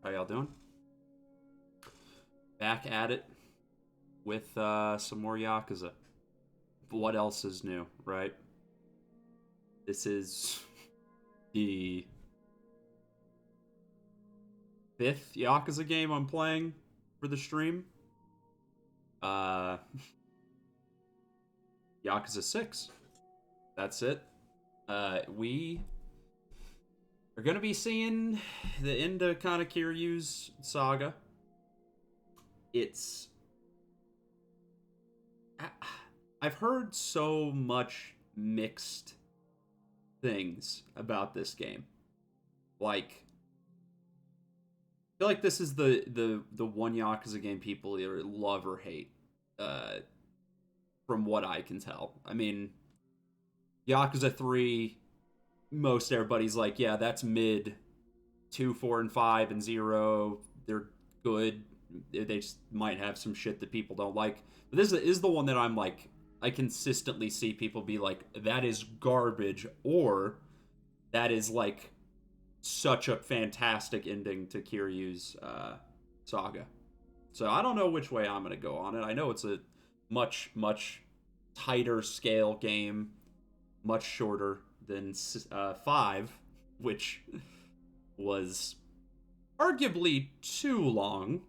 How y'all doing? Back at it with some more Yakuza. What else is new, right? This is the fifth Yakuza game I'm playing for the stream. Uh, Yakuza 6. That's it. We are going to be seeing the end of kind of Kiryu's saga. It's I've heard so much mixed things about this game. Like, I feel like this is the one Yakuza game people either love or hate. Uh, from what I can tell, I mean, Yakuza 3, most everybody's like, yeah, that's mid. 2, 4, and 5 and 0, they're good. They just might have some shit that people don't like. But this is the one that I'm like, I consistently see people be like, that is garbage, or that is like such a fantastic ending to Kiryu's saga. So I don't know which way I'm gonna go on it. I know it's a much tighter scale game, much shorter than 5, which was arguably too long.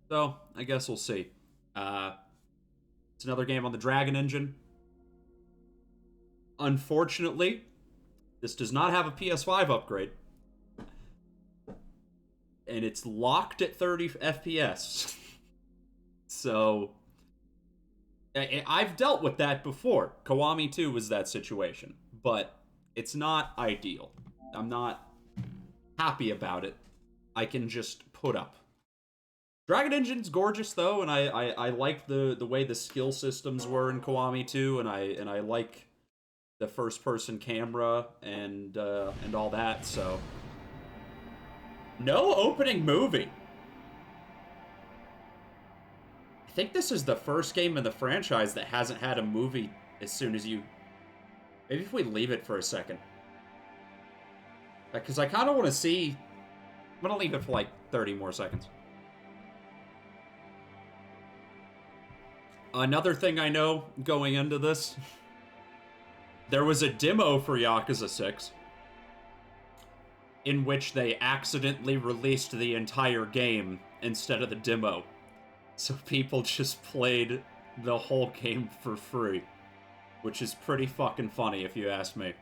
So I guess we'll see. It's another game on the Dragon Engine. Unfortunately, this does not have a PS5 upgrade. And it's locked at 30 FPS. So I've dealt with that before. Kiwami 2 was that situation. But it's not ideal. I'm not happy about it. I can just put up. Dragon Engine's gorgeous though, and I like the way the skill systems were in Kiwami 2, and I like the first person camera and all that. So no opening movie. I think this is the first game in the franchise that hasn't had a movie as soon as you. Maybe if we leave it for a second. Because I kind of want to see. I'm going to leave it for like 30 more seconds. Another thing I know going into this. There was a demo for Yakuza 6. In which they accidentally released the entire game instead of the demo. So people just played the whole game for free. Which is pretty fucking funny if you ask me.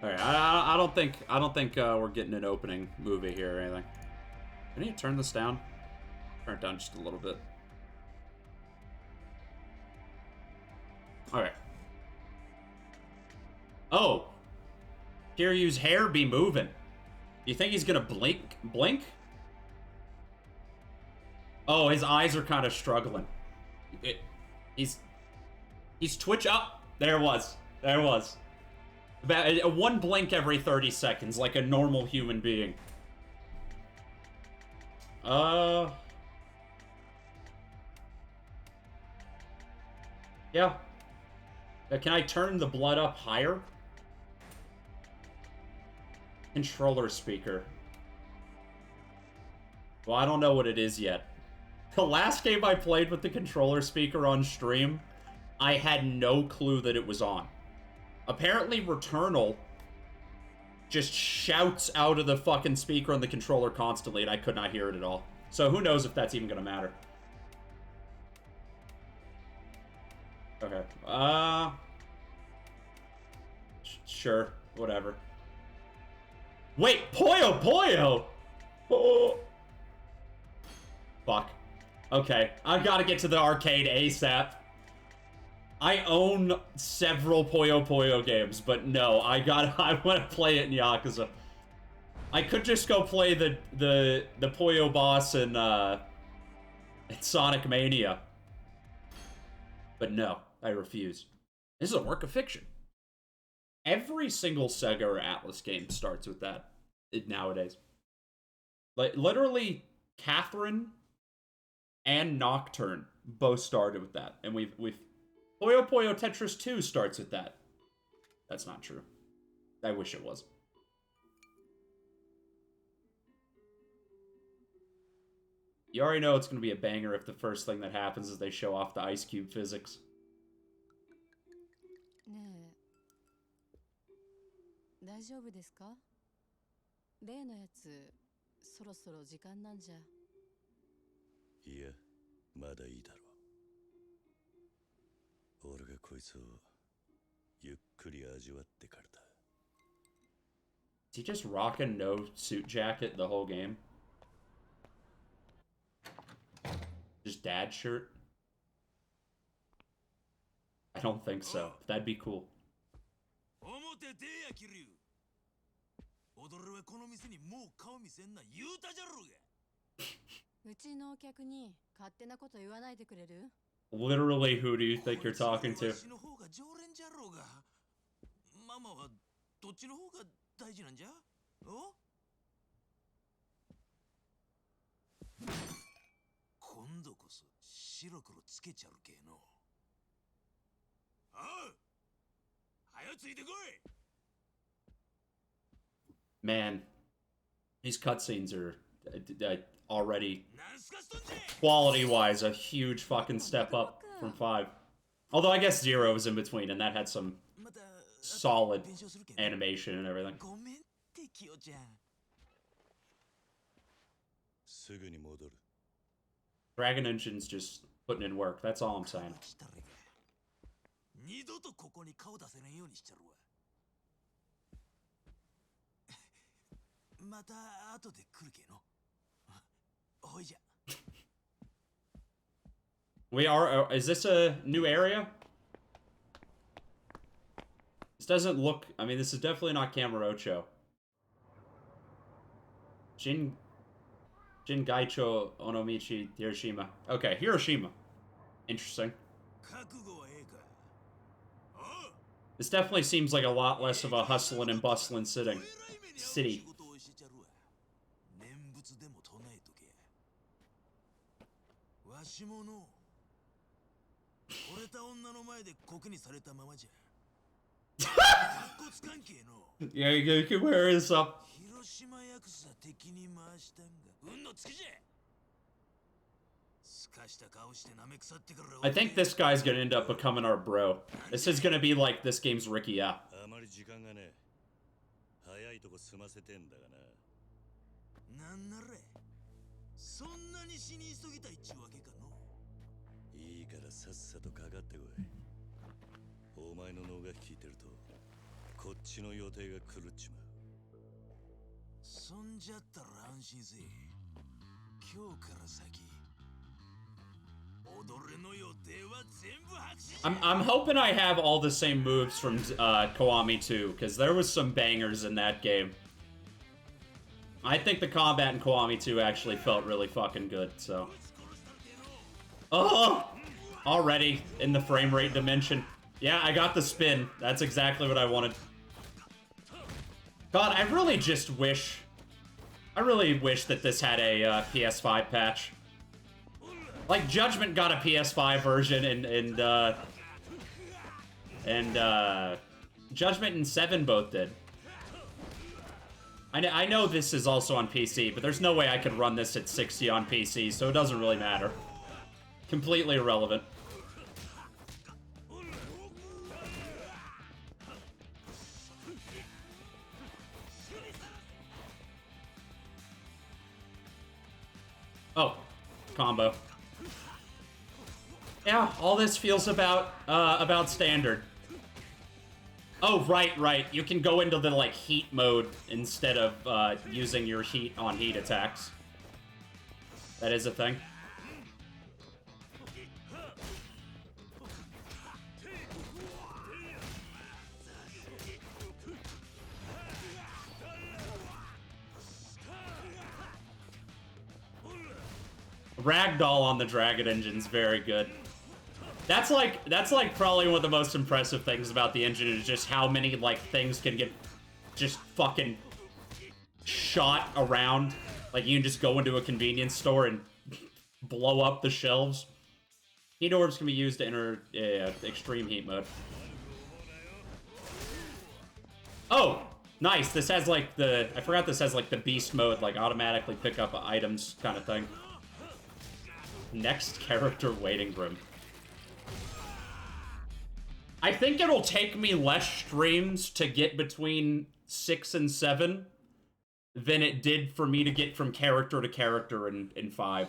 Alright, I don't think we're getting an opening movie here or anything. I need to turn this down. Turn it down just a little bit. Alright. Oh! Kiryu's hair be moving. Do you think he's gonna blink? Oh, his eyes are kind of struggling. He's twitch up. There it was. There it was. About one blink every 30 seconds, like a normal human being. Yeah. Can I turn the blood up higher? Controller speaker. Well, I don't know what it is yet. The last game I played with the controller speaker on stream, I had no clue that it was on. Apparently, Returnal just shouts out of the fucking speaker on the controller constantly, and I could not hear it at all. So who knows if that's even gonna matter. Okay. Sure. Whatever. Wait! Puyo Puyo! Oh. Fuck. Okay. I've got to get to the arcade ASAP. I own several Puyo Puyo games, but no, I want to play it in Yakuza. I could just go play the Puyo boss in Sonic Mania. But no, I refuse. This is a work of fiction. Every single Sega or Atlas game starts with that nowadays. Like, literally, Catherine and Nocturne both started with that. And we've Puyo Puyo Tetris 2 starts with that. That's not true. I wish it was. You already know it's going to be a banger if the first thing that happens is they show off the ice cube physics. ねえ、大丈夫ですか？例のやつ、そろそろ時間なんじゃ。いや、まだいいだろう。俺がこいつをゆっくり味わってからだ。Is he just rocking no suit jacket the whole game? Just dad shirt? I don't think so. That'd be cool. 表出やキリュウ。踊るはこの店にもう顔見せんな言うたじゃろうが。うちのお客に勝手なこと言わないでくれる？ Literally, who do you think you're talking to? わしの方が常連じゃろうが。ママはどっちの方が大事なんじゃ？お？今度こそ白黒つけちゃるけの。ああ、はよついてこい。Man, these cutscenes are already, quality-wise, a huge fucking step up from 5. Although I guess 0 was in between, and that had some solid animation and everything. ごめんってキヨちゃん。すぐに戻る。Dragon Engine's just putting in work. That's all I'm saying. 二度とここに顔出せないようにしちゃるわ。また後で来るけの。ほいじゃ。We are. Is this a new area? This doesn't look. I mean, this is definitely not Kamurocho. Gaicho Onomichi Hiroshima. Okay, Hiroshima. Interesting. This definitely seems like a lot less of a hustling and bustling city. Yeah, you can wear this up. I think this guy's gonna end up becoming our bro. This is gonna be like this game's Ricky, yeah. 早いとこ済ませてんだがな。なんなれ、そんなに死に急ぎたいっちゅうわけかの。いいからさっさとかかってこい。お前の脳が聞いてると、こっちの予定が狂っちまう。そんじゃったら安心せえ。今日から先。I'm hoping I have all the same moves from Kiwami 2, because there was some bangers in that game. I think the combat in Kiwami 2 actually felt really fucking good, so... Oh! Already in the frame rate dimension. Yeah, I got the spin. That's exactly what I wanted. God, I really just wish... I really wish that this had a PS5 patch. Like, Judgment got a PS5 version, and Judgment and 7 both did. I know this is also on PC, but there's no way I could run this at 60 on PC, so it doesn't really matter. Completely irrelevant. Oh, combo. Yeah, all this feels about standard. Oh, right. You can go into the, like, heat mode instead of, using your heat on heat attacks. That is a thing. Ragdoll on the Dragon Engine's very good. That's like probably one of the most impressive things about the engine is just how many like things can get just fucking shot around. Like you can just go into a convenience store and blow up the shelves. Heat orbs can be used to enter extreme heat mode. Oh, nice. This has like I forgot this has like the beast mode, like automatically pick up items kind of thing. Next character waiting room. I think it'll take me less streams to get between 6 and 7 than it did for me to get from character to character in 5.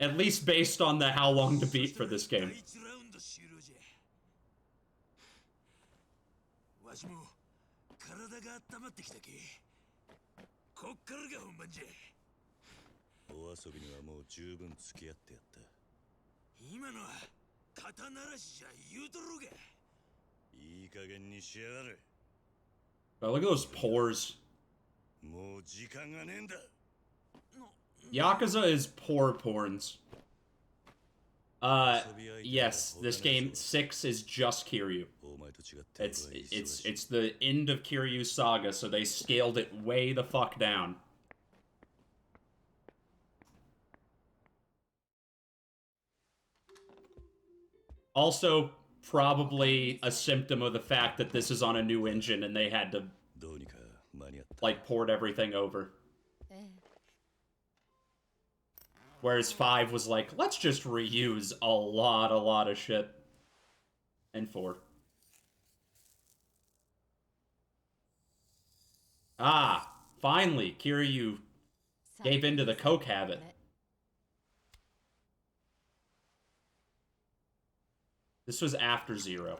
At least based on the how long to beat for this game. わしも体が温まってきたけ。こっからが本番じゃ。お遊びにはもう十分付き合ってやった。今のは肩慣らしじゃ言うとろうが。いい加減にしやがれ。 Oh, look at those pores. もう時間がねえんだ。 Yakuza is poor porns. Yes, this game 6 is just Kiryu. It's the end of Kiryu's saga, so they scaled it way the fuck down. Also, probably a symptom of the fact that this is on a new engine and they had to, like, port everything over. Whereas 5 was like, let's just reuse a lot of shit. And 4. Ah, finally, Kiryu gave into the coke habit. This was after 0.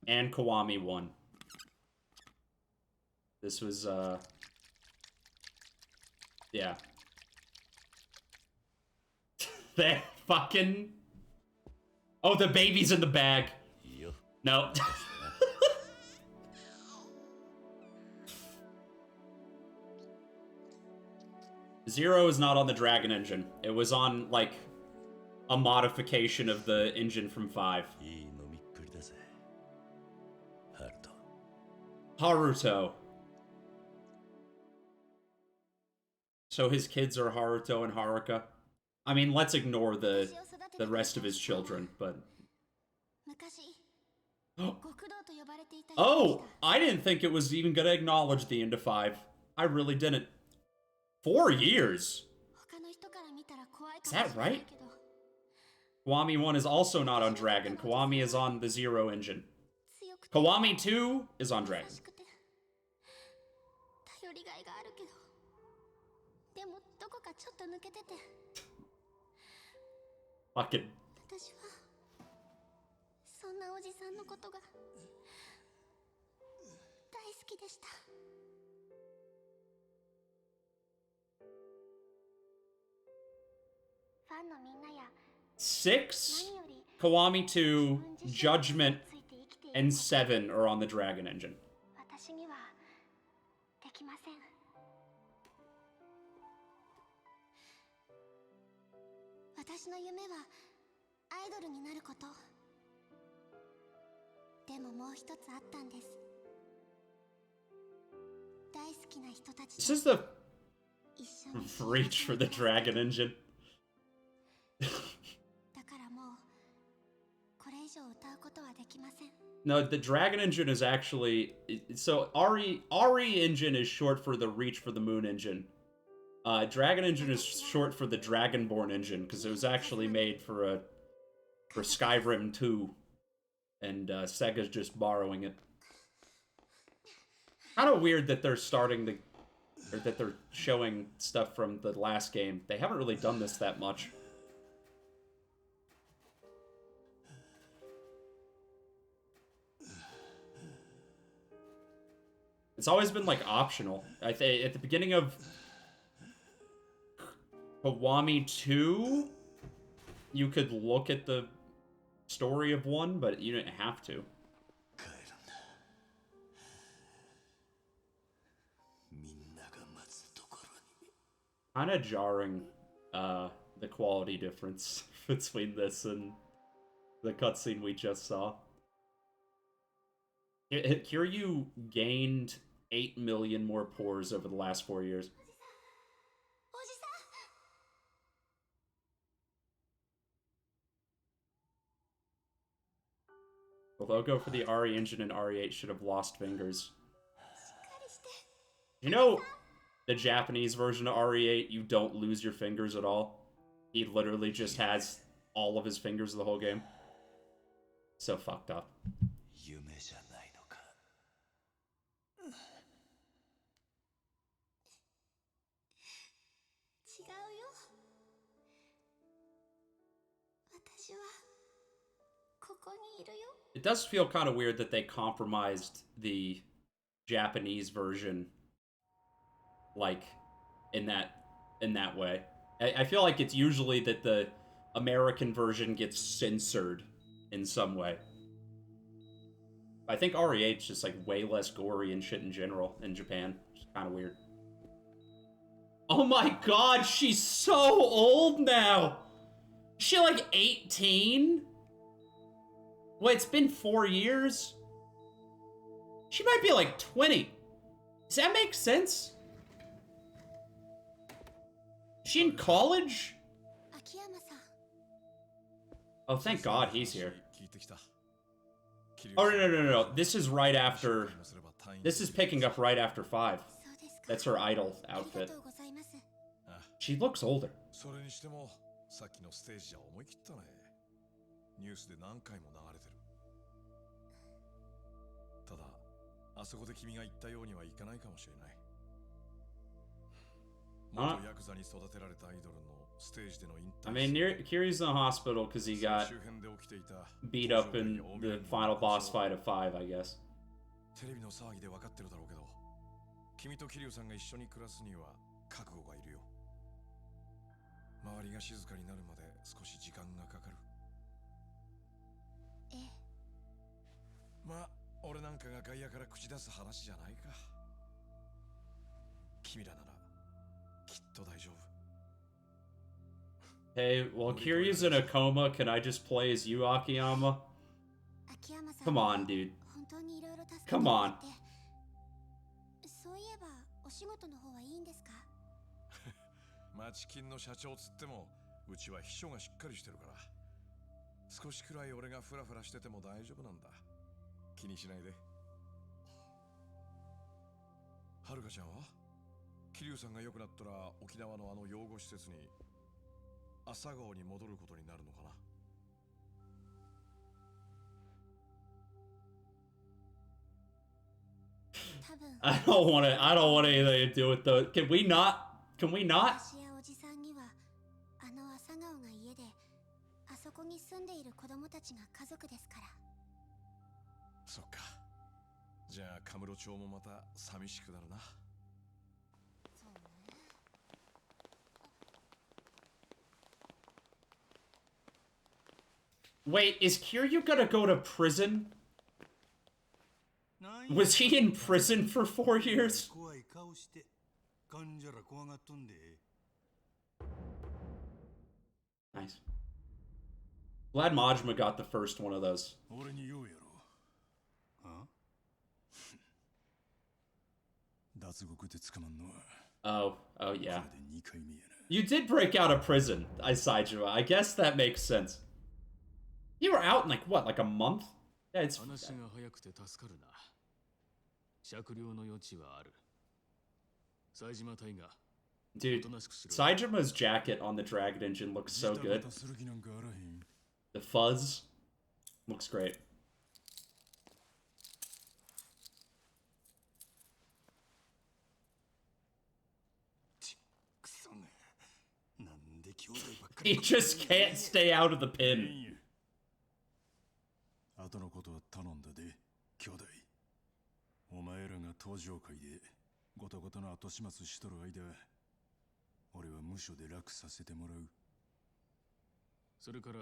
And Kiwami 1. This was, yeah. They fucking... Oh, the baby's in the bag. No. Zero is not on the Dragon engine. It was on, like, a modification of the engine from 5. Haruto. So his kids are Haruto and Haruka. I mean, let's ignore the rest of his children, but... Oh! I didn't think it was even gonna acknowledge the end of 5. I really didn't. 4 years? Is that right? Kiwami 1 is also not on Dragon. Kiwami is on the 0 engine. Kiwami 2 is on Dragon. Fucking... Six, Kiwami 2, Judgment, and 7 are on the Dragon engine. This is the reach for the Dragon engine. No, the Dragon engine is actually... So, Ari engine is short for the Reach for the Moon engine. Dragon engine is short for the Dragonborn engine, because it was actually made for Skyrim 2. And Sega's just borrowing it. Kind of weird that they're starting to... Or that they're showing stuff from the last game. They haven't really done this that much. It's always been, like, optional. At the beginning of Kiwami 2, you could look at the story of 1, but you didn't have to. Kind of jarring, the quality difference between this and the cutscene we just saw. Kiryu gained 8 million more pores over the last 4 years. Although go for the RE engine and RE8 should have lost fingers. You know, the Japanese version of RE8, you don't lose your fingers at all. He literally just has all of his fingers the whole game. So fucked up. 夢じゃないのか。違うよ。私はここにいるよ。 It does feel kind of weird that they compromised the Japanese version, like, in that way. I feel like it's usually that the American version gets censored in some way. I think RE8 is just like way less gory and shit in general in Japan. It's kind of weird. Oh my god, she's so old now! Is she like 18? Wait, it's been 4 years? She might be like 20. Does that make sense? Is she in college? Oh, thank God he's here. Oh, no. This is right after... This is picking up right after 5. That's her idol outfit. She looks older. それにしてもさっきのステージじゃ思い切ったね。ニュースで何回も流れてる。ただ、あそこで君が言ったようにはいかないかもしれない。元ヤクザに育てられたアイドルのステージでの引退。I mean, Kiryu's in the hospital because he got beat up in the final boss fight of 5, I guess. テレビの騒ぎで分かってるだろうけど、君とキリュウさんが一緒に暮らすには覚悟がいるよ。周りが静かになるまで少し時間がかかる。ええ。まあ、俺なんかが外野から口出す話じゃないか。君らならきっと大丈夫。Hey, while Kiryu's in a coma, can I just play as you, Akiyama? Come on, dude. Come on. そういえばお仕事の方はいいんですか？町金の社長つってもうちは秘書がしっかりしてるから少しくらい俺がフラフラしてても大丈夫なんだ。気にしないで。はるかちゃんは桐生さんが良くなったら沖縄のあの養護施設に朝顔に戻ることになるのかな。I don't want anything to do with those. Can we not? 私やおじさんにはあの朝顔が家であそこに住んでいる子供たちが家族ですから。そっか。じゃあカムロ町もまた寂しくなるな。Wait, is Kiryu gonna go to prison? Was he in prison for 4 years? Nice. Glad Majima got the first one of those. Oh yeah. You did break out of prison, Saijima. I guess that makes sense. You were out in like what, like a month? Yeah, it's... Dude, Saijima's jacket on the Dragon Engine looks so good. The fuzz looks great. He just can't stay out of the pin. 後のことは頼んだで、兄弟。お前らが登場会でごたごたの後始末しとる間、俺は無所で楽させてもらう。それから、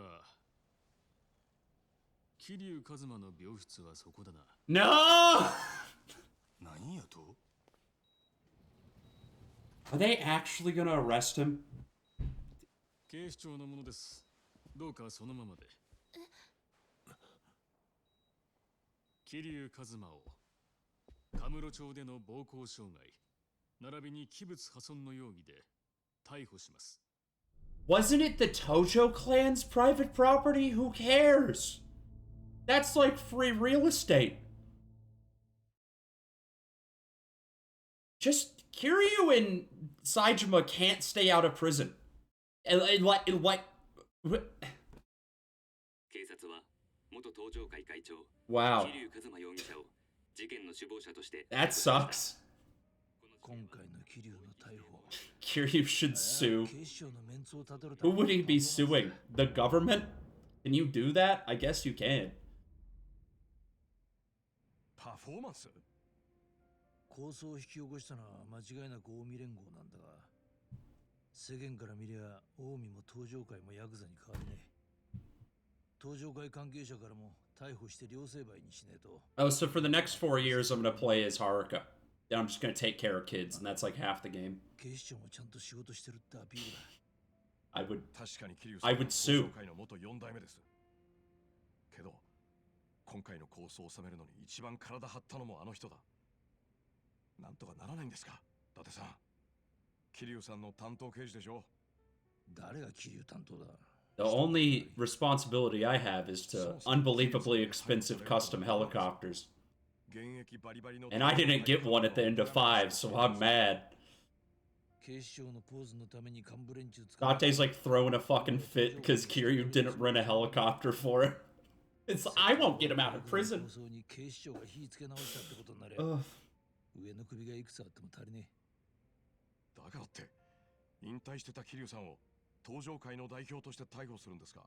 桐生一馬の病室はそこだな。No! 何やと Are they actually gonna arrest him? 警視庁のものです。どうかそのままで。桐生一馬をカムロ町での暴行傷害並びに器物破損の容疑で逮捕します。Wasn't it the Tojo clan's private property? Who cares? That's like free real estate. Just Kiryu and Saejima can't stay out of prison. Like 警察は元東上会会長 wow, 桐生一馬容疑者を事件の首謀者として that sucks. 今回の桐生の逮捕 Kiryu should sue. 警視庁のメンツをたどるた Who め would he be suing? The government? Can you do that? I guess you can. パフォーマンス抗争を引き起こしたのは間違いなく近江連合なんだが、世間から見りゃ近江も東上会もヤクザに変わりねえ。東上会関係者からも逮捕して両成敗にしねえと。 Oh, so for the next 4 years, I'm gonna play as Haruka. Then I'm just gonna take care of kids, and that's like half the game. 警視庁もちゃんと仕事してるってアピールだ。I would. 確かに桐生 I さん would は sue. 東上会の元4代目ですけど今回の構想を収めるのに一番体張ったのもあの人だなんとかならないんですか伊達さん桐生さんの担当刑事でしょ誰が桐生担当だ。 The only responsibility I have is to unbelievably expensive custom helicopters. 現役バリバリの And I didn't get one at the end of 5, so I'm mad. 警視庁のポーズのために幹部連中使 Date's like throwing a fucking fit because Kiryu didn't rent a helicopter for it. It's I won't get him out of prison. 構想に警視庁が火つけ直したってことになりゃ Ugh. 上の首がいくつあっても足りねえ。だからって引退してた桐生さんを東上会の代表として逮捕するんですか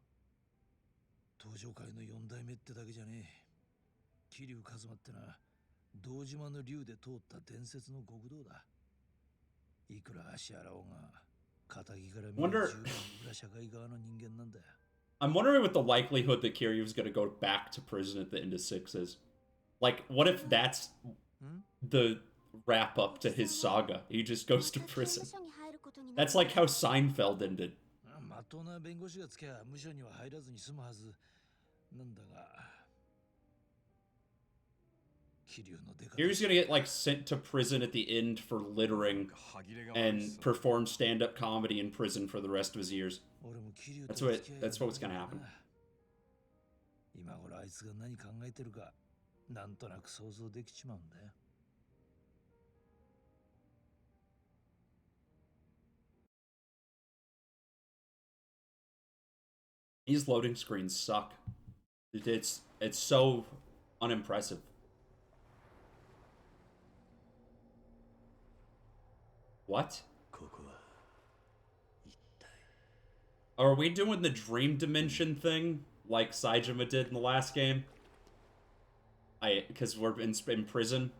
東上会の4代目ってだけじゃねえ。桐生一馬ってな、堂島の竜で通った伝説の極道だ。いくら足洗おうが、仇から見る Wonder- 十分裏社会側の人間なんだよ。 I'm wondering what the likelihood that Kiryu's gonna go back to prison at the end of 6 is. Like, what if that's the wrap up to his saga? He just goes to prison. That's like how Seinfeld ended. まっとうな弁護士がつけば無所には入らずに済むはずなんだが、桐生の出方 Kiryu's gonna get like sent to prison at the end for littering 歯切れが悪いっ and す perform stand-up comedy in prison for the rest of his years. 俺も桐生 That's と what- 付き合い that's what's gonna happen. 今頃あいつが何考えてるかなんとなく想像できちまうんだよ。 These loading screens suck. It's so unimpressive. What? ここは Are we doing the dream dimension thing like Saejima did in the last game? Because we're in prison.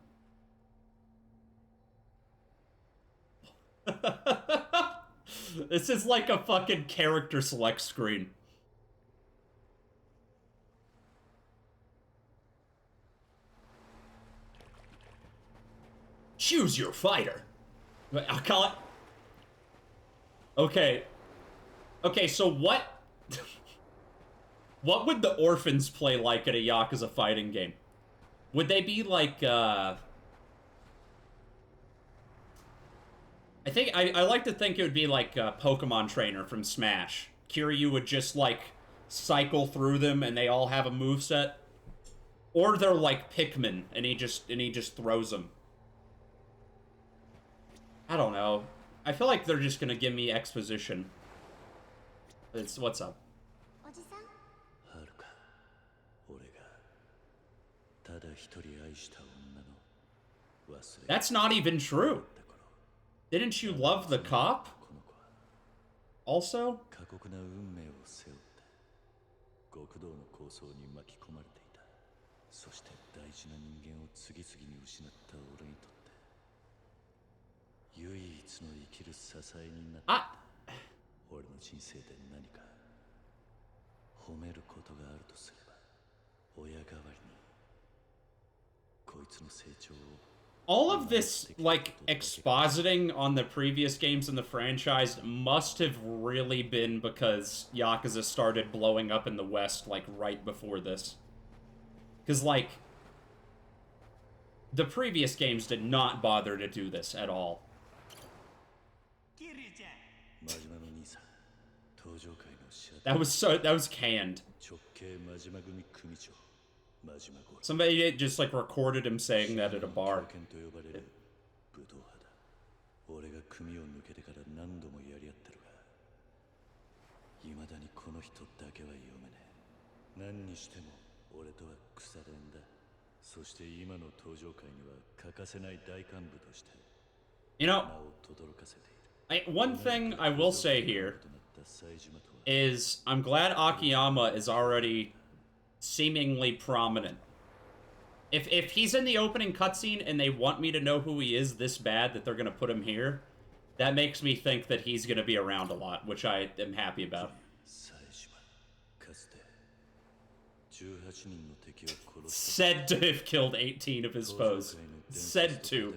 This is like a fucking character select screen. Choose your fighter. I'll call it. Okay. Okay, so what... what would the orphans play like at a Yakuza fighting game? Would they be like, I think, I like to think it would be like a Pokemon trainer from Smash. Kiryu would just, like, cycle through them and they all have a moveset. Or they're like Pikmin and he just throws them. I don't know. I feel like they're just gonna give me exposition. It's what's up. おじさん、はるか俺がただ一人愛した女の忘れ That's not even true. Didn't you love the cop? この子は Also? 過酷な運命を背負って極道の構想に巻き込まれていた。そして大事な人間を次々に失った俺にとって唯一の生きる支えになった。 I 俺の人生で何か褒めることがあるとすれば親代わりにこいつの成長を all of this, like, expositing on the previous games in the franchise must have really been because Yakuza started blowing up in the West, like, right before this. Because, like, the previous games did not bother to do this at all. 真島の兄さん東上会の社 That was canned. 直系真島組組長真島五郎 Somebody just, like, recorded him saying that at a bar. 狂犬と呼ばれる武道派だ俺が組を抜けてから何度もやり合ってるが、未だにこの人だけは読めねえ。何にしても俺とは腐れんだ。そして今の登場界には欠かせない大幹部として You know, 名を轟かせている。one thing I will say here is I'm glad Akiyama is already seemingly prominent. If he's in the opening cutscene and they want me to know who he is this bad that they're gonna put him here, that makes me think that he's gonna be around a lot, which I am happy about. Said to have killed 18 of his foes. Said to.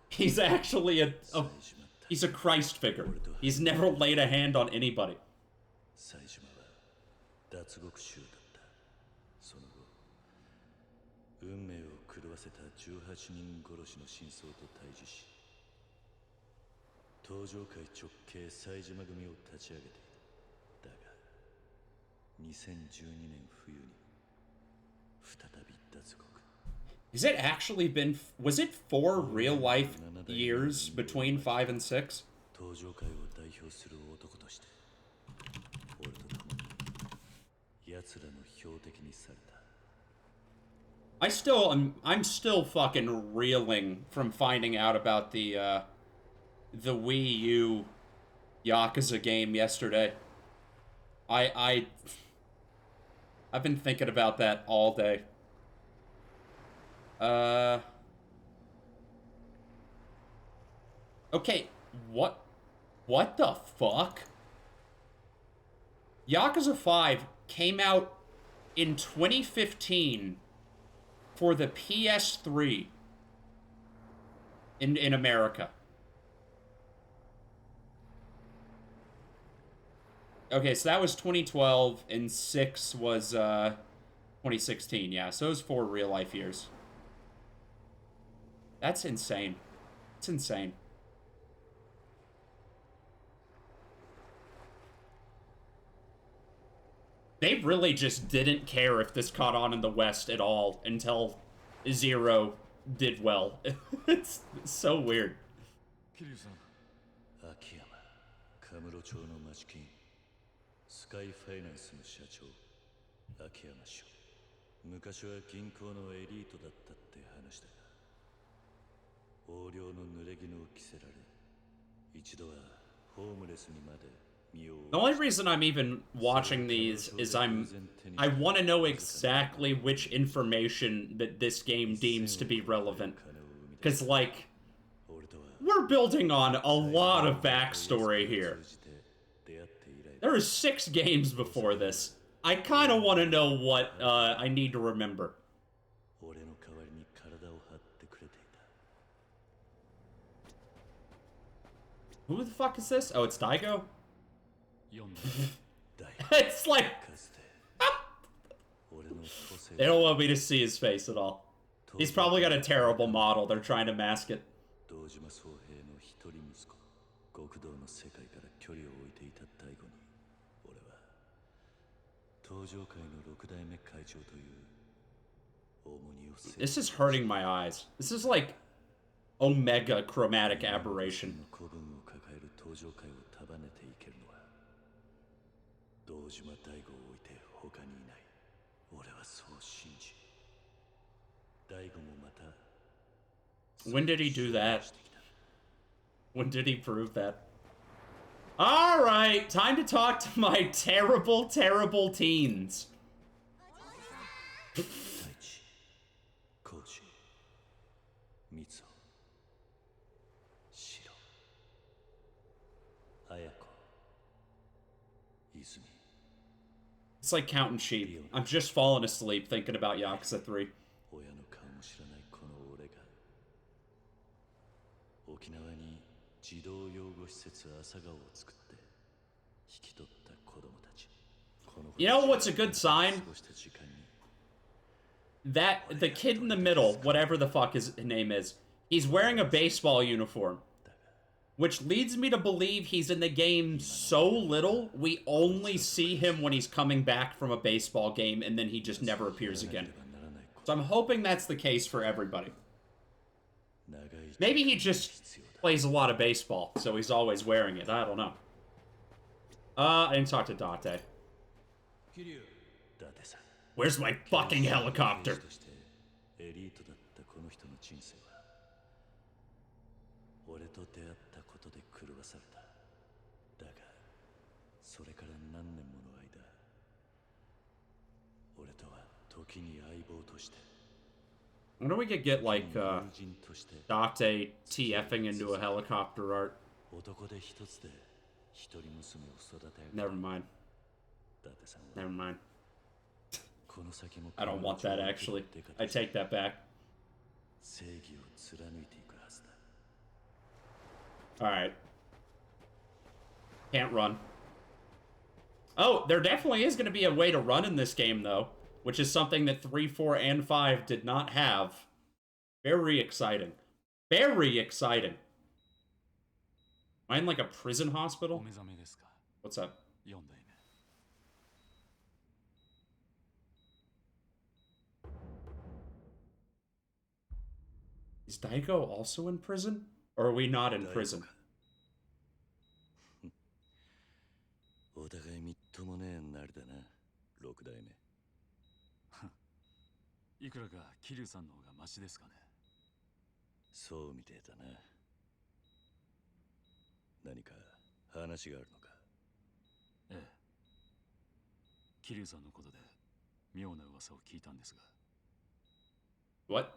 He's actually he's a Christ figure. He's never laid a hand on anybody. 運命を狂わせた18人殺しの真相と対峙し、登場界直系冴島組を立ち上げていた。だが2012年冬に再び脱獄。 Has it actually been... Was it 4 real-life years between 5 and 6? 登場界を代表する男として、俺と共に奴らの標的にされた。I'm still fucking reeling from finding out about the Wii U Yakuza game yesterday. I've been thinking about that all day. Okay, what the fuck? Yakuza 5 came out in 2015 for the PS3 in America. Okay, so that was 2012, and 6 was 2016. Yeah, so it was 4 real-life years. That's insane. It's insane. They really just didn't care if this caught on in the West at all until Zero did well. It's so weird. Kiryu-san. Akiyama, カムロ町の町金、スカイファイナンスの社長、秋山氏。昔は銀行のエリートだったって話だが、横領の濡れ衣を着せられ、一度はホームレスにまで。 The only reason I'm even watching these is I want to know exactly which information that this game deems to be relevant. Because, like, we're building on a lot of backstory here. There are 6 games before this. I kind of want to know what I need to remember. Who the fuck is this? Oh, it's Daigo? It's like... They don't want me to see his face at all. He's probably got a terrible model. They're trying to mask it. This is hurting my eyes. This is like Omega chromatic aberration. 堂島大吾を置いて他にいない。俺はそう信じ。大吾もまた。When did he do that? When did he prove that? All right, time to talk to my terrible, terrible teens. 太一、浩二、光雄、白、綾子、泉。 It's like counting sheep. I'm just falling asleep thinking about Yakuza 3. 親の顔も知らないこの俺が沖縄に児童養護施設朝顔を作って引き取った子供たち。You know what's a good sign? That the kid in the middle, whatever the fuck his name is, he's wearing a baseball uniform. Which leads me to believe he's in the game so little, we only see him when he's coming back from a baseball game, and then he just never appears again. So I'm hoping that's the case for everybody. Maybe he just plays a lot of baseball, so he's always wearing it. I don't know. I didn't talk to Date. Where's my fucking helicopter? エリートだったこの人の人生は俺と出会ったことで狂わされた。だがそれから何年もの間俺とは時に相棒として I wonder if we could get like Date TFing into a helicopter art. 男で一つで一人娘を育て上げ Never mind. 伊達さんは Never mind. この先も I don't want that actually. I take that back. 正義を貫いていくはずだ。 Alright. Can't run. Oh, there definitely is going to be a way to run in this game, though. Which is something that 3, 4, and 5 did not have. Very exciting. Very exciting. Am I in like a prison hospital? What's up? Is Daiko also in prison? Or are we not in prison? お互いみっともねえなりだな、六代目。いくらか桐生さんの方がマシですかね。そうみてえだな。何か話があるのか。ええ。桐生さんのことで妙な噂を聞いたんですが。What?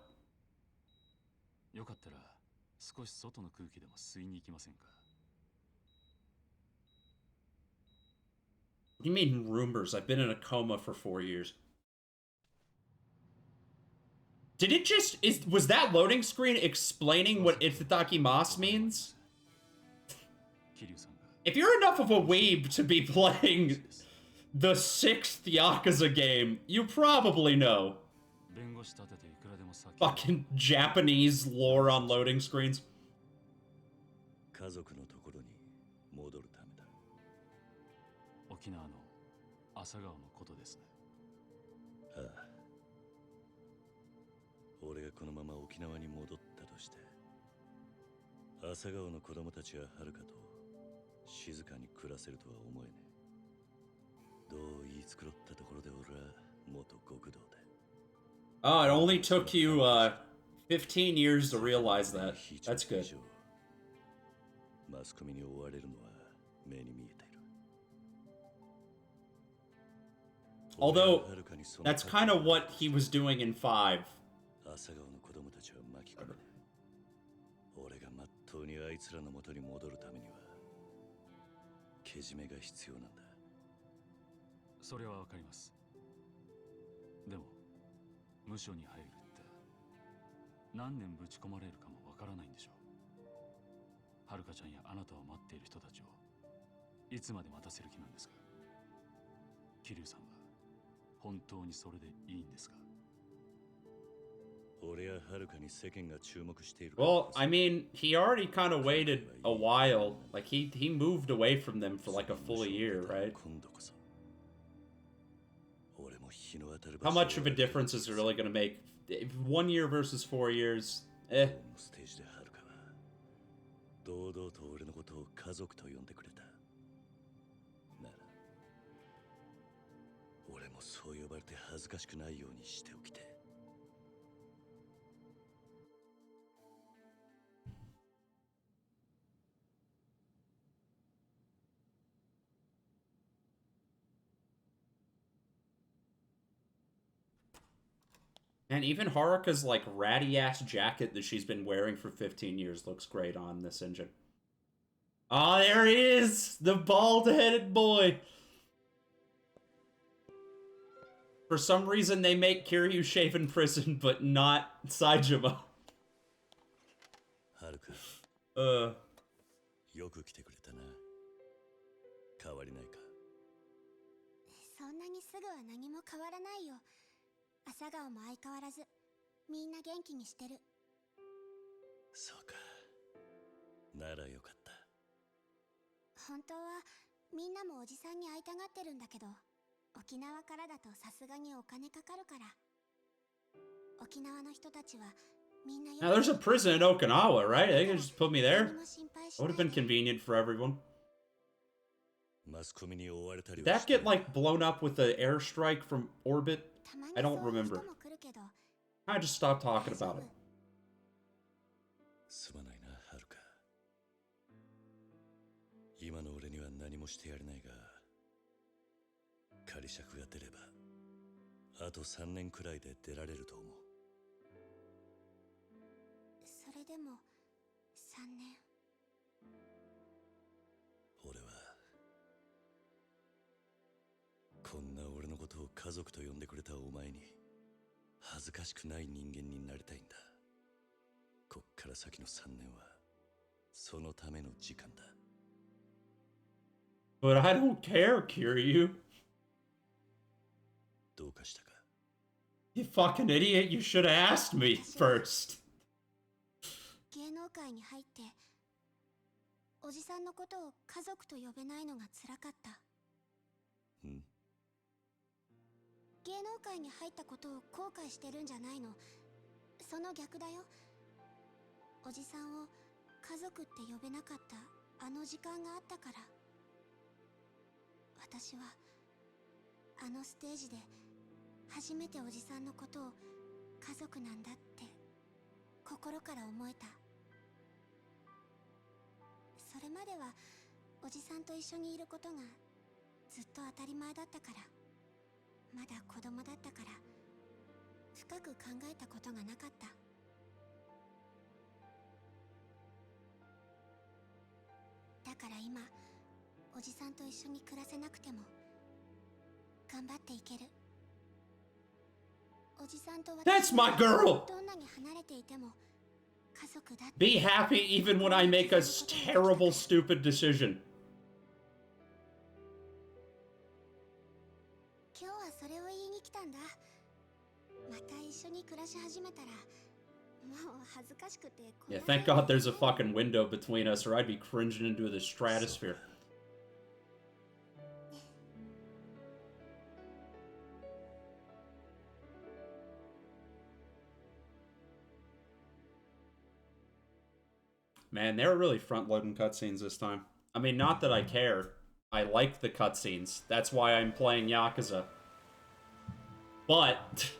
よかったら少し外の空気でも吸いに行きませんか。What do you mean rumors? I've been in a coma for 4 years. Did it just... Was that loading screen explaining what Itadakimasu means? If you're enough of a weeb to be playing the 6th Yakuza game, you probably know. Fucking Japanese lore on loading screens. 家族のところに戻るためだ。沖縄の朝顔のことですね。ああ。俺がこのまま沖縄に戻ったとして、朝顔の子供たちがはるかと静かに暮らせるとは思えねえ。どう言い繕ったところで俺は元極道で。Oh, it only took you 15 years to realize that. That's good. マスコミに追われるのは目に見えている。 Although, that's kind of what he was doing in 5. 朝顔の子供たちは巻き込まれ、俺がまっとうにあいつらの元に戻るためにはけじめが必要なんだ。それはわかります。でも無所に入るって何年ぶち込まれるかもわからないんでしょう。はるかちゃんやあなたを待っている人たちをいつまで待たせる気なんですか。桐生さんは本当にそれでいいんですか。 Well, I mean, he already kind of waited a while. Like, he moved away from them for like a full year, right? How much of a difference is it really going to make? 1 year versus 4 years? Eh. 堂々と俺のことを家族と呼んでくれた。なら、俺もそう呼ばれて恥ずかしくないようにしておきて。 And even Haruka's like ratty ass jacket that she's been wearing for 15 years looks great on this engine. Ah, there he is! The bald-headed boy! For some reason, they make Kiryu shave in prison, but not Saejima. よく来てくれたな。変わりないか。そんなにすぐは何も変わらないよ。朝顔も相変わらずみんな元気にしてる。そうか。ならよかった。本当はみんなもおじさんに会いたがってるんだけど、沖縄からだとさすがにお金かかるから。沖縄の人たちは Now, there's a prison in Okinawa, right? They could just put me there. That would have been convenient for everyone. Did that get, like, blown up with the airstrike from orbit? I don't remember. I just stopped talking about it. すまないな、はるか。今の俺には何もしてやれないが、仮釈が出れば、あと3年くらいで出られると思う。それでも3年。俺はこんな俺のことを家族と呼んでくれたお前に恥ずかしくない人間になりたいんだ。こっから先の3年はそのための時間だ。But I don't care, Kiryu. どうかしたか? You fucking idiot, you should have asked me first. 芸能界に入っておじさんのことを家族と呼べないのが辛かった。ん？芸能界に入ったことを後悔してるんじゃないの。その逆だよ。おじさんを家族って呼べなかったあの時間があったから。私はあのステージで初めておじさんのことを家族なんだって心から思えた。それまではおじさんと一緒にいることがずっと当たり前だったから、まだ子供だったから深く考えたことがなかった。だから今おじさんと一緒に暮らせなくても頑張っていける。おじさんと私 That's my girl! どんなに離れていても家族だって。 Be happy even when I make a terrible, stupid decision. 今日はそれを言いに来たんだ。また一緒に暮らし始めたらもう恥ずかしくて。 Yeah, thank God there's a fucking window between us or I'd be cringing into the stratosphere. Man, they were really front-loading cutscenes this time. I mean, not that I care. I like the cutscenes. That's why I'm playing Yakuza. But...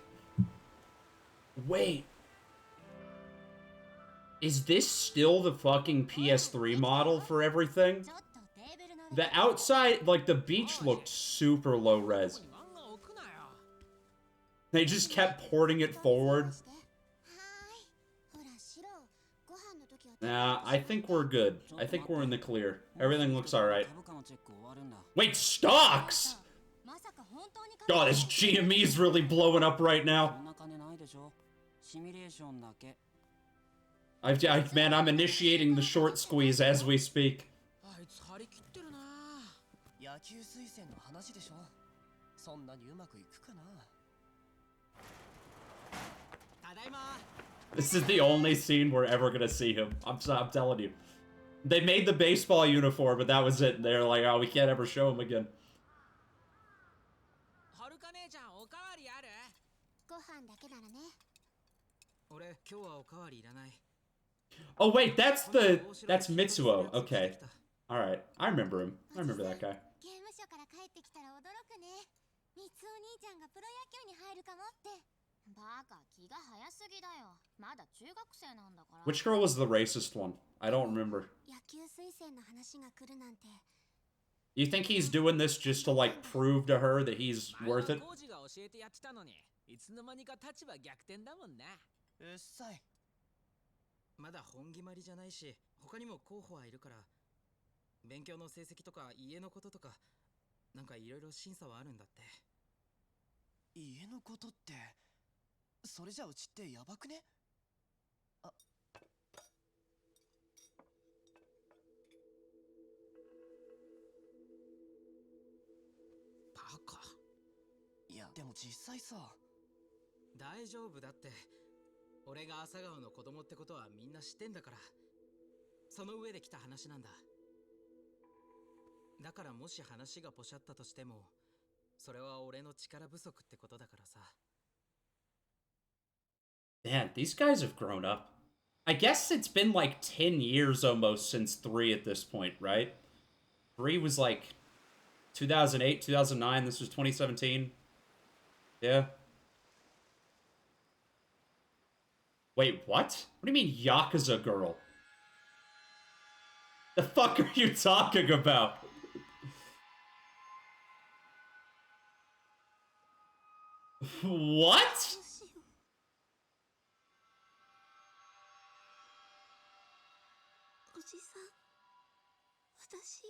Wait. Is this still the fucking PS3 model for everything? The outside, like, the beach looked super low-res. They just kept porting it forward. Nah, I think we're good. I think we're in the clear. Everything looks alright. Wait, stocks?! God, this GME's really blowing up right now. Man, I'm initiating the short squeeze as we speak. This is the only scene we're ever gonna see him. I'm telling you. They made the baseball uniform, but that was it. They're like, oh, we can't ever show him again. Oh wait, that's Mitsuo. Okay. Alright. I remember him. I remember that guy. Which girl was the racist one? I don't remember. You think he's doing this just to, like, prove to her that he's worth it? Man, these guys have grown up. I guess it's been like 10 years almost since 3 at this point, right? 3 was like 2008, 2009. This was 2017. Yeah. Wait, what? What do you mean Yakuza girl? The fuck are you talking about? What? おじさん、私、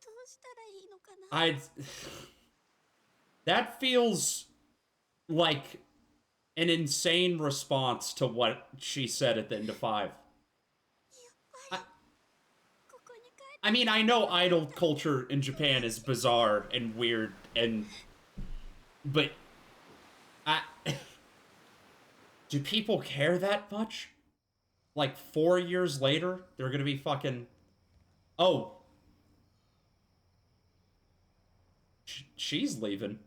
どうしたらいいのかな。I that feels like an insane response to what she said at the end of 5. I mean, I know idol culture in Japan is bizarre and weird but do people care that much? Like 4 years later, they're gonna be fucking, oh, she's leaving.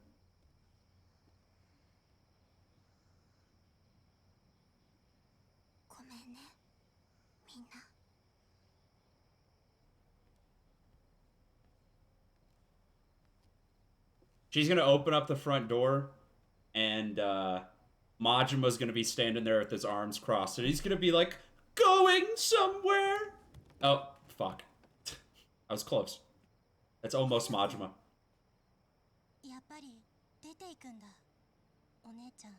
She's gonna open up the front door, and Majima's gonna be standing there with his arms crossed, and he's gonna be like, going somewhere. Oh, fuck. I was close. That's almost Majima. やっぱり出ていくんだ、お姉ちゃん。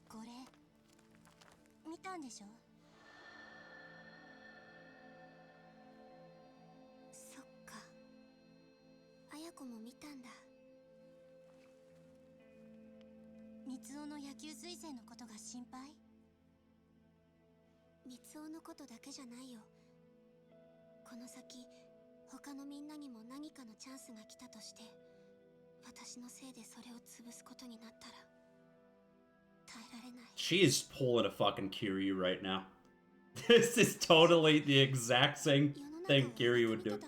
これ見たんでしょ。そっか、綾子も見たんだ。三尾の野球推薦のことが心配？三尾のことだけじゃないよ。この先他のみんなにも何かのチャンスが来たとして、私のせいでそれを潰すことになったら耐えられない。 She is pulling a fucking Kiryu right now. This is totally the exact same thing Kiryu would do.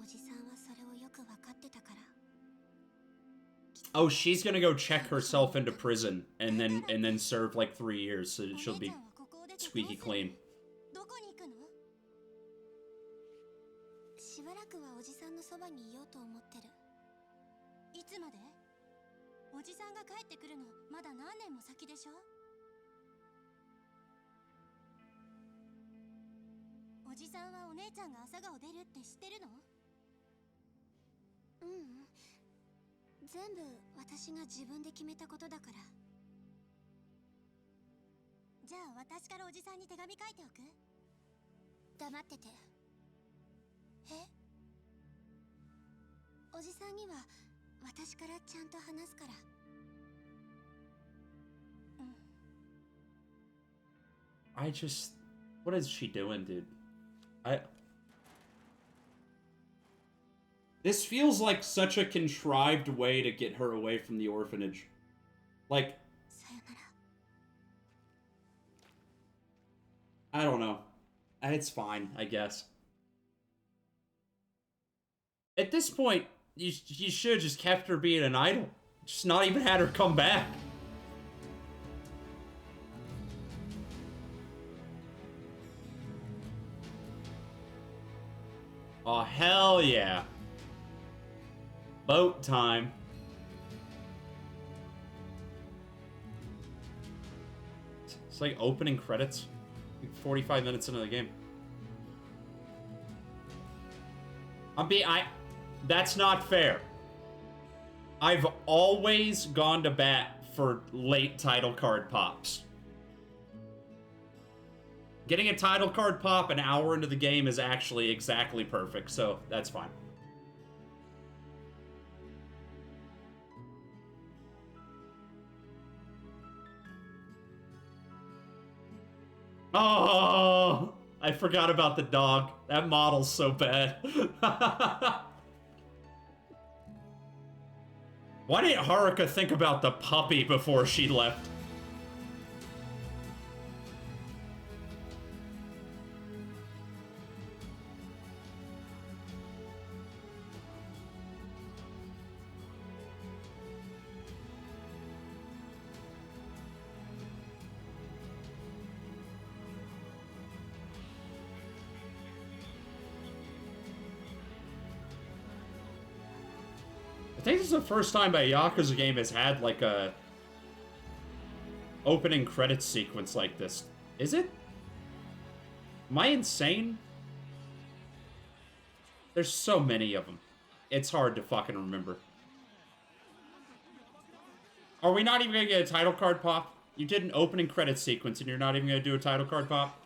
おじさんはそれをよく分かってたから。 Oh, she's gonna go check herself into prison and then serve like 3 years, so she'll be squeaky clean. どこに行くの？しばらくはおじさんのそばにいようと思ってる。いつまで？おじさんが帰ってくるのまだ何年も先でしょ？おじさんはお姉ちゃんが朝顔出るって知ってるの？うん、全部私が自分で決めたことだから。じゃあ私からおじさんに手紙書いておく？黙ってて。え？おじさんには私からちゃんと話すから。うん。 I just... What is she doing, dude? This feels like such a contrived way to get her away from the orphanage. Like... I don't know. It's fine, I guess. At this point, you should have just kept her being an idol. Just not even had her come back. Oh, hell yeah. Boat time. It's like opening credits. 45 minutes into the game. That's not fair. I've always gone to bat for late title card pops. Getting a title card pop an hour into the game is actually exactly perfect, so that's fine. Oh, I forgot about the dog. That model's so bad. Why didn't Haruka think about the puppy before she left? I think this is the first time a Yakuza game has had, like, a opening credits sequence like this. Is it? Am I insane? There's so many of them. It's hard to fucking remember. Are we not even gonna get a title card pop? You did an opening credits sequence and you're not even gonna do a title card pop?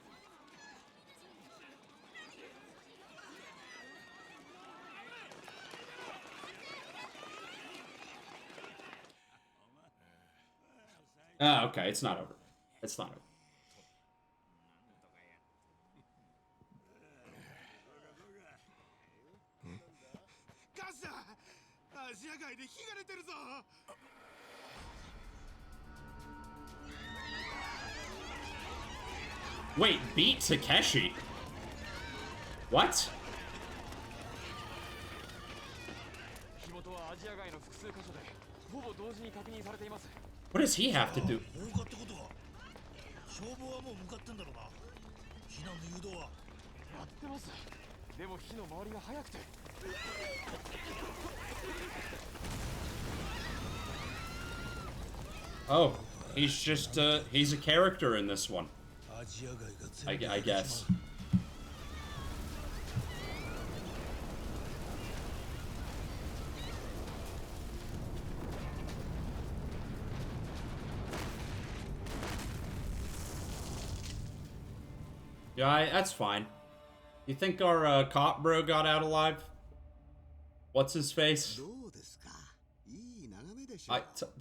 Ah, okay, it's not over. It's not over. Wait, beat Takeshi? What? What does he have to do? Oh, he's just, he's a character in this one. I guess. Yeah, that's fine. You think our cop bro got out alive? What's his face?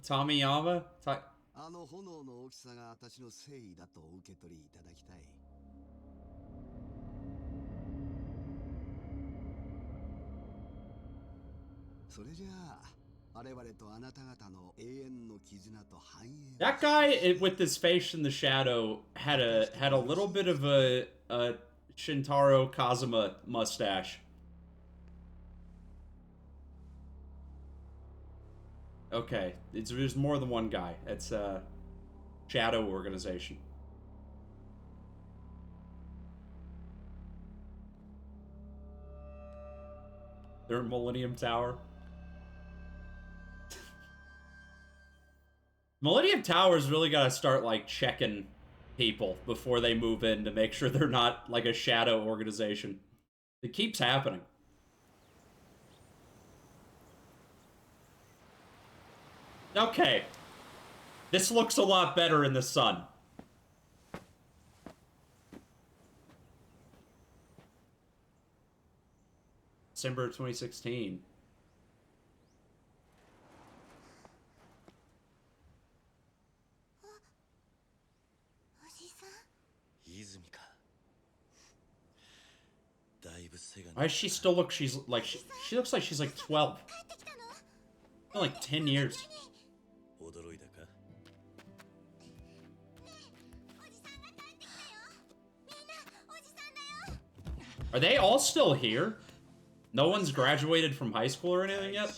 Tomiyama? あの炎の大きさが私の誠意だとお受け取りいただきたい。それじゃあ、我々とあなた方の永遠の絆と繁栄。That guy with his face in the shadow had a little bit of a Shintaro Kazuma mustache. Okay, there's more than one guy. It's a shadow organization. They're in Millennium Tower. Millennium Tower's really gotta start, like, checking people before they move in to make sure they're not, like, a shadow organization. It keeps happening. Okay. This looks a lot better in the sun. December 2016. Why does she still look, she looks like she's like 12. Like 10 years. Are they all still here? No one's graduated from high school or anything yet?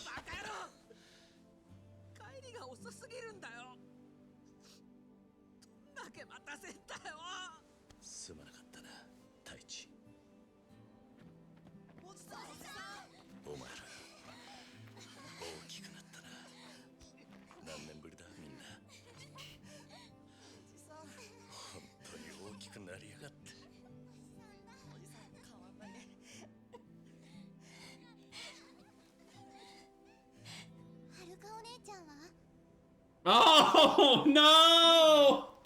Oh no!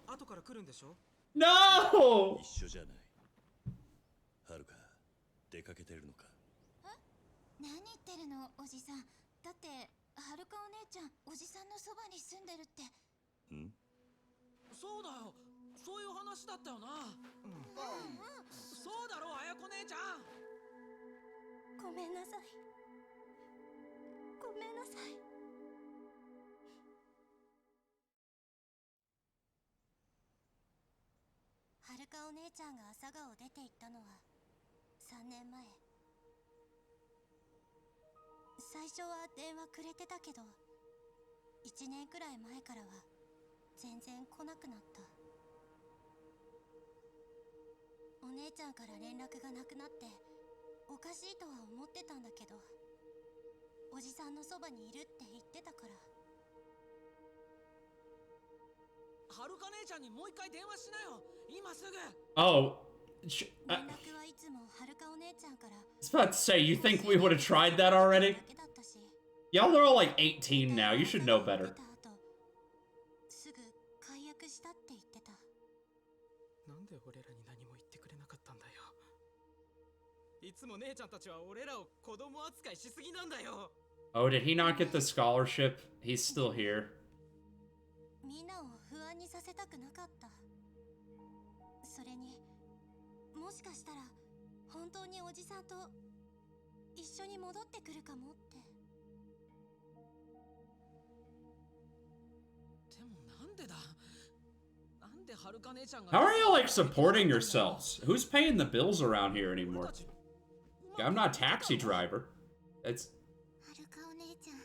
No! 一緒じゃない。はるか、出かけてるのか。何言ってるの、おじさん。だって、はるかお姉ちゃん、おじさんのそばに住んでるって。ん？そうだよ。そういう話だったよな。そうだろう、あやこ姉ちゃん。ごめんなさい。ごめんなさい。はるかお姉ちゃんが朝顔を出て行ったのは3年前。最初は電話くれてたけど、1年くらい前からは全然来なくなった。お姉ちゃんから連絡がなくなっておかしいとは思ってたんだけど、おじさんのそばにいるって言ってたから。はるか姉ちゃんにもう一回電話しなよ、今すぐ。 Oh, 連絡はいつもはるかお姉ちゃんから。 I was about to say, you think we would have tried that already? Y'all are all like 18 now. You should know better. すぐ解約したって言ってた。なんで俺らに何も言ってくれなかったんだよ。いつも姉ちゃんたちは俺らを子供扱いしすぎなんだよ。 Oh, did he not get the scholarship? He's still here. みんなを不安にさせたくなかった。それにもしかしたら本当におじさんと一緒に戻ってくるかもって。でもなんでだ。なんではるか姉ちゃんが。 How are you like supporting yourselves? Who's paying the bills around here anymore? I'm not a taxi driver. It's はるかお姉ちゃん、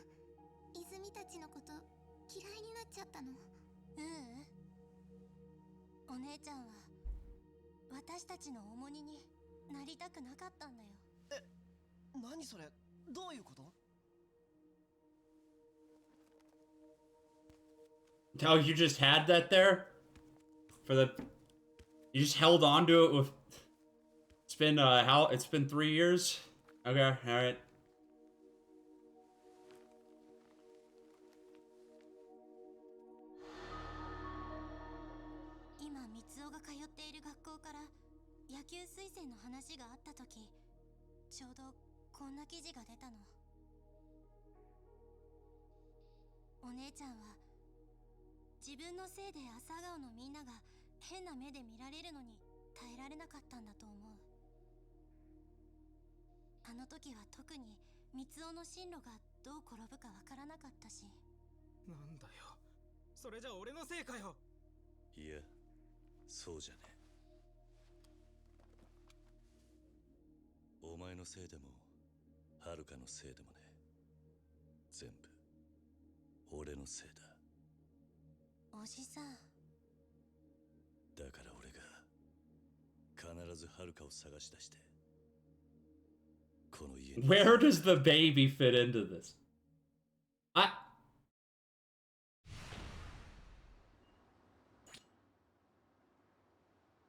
泉たちのこと嫌いになっちゃったの？お姉ちゃんは私たちの重荷になりたくなかったんだよ。何それ、どういうこと？ Oh, you just had that there? For the... You just held on to it with... It's been, It's been 3 years? Okay, alright. 今三尾が通っている学校から野球推薦の話があった時、ちょうどこんな記事が出たの。お姉ちゃんは自分のせいで朝顔のみんなが変な目で見られるのに耐えられなかったんだと思う。あの時は特に三尾の進路がどう転ぶかわからなかったし。なんだよ、それじゃ俺のせいかよ。いや、そうじゃねえ。お前のせいでもはるかのせいでもね、全部俺のせいだ。おじさん。だから俺が必ずはるかを探し出して、この家に。 Where does the baby fit into this?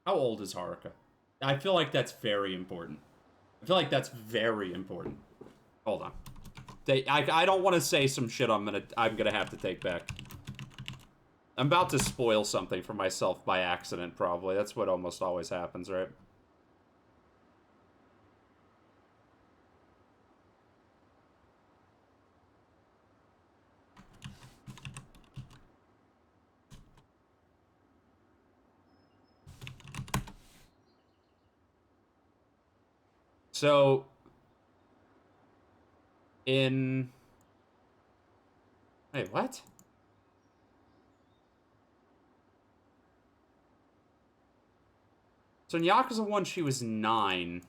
How old is Haruka? I feel like that's very important. I feel like that's very important. Hold on. I don't want to say some shit I'm gonna have to take back. I'm about to spoil something for myself by accident, probably. That's what almost always happens, right? So, in... Wait, what? So in Yakuza 1, she was 9.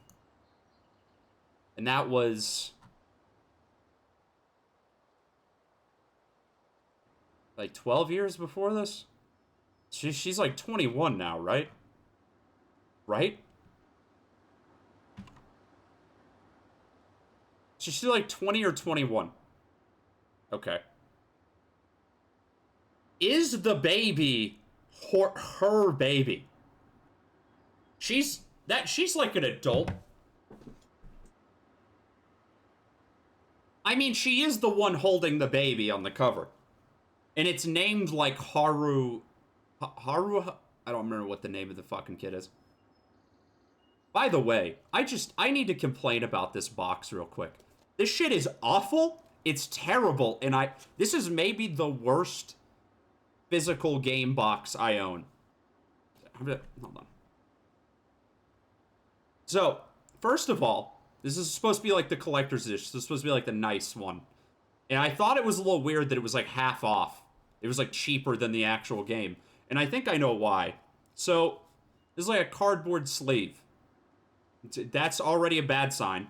And that was... like 12 years before this? She's like 21 now, right? Right? She's like 20 or 21. Okay. Is the baby her baby? She's like an adult. I mean, she is the one holding the baby on the cover. And it's named like Haru... Haru... I don't remember what the name of the fucking kid is. By the way, I need to complain about this box real quick. This shit is awful. It's terrible. And this is maybe the worst physical game box I own. Hold on. So, first of all, this is supposed to be like the collector's edition. This is supposed to be like the nice one. And I thought it was a little weird that it was like half off. It was like cheaper than the actual game. And I think I know why. So, this is like a cardboard sleeve. That's already a bad sign.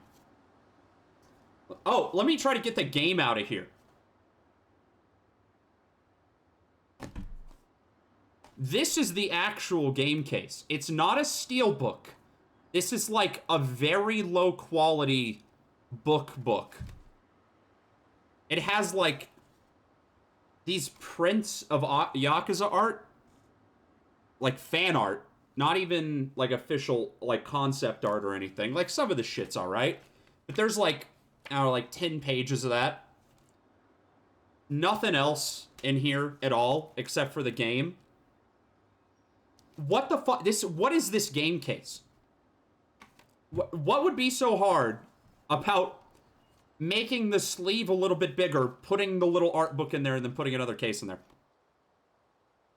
Oh, let me try to get the game out of here. This is the actual game case. It's not a steelbook. This is like a very low quality book. it has like these prints of Yakuza art, like fan art, not even like official like concept art or anything. Like some of the shit's alright, but there's like, I don't know, like 10 pages of that. Nothing else in here at all except for the game. What the fuck? What is this game case? What would be so hard about making the sleeve a little bit bigger, putting the little art book in there, and then putting another case in there?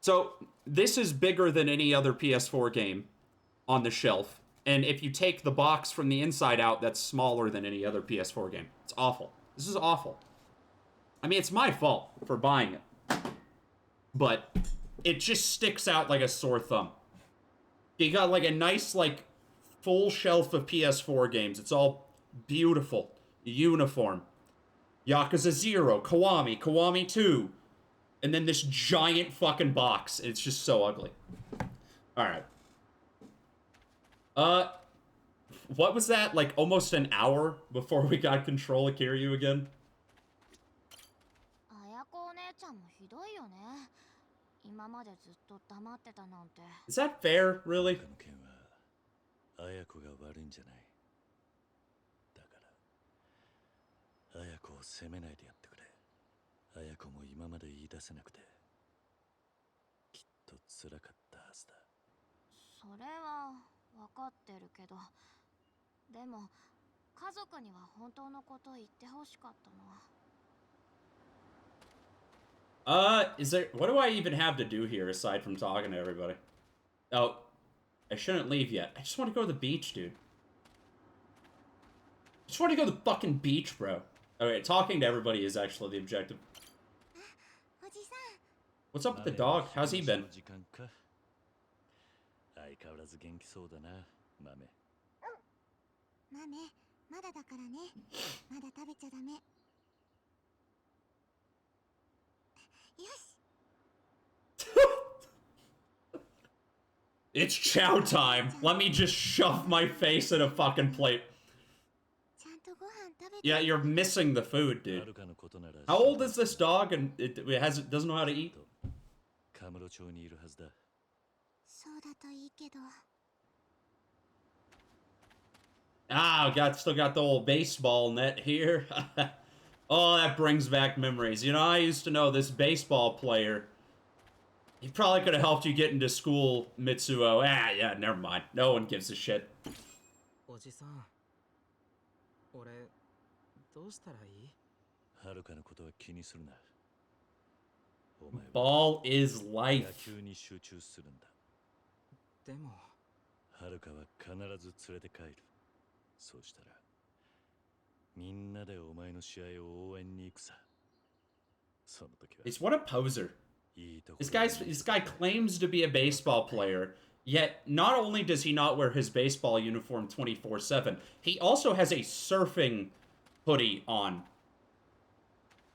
So this is bigger than any other PS4 game on the shelf. And if you take the box from the inside out, that's smaller than any other PS4 game. It's awful. This is awful. I mean, it's my fault for buying it. But it just sticks out like a sore thumb. You got like a nice, like, full shelf of PS4 games. It's all beautiful, uniform. Yakuza 0, Kiwami, Kiwami 2. And then this giant fucking box. It's just so ugly. Alright. What was that? Like, almost an hour before we got control of Kiryu again? Is that fair, really? 綾子が悪いんじゃない。だから綾子を責めないでやってくれ。綾子も今まで言い出せなくてきっと辛かったはずだ。それは分かってるけど、でも家族には本当のことを言ってほしかったな。Is there... What do I even have to do here aside from talking to everybody? Oh, I shouldn't leave yet. I just want to go to the beach, dude. I just want to go to the fucking beach, bro. Okay, talking to everybody is actually the objective. What's up with the dog? How's he been? 相変わらず元気そうだな、豆。豆、まだだからね。まだ食べちゃダメ。よし。It's chow time. Let me just shove my face in a fucking plate. Yeah, you're missing the food, dude. How old is this dog and it doesn't know how to eat? Ah, still got the old baseball net here. Oh, that brings back memories. You know, I used to know this baseball player. He probably could have helped you get into school, Mitsuo. Ah, yeah, never mind. No one gives a shit. Ball is life. はるかは必ず連れて帰る。そうしたらみんなでお前の試合を応援に行くさ。その時は。It's what a poser. This guy claims to be a baseball player, yet not only does he not wear his baseball uniform 24/7, he also has a surfing hoodie on.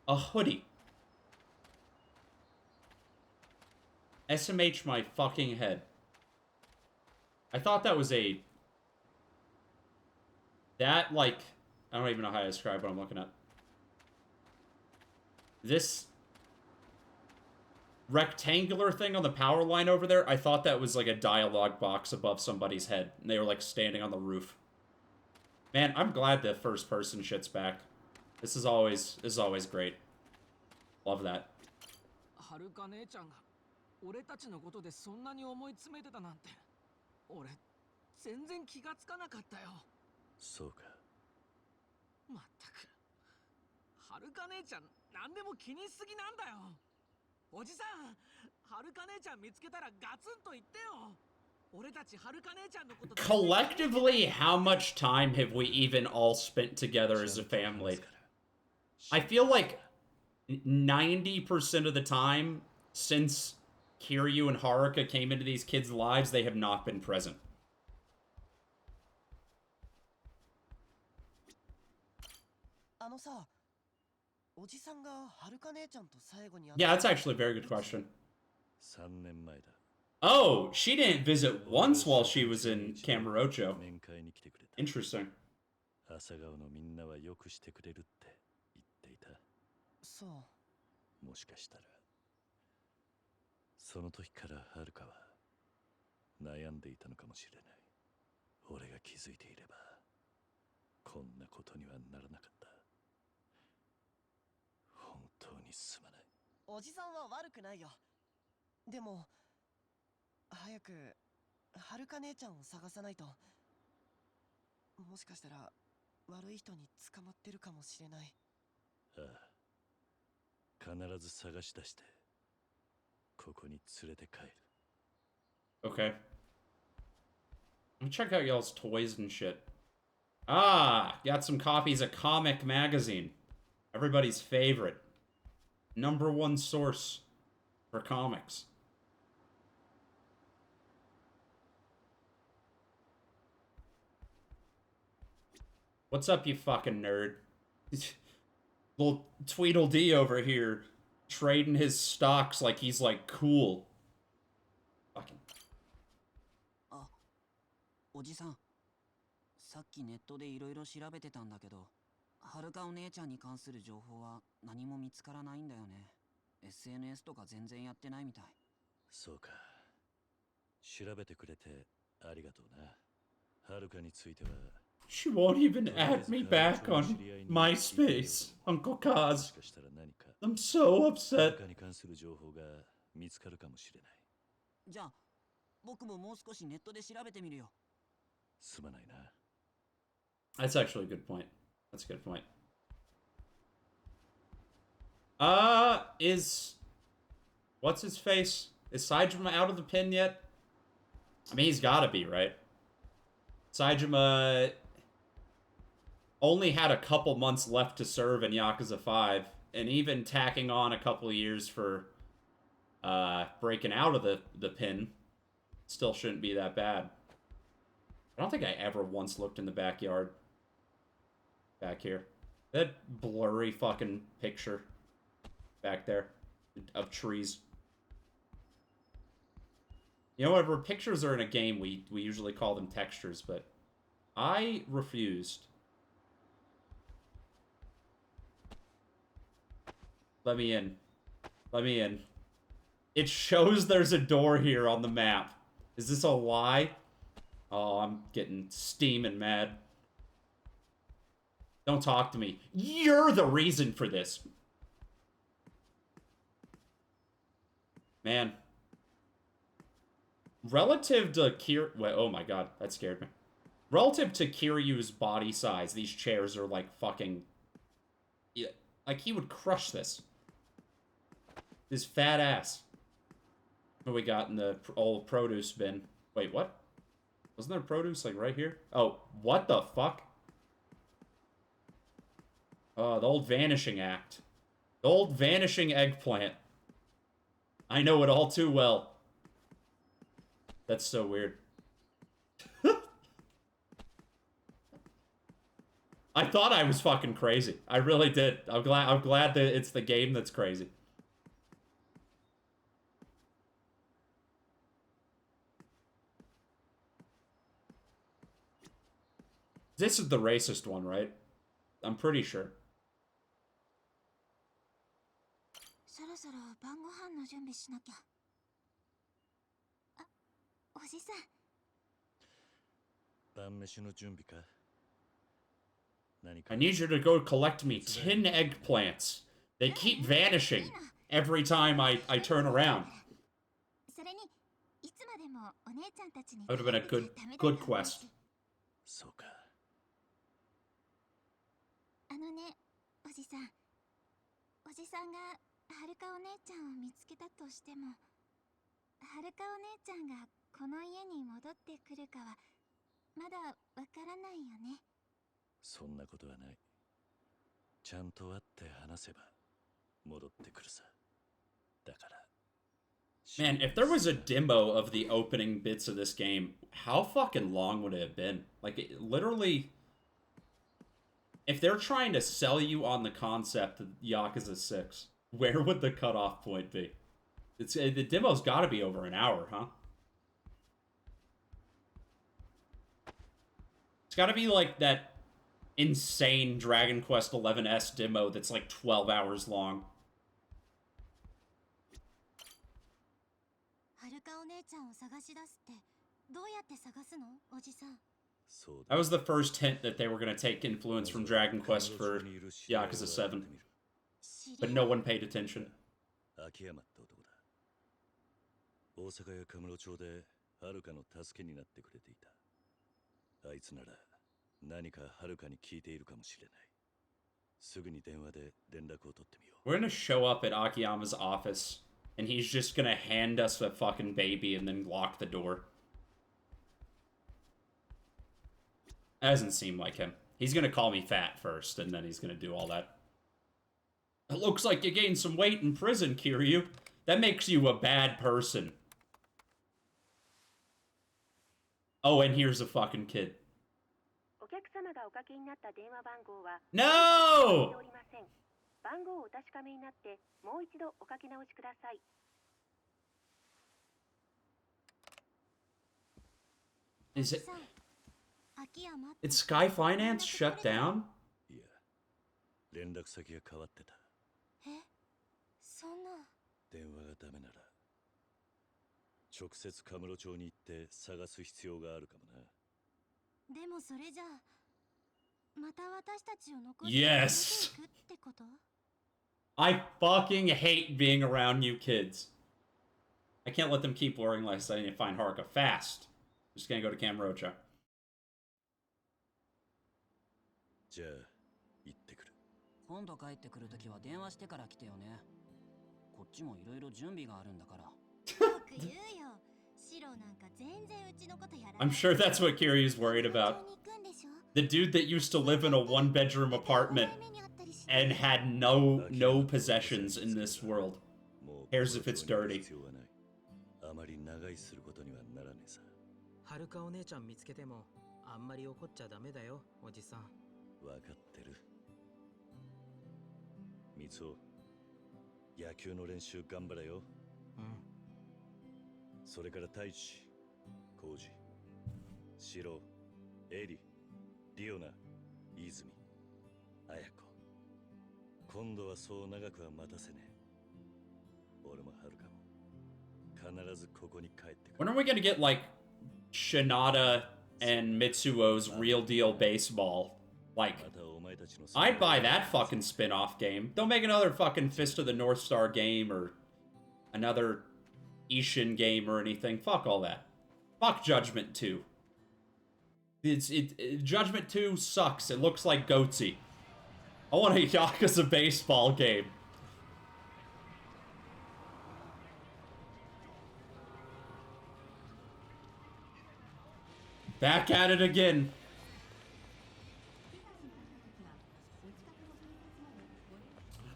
A hoodie. SMH my fucking head. I thought that was a... That, like... I don't even know how to describe what I'm looking at. This rectangular thing on the power line over there, I thought that was like a dialogue box above somebody's head. And they were like standing on the roof. Man, I'm glad the first person shit's back. This is always great. Love that. はるか姉ちゃんが俺たちのことでそんなに思い詰めてたなんて俺全然気がつかなかったよ。そうか。まったくはるか姉ちゃん何でも気にしすぎなんだよ。おじさん、はるか姉ちゃん見つけたらガツンと言ってよ。俺たちはるか姉ちゃんのこと。Collectively, how much time have we even all spent together as a family? I feel like 90% of the time since Kiryu and Haruka came into these kids' lives, they have not been present. Yeah, that's actually a very good question. Oh, she didn't visit once while she was in Kamurocho. Interesting. そう。もしかしたらその時からはるかは悩んでいたのかもしれない。俺が気づいていればこんなことにはならなかった。本当にすまない。おじさんは悪くないよ。でも早くはるか姉ちゃんを探さないと。もしかしたら悪い人に捕まってるかもしれない。ああ、必ず探し出してここに連れて帰る。 Okay. Let me check out y'all's toys and shit. Ah, got some copies of Comic Magazine. Everybody's favorite. #1 source for comics. What's up, you fucking nerd? Little Tweedledee over here trading his stocks like he's like cool. Fucking. あ、おじさん。さっきネットでいろいろ調べてたんだけど、はるかお姉ちゃんに関する情報は何も見つからないんだよね。SNS とか全然やってないみたい。そうか。調べてくれてありがとうな。はるかについては She won't even add me back on MySpace, Uncle Kaz. I'm so upset. に関する情報が見つかるかもしれない。じゃあ、僕ももう少しネットで調べてみるよ。すまないな。That's actually a good point. That's a good point. What's his face? Is Saejima out of the pin yet? I mean, he's gotta be, right? Saejima only had a couple months left to serve in Yakuza 5, and even tacking on a couple of years for breaking out of the pin still shouldn't be that bad. I don't think I ever once looked in the backyard. Back here. That blurry fucking picture back there of trees. You know, whenever pictures are in a game, we usually call them textures, but I refused. Let me in. Let me in. It shows there's a door here on the map. Is this a lie? Oh, I'm getting steaming mad. Don't talk to me. You're the reason for this. Man. Relative to Kiryu... Wait, oh my god, that scared me. Relative to Kiryu's body size, these chairs are like fucking... Yeah, like, he would crush this. His fat ass. What we got in the old produce bin? Wait, what? Wasn't there produce, like, right here? Oh, what the fuck? Oh, the old vanishing act. The old vanishing eggplant. I know it all too well. That's so weird. I thought I was fucking crazy. I really did. I'm glad that it's the game that's crazy. This is the racist one, right? I'm pretty sure. そろそろ晩ご飯の準備しなきゃ。あ、おじさん。晩飯の準備か。I need you to go collect me 10 eggplants. They keep vanishing every time I turn around. それにいつまでもお姉ちゃんたちに That would have been a good quest. そうか。あのね、おじさん。おじさんがはるかお姉ちゃんを見つけたとしても、はるかお姉ちゃんがこの家に戻ってくるかはまだわからないよね。そんなことはない。ちゃんと会って話せば戻ってくるさ。だから。Man, if there was a demo of the opening bits of this game, how fucking long would it have been? Like, literally, if they're trying to sell you on the concept of Yakuza 6, where would the cutoff point be? The demo's gotta be over an hour, huh? It's gotta be like that insane Dragon Quest XI-S demo that's like 12 hours long. はるかお姉ちゃんを探し出すってどうやって探すのおじさん。 That was the first hint that they were going to take influence from Dragon Quest for Yakuza 7. But no one paid attention. 秋山って男だ。大阪やカムロ町ではるかの助けになってくれていた。あいつなら何かはるかに聞いているかもしれない。すぐに電話で連絡を取ってみよう。 We're gonna show up at Akiyama's office, and he's just gonna hand us a fucking baby and then lock the door. That doesn't seem like him. He's gonna call me fat first, and then he's gonna do all that. It looks like you gained some weight in prison, Kiryu. That makes you a bad person. Oh, and here's a fucking kid. No! Is it... Did Sky Finance shut down? いや、連絡先が変わってた。え、そんな。電話がダメなら、直接カムロ町に行って探す必要があるかもな。でもそれじゃあ、また私たちを残して Yes! 出ていくってこと？ I fucking hate being around you kids. I can't let them keep worrying like I need to find Haruka fast. I'm just gonna go to Kamurocho. じゃあ、行ってくる。今度帰ってくるときは電話してから来てよね。こっちもいろいろ準備があるんだから。よく言うよ。シロなんか全然うちのことやらない。 I'm sure that's what Kiryu's worried about. The dude that used to live in a one-bedroom apartment and had no possessions in this world. Cares if it's dirty. あまり長居することにはならねえさ。はるかお姉ちゃん見つけてもあんまり怒っちゃダメだよ、おじさん。わかってる。みつお、野球の練習頑張れよ。うん。それから太一、浩二、シロ、エリ、リオナ、泉、綾子。今度はそう長くは待たせねえ。俺もはるかも必ずここに帰ってくる。 When are we gonna get, like, Shinada and Mitsuo's Real Deal Baseball? Like, I'd buy that fucking spin-off game. Don't make another fucking Fist of the North Star game or another Ishin game or anything. Fuck all that. Fuck Judgment 2. Judgment 2 sucks. It looks like Goatsy. I want a Yakuza baseball game. Back at it again.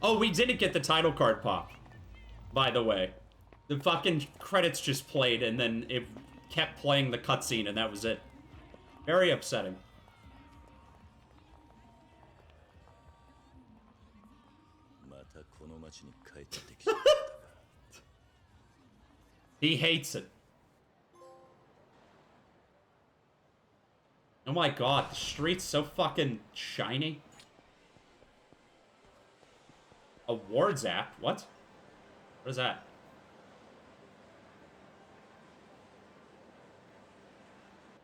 Oh, we didn't get the title card pop, by the way. The fucking credits just played, and then it kept playing the cutscene, and that was it. Very upsetting. He hates it. Oh my god, the street's so fucking shiny. Awards app? What? What is that?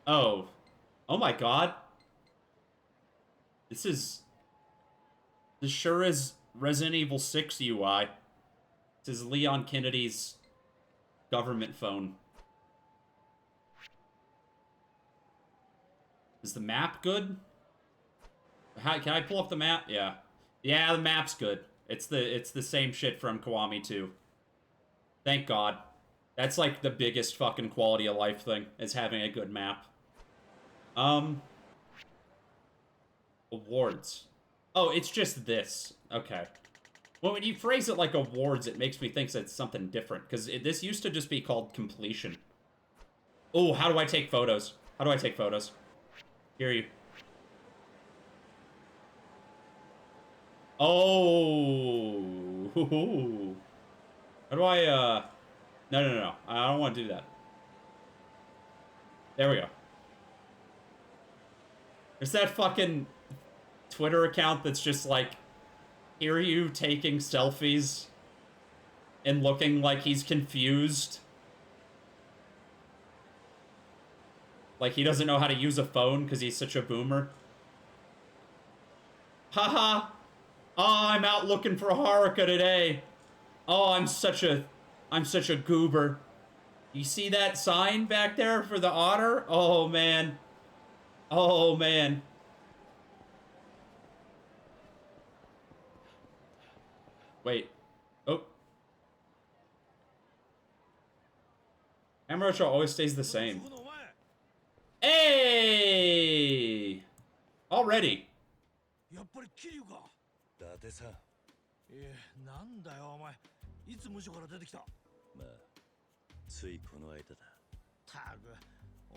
Oh. Oh my god. This sure is Resident Evil 6 UI. This is Leon Kennedy's government phone. Is the map good? Can I pull up the map? Yeah. Yeah, the map's good. It's the same shit from Kiwami 2. Thank God. That's like the biggest fucking quality of life thing, is having a good map. Awards. Oh, it's just this. Okay. Well, when you phrase it like awards, it makes me think that it's something different, because this used to just be called completion. Oh, how do I take photos? How do I take photos? Hear you. Oh. How do I, No. I don't want to do that. There we go. There's that fucking Twitter account that's just like Kiryu taking selfies and looking like he's confused. Like he doesn't know how to use a phone because he's such a boomer. Haha! Oh, I'm out looking for Haruka today. Oh, I'm such a goober. You see that sign back there for the otter? Oh man. Oh man. Wait. Oh. Amarocho always stays the same. Hey! Already. やっぱり桐生か。伊達さん。なんだよお前。いつ無所から出てきた。まあ、ついこの間だ。たく、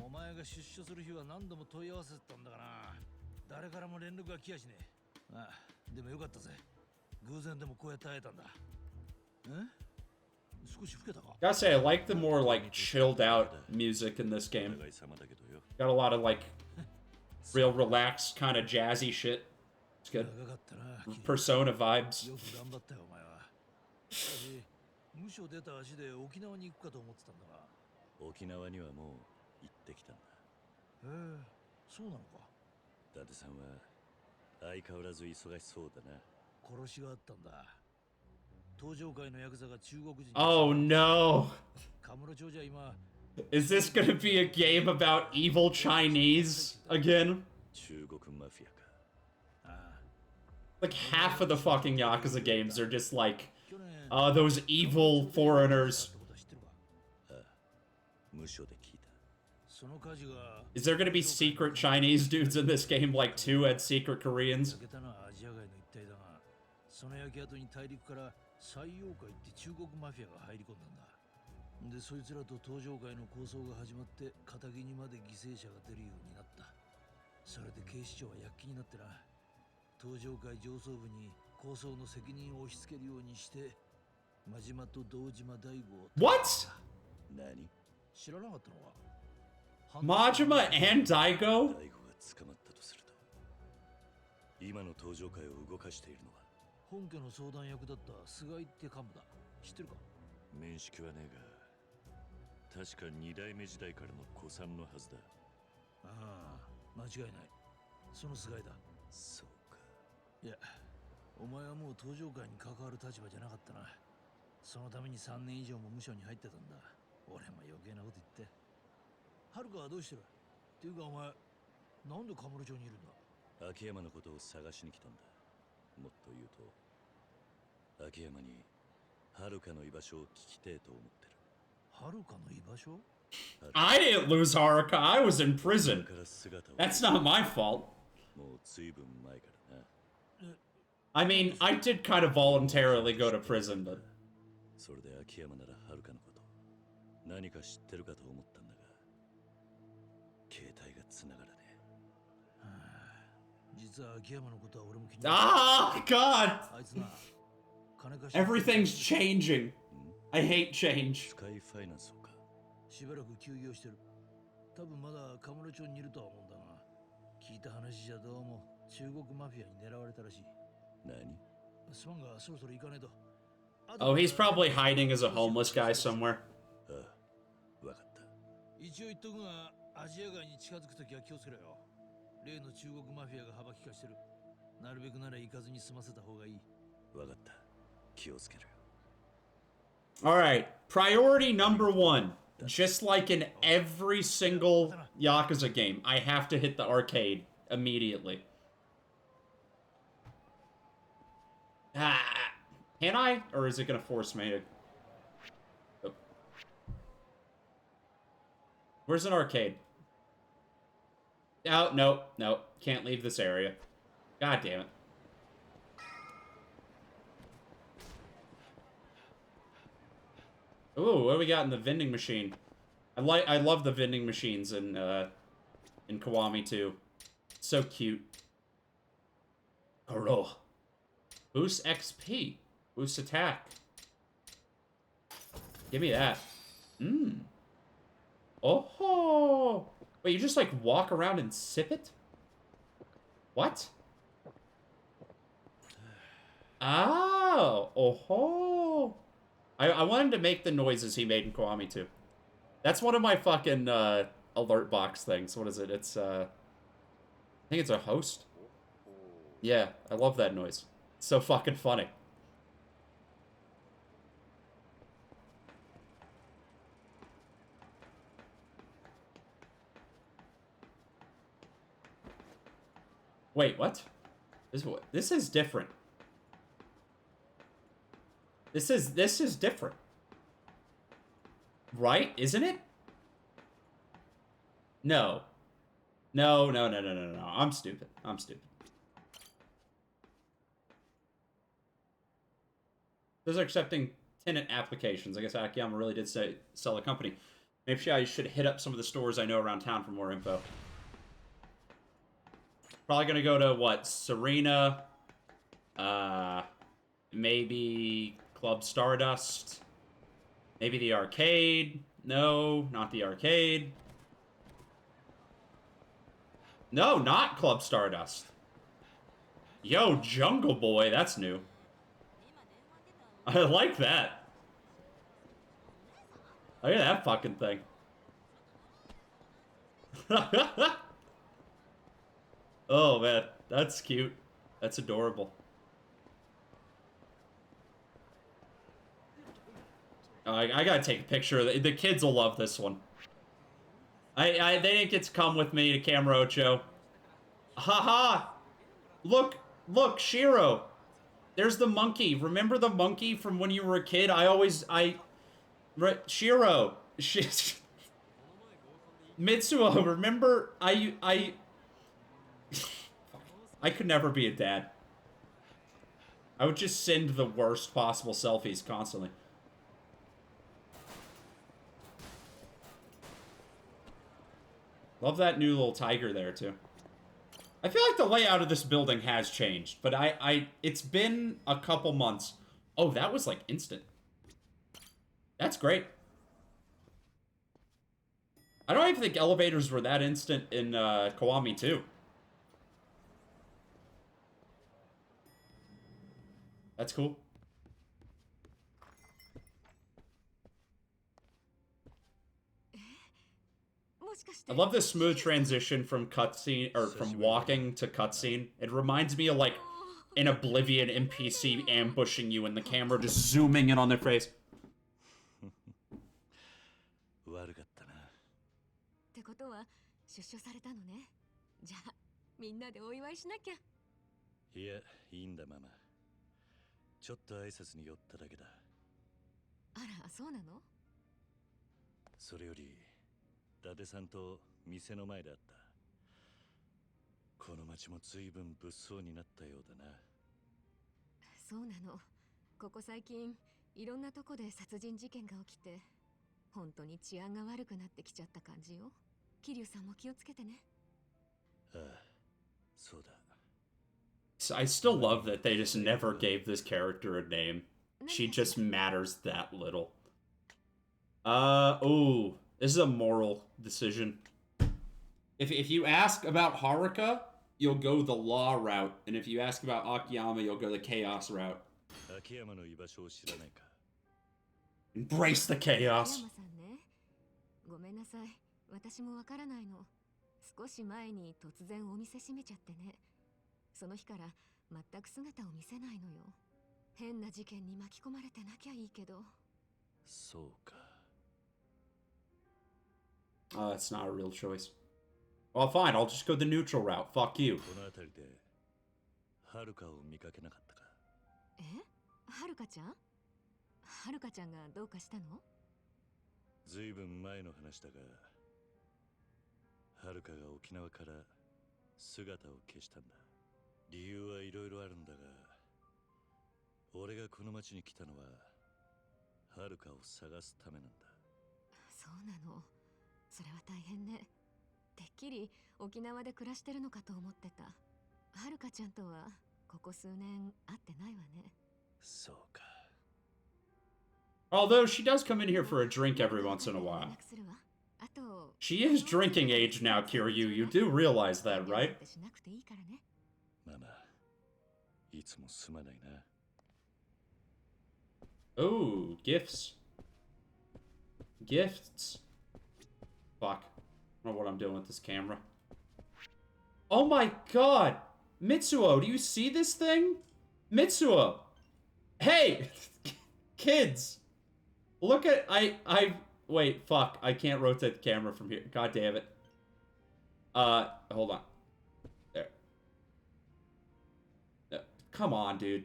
お前が出所する日は何度も問い合わせたんだからな。誰からも連絡が来やしねえ。ああ、でもよかったぜ。偶然でもこうやって会えたんだ。Gotta say, I like the more like chilled out music in this game. Got a lot of like real relaxed kind of jazzy shit. It's good. Persona vibes. 無所出た足で沖縄に行くかと思ってたんだが。沖縄にはもう行ってきたんだ。へえ、そうなのか。伊達さんは相変わらず忙しそうだな。殺しがあったんだ。登場界のヤクザが中国人。Oh no! Is this gonna be a game about evil Chinese again? 中国マフィアか。Like half of the fucking Yakuza games are just like, those evil foreigners. Is there gonna be secret Chinese dudes in this game like 2 and secret Koreans? その焼け跡に大陸から最妖怪って中国マフィアが入り込んだんだ。で、そいつらと登場界の抗争が始まって片木にまで犠牲者が出るようになった。それで警視庁は躍起になってな。登場界上層部に抗争の責任を押し付けるようにして、真島と堂島大吾を。What? 何？知らなかったのか。Majima and Daigo? 大吾が捕まったとすると、今の登場界を動かしているのは。本家の相談役だった菅井って幹部だ。知ってるか？面識はねえが、確か2代目時代からの古参のはずだ。ああ、間違いない。その菅井だ。そうか。いや、お前はもう登場界に関わる立場じゃなかったな。そのために3年以上も無所に入ってたんだ。俺も余計なこと言って。はるかはどうしてる？っていうかお前、なんでカムロ町にいるんだ？秋山のことを探しに来たんだ。もっと言うと、秋山にはるかの居場所を聞きてえと思ってる。はるかの居場所？ I didn't lose Haruka. I was in prison. That's not my fault. もう随分前からな。I mean, I did kind of voluntarily go to prison, but それで秋山ならはるかのこと何か知ってるかと思ったんだが、携帯が繋がらねえ。実は秋山のことは俺も気になる。Ah, God! あいつな、 Everything's changing. I hate change. スカイファイナンスをか。しばらく休業してる。多分まだカムロ町にいるとは思うんだが、聞いた話じゃどうも中国マフィアに狙われたらしい。何？スワンがそろそろ行かないと。Oh, he's probably hiding as a homeless guy somewhere. ああ、わかった。一応言っとくが、アジア街に近づくときは気をつけろよ。例の中国マフィアが幅利かしてる。なるべくなら行かずに済ませた方がいい。わかった。気をつける。Alright, priority number 1. Just like in every single Yakuza game, I have to hit the arcade immediately. Can I? Or is it gonna force me to... Oh. Where's an arcade? Oh, no, no. Can't leave this area. God damn it. Ooh, what do we got in the vending machine? I love the vending machines in Kiwami too. So cute. Koro. Boost XP. Boost attack. Give me that. Oh. Wait, you just like walk around and sip it? What? Oh, oh. I wanted to make the noises he made in Kiwami too. That's one of my fucking alert box things. What is it? It's I think it's a host. Yeah, I love that noise. It's so fucking funny. Wait, what? This is different. This is different. Right? Isn't it? No. No. I'm stupid. I'm stupid. Those are accepting tenant applications. I guess Akiyama really did sell a company. Maybe I should hit up some of the stores I know around town for more info. Probably gonna go to, what, Serena, maybe Club Stardust, maybe the arcade. No, not the arcade. No, not Club Stardust. Yo, Jungle Boy, that's new. I like that. Look at that fucking thing. Oh, man. That's cute. That's adorable. I gotta take a picture of it. The kids will love this one. They didn't get to come with me to Kamurocho. Haha! Look, Shiro! There's the monkey. Remember the monkey from when you were a kid? Shiro! Mitsuo, remember, I could never be a dad. I would just send the worst possible selfies constantly. Love that new little tiger there, too. I feel like the layout of this building has changed, but it's been a couple months. Oh, that was, like, instant. That's great. I don't even think elevators were that instant in Kiwami 2. That's cool. I love this smooth transition from cutscene, or from walking to cutscene. It reminds me of, like, an Oblivion NPC ambushing you and the camera just zooming in on their face. 悪かったな。ってことは出所されたのね。じゃあみんなでお祝いしなきゃ。いや、いいんだママ。ちょっと挨拶に寄っただけだ。あら、そうなの？それより、伊達さんと店の前で会った。この町も随分物騒になったようだな。そうなの。ここ最近いろんなとこで殺人事件が起きて、本当に治安が悪くなってきちゃった感じよ。桐生さんも気をつけてね。ああ、そうだ。I still love that they just never gave this character a name. She just matters that little. Oh, this is a moral decision. If you ask about Haruka, you'll go the law route, and if you ask about Akiyama, you'll go the chaos route. Embrace the chaos. ごめんなさい。私もわからないの。少し前に突然お店閉めちゃってね。その日から全く姿を見せないのよ。変な事件に巻き込まれてなきゃいいけど。そうか。It's not a real choice. Well, fine, I'll just go the neutral route. Fuck you. この辺りではるかを見かけなかったか。え？はるかちゃん？はるかちゃんがどうかしたの？ずいぶん前の話だが、はるかが沖縄から姿を消したんだ。理由はいろいろあるんだが、俺がこの町に来たのははるかを探すためなんだ。そうなの。それは大変ね。てっきり沖縄で暮らしてるのかと思ってた。はるかちゃんとはここ数年会ってないわね。そうか。Although she does come in here for a drink every once in a while. She is drinking age now, Kiryu. You do realize that, right? ママ、いつもすまないな。Oh, gifts. Gifts. Fuck. I don't know what I'm doing with this camera. Oh my god! Mitsuo, do you see this thing? Mitsuo! Hey! Kids! Look at... Wait, fuck. I can't rotate the camera from here. God damn it. Hold on. There. Come on, dude.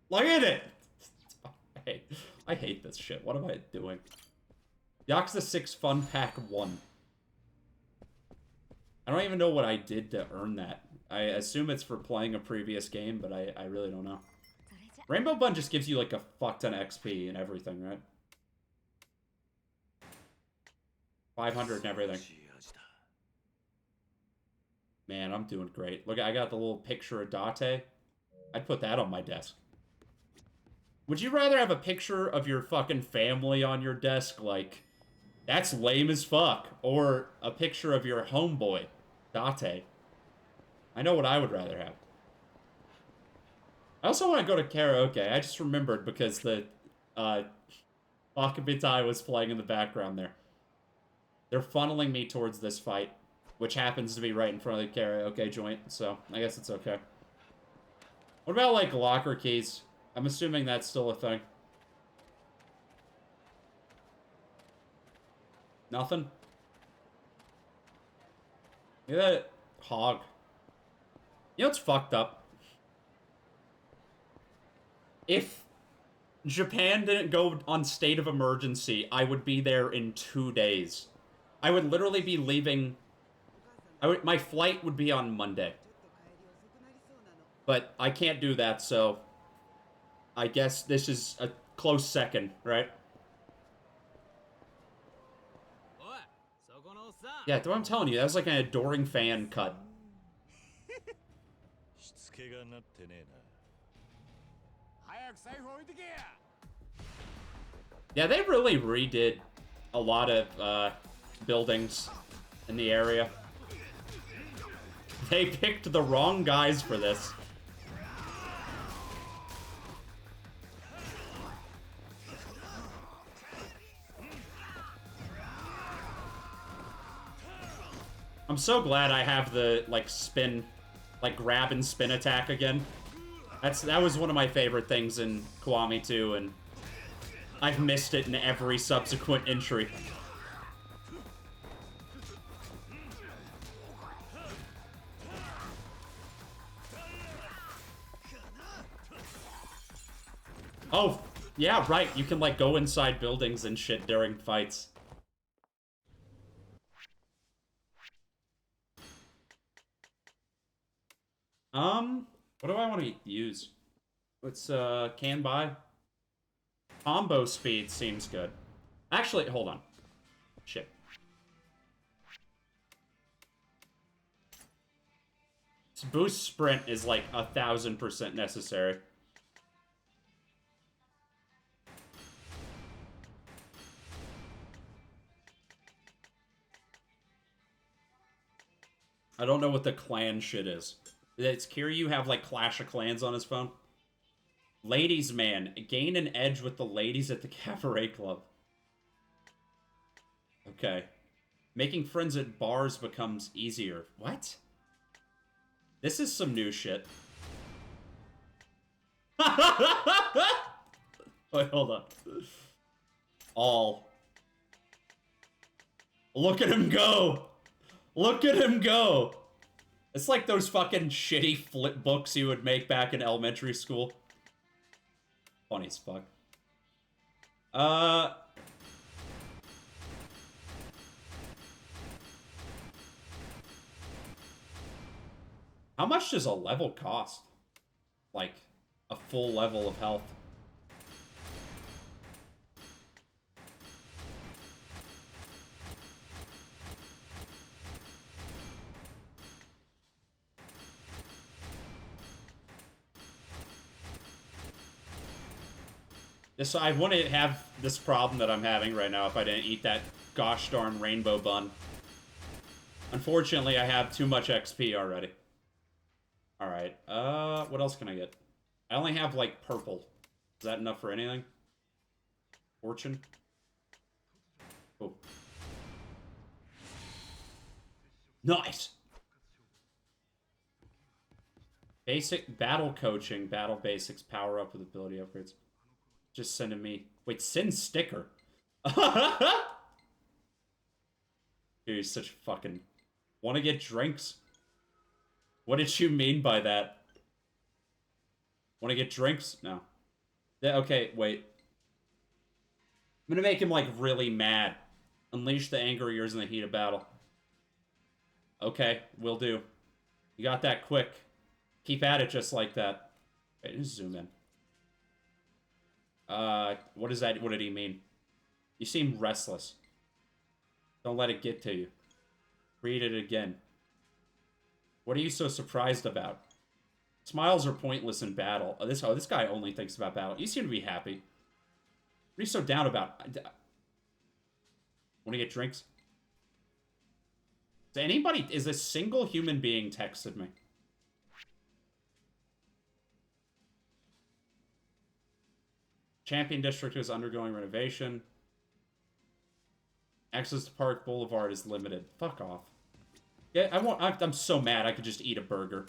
Look at it! I hate this shit. What am I doing? Yakuza 6 Fun Pack 1. I don't even know what I did to earn that. I assume it's for playing a previous game, but I really don't know. Rainbow Bun just gives you like a fuck ton of XP and everything, right? 500 and everything. Man, I'm doing great. Look, I got the little picture of Date. I'd put that on my desk. Would you rather have a picture of your fucking family on your desk, like, that's lame as fuck, or a picture of your homeboy, Date? I know what I would rather have. I also want to go to karaoke. I just remembered because the Bakabitai was playing in the background there. They're funneling me towards this fight, which happens to be right in front of the karaoke joint, so I guess it's okay. What about, like, locker keys? I'm assuming that's still a thing. Nothing? Look at that hog. You know what's fucked up? If Japan didn't go on state of emergency, I would be there in 2 days. I would literally be leaving... my flight would be on Monday. But I can't do that, so... I guess this is a close second, right? Yeah, that's what I'm telling you. That was like an adoring fan cut. Yeah, they really redid a lot of buildings in the area. They picked the wrong guys for this. I'm so glad I have the, like, spin, like, grab and spin attack again. That was one of my favorite things in Kiwami 2, and I've missed it in every subsequent entry. Oh, yeah, right. You can, like, go inside buildings and shit during fights. What do I want to use? Let's, can buy. Combo speed seems good. Actually, hold on. Shit. This boost sprint is like 1000% necessary. I don't know what the clan shit is. Does Kiryu have, like, Clash of Clans on his phone? Ladies man. Gain an edge with the ladies at the cabaret club. Okay. Making friends at bars becomes easier. What? This is some new shit. Wait, hold on. All. Look at him go! Look at him go! It's like those fucking shitty flip books you would make back in elementary school. Funny as fuck. How much does a level cost? Like, a full level of health. I wouldn't have this problem that I'm having right now if I didn't eat that gosh darn rainbow bun. Unfortunately, I have too much XP already. Alright, what else can I get? I only have, like, purple. Is that enough for anything? Fortune? Oh. Nice! Basic battle coaching, battle basics, power up with ability upgrades. Just sending me. Wait, send sticker. Dude, he's such fucking. Want to get drinks? What did you mean by that? Want to get drinks? No. Yeah, okay, wait. I'm gonna make him, like, really mad. Unleash the anger of yours in the heat of battle. Okay, will do. You got that quick. Keep at it just like that. Wait, just zoom in. What is that? What did he mean? You seem restless. Don't let it get to you. Read it again. What are you so surprised about? Smiles are pointless in battle. Oh, this guy only thinks about battle. You seem to be happy. What are you so down about? Want to get drinks? Is a single human being texted me? Champion District is undergoing renovation. Access to Park Boulevard is limited. Fuck off. Yeah, I'm so mad I could just eat a burger.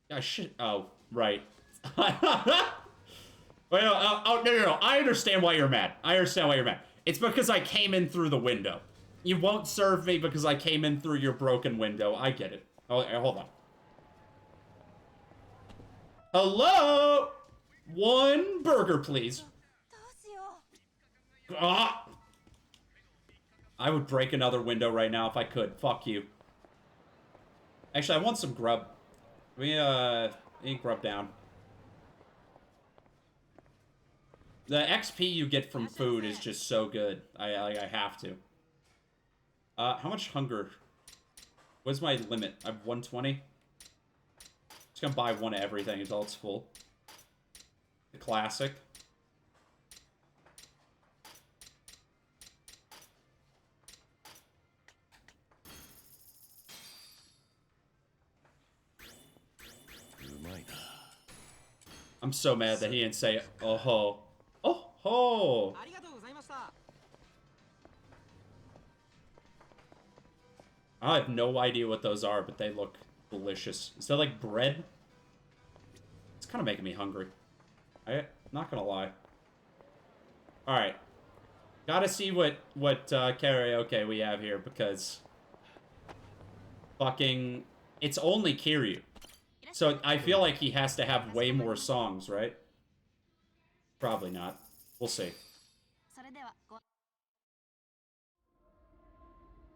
Yeah, shit. Oh, right. Wait, no. I understand why you're mad. It's because I came in through the window. You won't serve me because I came in through your broken window. I get it. Oh, hold on. Hello? One burger, please. Ah! I would break another window right now if I could. Fuck you. Actually, I want some grub. Eat grub down. The XP you get from food is just so good. I have to. How much hunger? What's my limit? I have 120? Just gonna buy one of everything until it's full. The classic. I'm so mad that he didn't say, oh ho. Oh ho! I have no idea what those are, but they look delicious. Is that like bread? It's kind of making me hungry. Not gonna lie. Alright. Gotta see what karaoke we have here, because fucking it's only Kiryu. So I feel like he has to have way more songs, right? Probably not. We'll see.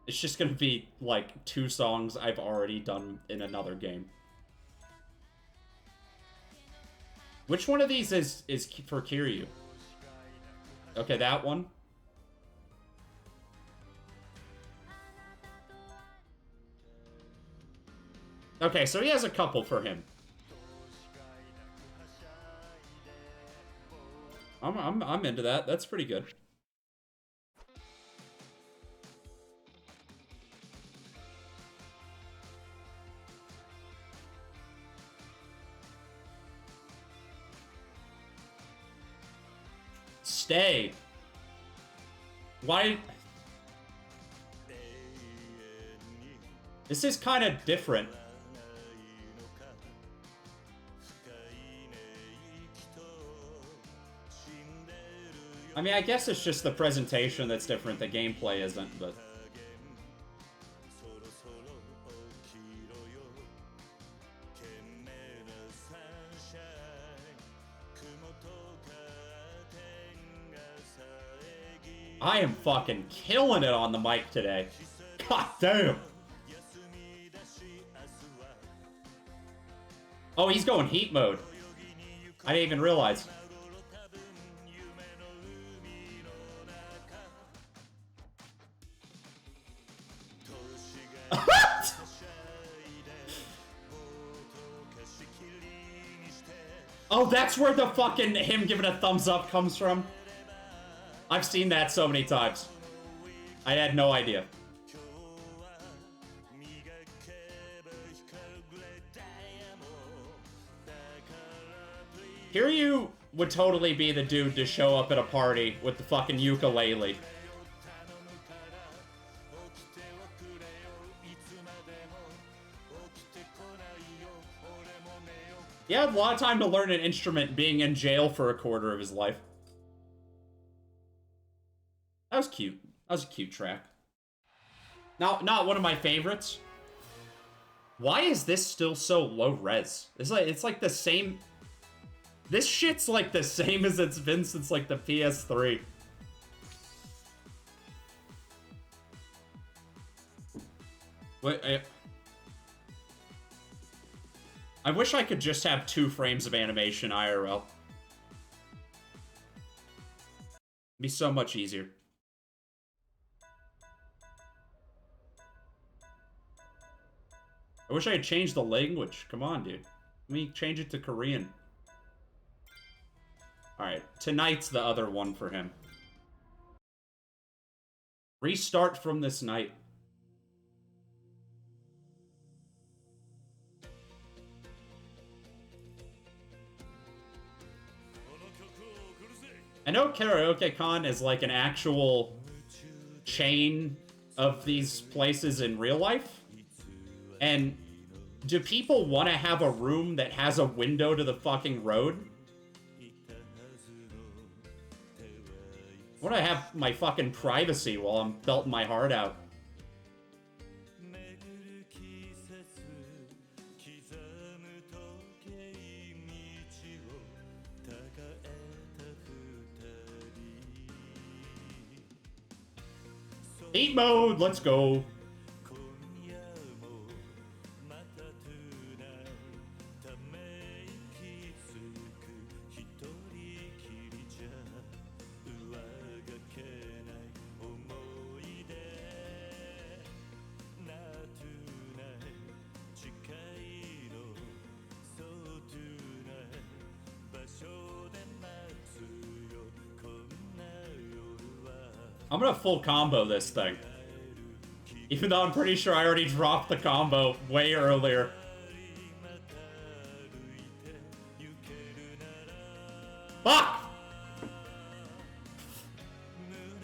It's just gonna be like 2 songs I've already done in another game. Which one of these is for Kiryu? Okay, that one. Okay, so he has a couple for him. I'm into that. That's pretty good. Stay. Why? This is kind of different. I mean, I guess it's just the presentation that's different. The gameplay isn't, but... I am fucking killing it on the mic today. God damn. Oh, he's going heat mode. I didn't even realize. Oh, that's where the fucking him giving a thumbs up comes from. I've seen that so many times. I had no idea. Kiryu would totally be the dude to show up at a party with the fucking ukulele. He had a lot of time to learn an instrument being in jail for a quarter of his life. That was cute. That was a cute track. Now, not one of my favorites. Why is this still so low res? It's like the same. This shit's like the same as it's been since like the PS3. Wait, I wish I could just have 2 frames of animation IRL. It'd be so much easier. I wish I had changed the language. Come on, dude. Let me change it to Korean. Alright, tonight's the other one for him. Restart from this night. I know Karaoke Con is like an actual chain of these places in real life. And do people want to have a room that has a window to the fucking road? I want to have my fucking privacy while I'm belting my heart out. Beat mode, let's go. I'm gonna full combo this thing. Even though I'm pretty sure I already dropped the combo way earlier. Fuck!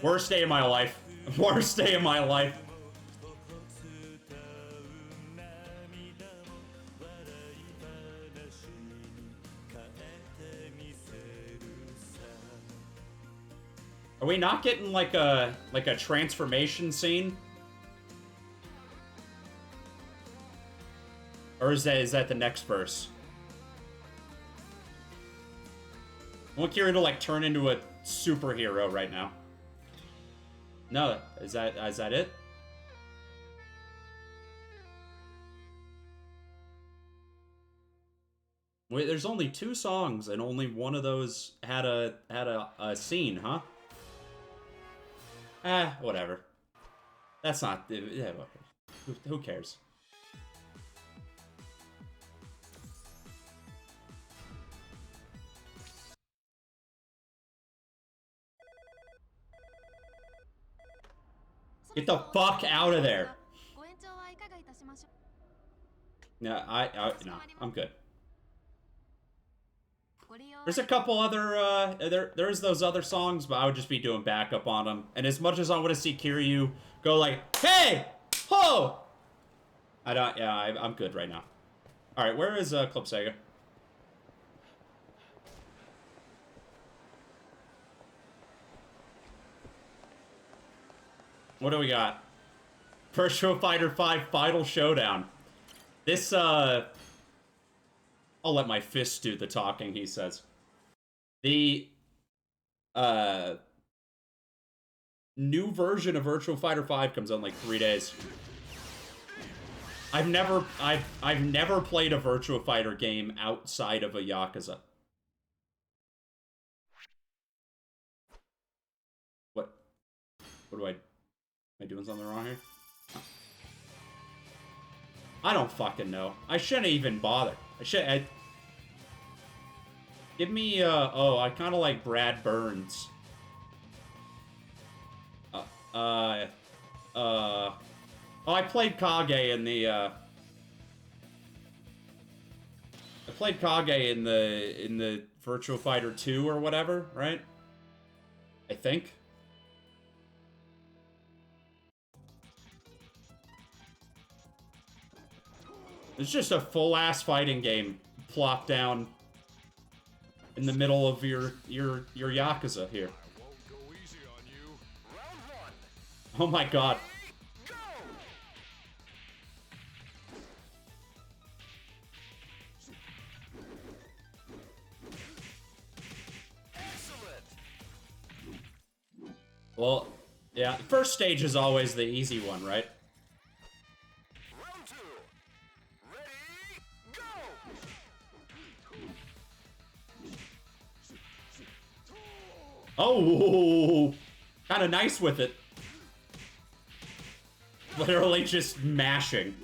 Worst day of my life. Worst day of my life. Are we not getting like a transformation scene? Or is that the next verse? I want Kiryu to like turn into a superhero right now. No, is that it? Wait, there's only 2 songs and only one of those had a scene, huh? Whatever. That's not... Yeah, who cares? Get the fuck out of there! Yeah, no, I'm good. There's a couple other, there's those other songs, but I would just be doing backup on them. And as much as I want to see Kiryu go like, hey! Ho! I'm good right now. Alright, where is, Club Sega? What do we got? Virtua Fighter 5 Final Showdown. This, I'll let my fist do the talking, he says. The new version of Virtua Fighter 5 comes out in like 3 days. I've never played a Virtua Fighter game outside of a Yakuza. What am I doing something wrong here? I don't fucking know. I shouldn't even bother. Give me, I kind of like Brad Burns. I played Kage in the, I played Kage in the Virtua Fighter 2 or whatever, right? I think. It's just a full-ass fighting game plopped down in the middle of your Yakuza here. Oh my god. Well, yeah, the first stage is always the easy one, right? Oh, kind of nice with it. Literally just mashing.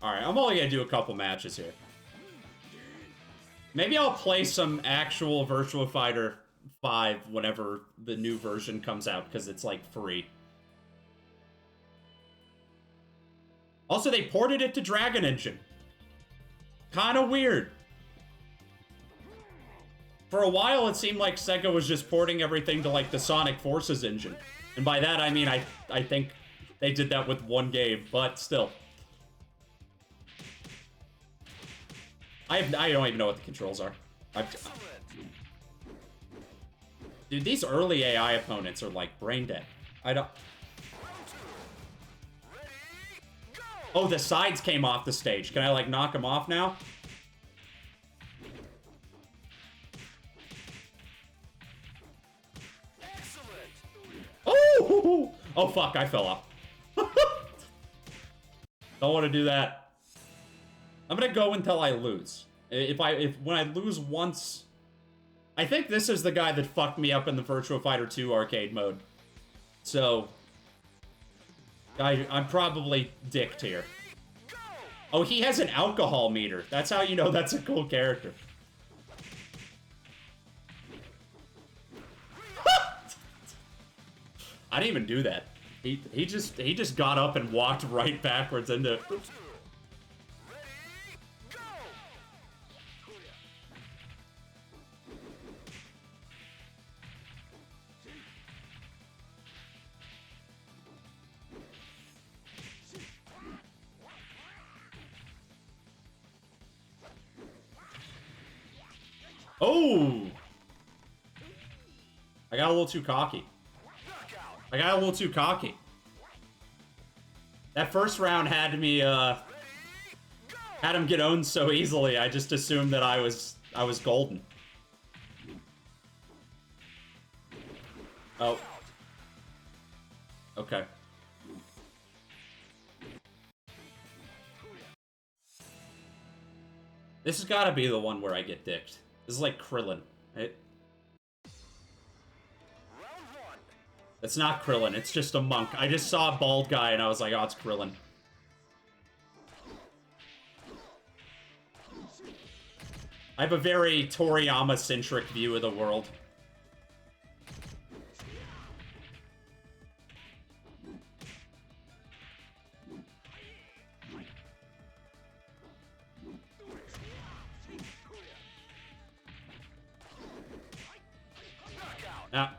Alright, I'm only gonna do a couple matches here. Maybe I'll play some actual Virtua Fighter 5 whenever the new version comes out, because it's, like, free. Also, they ported it to Dragon Engine. Kinda weird. For a while, it seemed like Sega was just porting everything to, like, the Sonic Forces engine. And by that, I mean, I think they did that with one game, but still. I don't even know what the controls are. Dude, these early AI opponents are, like, brain dead. I don't... Oh, the sides came off the stage. Can I, like, knock them off now? Oh! Oh, fuck, I fell off. Don't want to do that. I'm gonna go until I lose. When I lose once... I think this is the guy that fucked me up in the Virtua Fighter 2 arcade mode. So... I'm probably dicked here. Oh, he has an alcohol meter. That's how you know that's a cool character. I didn't even do that. He just got up and walked right backwards into... Oh! I got a little too cocky. That first round had me, had him get owned so easily, I just assumed that I was golden. Oh. Okay. This has gotta be the one where I get dicked. This is like Krillin, right? It's not Krillin, it's just a monk. I just saw a bald guy and I was like, oh, it's Krillin. I have a very Toriyama-centric view of the world. Ah,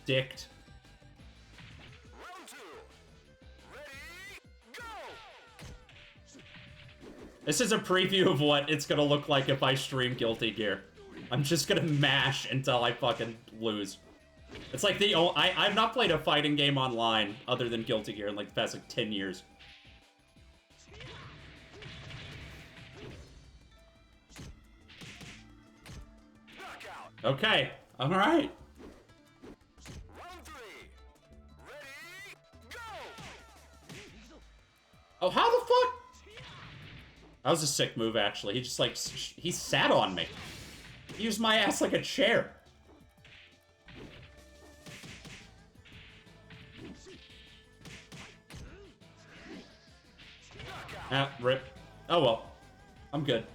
dicked. This is a preview of what it's gonna look like if I stream Guilty Gear. I'm just gonna mash until I fucking lose. It's like I've not played a fighting game online other than Guilty Gear in like the past like 10 years. Okay, alright. Oh, how the fuck? That was a sick move, actually. He just, like, he sat on me. He used my ass like a chair. Ah, rip. Oh, well. I'm good.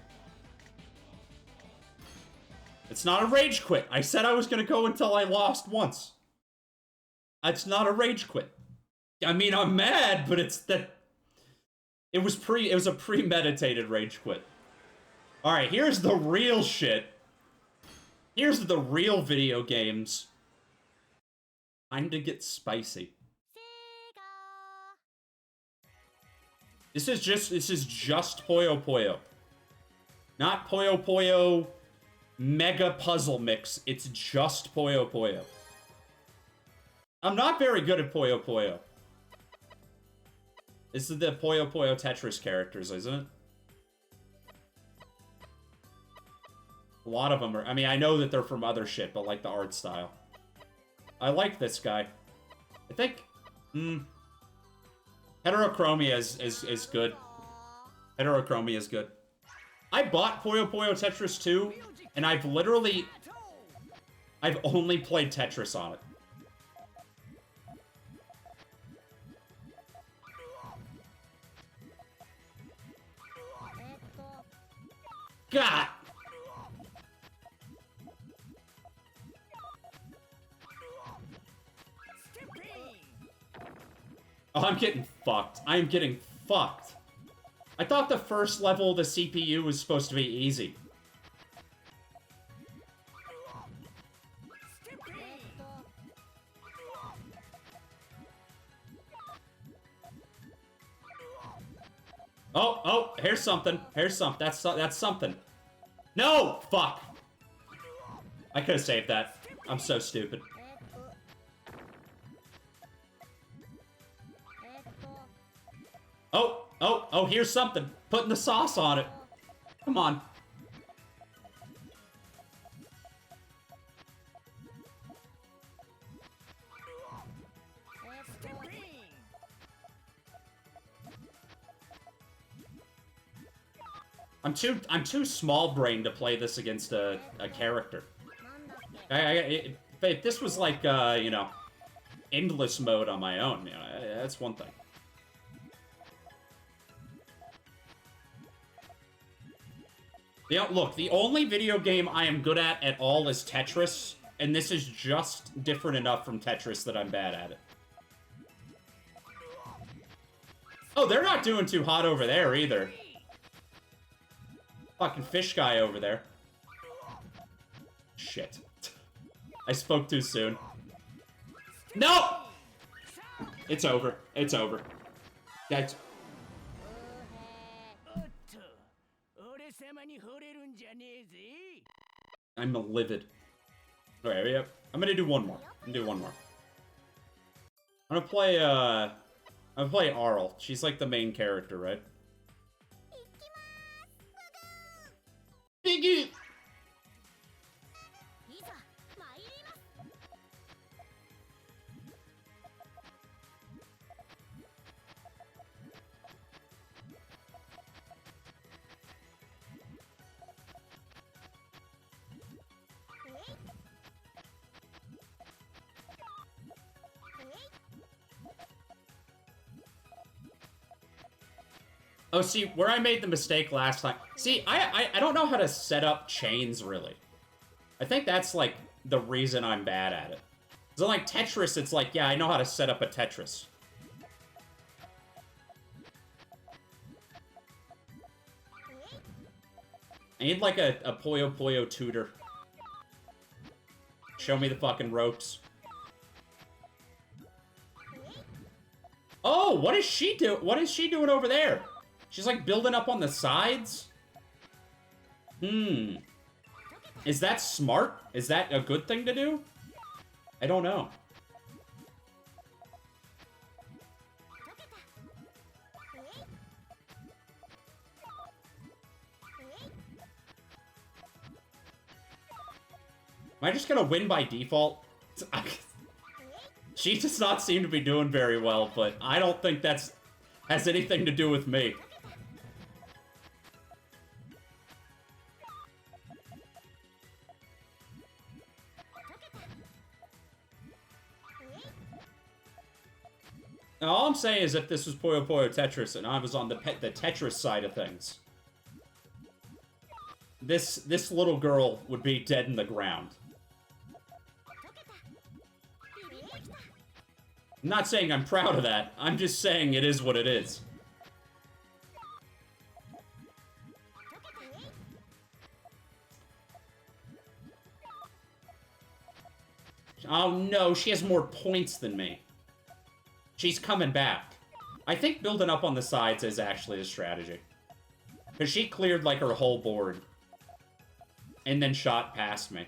It's not a rage quit. I said I was gonna go until I lost once. It's not a rage quit. I mean, I'm mad, but it's that... It was a premeditated rage quit. Alright, here's the real shit. Here's the real video games. Time to get spicy. This is just Puyo Puyo. Not Puyo Puyo Mega Puzzle Mix. It's just Puyo Puyo. I'm not very good at Puyo Puyo. This is the Puyo Puyo Tetris characters, isn't it? A lot of them are... I mean, I know that they're from other shit, but like the art style. I like this guy. I think... Heterochromia is good. Heterochromia is good. I bought Puyo Puyo Tetris 2, and I've only played Tetris on it. God! Oh, I'm getting fucked. I am getting fucked. I thought the first level of the CPU was supposed to be easy. Oh, here's something. Here's something. That's something. No! Fuck! I could have saved that. I'm so stupid. Oh, here's something. Putting the sauce on it. Come on. I'm too small-brained to play this against a character. If this was like, you know, endless mode on my own, you know, that's one thing. Look, the only video game I am good at all is Tetris, and this is just different enough from Tetris that I'm bad at it. Oh, they're not doing too hot over there, either. Fucking fish guy over there. Shit. I spoke too soon. No! It's over. It's over. That's... I'm livid. Alright, yep. I'm gonna do one more. I'm gonna play, Arl. She's like the main character, right? Biggie! Oh, see, where I made the mistake last time... See, I don't know how to set up chains, really. I think that's, like, the reason I'm bad at it. So, like, Tetris, it's like, yeah, I know how to set up a Tetris. I need, like, a Puyo Puyo tutor. Show me the fucking ropes. Oh, what is she doing? What is she doing over there? She's like building up on the sides? Is that smart? Is that a good thing to do? I don't know. Am I just gonna win by default? She does not seem to be doing very well, but I don't think that's has anything to do with me. Now, all I'm saying is if this was Puyo Puyo Tetris and I was on the Tetris side of things, this little girl would be dead in the ground. I'm not saying I'm proud of that. I'm just saying it is what it is. Oh no, she has more points than me. She's coming back. I think building up on the sides is actually a strategy. Because she cleared like her whole board. And then shot past me.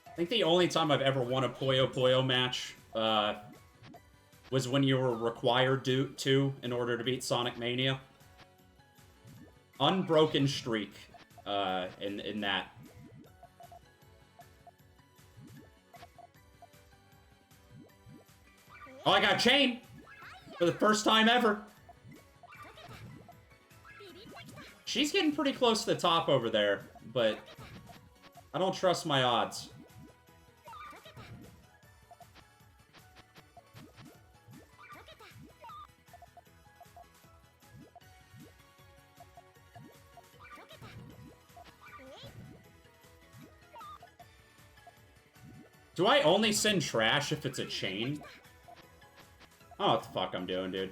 I think the only time I've ever won a Puyo Puyo match was when you were required to in order to beat Sonic Mania. Unbroken streak in that. Oh, I got chain for the first time ever. She's getting pretty close to the top over there, but I don't trust my odds. Do I only send trash if it's a chain? I don't know what the fuck I'm doing, dude.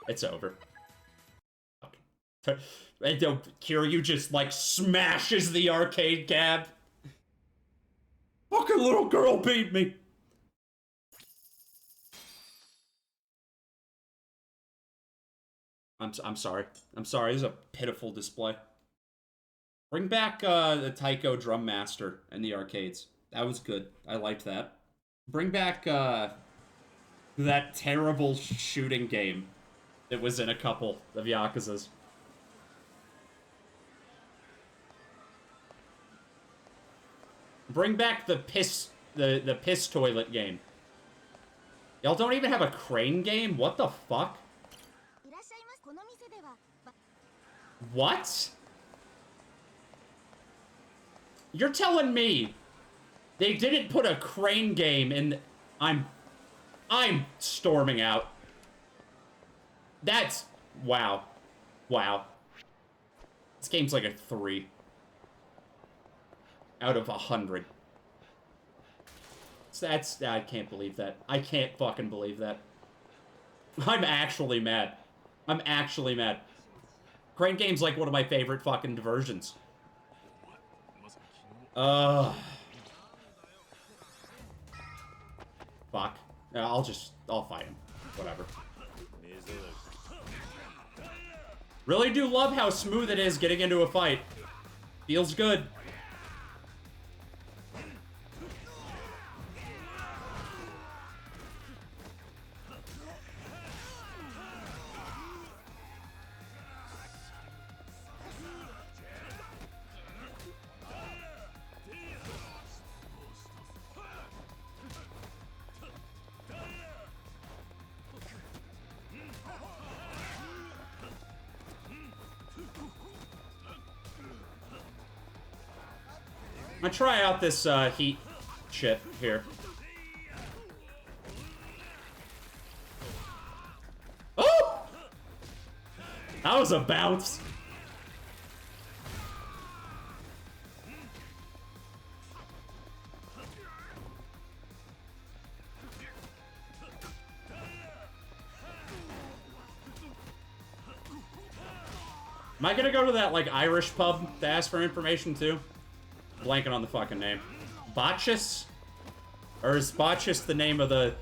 It's over. Kiryu just, like, smashes the arcade cab. Fucking little girl beat me. I'm sorry. I'm sorry. This is a pitiful display. Bring back the Taiko Drum Master in the arcades. That was good. I liked that. Bring back that terrible shooting game that was in a couple of Yakuzas. Bring back the piss toilet game. Y'all don't even have a crane game? What the fuck? What? You're telling me they didn't put a crane game in... I'm storming out. That's... Wow. Wow. This game's like a 3 out of 100. That's... I can't believe that. I can't fucking believe that. I'm actually mad. I'm actually mad. Crane game's like one of my favorite fucking diversions. Fuck. Yeah, I'll fight him. Whatever. Really do love how smooth it is getting into a fight. Feels good. I'm gonna try out this heat shit here. Oh! That was a bounce. Am I gonna go to that, like, Irish pub to ask for information, too? Blanking on the fucking name. Botchus? Or is Botchus the name of the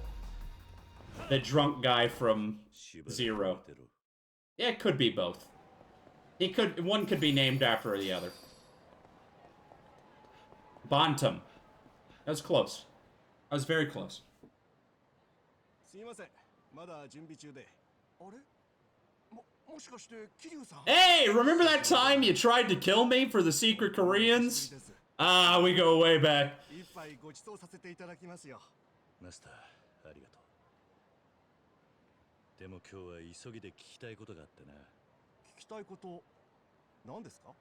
drunk guy from Zero? Yeah, it could be both. One could be named after the other. Bantam. That was close. I was very close. Hey, remember that time you tried to kill me for the secret Koreans? Ah, we go way back. マスター、ありがとう。でも今日は急ぎで聞きたいことがあってな。聞きたいこと、何ですか?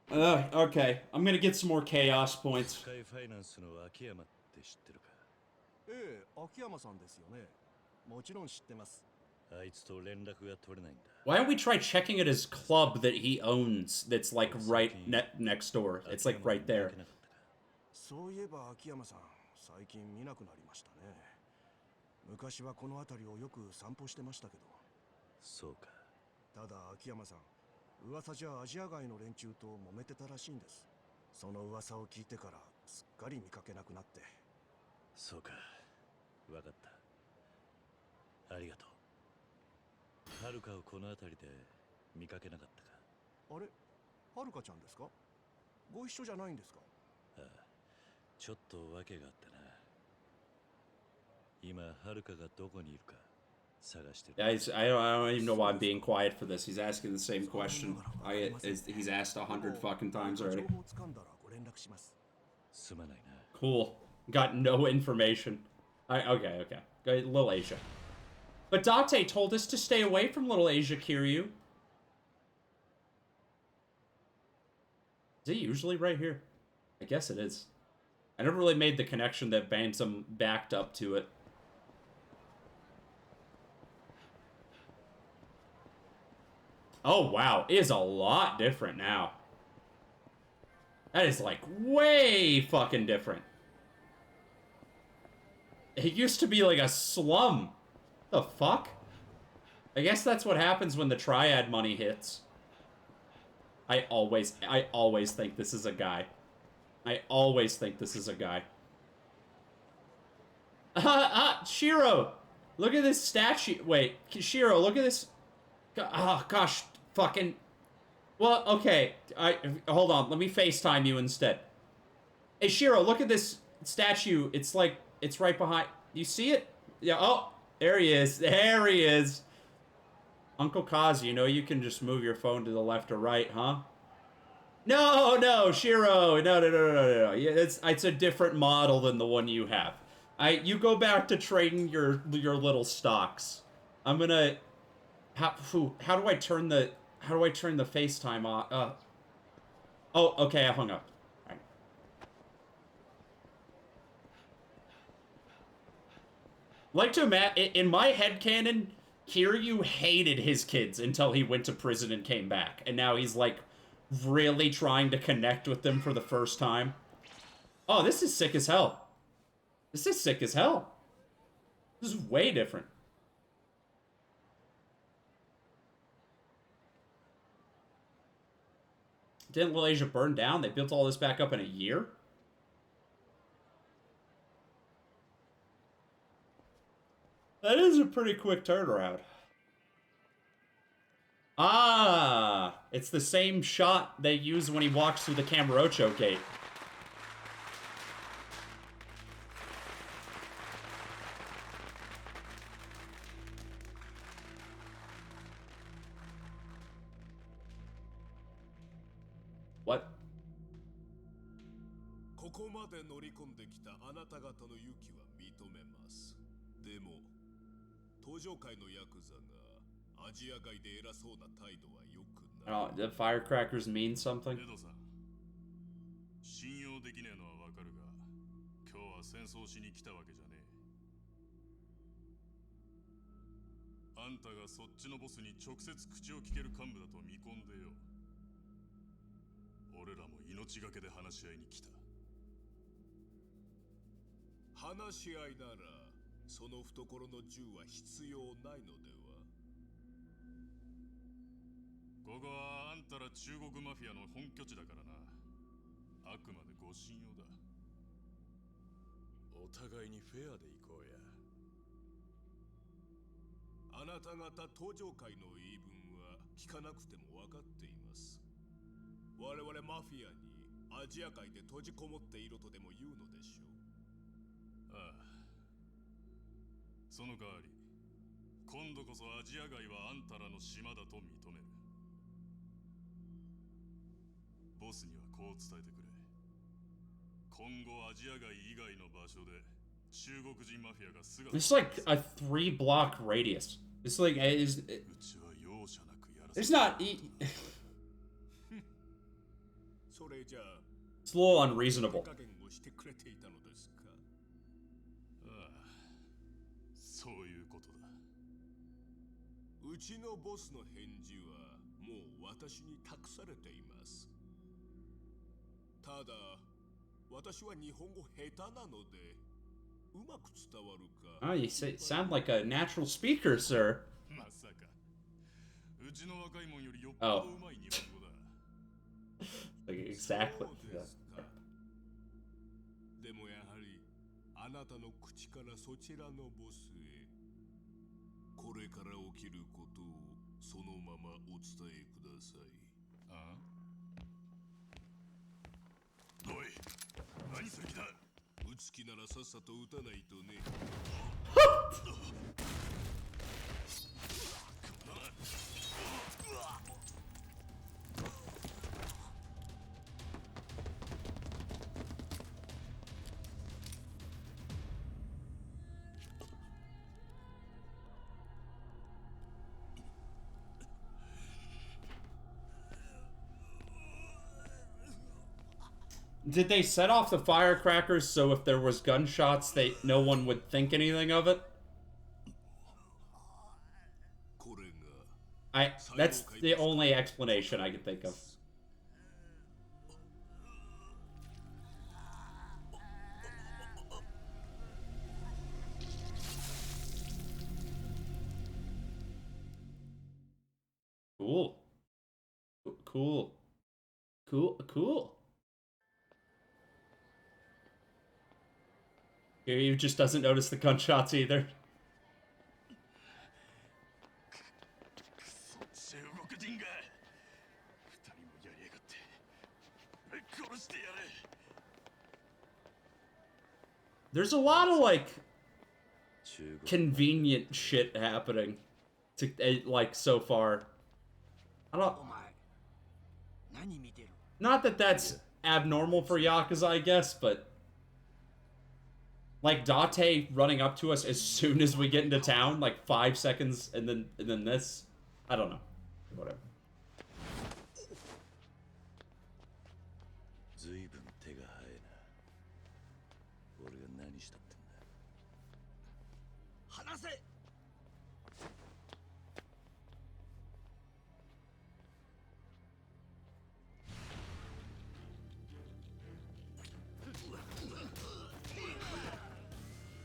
Okay, I'm gonna get some more chaos points. スカイファイナンスの秋山って知ってるか?ええ、秋山さんですよね。もちろん知ってます。あいつと連絡が取れないんだ。 Why don't we try checking at his club that he owns that's like right next door? It's like right there. そういえば秋山さん、最近見なくなりましたね。昔はこの辺りをよく散歩してましたけど。そうか。ただ秋山さん、噂じゃアジア外の連中と揉めてたらしいんです。その噂を聞いてからすっかり見かけなくなって。そうか。わかった。ありがとう。はるかをこの辺りで見かけなかったか。あれ、はるかちゃんですか？ご一緒じゃないんですか？ああ、ちょっと訳があってな。今はるかがどこにいるか探してる。I don't even know why I'm being quiet for this. He's asking the same question. He's asked 100 fucking times already. すまないな。Cool. Got no information. Okay. Little Asia. But Date told us to stay away from Little Asia, Kiryu. Is it usually right here? I guess it is. I never really made the connection that Bantam backed up to it. Oh, wow. It is a lot different now. That is, like, way fucking different. It used to be, like, a slum. The fuck? I guess that's what happens when the triad money hits. I always think this is a guy. I always think this is a guy. Shiro! Look at this statue. Wait, Shiro, look at this. Oh, gosh. Fucking. Well, okay. Hold on. Let me FaceTime you instead. Hey, Shiro, look at this statue. It's like, it's right behind. You see it? Yeah. Oh, there he is. There he is. Uncle Kaz, you know you can just move your phone to the left or right, huh? No, Shiro. No. It's a different model than the one you have. You go back to trading your little stocks. I'm gonna. How do I turn the FaceTime off? Oh, okay, I hung up. All right. Like to imagine, in my headcanon, Kiryu hated his kids until he went to prison and came back, and now he's like really trying to connect with them for the first time. Oh, this is sick as hell. This is sick as hell. This is way different. Didn't Little Asia burn down? They built all this back up in a year? That is a pretty quick turnaround. Ah! It's the same shot they use when he walks through the Kamurocho gate. What? ここまで乗り込んできたあなた方の勇気は認めます。でも、登場界のヤクザがアジア外で偉そうな態度は良くない。The firecrackers mean something? エドさん、信用できねえのはわかるが、今日は戦争しに来たわけじゃねえ。あんたがそっちのボスに直接口を聞ける幹部だと見込んでよ。俺らも命がけで話し合いに来た。話し合いならその懐の銃は必要ないのでは。ここはあんたら中国マフィアの本拠地だからな。あくまでご信用だ。お互いにフェアで行こうや。あなた方登場界の言い分は聞かなくても分かっています。我々マフィアにアジア界で閉じこもっているとでも言うのでしょう。ああ。その代わり、今度こそアジア外はあんたらの島だと認める。ボスにはこう伝えてくれ。今後アジア外以外の場所で中国人マフィアが姿を It's like a 3-block radius. It's like it's not. It's a little unreasonable. 加減をしてくれていたのですか。ああ、うちのボスの返事はもう私に託されています。ただ私は日本語下手なのでうまく伝わるか。 Oh, you sound like a natural speaker, sir. まさかうちの若いもんよりよっぽ Oh. どうまい日本語だ。 Like, exactly. そうですか。でもやはりあなたの口からそちらのボスへこれから起きることをそのままお伝えください。ああ、おい、何する気だ。撃つ気ならさっさと撃たないとね。Did they set off the firecrackers so if there was gunshots, no one would think anything of it? That's the only explanation I can think of. Cool. Cool. Cool. Cool. Kiryu just doesn't notice the gunshots either. There's a lot of, like, convenient shit happening, like, so far. I don't... Not that that's abnormal for Yakuza, I guess, but... Like, Date running up to us as soon as we get into town, like, 5 seconds, and then this. I don't know. Whatever.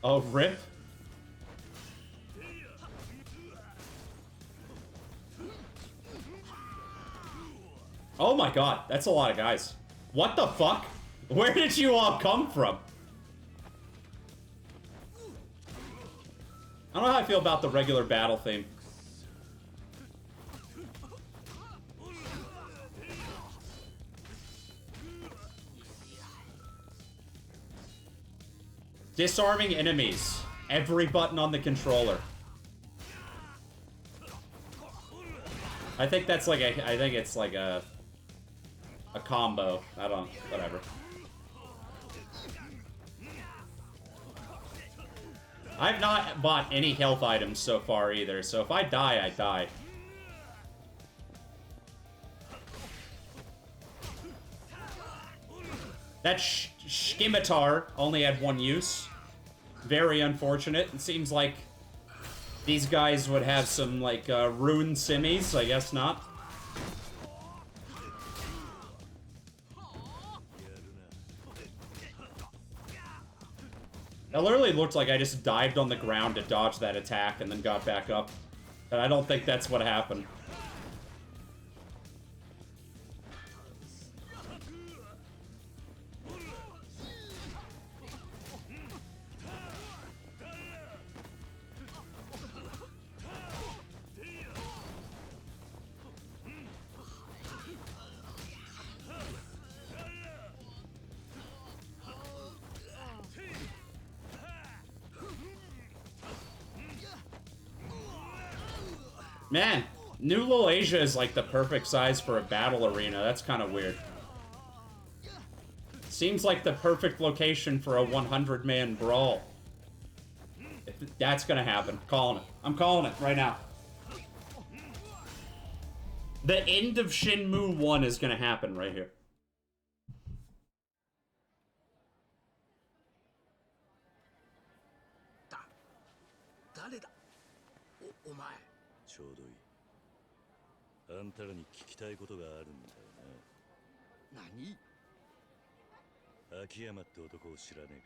Oh, rip. Oh my god, that's a lot of guys. What the fuck? Where did you all come from? I don't know how I feel about the regular battle theme. Disarming enemies. Every button on the controller. I think that's like I think it's like a combo. I don't, whatever. I've not bought any health items so far either, so if I die, I die. That scimitar only had one use. Very unfortunate. It seems like these guys would have some, like, rune simmies. I guess not. It literally looked like I just dived on the ground to dodge that attack and then got back up. But I don't think that's what happened. Man, New Little Asia is like the perfect size for a battle arena. That's kind of weird. Seems like the perfect location for a 100-man brawl. If that's gonna happen. Calling it. I'm calling it right now. The end of Shenmue 1 is gonna happen right here. ちょうどいい。あんたらに聞きたいことがあるんだよな。何？秋山って男を知らねえか。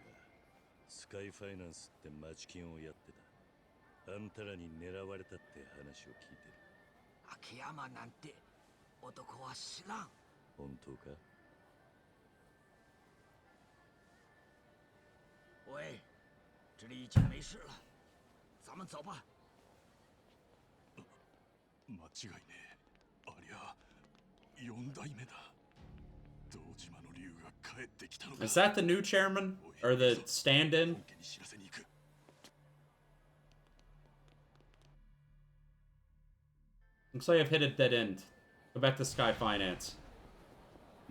スカイファイナンスって町金をやってた。あんたらに狙われたって話を聞いてる。秋山なんて男は知らん。本当か？喂，这里已经没事了，咱们走吧。間違いねえ。ありゃ4代目だ。堂島の竜が帰ってきたのだ。 Is that the new chairman? Or the stand-in? Looks like I've hit a dead end. Go back to Sky Finance.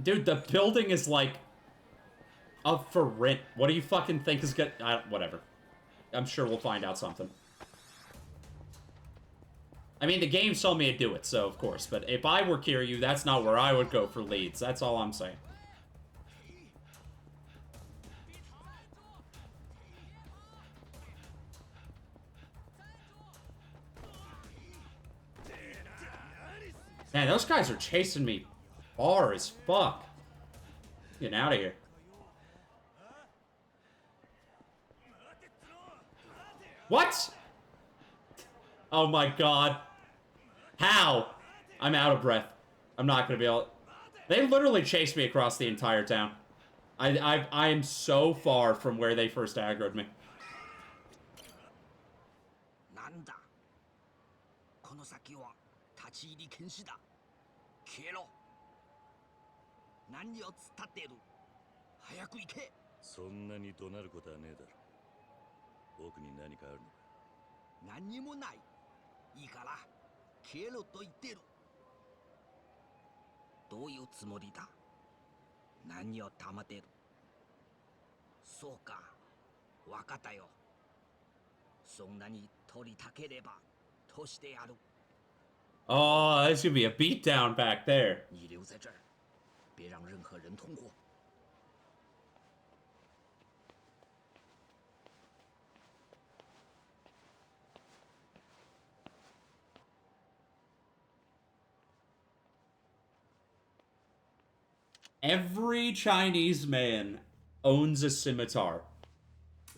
Dude, the building is like up for rent. What do you fucking think is good? Whatever. I'm sure we'll find out something. I mean, the game's told me to do it, so of course. But if I were Kiryu, that's not where I would go for leads. That's all I'm saying. Man, those guys are chasing me far as fuck. Getting out of here. What? Oh my god. How? I'm out of breath. I'm not gonna be able... They literally chased me across the entire town. I am so far from where they first aggroed me. なんだ。この先は立ち入り禁止だ。消えろ。何を突っ立っている。早く行け。そんなに怒鳴ることはねえだろ。奥に何かあるのか。何にもない。いいから消えろと言ってる。どういうつもりだ。何を黙っている。そうか、わかったよ。そんなに取りたければとしてやる。Oh, there's gonna be a beatdown back there. 你留在这儿，别让任何人通过。Every Chinese man owns a scimitar.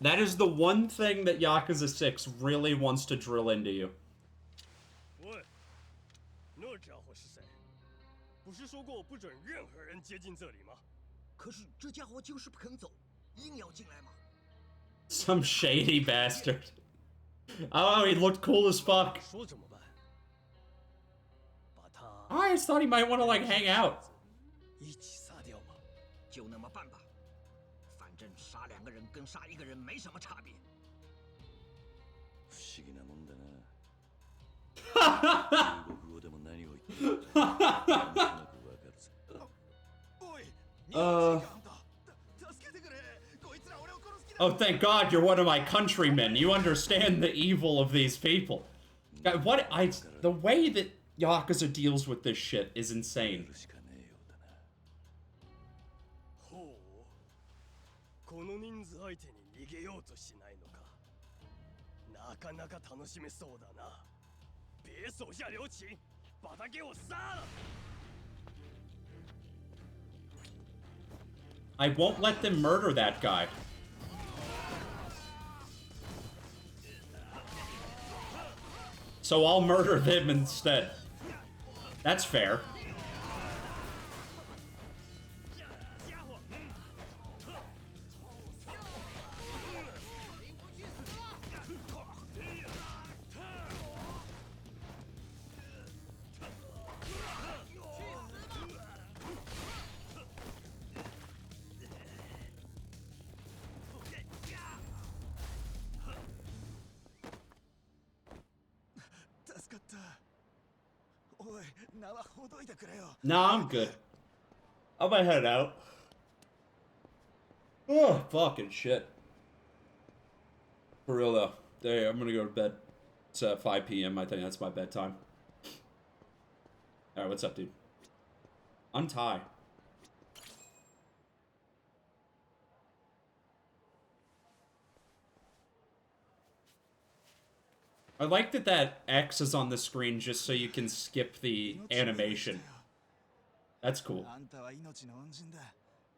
That is the one thing that Yakuza 6 really wants to drill into you. 喂，那家伙是谁？不是说过不准任何人接近这里吗？可是这家伙就是不肯走，硬要进来嘛。Some shady bastard. Oh, he looked cool as fuck. 说怎么办？把他 I just thought he might want to, like, hang out. 一起杀掉吗？就那么办吧，反正杀2个人跟杀1个人没什么差别。不思議なもんだな。中国語でも何を言ってるかなんとなくわかるぜ。Oh, thank God you're one of my countrymen. You understand the evil of these people. God, the way that Yakuza deals with this shit is insane. ほう、この人数相手に逃げようとしないのか。なかなか楽しめそうだな。别手下留情，把他给我杀了！ I won't let them murder that guy. So I'll murder them instead. That's fair. Nah, I'm good. I'm gonna head out. Oh, fucking shit. For real though. Hey, I'm gonna go to bed. It's 5 p.m. I think that's my bedtime. Alright, what's up, dude? Untie. I like that that X is on the screen just so you can skip the animation. That's cool.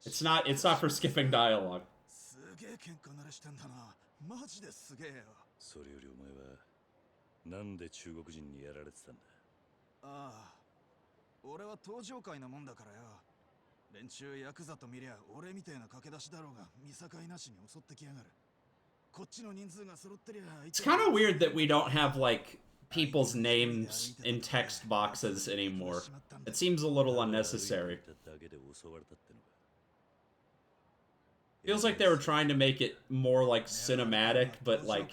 It's not for skipping dialogue. それよりお前はなんで中国人にやられてたんだ。ああ、俺は登場界のもんだからよ。連中ヤクザと見りゃ俺みたいな駆け出しだろうが見境なしに襲ってきやがる。こっちの人数が揃ってりゃ。It's kind of weird that we don't have like people's names in text boxes anymore. It seems a little unnecessary. Feels like they were trying to make it more like cinematic, but like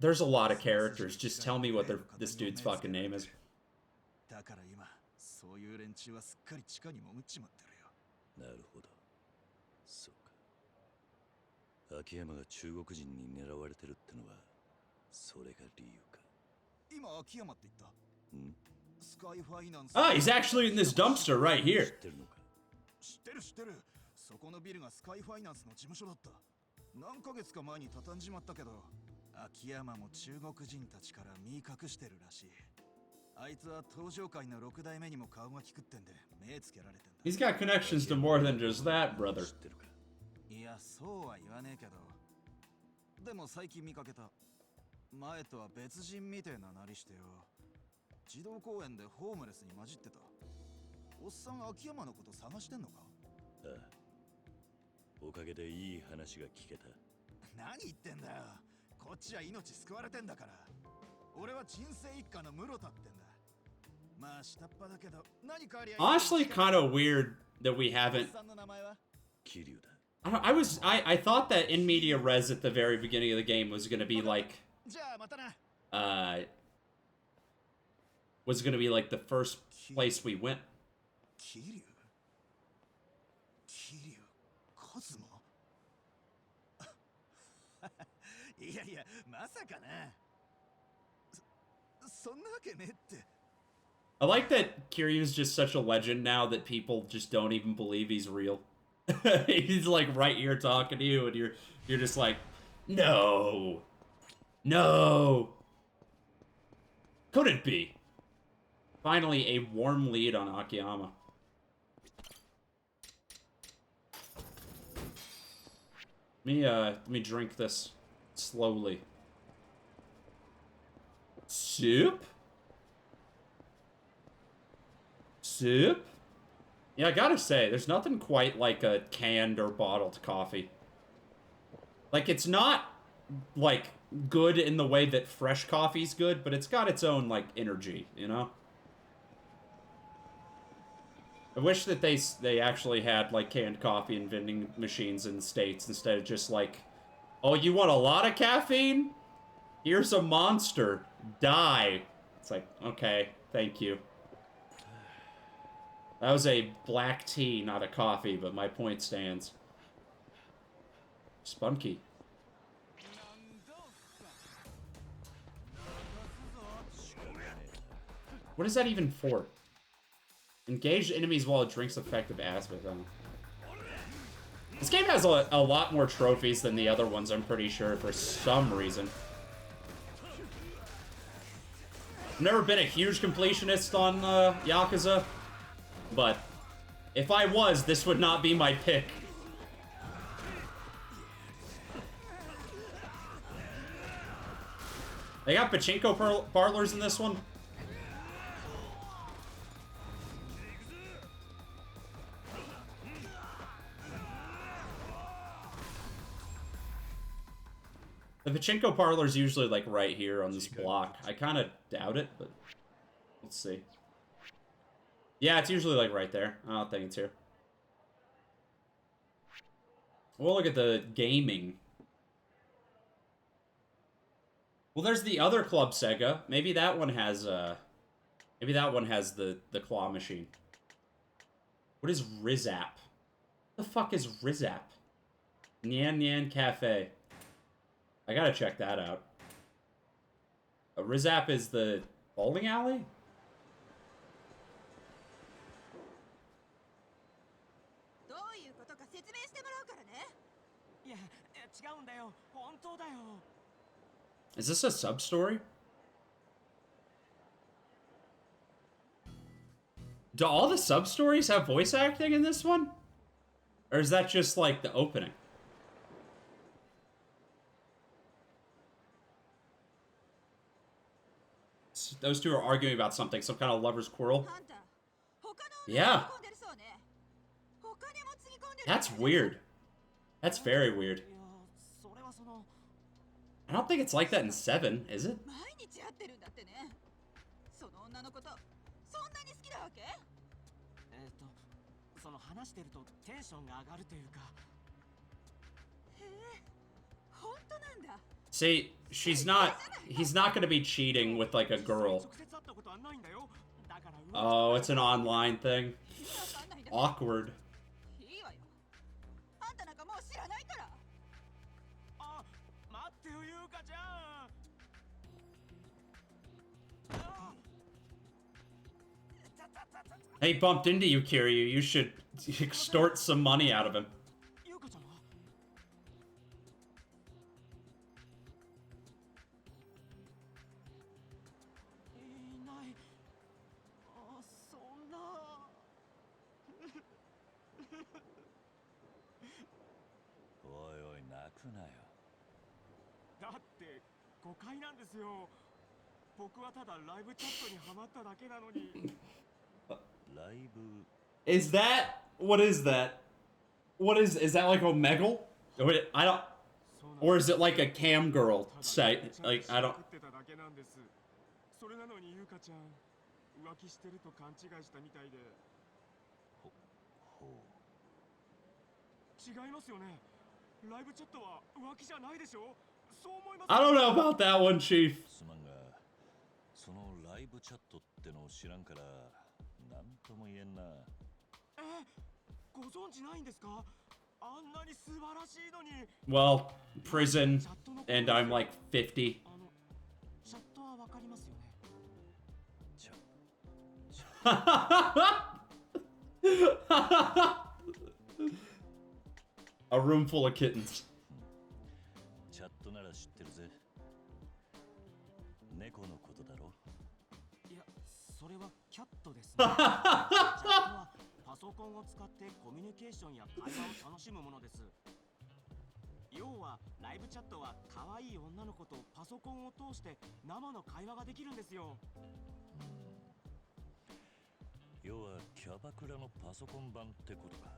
there's a lot of characters. Just tell me what this dude's fucking name is. だから今そういう連中はすっかり地下に潜っちまってるよ。なるほど。そうか。秋山が中国人に狙われてるってのはそれが理由か。今秋山って言った？ん？スカイファイナンス。Ah, he's actually in this dumpster right here. 知ってるのか？知ってる知ってる。そこのビルがスカイファイナンスの事務所だった。何ヶ月か前に畳んじまったけど、秋山も中国人たちから見隠してるらしい。あいつは登場界の6代目にも顔が利くってんで目つけられてんだ。He's got connections to more than just that, brother. いや、そうは言わねえけど。でも最近見かけた。前とは別人みてえななりしてよ。児童公園でホームレスに混じってた。おっさん秋山のこと探してんのか？ああ。おかげでいい話が聞けた。何言ってんだよ。こっちは命救われてんだから。俺は人生一家の室田ってんだ。まあ下っ端だけど何かありゃ。Honestly, kind of weird that we haven't. Kiryu だ。I thought that in media res at the very beginning of the game was gonna be like was gonna be like the first place we went. Kiryu? Kiryu? Kazuma? いやいや、まさかな。そんなわけねって。I like that Kiryu's just such a legend now that people just don't even believe he's real. He's like right here talking to you, and you're just like, no, couldn't be. Finally, a warm lead on Akiyama. Let me drink this slowly. Soup? Soup? Yeah, I gotta say, there's nothing quite like a canned or bottled coffee. Like, it's not, like, good in the way that fresh coffee's good, but it's got its own, like, energy, you know? I wish that they actually had, like, canned coffee and vending machines in the States instead of just, like, oh, you want a lot of caffeine? Here's a monster. Die. It's like, okay, thank you. That was a black tea, not a coffee, but my point stands. Spunky. What is that even for? Engage enemies while it drinks effective aspect. This game has a lot more trophies than the other ones, I'm pretty sure, for some reason. I've never been a huge completionist on Yakuza, but if I was, this would not be my pick. They got pachinko parlors in this one? The pachinko parlor's usually, like, right here on this block. I kind of doubt it, but let's see. Yeah, it's usually, like, right there. I don't think it's here. We'll look at the gaming. Well, there's the other Club Sega. Maybe that one has, maybe that one has the claw machine. What is Rizap? What the fuck is Rizap? Nyan Nyan Cafe. I gotta check that out. Rizap is the bowling alley? 違うんだよ。本当だよ。Is this a sub-story? Do all the sub-stories have voice acting in this one? Or is that just, like, the opening? Those two are arguing about something, some kind of lover's quarrel. Yeah. That's weird. That's very weird. I don't think it's like that in 7, is it? その話してるとテンションが上がるというか。へえ、本当なんだ。 See, he's not gonna be cheating with like a girl. Oh, it's an online thing. Awkward. いいわよ。あんたなんかもう知らないから。あ、待ってよ、ゆうかちゃん。 He bumped into you, Kiryu. You should extort some money out of him. Is that... What is that? What is that like Omegle? I don't... Or is it like a cam girl site? Like, I don't... それなのにゆうかちゃん浮気してると勘違いしたみたいで。違いますよね。ライブチャットは浮気じゃないでしょ。そう思います。 I don't know about that one, Chief. すまんが、そのライブチャットってのを知らんからなんとも言えんな。ご存知ないんですか？あんなに素晴らしいのに。 Well, prison, and I'm like 50. チャットはわかりますよね。 A room full of kittens. チャットなら知ってるぜ。猫のことだろ。いや、それはキャットですね。チャットはパソコンを使ってコミュニケーションや会話を楽しむものです。要はライブチャットは可愛い女の子とパソコンを通して生の会話ができるんですよ。要はキャバクラのパソコン版ってことか。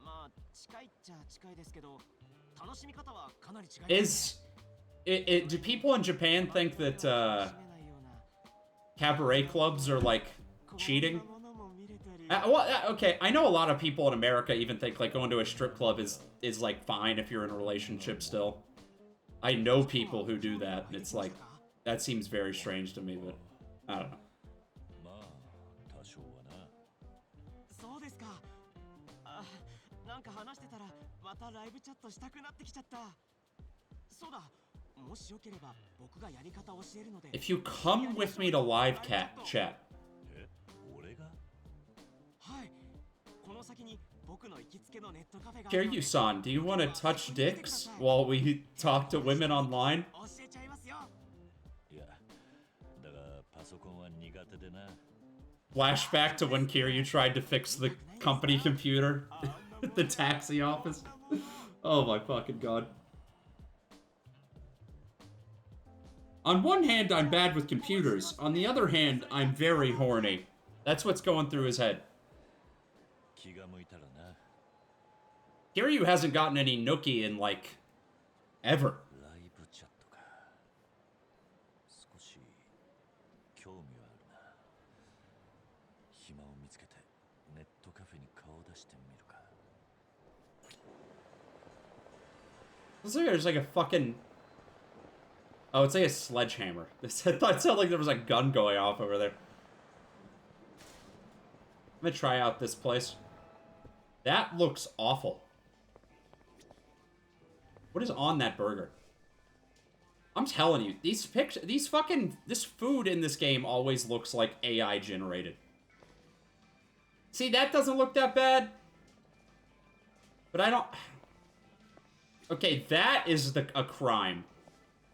まあ近いっちゃ近いですけど、楽しみ方はかなり違います。Do people in Japan think that cabaret clubs are like cheating? Okay, I know a lot of people in America even think like going to a strip club is like fine if you're in a relationship still. I know people who do that, and it's like that seems very strange to me, but I don't know. そうですか。あ、なんか話してたらまたライブチャットしたくなってきちゃった。そうだ。もしよければ僕がやり方を教えるので。 If you come with me to live chat. Kiryu-san, do you want to touch dicks while we talk to women online? Flashback to when Kiryu tried to fix the company computer at the taxi office. Oh my fucking god. On one hand, I'm bad with computers. On the other hand, I'm very horny. That's what's going through his head. Kiryu hasn't gotten any nookie in, like, ever. Looks like there's like a fucking... Oh, it's like a sledgehammer. I thought it sounded like there was a gun going off over there. I'm gonna try out this place. That looks awful. What is on that burger? I'm telling you, these pictures, this food in this game always looks like AI generated. See, that doesn't look that bad. But I don't... Okay, that is a crime.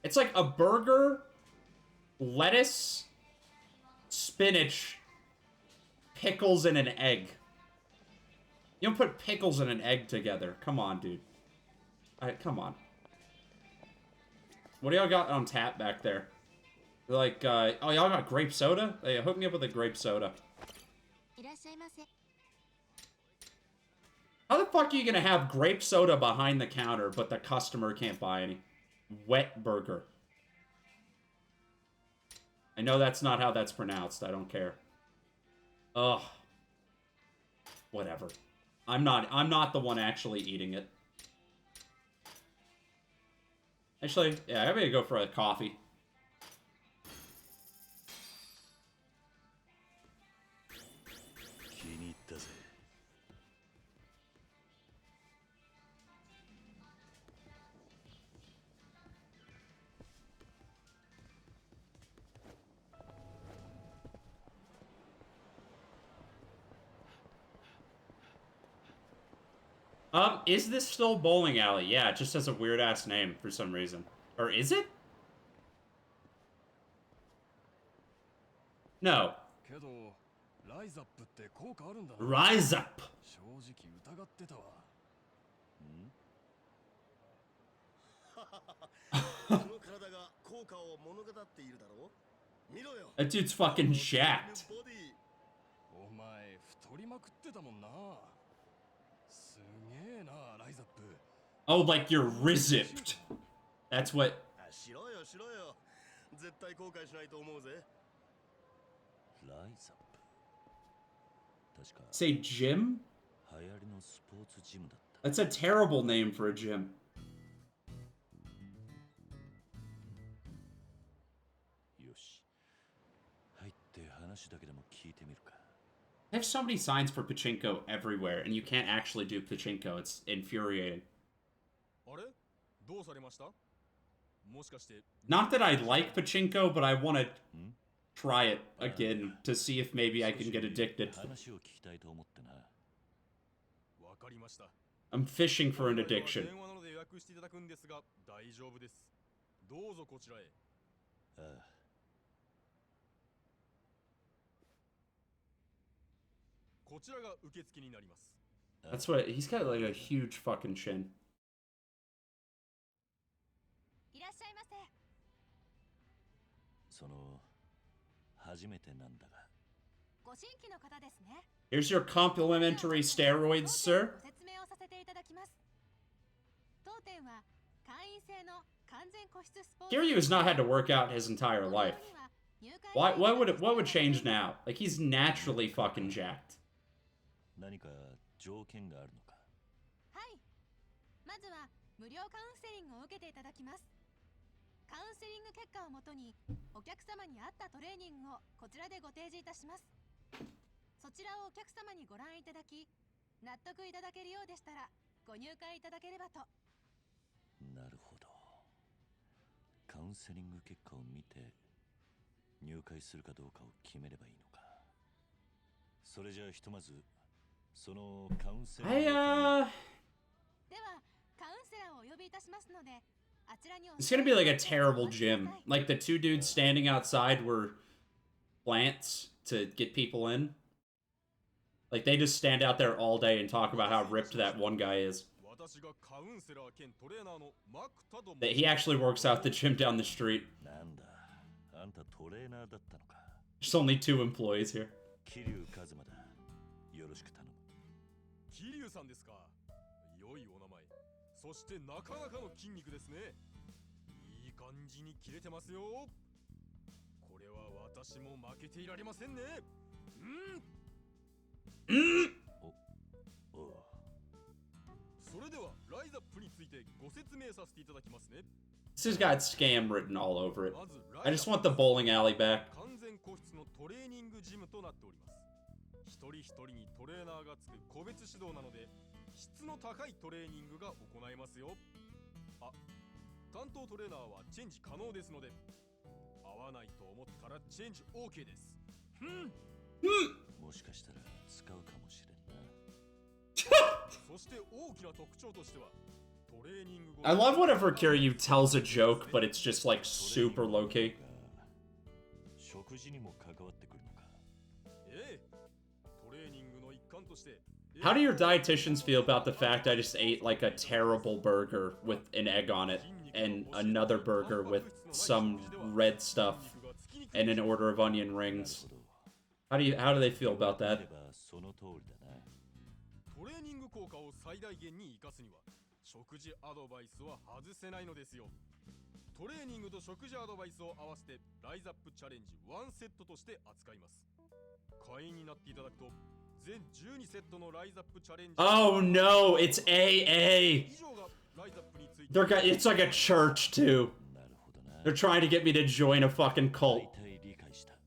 It's like a burger, lettuce, spinach, pickles, and an egg. You don't put pickles and an egg together. Come on, dude. Come on. What do y'all got on tap back there? Like, oh, y'all got grape soda? Hey, hook me up with a grape soda. How the fuck are you gonna have grape soda behind the counter, but the customer can't buy any? Wet burger. I know that's not how that's pronounced. I don't care. Ugh. Whatever. I'm not the one actually eating it. Actually, yeah, I'm gonna go for a coffee. Is this still bowling alley? Yeah, it just has a weird ass name for some reason. Or is it? No. Rise up. That dude's fucking jacked. Oh, like you're rizipped. That's what. Say gym? That's a terrible name for a gym. They have so many signs for pachinko everywhere, and you can't actually do pachinko. It's infuriating. Not that I like pachinko, but I want to try it again to see if maybe I can get addicted. I'm fishing for an addiction. That's what he's got, like a huge fucking chin. Here's your complimentary steroids, sir. Kiryu has not had to work out his entire life. What would change now? Like, he's naturally fucking jacked. It's gonna be like a terrible gym. Like, the two dudes standing outside were plants to get people in. Like, they just stand out there all day and talk about how ripped that one guy is. That he actually works out the gym down the street. There's only 2 employees here. Kiryuさんですか。良いお名前。そしてなかなかの筋肉ですね。いい感じに切れてますよ。これは私も負けていられませんね。それではライザップについてご説明させていただきますね。This has got scam written all over it. I just want the bowling alley back. 完全個室のトレーニングジムとなっております。一人一人にトレーナーがつく個別指導なので、質の高いトレーニングが行えますよ。あ、担当トレーナーはチェンジ可能ですので、合わないと思ったらチェンジ OK です。もしかしたら使うかもしれんな。そして大きな特徴としては、ト I love whenever Kiryu tells a joke, but it's just like super low-key. 食事にも関わってくるのか。ええ、トレーニングの一環として。 How do your dietitians feel about the fact I just ate like a terrible burger with an egg on it and another burger with some red stuff and an order of onion rings? How do they feel about that? トレーニング効果を最大限に生かすには食事アドバイスは外せないのですよ。トレーニングと食事アドバイスを合わせてライズアップチャレンジ1セットとして扱います。会員になっていただくと Oh no, it's AA. It's like a church too. They're trying to get me to join a fucking cult.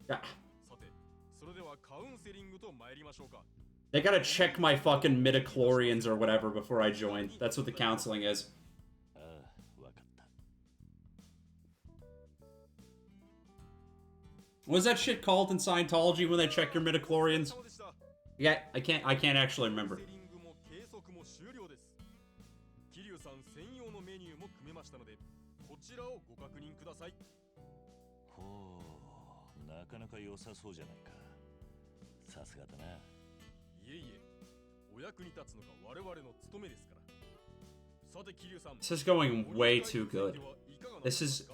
Yeah. They gotta check my fucking midichlorians or whatever before I join. That's what the counseling is. What was that shit called in Scientology when they check your midichlorians? Yeah, I can't actually remember. なかなか良さそうじゃないか。さすがだな。いえいえ、お役に立つのが我々の務めですから。さて、桐生さん。This is going way too good. This is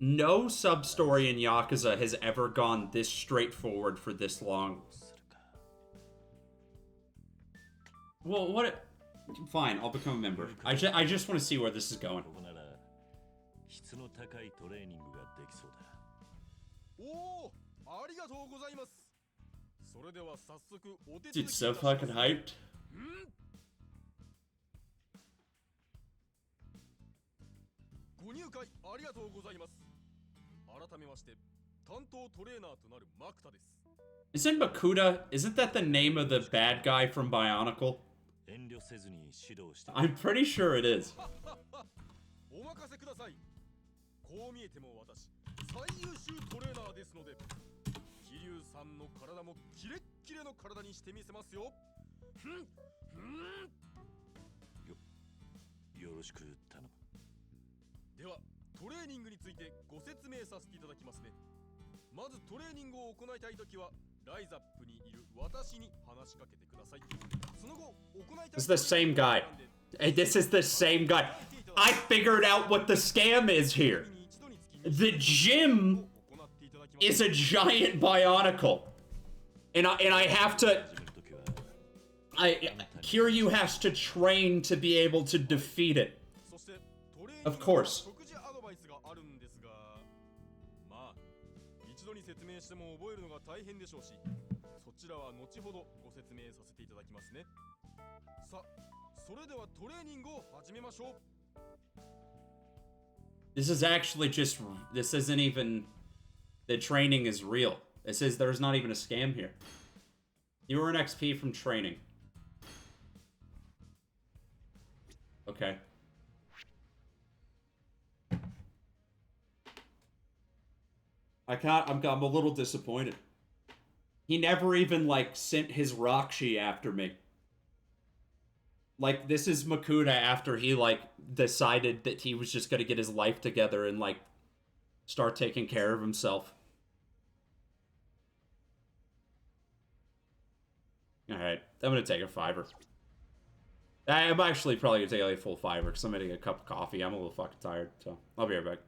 no sub-story in Yakuza has ever gone this straightforward for this long. Well, what? Fine, I'll become a member. I just want to see where this is going. Dude, so fucking hyped. Isn't Makuta, isn't that the name of the bad guy from Bionicle? I'm pretty sure it is. This is the same guy. Hey, this is the same guy. I figured out what the scam is here. The gym is a giant Bionicle. And I have to... Kiryu has to train to be able to defeat it. Of course. This is actually just... This isn't even... The training is real. This is... There's not even a scam here. You earn XP from training. Okay. I'm a little disappointed. He never even, like, sent his Rakshi after me. Like, this is Makuta after he, like, decided that he was just gonna get his life together and, like, start taking care of himself. Alright, I'm gonna take a $5. I'm actually probably gonna take like a full $5 because I'm getting a cup of coffee. I'm a little fucking tired, so I'll be right back.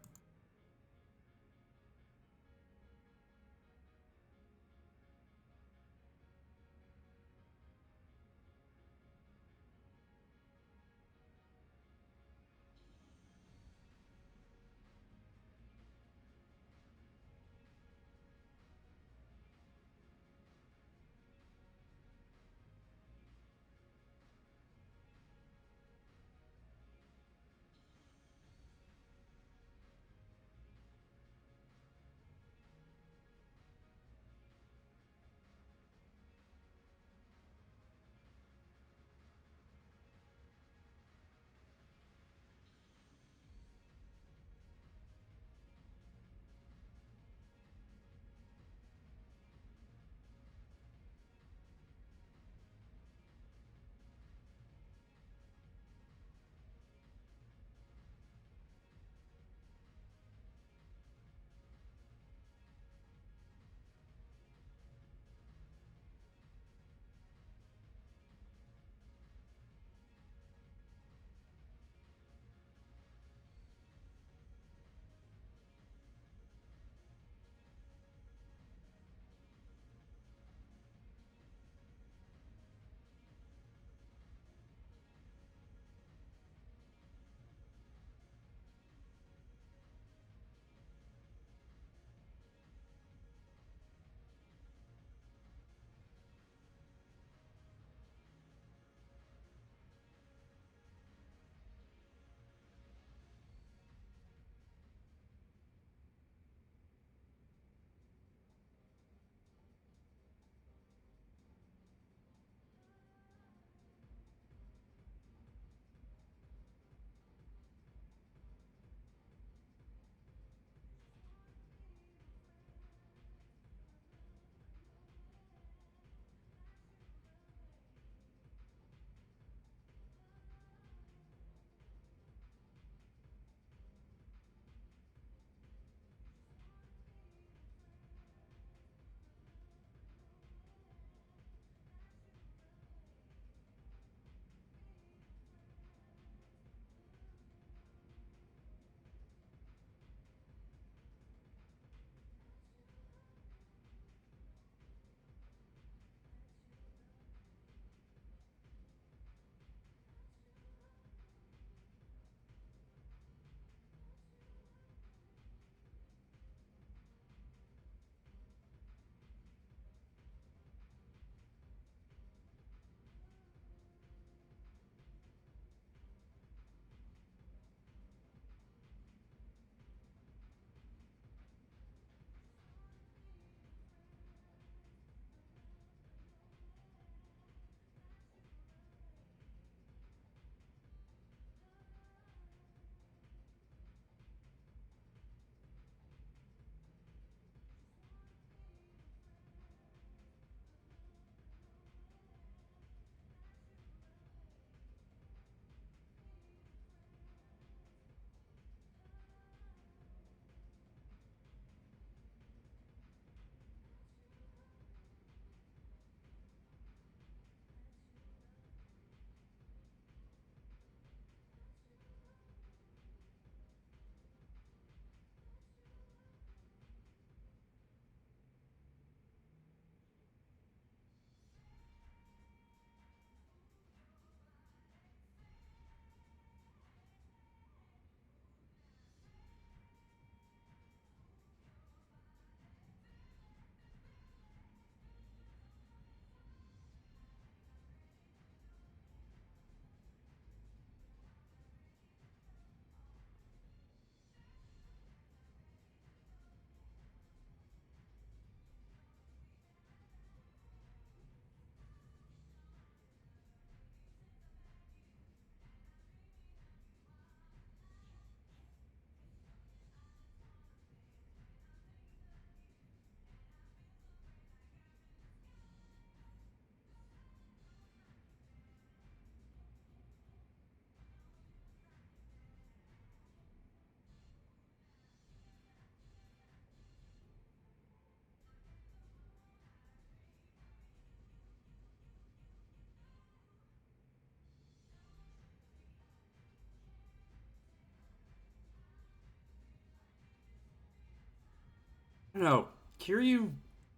I don't know. Kiryu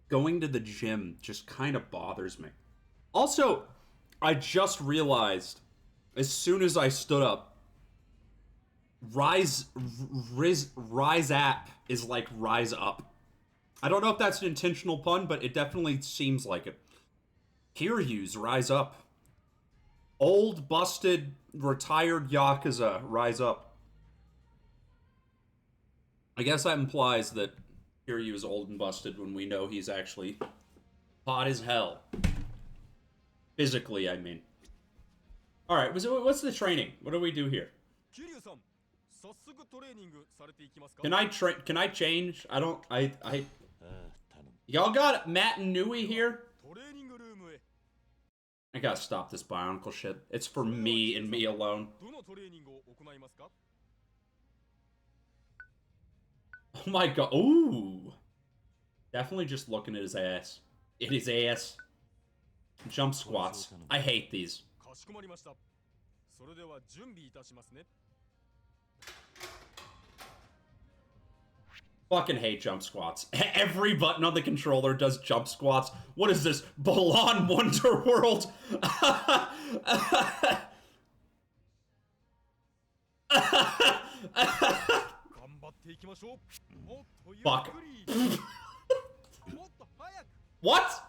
going to the gym just kind of bothers me. Also, I just realized as soon as I stood up, Rise app is like rise up. I don't know if that's an intentional pun, but it definitely seems like it. Kiryu's rise up. Old, busted, retired Yakuza rise up. I guess that implies that Kiryu is old and busted when we know he's actually hot as hell. Physically, I mean. Alright, what's the training? What do we do here? Can I change? Y'all got Matt and Nui here? I gotta stop this Bionicle shit. It's for me and me alone. Oh my god. Ooh. Definitely just looking at his ass. At his ass. Jump squats. I hate these. Fucking hate jump squats. Every button on the controller does jump squats. What is this? Balan Wonder World? Fuck. What?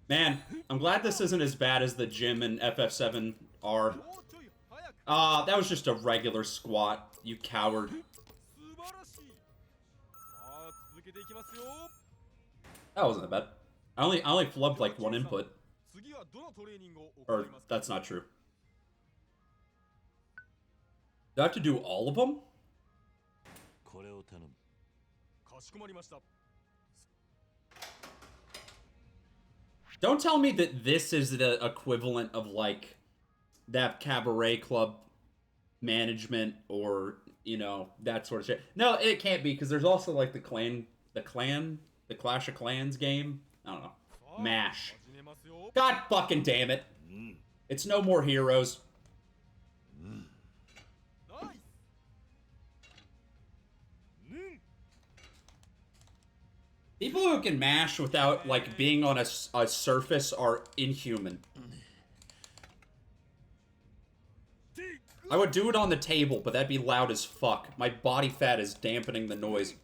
Man, I'm glad this isn't as bad as the gym in FF7 are. That was just a regular squat, you coward. That wasn't that bad. I only flubbed like one input. Or, that's not true. Do I have to do all of them? Don't tell me that this is the equivalent of, like, that cabaret club management or, you know, that sort of shit. No, it can't be, because there's also, like, the Clash of Clans game. I don't know. MASH. God fucking damn it. It's No More Heroes. People who can mash without, like, being on a surface are inhuman. I would do it on the table, but that'd be loud as fuck. My body fat is dampening the noise.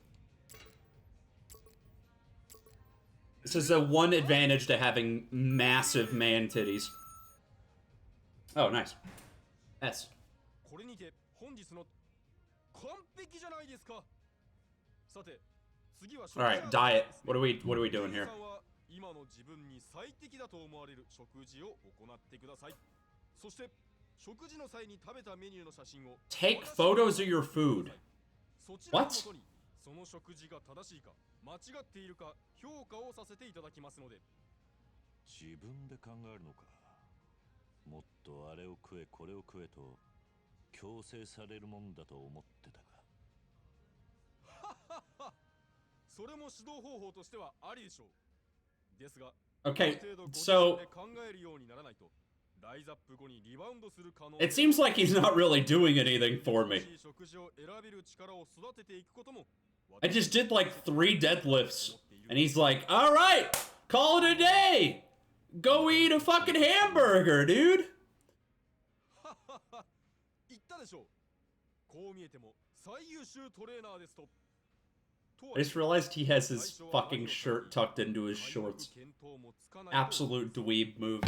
This is the one advantage to having massive man titties. Oh, nice. S. Alright, diet. What are we doing here? Take photos of your food. What? その食事が正しいか間違っているか評価をさせていただきますので。自分で考えるのか。もっとあれを食えこれを食えと強制されるもんだと思ってたが。それも指導方法としてはありでしょう。ですが、Okay, so it seems like he's not really doing anything for me. I just did like 3 deadlifts, and he's like, all right, call it a day. Go eat a fucking hamburger, dude. I just realized he has his fucking shirt tucked into his shorts. Absolute dweeb move.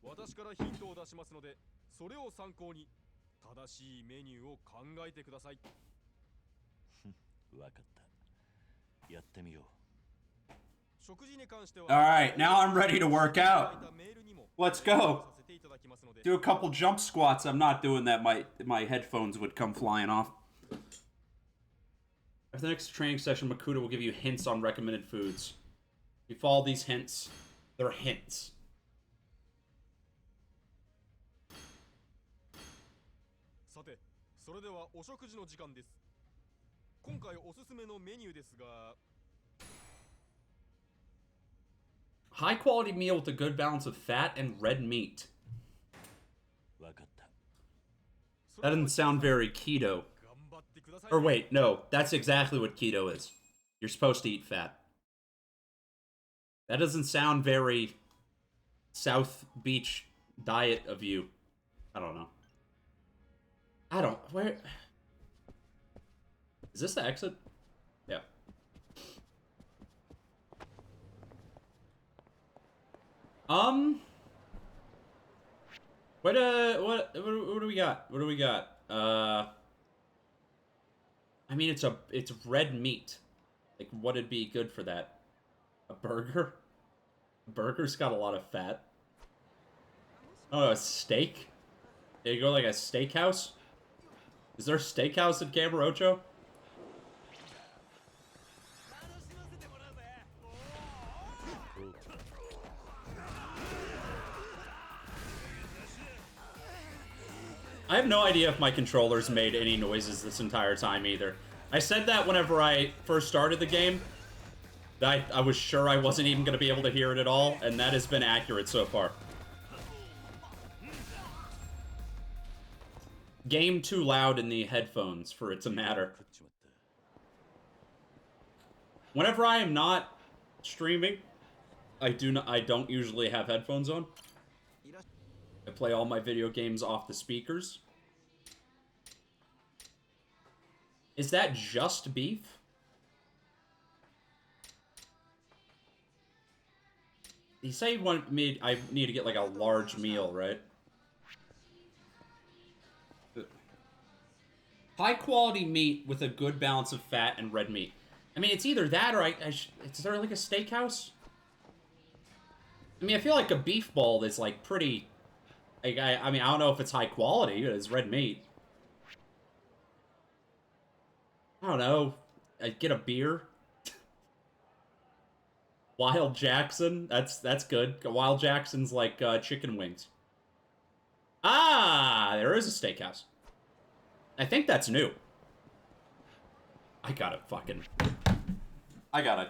私からヒントを出しますので、それを参考に正しいメニューを考えてください。わかった。やってみよう。食事に関しては Alright, now I'm ready to work out. Let's go. Do a couple jump squats. I'm not doing that. My headphones would come flying off. After the next training session, Makuta will give you hints on recommended foods. If you follow these hints, they're hints. さて、それではお食事の時間です。今回おすすめのメニューですが、High quality meal with a good balance of fat and red meat. That doesn't sound very keto. Or wait, no, that's exactly what keto is. You're supposed to eat fat. That doesn't sound very South Beach diet of you. I don't know. Where? Is this the exit? Yeah. What do we got? What do we got? I mean, it's red meat. Like, what'd be good for that? A burger? A burger's got a lot of fat. Oh, a steak? There you go, like a steakhouse? Is there a steakhouse in Camarocho? I have no idea if my controllers made any noises this entire time either. I said that whenever I first started the game. That I was sure I wasn't even going to be able to hear it at all, and that has been accurate so far. Game too loud in the headphones for it to matter. Whenever I am not streaming, I don't usually have headphones on. I play all my video games off the speakers. Is that just beef? You say you want me, I need to get like a large meal, right? High quality meat with a good balance of fat and red meat. I mean, it's either that or is there like a steakhouse? I mean, I feel like a beef ball is like pretty, like, I mean, I don't know if it's high quality, but it's red meat. I don't know. I'd get a beer. Wild Jackson, that's good. Wild Jackson's like chicken wings. Ah, there is a steakhouse. I think that's new. I gotta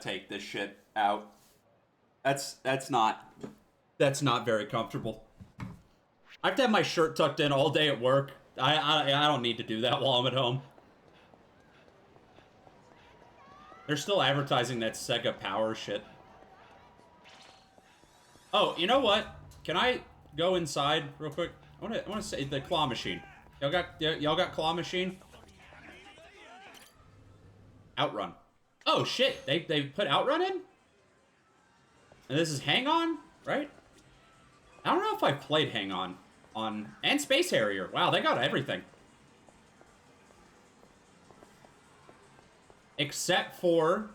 take this shit out. That's not very comfortable. I have to have my shirt tucked in all day at work. I don't need to do that while I'm at home. They're still advertising that Sega Power shit. Oh, you know what? Can I go inside real quick? I wanna say the claw machine. Y'all got claw machine? Outrun. Oh shit, they put Outrun in? And this is Hang On, right? I don't know if I've played Hang On and Space Harrier. Wow, they got everything. Except for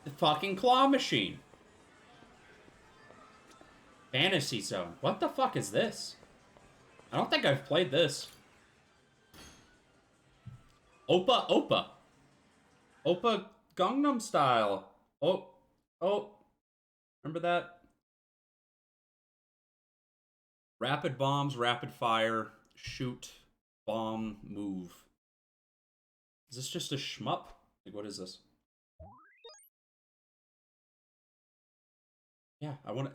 the fucking claw machine. Fantasy Zone. What the fuck is this? I don't think I've played this. Oppa Oppa. Oppa Gangnam Style. Oh. Remember that? Rapid bombs, rapid fire, shoot, bomb, move. Is this just a shmup? Like, what is this? Yeah, I want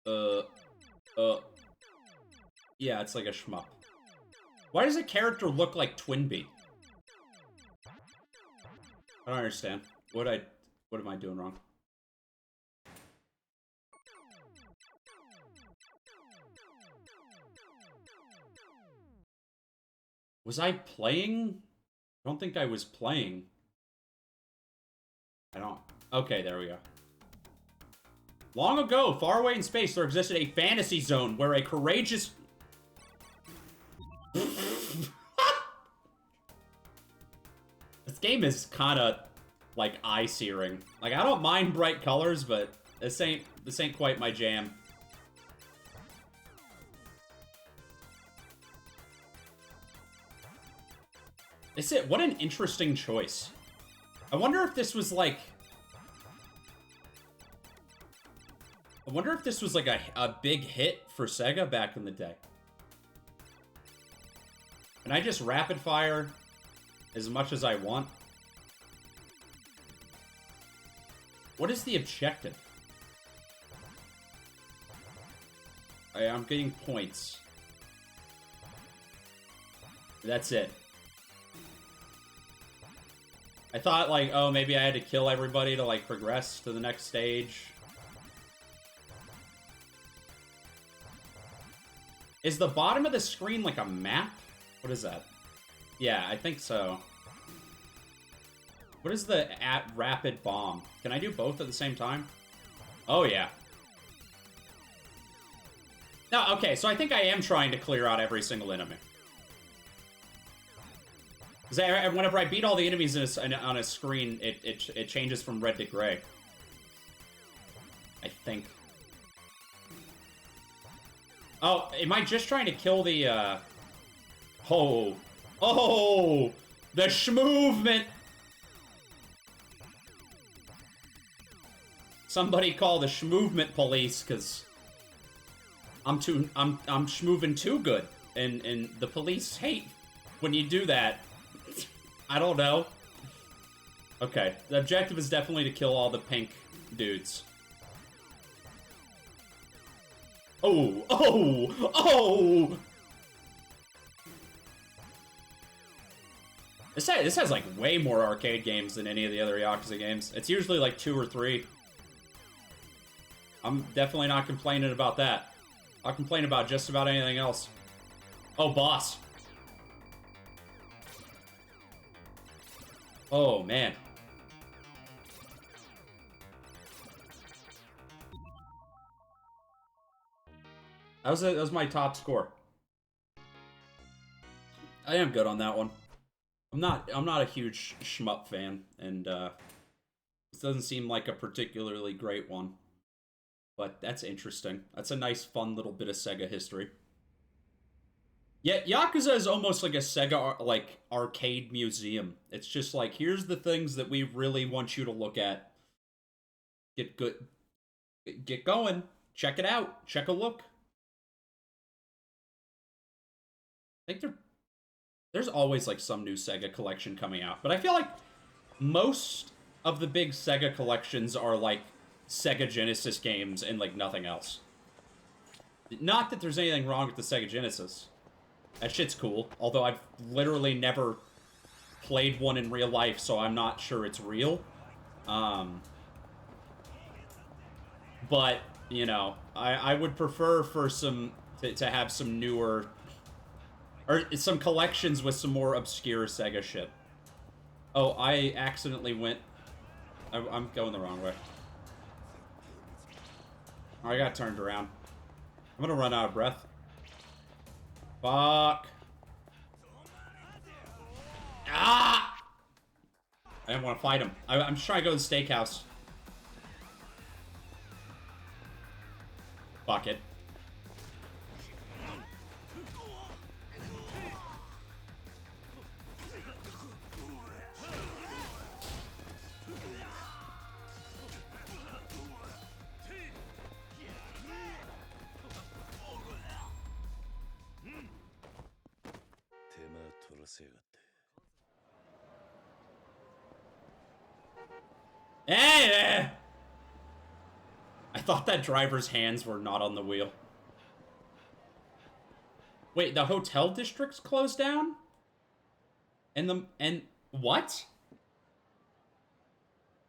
to... Yeah, it's like a shmup. Why does a character look like Twinbee? I don't understand. What am I doing wrong? Was I playing? I don't think I was playing. I don't... Okay, there we go. Long ago, far away in space, there existed a fantasy zone where a courageous... This game is kind of, like, eye-searing. Like, I don't mind bright colors, but this ain't quite my jam. What an interesting choice. I wonder if this was like... a big hit for Sega back in the day. Can I just rapid fire as much as I want? What is the objective? I'm getting points. That's it. I thought, like, oh, maybe I had to kill everybody to, like, progress to the next stage. Is the bottom of the screen, like, a map? What is that? Yeah, I think so. What is the rapid bomb? Can I do both at the same time? Oh, yeah. No, okay, so I think I am trying to clear out every single enemy. Because whenever I beat all the enemies on a screen, it changes from red to gray. I think. Oh, am I just trying to kill the, Oh! The schmovement! Somebody call the schmovement police, because I'm schmoving too good. And the police hate when you do that. I don't know. Okay, the objective is definitely to kill all the pink dudes. Oh! This has like way more arcade games than any of the other Yakuza games. It's usually like 2 or 3. I'm definitely not complaining about that. I'll complain about just about anything else. Oh, boss. Oh, man. That was my top score. I am good on that one. I'm not a huge shmup fan, and this doesn't seem like a particularly great one. But that's interesting. That's a nice, fun little bit of Sega history. Yeah, Yakuza is almost like a Sega like arcade museum. It's just like, here's the things that we really want you to look at. Get going. Check it out. Check a look. I think there's always like some new Sega collection coming out, but I feel like most of the big Sega collections are like Sega Genesis games and like nothing else. Not that there's anything wrong with the Sega Genesis. That shit's cool, although I've literally never played one in real life, so I'm not sure it's real. But, you know, I would prefer for to have some newer, or some collections with some more obscure Sega shit. Oh, I accidentally went, I'm going the wrong way. Oh, I got turned around. I'm gonna run out of breath. Fuck. Ah! I didn't want to fight him. I'm just trying to go to the steakhouse. Fuck it. Hey! I thought that driver's hands were not on the wheel. Wait, the hotel district's closed down? And what?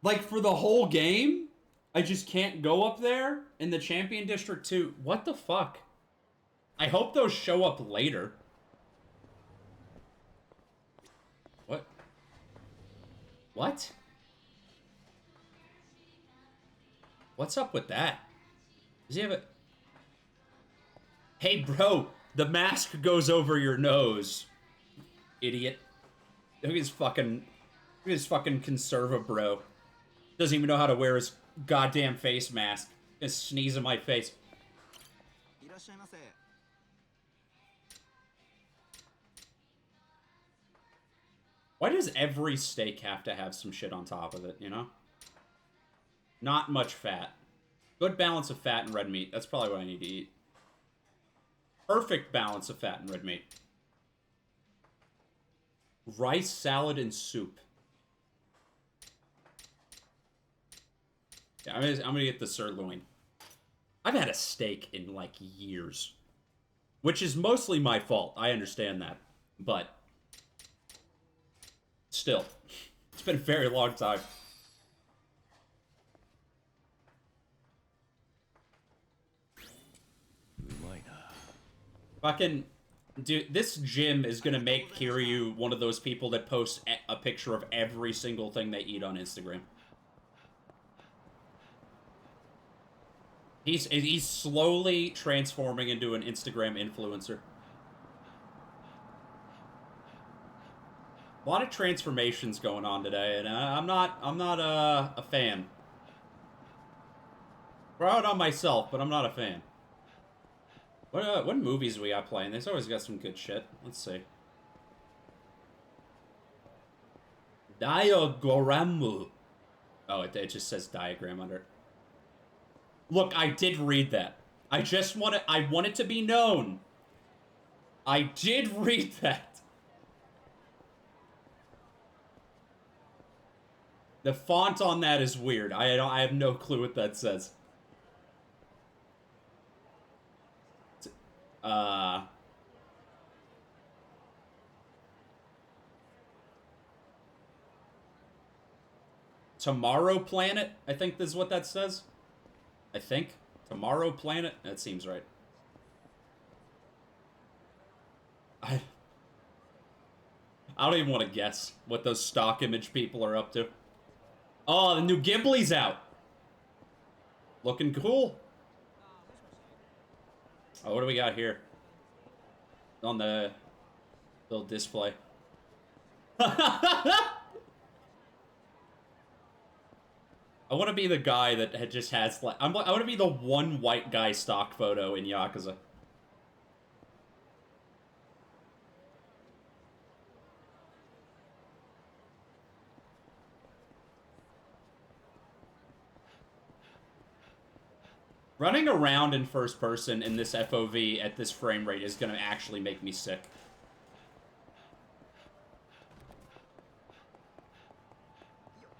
Like for the whole game? I just can't go up there in the Champion District 2. What the fuck? I hope those show up later. What? What? What's up with that? Does he have a... Hey, bro, the mask goes over your nose. Idiot. Look at his fucking conserva, bro. Doesn't even know how to wear his goddamn face mask. Just sneeze in my face. Why does every steak have to have some shit on top of it, you know? Not much fat. Good balance of fat and red meat. That's probably what I need to eat. Perfect balance of fat and red meat. Rice, salad, and soup. Yeah, I'm gonna get the sirloin. I've had a steak in like years, which is mostly my fault. I understand that, but still, it's been a very long time. Fucking, dude, this gym is gonna make Kiryu one of those people that posts a picture of every single thing they eat on Instagram. He's slowly transforming into an Instagram influencer. A lot of transformations going on today, and I'm not a fan. Proud on myself, but I'm not a fan. What movies we got playing? There's always got some good shit. Let's see. Diagramu. Oh, it just says diagram under it. Look, I did read that. I want it to be known. I did read that. The font on that is weird. I have no clue what that says. Tomorrow Planet, I think is what that says. I think. Tomorrow Planet? That seems right. I don't even want to guess what those stock image people are up to. Oh, the new Ghibli's out. Looking cool. Oh, what do we got here? On the little display. I want to be the guy that just has like I want to be the one white guy stock photo in Yakuza. Running around in first person in this FOV at this frame rate is going to actually make me sick.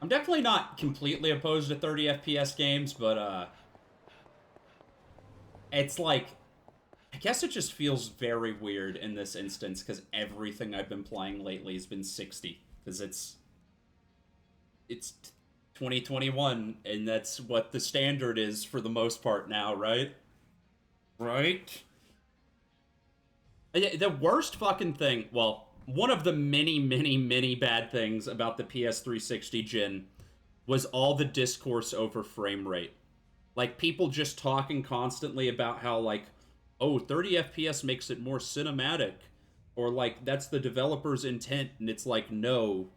I'm definitely not completely opposed to 30 FPS games, but it's like, I guess it just feels very weird in this instance because everything I've been playing lately has been 60 because it's 2021 and that's what the standard is for the most part now, right? Right? The worst fucking thing, well, one of the many bad things about the PS360 gen was all the discourse over frame rate. Like, people just talking constantly about how, like, oh, 30 FPS makes it more cinematic. Or, like, that's the developer's intent, and it's like, no.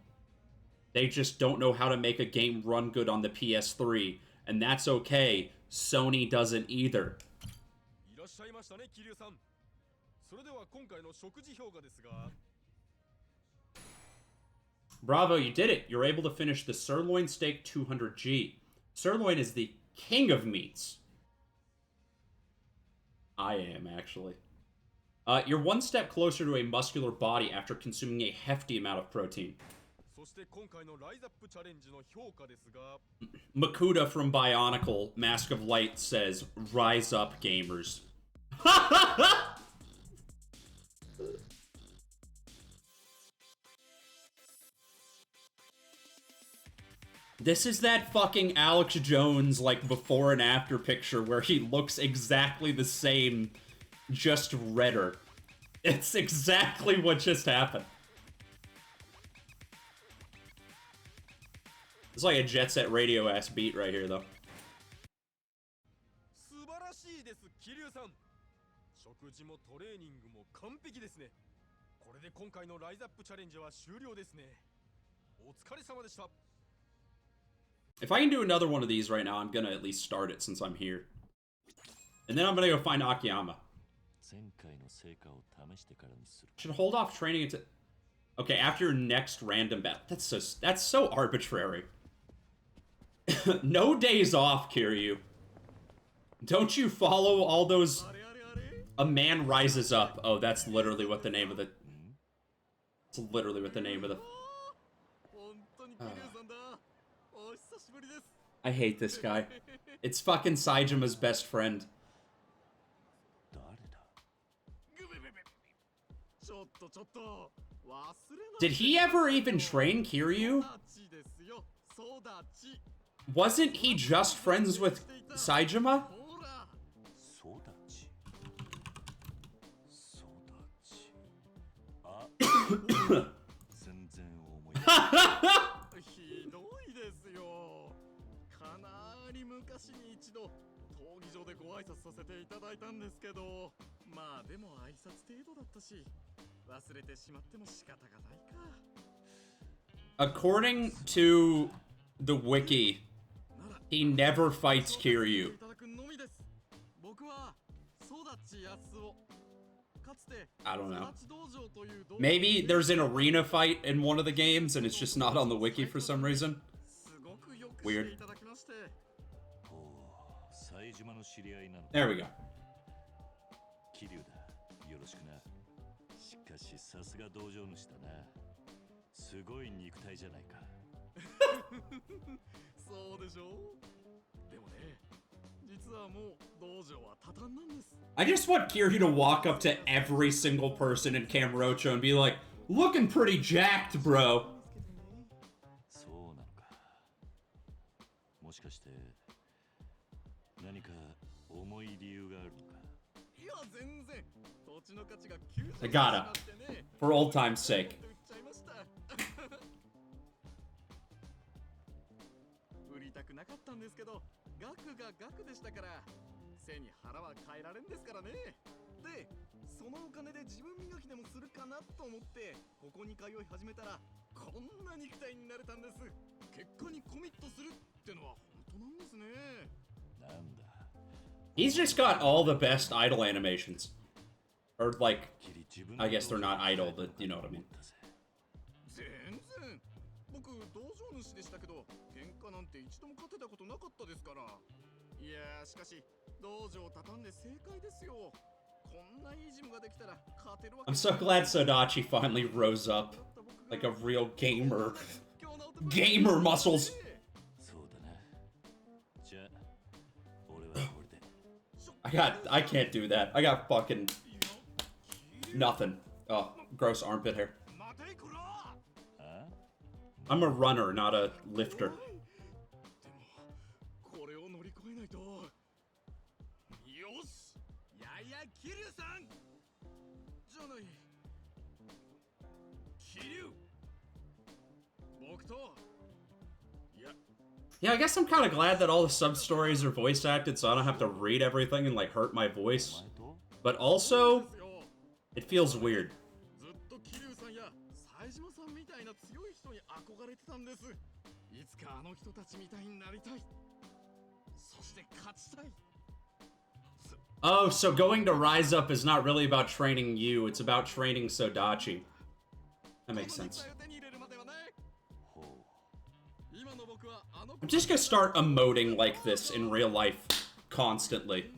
They just don't know how to make a game run good on the PS3. And that's okay. Sony doesn't either. Bravo, you did it. You're able to finish the sirloin steak 200G. Sirloin is the king of meats. I am, actually. You're one step closer to a muscular body after consuming a hefty amount of protein. Makuta from Bionicle, Mask of Light says, "Rise up, gamers." This is that fucking Alex Jones, like, before and after picture where he looks exactly the same, just redder. It's exactly what just happened. It's like a Jet Set Radio-ass beat right here, though. If I can do another one of these right now, I'm gonna at least start it since I'm here. And then I'm gonna go find Akiyama. Should hold off training until... Okay, after your next random battle. That's so arbitrary. No days off, Kiryu. Don't you follow all those... A man rises up. Oh, that's literally what the name of the... It's literally what the name of the... I hate this guy. It's fucking Saijima's best friend. Did he ever even train Kiryu? Wasn't he just friends with Saijima? According to the wiki, he never fights Kiryu. I don't know. Maybe there's an arena fight in one of the games and it's just not on the wiki for some reason. Weird. There we go. I just want Kiryu to walk up to every single person in Kamurocho and be like, looking pretty jacked, bro. I gotta. For old time's sake. He's just got all the best idol animations. Or, like, I guess they're not idle, but you know what I mean. I'm so glad Sodachi finally rose up like a real gamer. Gamer muscles! I can't do that. I got fucking nothing. Oh, gross armpit hair. I'm a runner, not a lifter. Yeah, I guess I'm kind of glad that all the sub-stories are voice acted so I don't have to read everything and, like, hurt my voice. But also, it feels weird. Oh, so going to Rise Up is not really about training you, it's about training Sodachi. That makes sense. I'm just gonna start emoting like this in real life constantly.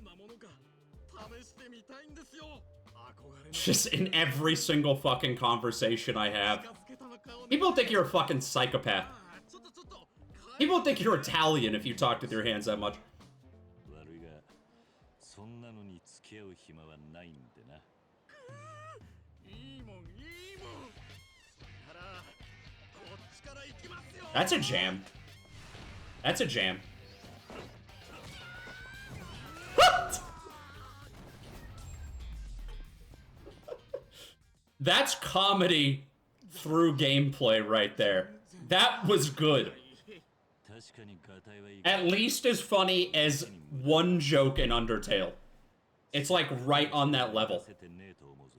Just in every single fucking conversation I have. People think you're a fucking psychopath. People think you're Italian if you talk with your hands that much. That's a jam. That's a jam. That's comedy through gameplay right there. That was good. At least as funny as one joke in Undertale. It's like right on that level.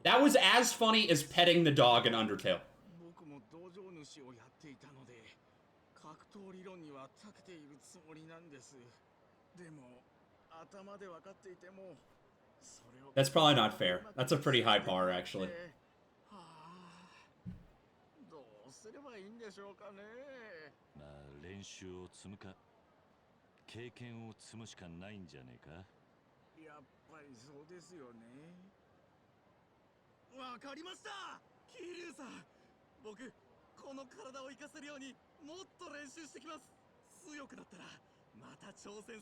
That was as funny as petting the dog in Undertale. That's probably not fair. That's a pretty high bar, actually.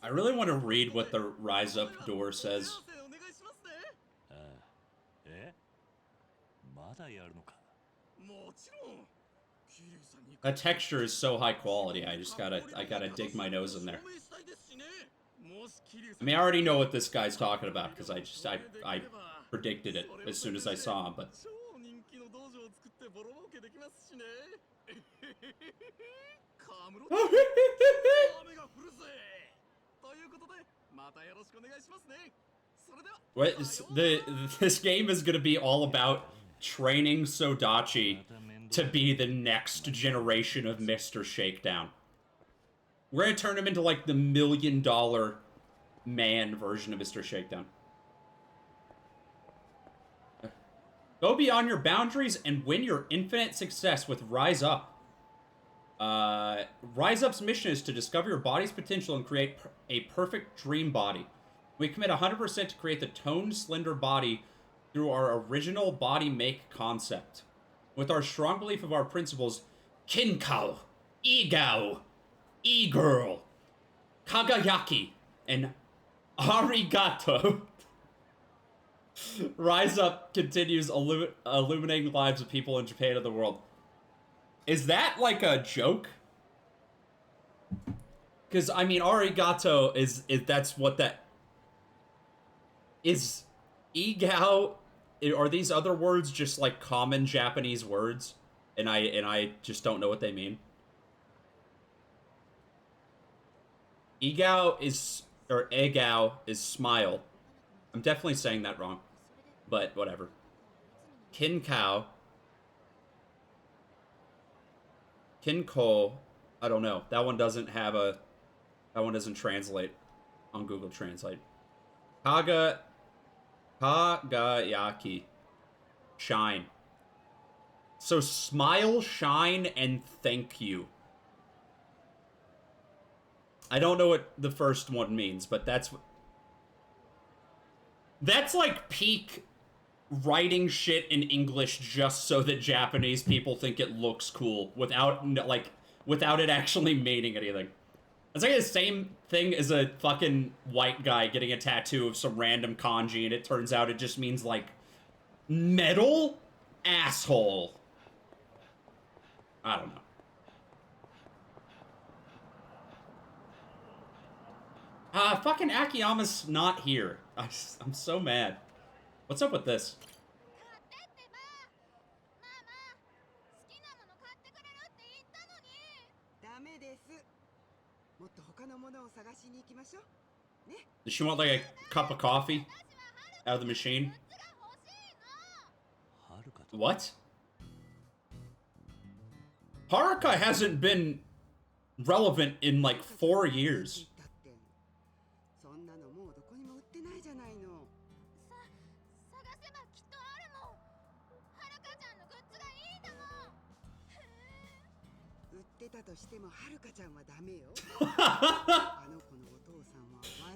I really want to read what the Rise Up door says. ああ、え？まだやるのか？ That texture is so high quality. I gotta dig my nose in there. I mean, I already know what this guy's talking about because I predicted it as soon as I saw him, but. What is this game is gonna be all about training Sodachi to be the next generation of Mr. Shakedown. We're gonna turn him into like the $1 million man version of Mr. Shakedown. Go beyond your boundaries and win your infinite success with Rise Up. Rise Up's mission is to discover your body's potential and create a perfect dream body. We commit 100% to create the toned, slender body through our original body make concept. With our strong belief of our principles, Kinkao, Igao, E-Girl, Kagayaki, and Arigato. Rise Up continues illuminating lives of people in Japan and the world. Is that like a joke? Because, I mean, arigato is that's what that... Is igao... Are these other words just like common Japanese words? And I just don't know what they mean? Igao is... Or egao is smile. I'm definitely saying that wrong. But whatever. Kinkao... Kinko, I don't know. That one doesn't have a... That one doesn't translate on Google Translate. Kagayaki. Shine. So smile, shine, and thank you. I don't know what the first one means, but that's... That's like peak writing shit in English just so that Japanese people think it looks cool without it actually meaning anything. It's like the same thing as a fucking white guy getting a tattoo of some random kanji and it turns out it just means like metal asshole. I don't know. Fucking Akiyama's not here. I'm so mad. What's up with this? Does she want like a cup of coffee out of the machine? What? Haruka hasn't been relevant in like 4 years.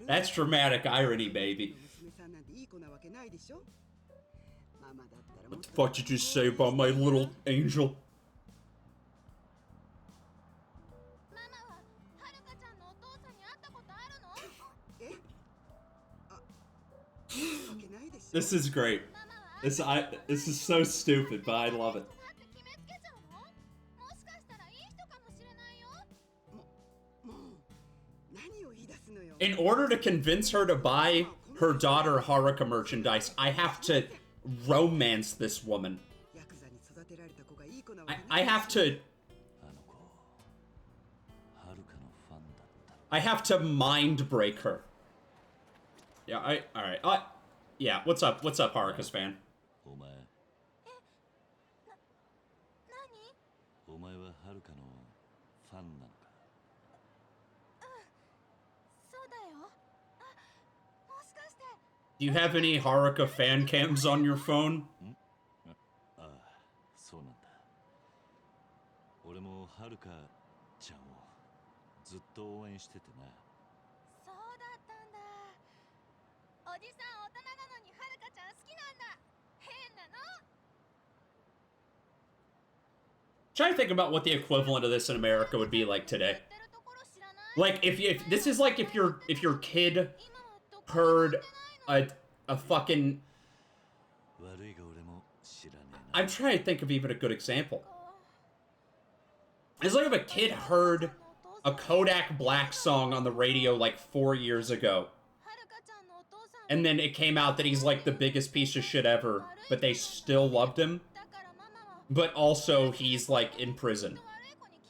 That's dramatic irony, baby. What the fuck did you say about my little angel? This is great. This is so stupid, but I love it. In order to convince her to buy her daughter Haruka merchandise, I have to romance this woman. I have to mind break her. Yeah, alright. Yeah, what's up? What's up, Haruka's fan? Do you have any Haruka fan cams on your phone? Trying to think about what the equivalent of this in America would be like today. Like, if this is like if your kid heard a fucking... I'm trying to think of even a good example. It's like if a kid heard a Kodak Black song on the radio like 4 years ago, and then it came out that he's like the biggest piece of shit ever, but they still loved him. But also he's like in prison,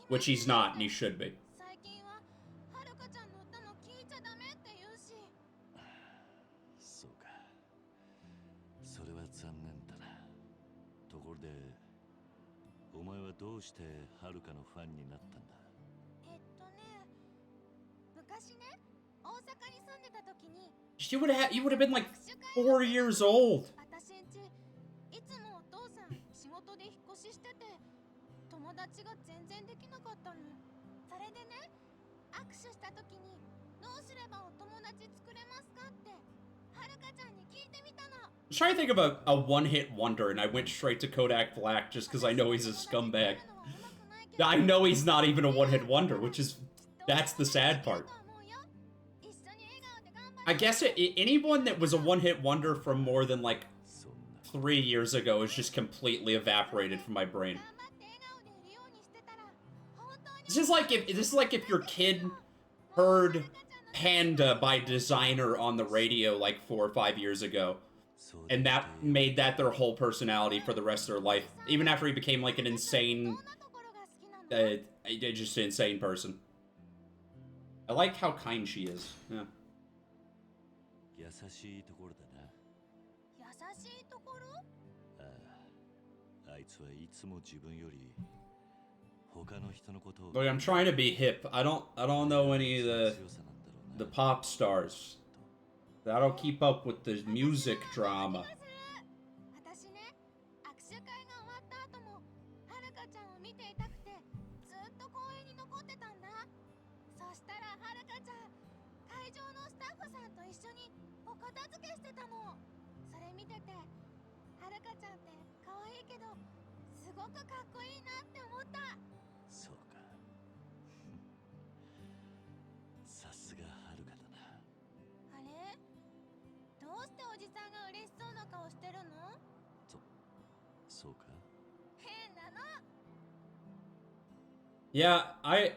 which he's not, and he should be. そうか。それは残念だな。ところで、お前はどうしてはるかのファンになったんだ？昔ね、大阪に住んでた時に、You would have been like 4 years old. 私んちいつもお父さん仕事で引っ越ししてて、友達が全然できなかったの。それでね、握手した時にどうすればお友達作れますかってはるかちゃんに聞いてみたの。I was trying to think of a one-hit wonder, and I went straight to Kodak Black just because I know he's a scumbag. I know he's not even a one-hit wonder, which is... that's the sad part. I guess anyone that was a one-hit wonder from more than, like, 3 years ago is just completely evaporated from my brain. This is like if your kid heard Panda by Designer on the radio like 4 or 5 years ago, and that made that their whole personality for the rest of their life, even after he became like an insane, just an insane person. I like how kind she is. Yeah. 優しいところだな。優しいところ？ああ、あいつはいつも自分より他の人のことを。 Look, I'm trying to be hip. I don't know any of the pop stars. I don't keep up with the music drama. 私ね、握手会が終わった後もはるかちゃんを見ていたくてずっと公園に残ってたんだ。そしたらはるかちゃん、会場のスタッフさんと一緒にお片付けしてたの。それ見てて、はるかちゃんって可愛いけどすごくかっこいいなって思った。そうか。さすがはるかだな。あれ？どうしておじさんが嬉しそうな顔してるの？そうか。変なの。Yeah, I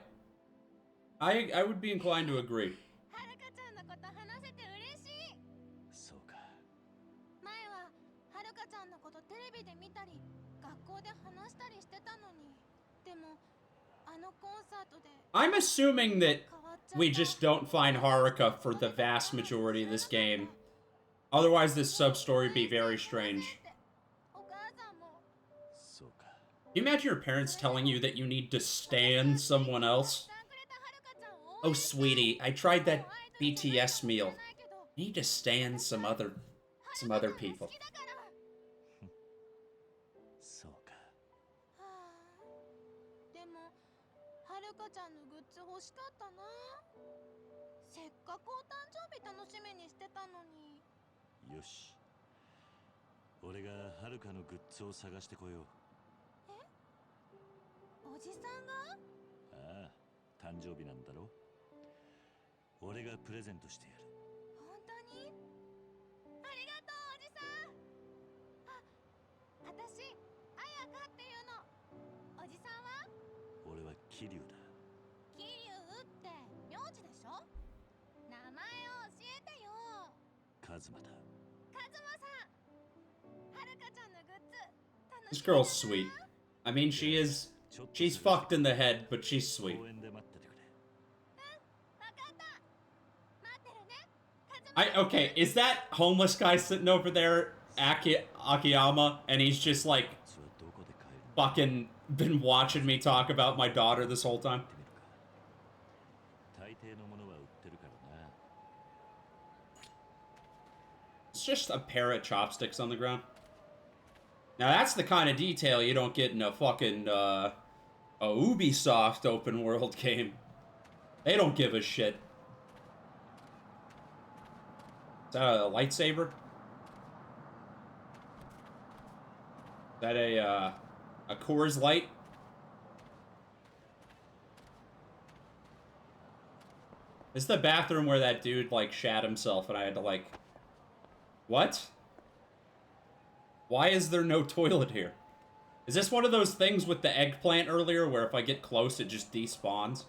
would be inclined to agree. はるかちゃんのこと話せて嬉しい。そうか。前ははるかちゃんのことテレビで見たり学校で話したりしてたのに、でもあのコンサートで I'm assuming that we just don't find Haruka for the vast majority of this game. Otherwise, this sub-story would be very strange. Can you imagine your parents telling you that you need to stan someone else? Oh, sweetie, I tried that BTS meal. You need to stan some other people. そうか。でもはるかちゃんのグッズ欲しかったな。せっかくお誕生日楽しみにしてたのに。よし。俺がはるかのグッズを探してこよう。おじさんが？ああ、誕生日なんだろ。俺がプレゼントしてやる。本当に？ありがとうおじさん。あ、私あやかっていうの。おじさんは？俺は桐生だ。桐生って名字でしょ？名前を教えてよ。カズマだ。カズマさん。はるかちゃんのグッズ。This girl's sweet. I mean, she's fucked in the head, but she's sweet. Okay, is that homeless guy sitting over there, Akiyama, and he's just like fucking been watching me talk about my daughter this whole time? It's just a pair of chopsticks on the ground. Now that's the kind of detail you don't get in a fucking, a Ubisoft open world game. They don't give a shit. Is that a lightsaber? Is that a Coors Light? It's the bathroom where that dude, like, shat himself and I had to, like... What? Why is there no toilet here? Is this one of those things with the eggplant earlier where if I get close, it just despawns?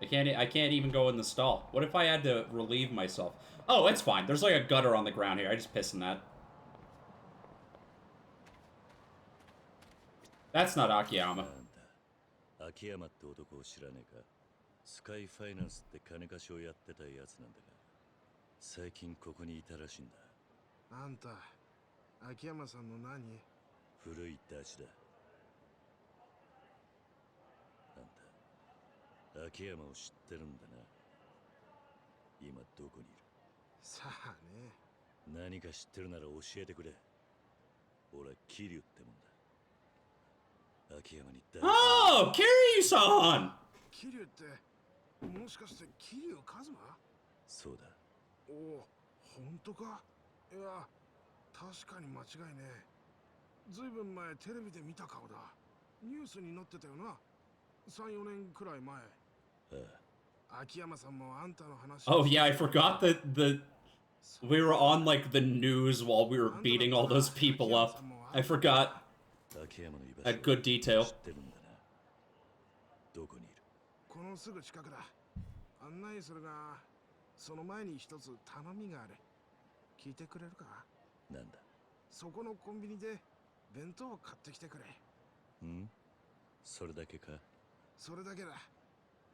I can't even go in the stall. What if I had to relieve myself? Oh, it's fine. There's like a gutter on the ground here. I just piss in that. That's not Akiyama. 秋山って男を知らねえか。スカイファイナンスって金貸しをやってたやつなんだが、最近ここにいたらしいんだ。あんた、秋山さんの何？古いダチだ。あんた、秋山を知ってるんだな。今どこにいる？さあね。何か知ってるなら教えてくれ。俺は桐生ってもんだ。秋山に大。Oh, Kiryu-san! 桐生って、もしかして桐生一馬？そうだ。おお、本当か？いや、確かに間違いねえ。ずいぶん前テレビで見た顔だ。ニュースに載ってたよな。3、4年くらい前。秋山さんもあんたの話。Oh yeah, I forgot that we were on like the news while we were beating all those people up. I forgot. A good detail. どこにいる？このすぐ近くだ。案内するが、その前に一つ頼みがある。聞いてくれるか？なんだ？そこのコンビニで弁当を買ってきてくれ。ん？それだけか？それだけだ。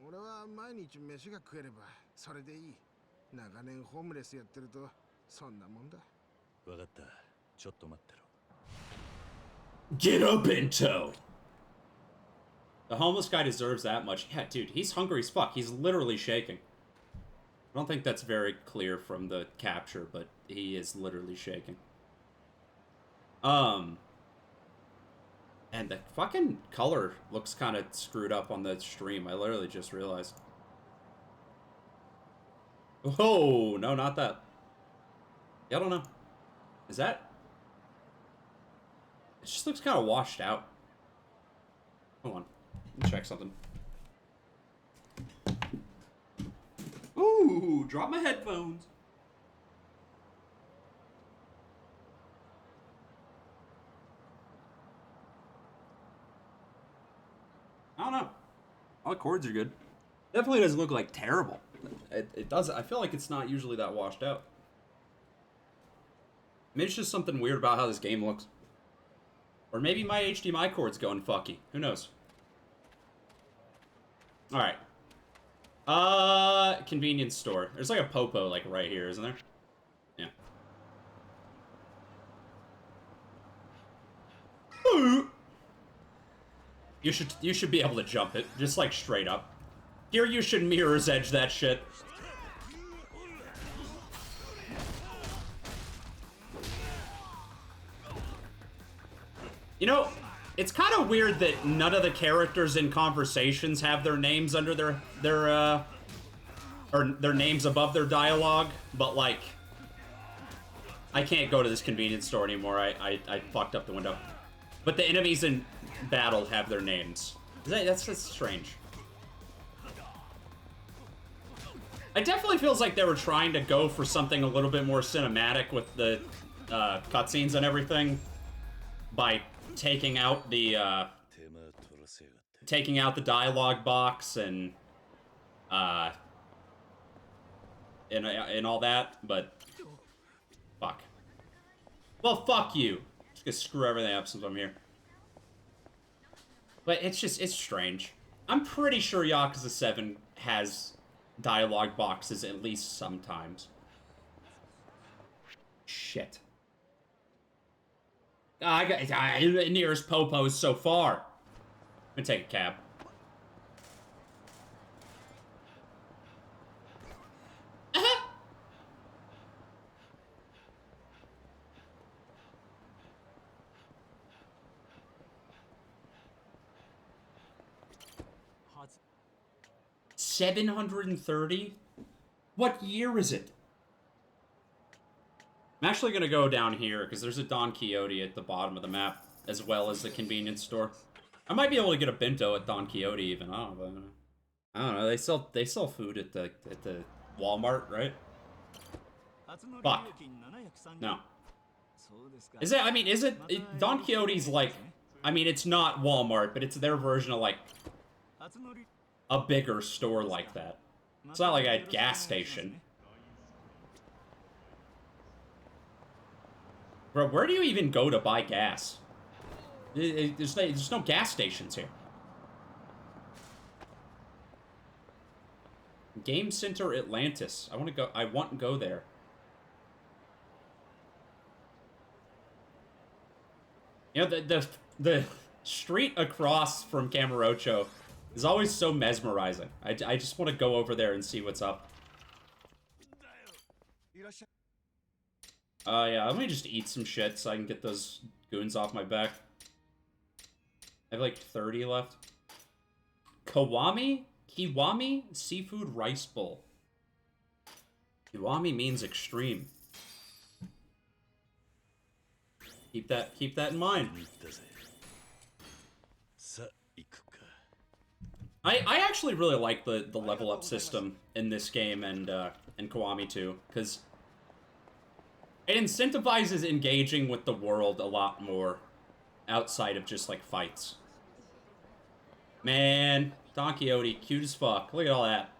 俺は毎日飯が食えればそれでいい。長年ホームレスやってるとそんなもんだ。わかった。ちょっと待ってろ。Get a bento! The homeless guy deserves that much. Yeah, dude, he's hungry as fuck. He's literally shaking. I don't think that's very clear from the capture, but he is literally shaking. And the fucking color looks kind of screwed up on the stream. I literally just realized. Oh, no, not that. Yeah, I don't know. Is that? It just looks kind of washed out. Hold on. Let me check something. Ooh, drop my headphones. I don't know. All the chords are good. Definitely doesn't look like terrible. It does. I feel like it's not usually that washed out. Maybe it's just something weird about how this game looks. Or maybe my HDMI cord's going fucky. Who knows? Alright. Convenience store. There's like a Popo like right here, isn't there? Yeah. Ooh. You should be able to jump it, just like straight up. Here you should mirror's edge that shit. You know, it's kind of weird that none of the characters in conversations have their names under their names above their dialogue, but like, I can't go to this convenience store anymore. I fucked up the window. But the enemies in battle have their names. That's strange. It definitely feels like they were trying to go for something a little bit more cinematic with the cutscenes and everything by taking out the dialogue box and all that, but fuck. Well, fuck you. Just gonna screw everything up since I'm here. But it's strange. I'm pretty sure Yakuza 7 has dialogue boxes at least sometimes. Shit. I got nearest Popo's so far. I'm gonna take a cab. $730? What year is it? I'm actually gonna go down here because there's a Don Quixote at the bottom of the map, as well as the convenience store. I might be able to get a bento at Don Quixote even. I don't know. I don't know. They sell food at the Walmart, right? Fuck. No. Is it? I mean, is it Don Quixote's like? I mean, it's not Walmart, but it's their version of like a bigger store like that. It's not like a gas station. Bro, where do you even go to buy gas? There's no gas stations here. Game Center Atlantis. I want to go there. You know, the street across from Kamurocho is always so mesmerizing. I just want to go over there and see what's up. Yeah, let me just eat some shit so I can get those goons off my back. I have like 30 left. Kiwami seafood rice bowl. Kiwami means extreme. Keep that in mind. I actually really like the level up system in this game and Kiwami too, because it incentivizes engaging with the world a lot more outside of just like fights. Man, Don Quixote, cute as fuck. Look at all that.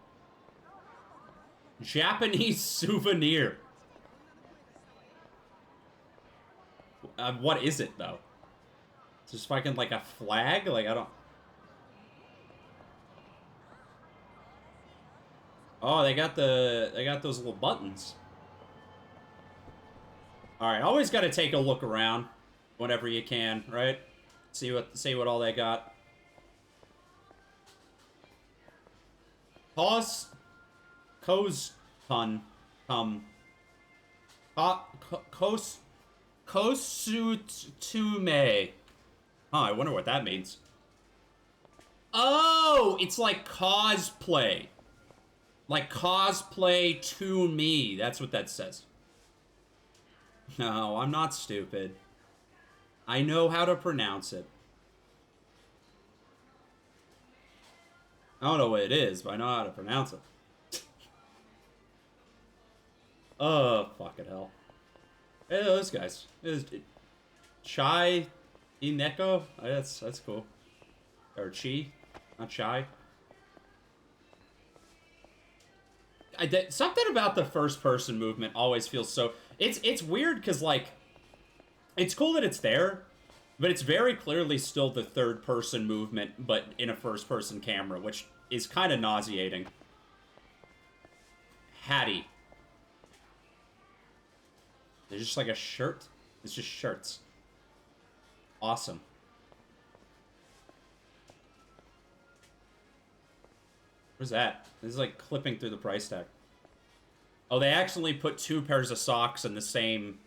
Japanese souvenir. What is it though? It's just fucking like a flag? Like I don't. Oh, they got those little buttons. All right, always got to take a look around whenever you can, right? See what all they got. Kosutume. Huh, I wonder what that means. Oh, it's like cosplay. Like cosplay to me. That's what that says. No, I'm not stupid. I know how to pronounce it. I don't know what it is, but I know how to pronounce it. Oh, fucking hell. Hey, those guys. Chai Ineko? That's cool. Or Chi, not Chai. Something about the first-person movement always feels so... It's weird, because, like... It's cool that it's there, but it's very clearly still the third-person movement, but in a first-person camera, which is kind of nauseating. Hattie. There's just like a shirt. It's just shirts. Awesome. Where's that? This is like clipping through the price tag. Oh, they actually put 2 pairs of socks in the same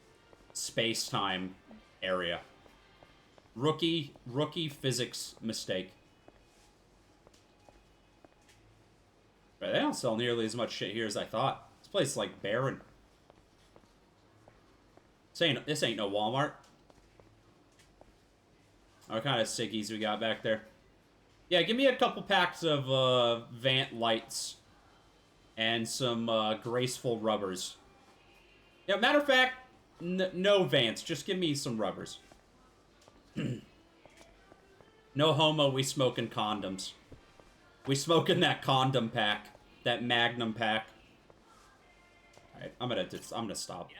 space-time area. Rookie physics mistake. But they don't sell nearly as much shit here as I thought. This place is like barren. This ain't no Walmart. What kind of ciggies we got back there? Yeah, give me a couple packs of Vant lights and some graceful rubbers. Yeah, matter of fact, no Vants. Just give me some rubbers. No homo, we smoking condoms. We smoking that condom pack. That Magnum pack. Alright, I'm gonna stop.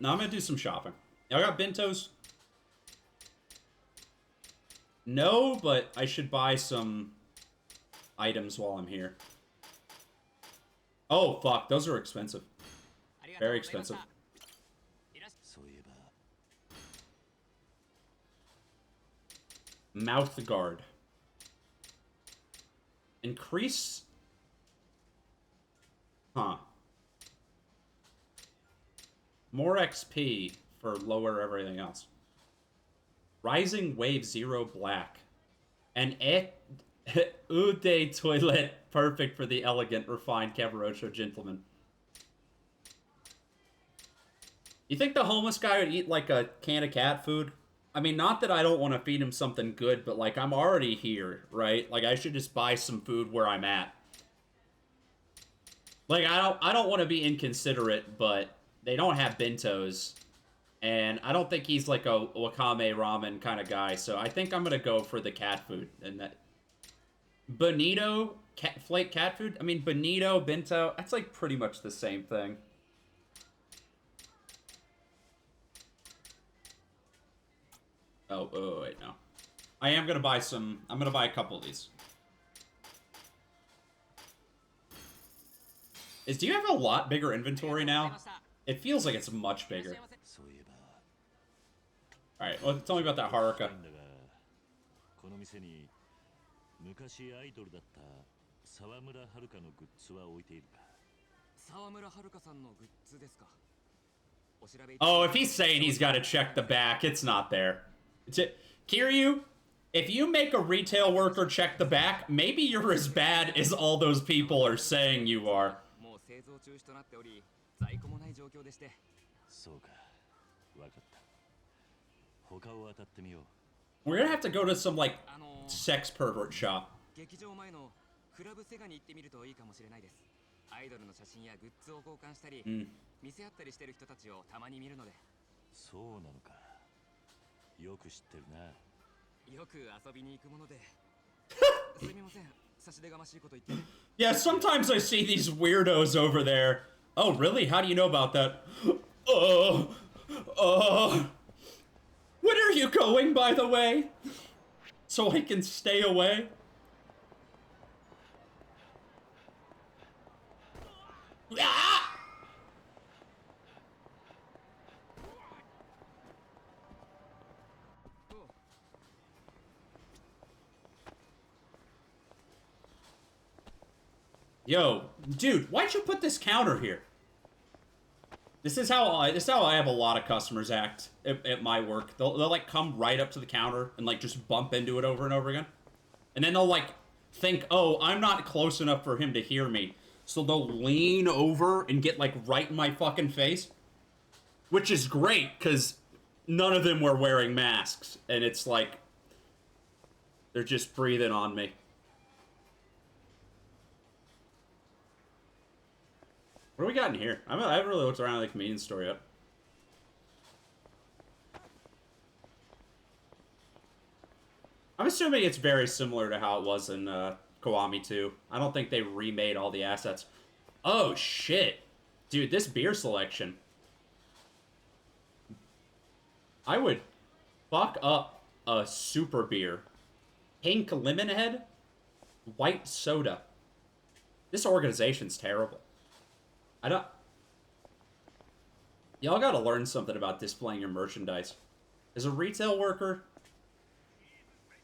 Now I'm gonna do some shopping. Y'all got bentos? No, but I should buy some items while I'm here. Oh, fuck. Those are expensive. Very expensive. Mouth guard. Increase... Huh. More XP for lower everything else. Rising Wave 0 Black. An Ude toilet. Perfect for the elegant, refined Kamurocho gentleman. You think the homeless guy would eat like a can of cat food? I mean, not that I don't want to feed him something good, but like I'm already here, right? Like I should just buy some food where I'm at. Like I don't want to be inconsiderate, but they don't have bentos. And I don't think he's like a wakame ramen kind of guy, so I think I'm gonna go for the cat food. And that bonito flake cat food. I mean, bonito bento. That's like pretty much the same thing. Oh wait, no. I am gonna buy some. I'm gonna buy a couple of these. Do you have a lot bigger inventory now? It feels like it's much bigger. Alright, well, tell me about that Haruka. この店に昔アイドルだった沢村遥のグッズは置いているか。沢村遥さんのグッズですか。 Oh, if he's saying he's got to check the back, it's not there. Kiryu, if you make a retail worker check the back, maybe you're as bad as all those people are saying you are. もう製造中止となっており、在庫もない状況でして。そうか、わかった。他を当たってみよう。 We're gonna have to go to some, like, sex pervert shop. 劇場前のクラブセガに行ってみるといいかもしれないです。アイドルの写真やグッズを交換したり、見せ合ったりしてる人たちをたまに見るので。そうなのか。よく知ってるな。よく遊びに行くもので。すみません。差し出がましいこと言って。Yeah, sometimes I see these weirdos over there. Oh, really? How do you know about that? When are you going, by the way? So I can stay away? Ah! Yo, dude, why'd you put this counter here? This is how I have a lot of customers act at my work. They'll like come right up to the counter and like just bump into it over and over again. And then they'll like think, oh, I'm not close enough for him to hear me. So they'll lean over and get like right in my fucking face. Which is great, because none of them were wearing masks. And it's like, they're just breathing on me. What do we got in here? I haven't really looked around the convenience store yet. I'm assuming it's very similar to how it was in Kiwami 2. I don't think they remade all the assets. Oh, shit. Dude, this beer selection. I would fuck up a super beer. Pink Lemonhead? White soda. This organization's terrible. Y'all gotta learn something about displaying your merchandise. As a retail worker,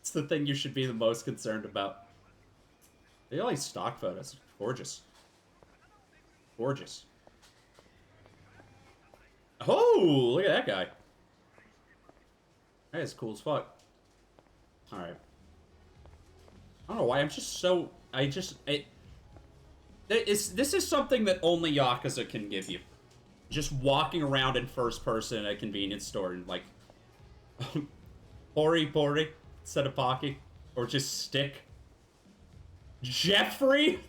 it's the thing you should be the most concerned about. They got like stock photos. Gorgeous. Gorgeous. Oh, look at that guy. That is cool as fuck. Alright. I don't know why, I'm just so... This is something that only Yakuza can give you. Just walking around in first person at a convenience store and like... Pori instead of Pocky. Or just stick. Jeffrey?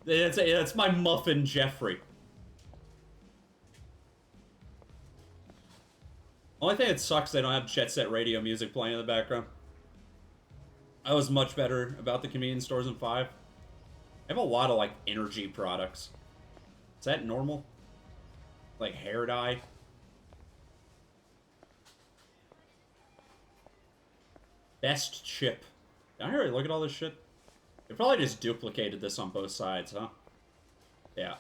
It's my muffin Jeffrey. Only thing that sucks, they don't have Jet Set Radio music playing in the background. I was much better about the convenience stores in 5. I have a lot of, like, energy products. Is that normal? Like, hair dye? Best chip. Down here, look at all this shit. They probably just duplicated this on both sides, huh? Yeah.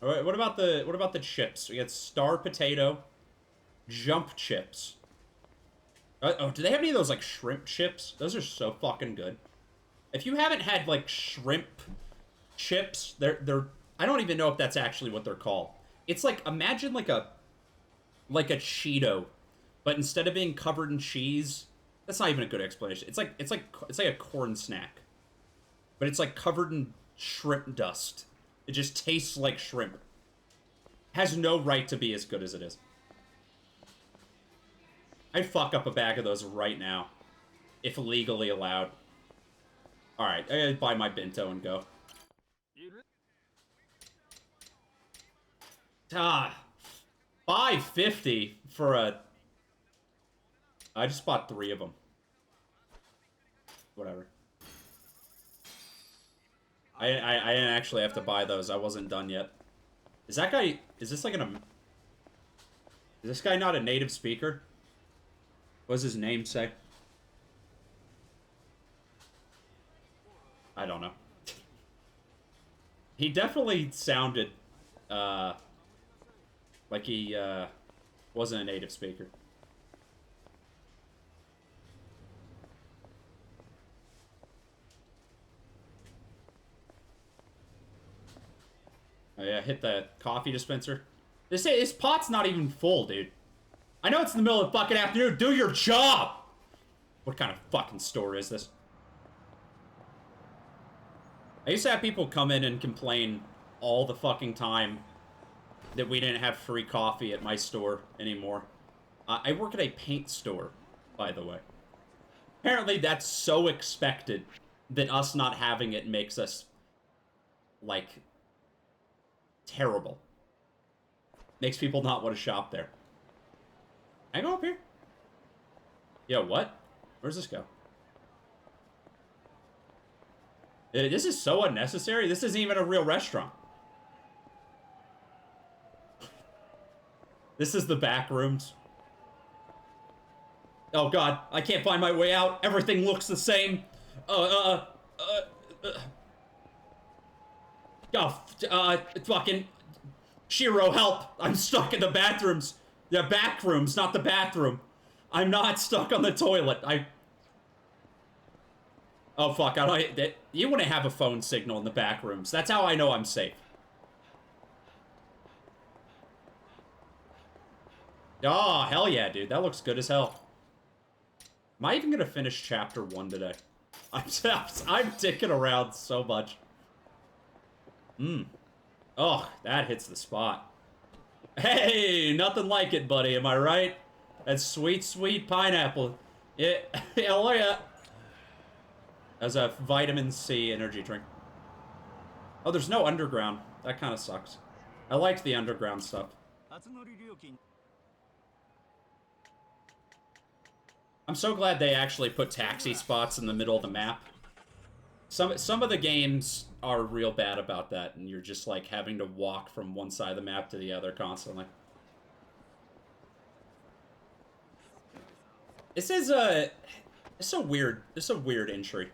Alright, what about the chips? We got Star Potato, Jump Chips. Oh, do they have any of those, like, shrimp chips? Those are so fucking good. If you haven't had, like, shrimp chips, they're... I don't even know if that's actually what they're called. It's like, imagine, like a Cheeto, but instead of being covered in cheese... That's not even a good explanation. It's like a corn snack. But it's, like, covered in shrimp dust. It just tastes like shrimp. has no right to be as good as it is. I'd fuck up a bag of those right now, if legally allowed. Alright, I gotta buy my bento and go. Ah, $5.50 for a... I just bought 3 of them. Whatever. I didn't actually have to buy those. I wasn't done yet. Is that guy... Is this like an... Is this guy not a native speaker? What does his name say? I don't know. He definitely sounded... like he, wasn't a native speaker. Oh yeah, hit the coffee dispenser. This pot's not even full, dude. I know it's in the middle of the fucking afternoon. Do your job! What kind of fucking store is this? I used to have people come in and complain all the fucking time that we didn't have free coffee at my store anymore. I work at a paint store, by the way. Apparently that's so expected that us not having it makes us, like, terrible. Makes people not want to shop there. Can I go up here? Yo, what? Where's this go? This is so unnecessary. This isn't even a real restaurant. This is the back rooms. Oh god, I can't find my way out. Everything looks the same. Fucking Shiro, help! I'm stuck in the bathrooms. The back rooms, not the bathroom. I'm not stuck on the toilet. Oh fuck! You wouldn't have a phone signal in the back rooms. That's how I know I'm safe. Oh, hell yeah, dude. That looks good as hell. Am I even gonna finish chapter 1 today? I'm dicking around so much. Oh, that hits the spot. Hey, nothing like it, buddy. Am I right? That sweet, sweet pineapple. Yeah, hell yeah. That was a vitamin C energy drink. Oh, there's no underground. That kind of sucks. I liked the underground stuff. I'm so glad they actually put taxi spots in the middle of the map. Some of the games are real bad about that, and you're just like having to walk from one side of the map to the other constantly. This is a weird entry.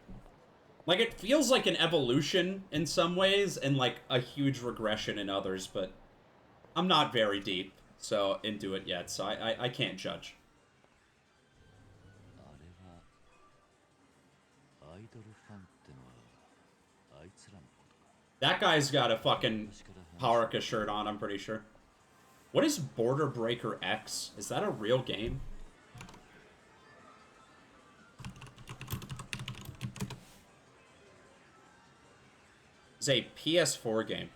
Like, it feels like an evolution in some ways and like a huge regression in others, but I'm not very deep into it yet, so I can't judge. That guy's got a fucking Haruka shirt on, I'm pretty sure. What is Border Breaker X? Is that a real game? It's a PS4 game.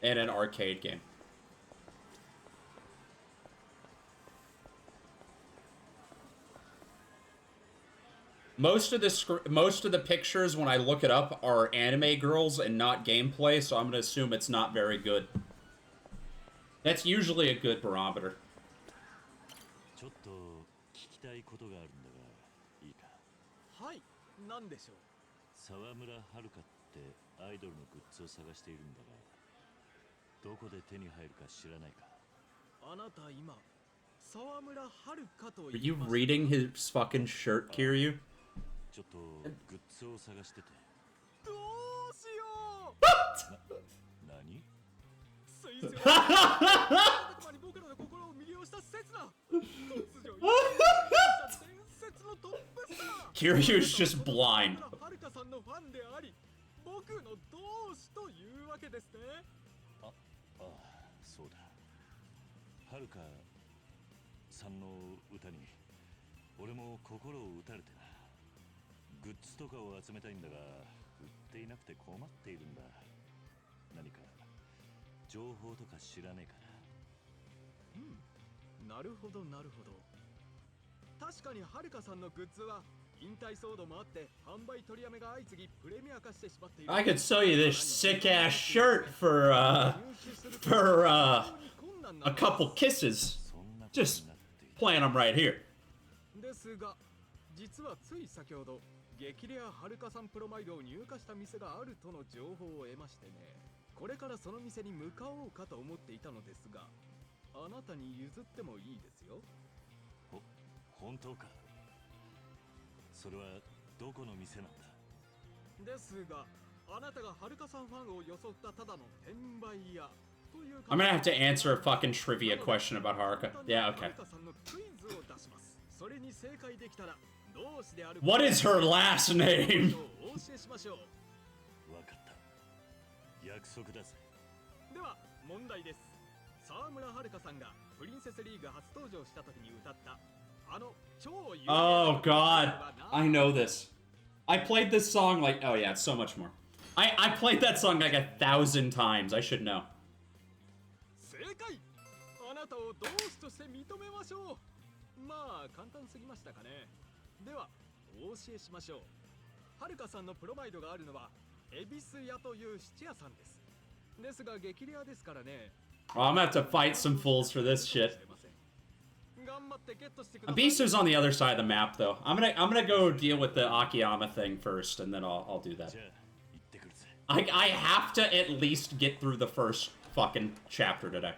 And an arcade game. Most of the pictures when I look it up are anime girls and not gameplay, so I'm gonna assume it's not very good. That's usually a good barometer. Are you reading his fucking shirt, Kiryu? Kiryu's just blind. っていなくて困っているんだ。何か情報とか知らねえかな。なるほどなるほど。確かにはるかさんのグッズは引退騒動もあって販売取りやめが相次ぎプレミア化してしまっている。 I could sell you this sick ass shirt for a couple kisses. Just plant them right here. ですが実はつい先ほど激レアはるかさんプロマイドを入荷した店があるとの情報を得ましてね、これからその店に向かおうかと思っていたのですが、あなたに譲ってもいいですよ。本当か。それはどこの店なんだ。ですがあなたがはるかさんファンを装ったただの転売屋という。 I'm gonna have to answer a fucking trivia question about Haruka. Yeah, okay. What is her last name? わかった。約束だぜ。では問題です。沢村はるかさんがプリンセスリーグ初登場した時に歌ったあの超有名な Oh god, I know this. I played this song like, oh yeah, it's so much more. I played that song like 1,000 times. I should know. 正解。あなたを同志として認めましょう。まあ簡単すぎましたかね。ではお教えしましょう。はるかさんのプロマイドがあるのは恵比寿屋という質屋さんです。ですが激レアですからね。 Oh, I'm gonna have to fight some fools for this shit. Abisu's on the other side of the map, though. I'm gonna go deal with the Akiyama thing first, and then I'll do that. I have to at least get through the first fucking chapter today.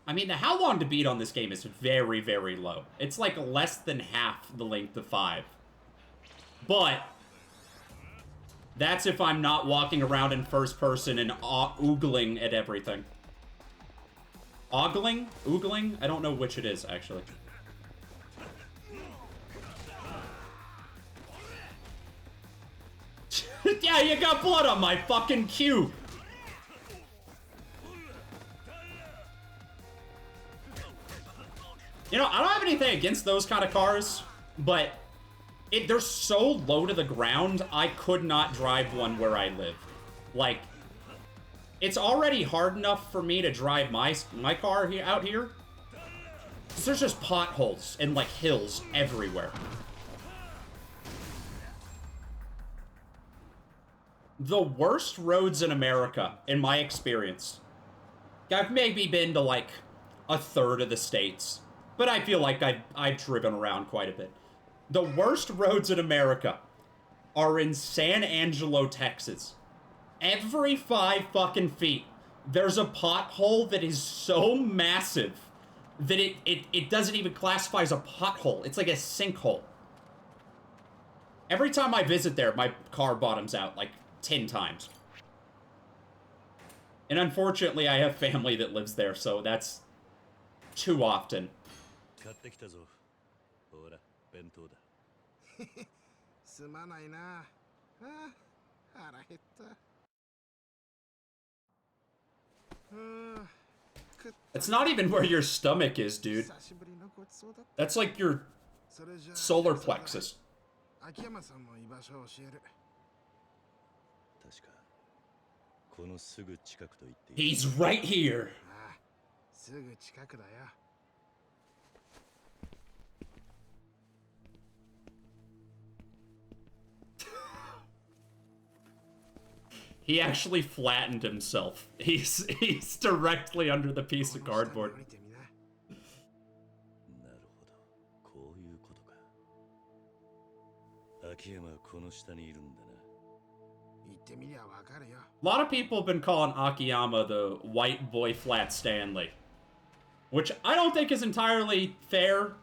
I mean, the how long to beat on this game is very, very low. It's like less than half the length of 5. But that's if I'm not walking around in first person and oogling at everything. Ogling? Oogling? I don't know which it is, actually. Yeah, you got blood on my fucking cube! You know, I don't have anything against those kind of cars, but they're so low to the ground, I could not drive one where I live. Like, it's already hard enough for me to drive my car out here. 'Cause there's just potholes and, like, hills everywhere. The worst roads in America, in my experience. I've maybe been to, like, a third of the states. But I feel like I've driven around quite a bit. The worst roads in America are in San Angelo, Texas. Every 5 fucking feet, there's a pothole that is so massive that it doesn't even classify as a pothole. It's like a sinkhole. Every time I visit there, my car bottoms out like 10 times. And unfortunately, I have family that lives there, so that's too often. 買ってきたぞ。ほら、弁当だ。すまないな。あ、腹減った。It's not even where your stomach is, dude. That's like your solar plexus. 秋山さんの居場所を教える。確かこのすぐ近くと言っていい。 He's right here. ああ、すぐ近くだよ。He actually flattened himself. He's directly under the piece of cardboard. なるほど、こういうことか。秋山はこの下にいるんだな。言ってみりゃわかるよ。A lot of people have been calling Akiyama the white boy Flat Stanley, which I don't think is entirely fair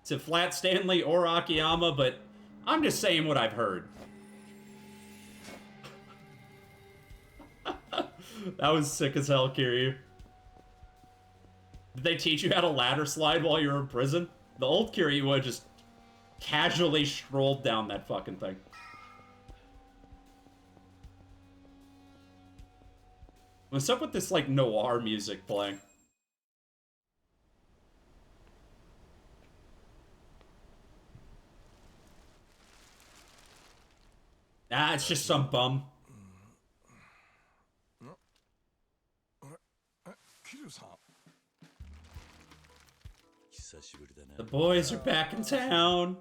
to Flat Stanley or Akiyama, but I'm just saying what I've heard. That was sick as hell, Kiryu. Did they teach you how to ladder slide while you were in prison? The old Kiryu would just casually strolled down that fucking thing. What's up with this, like, noir music playing? Ah, it's just some bum. The boys are back in town.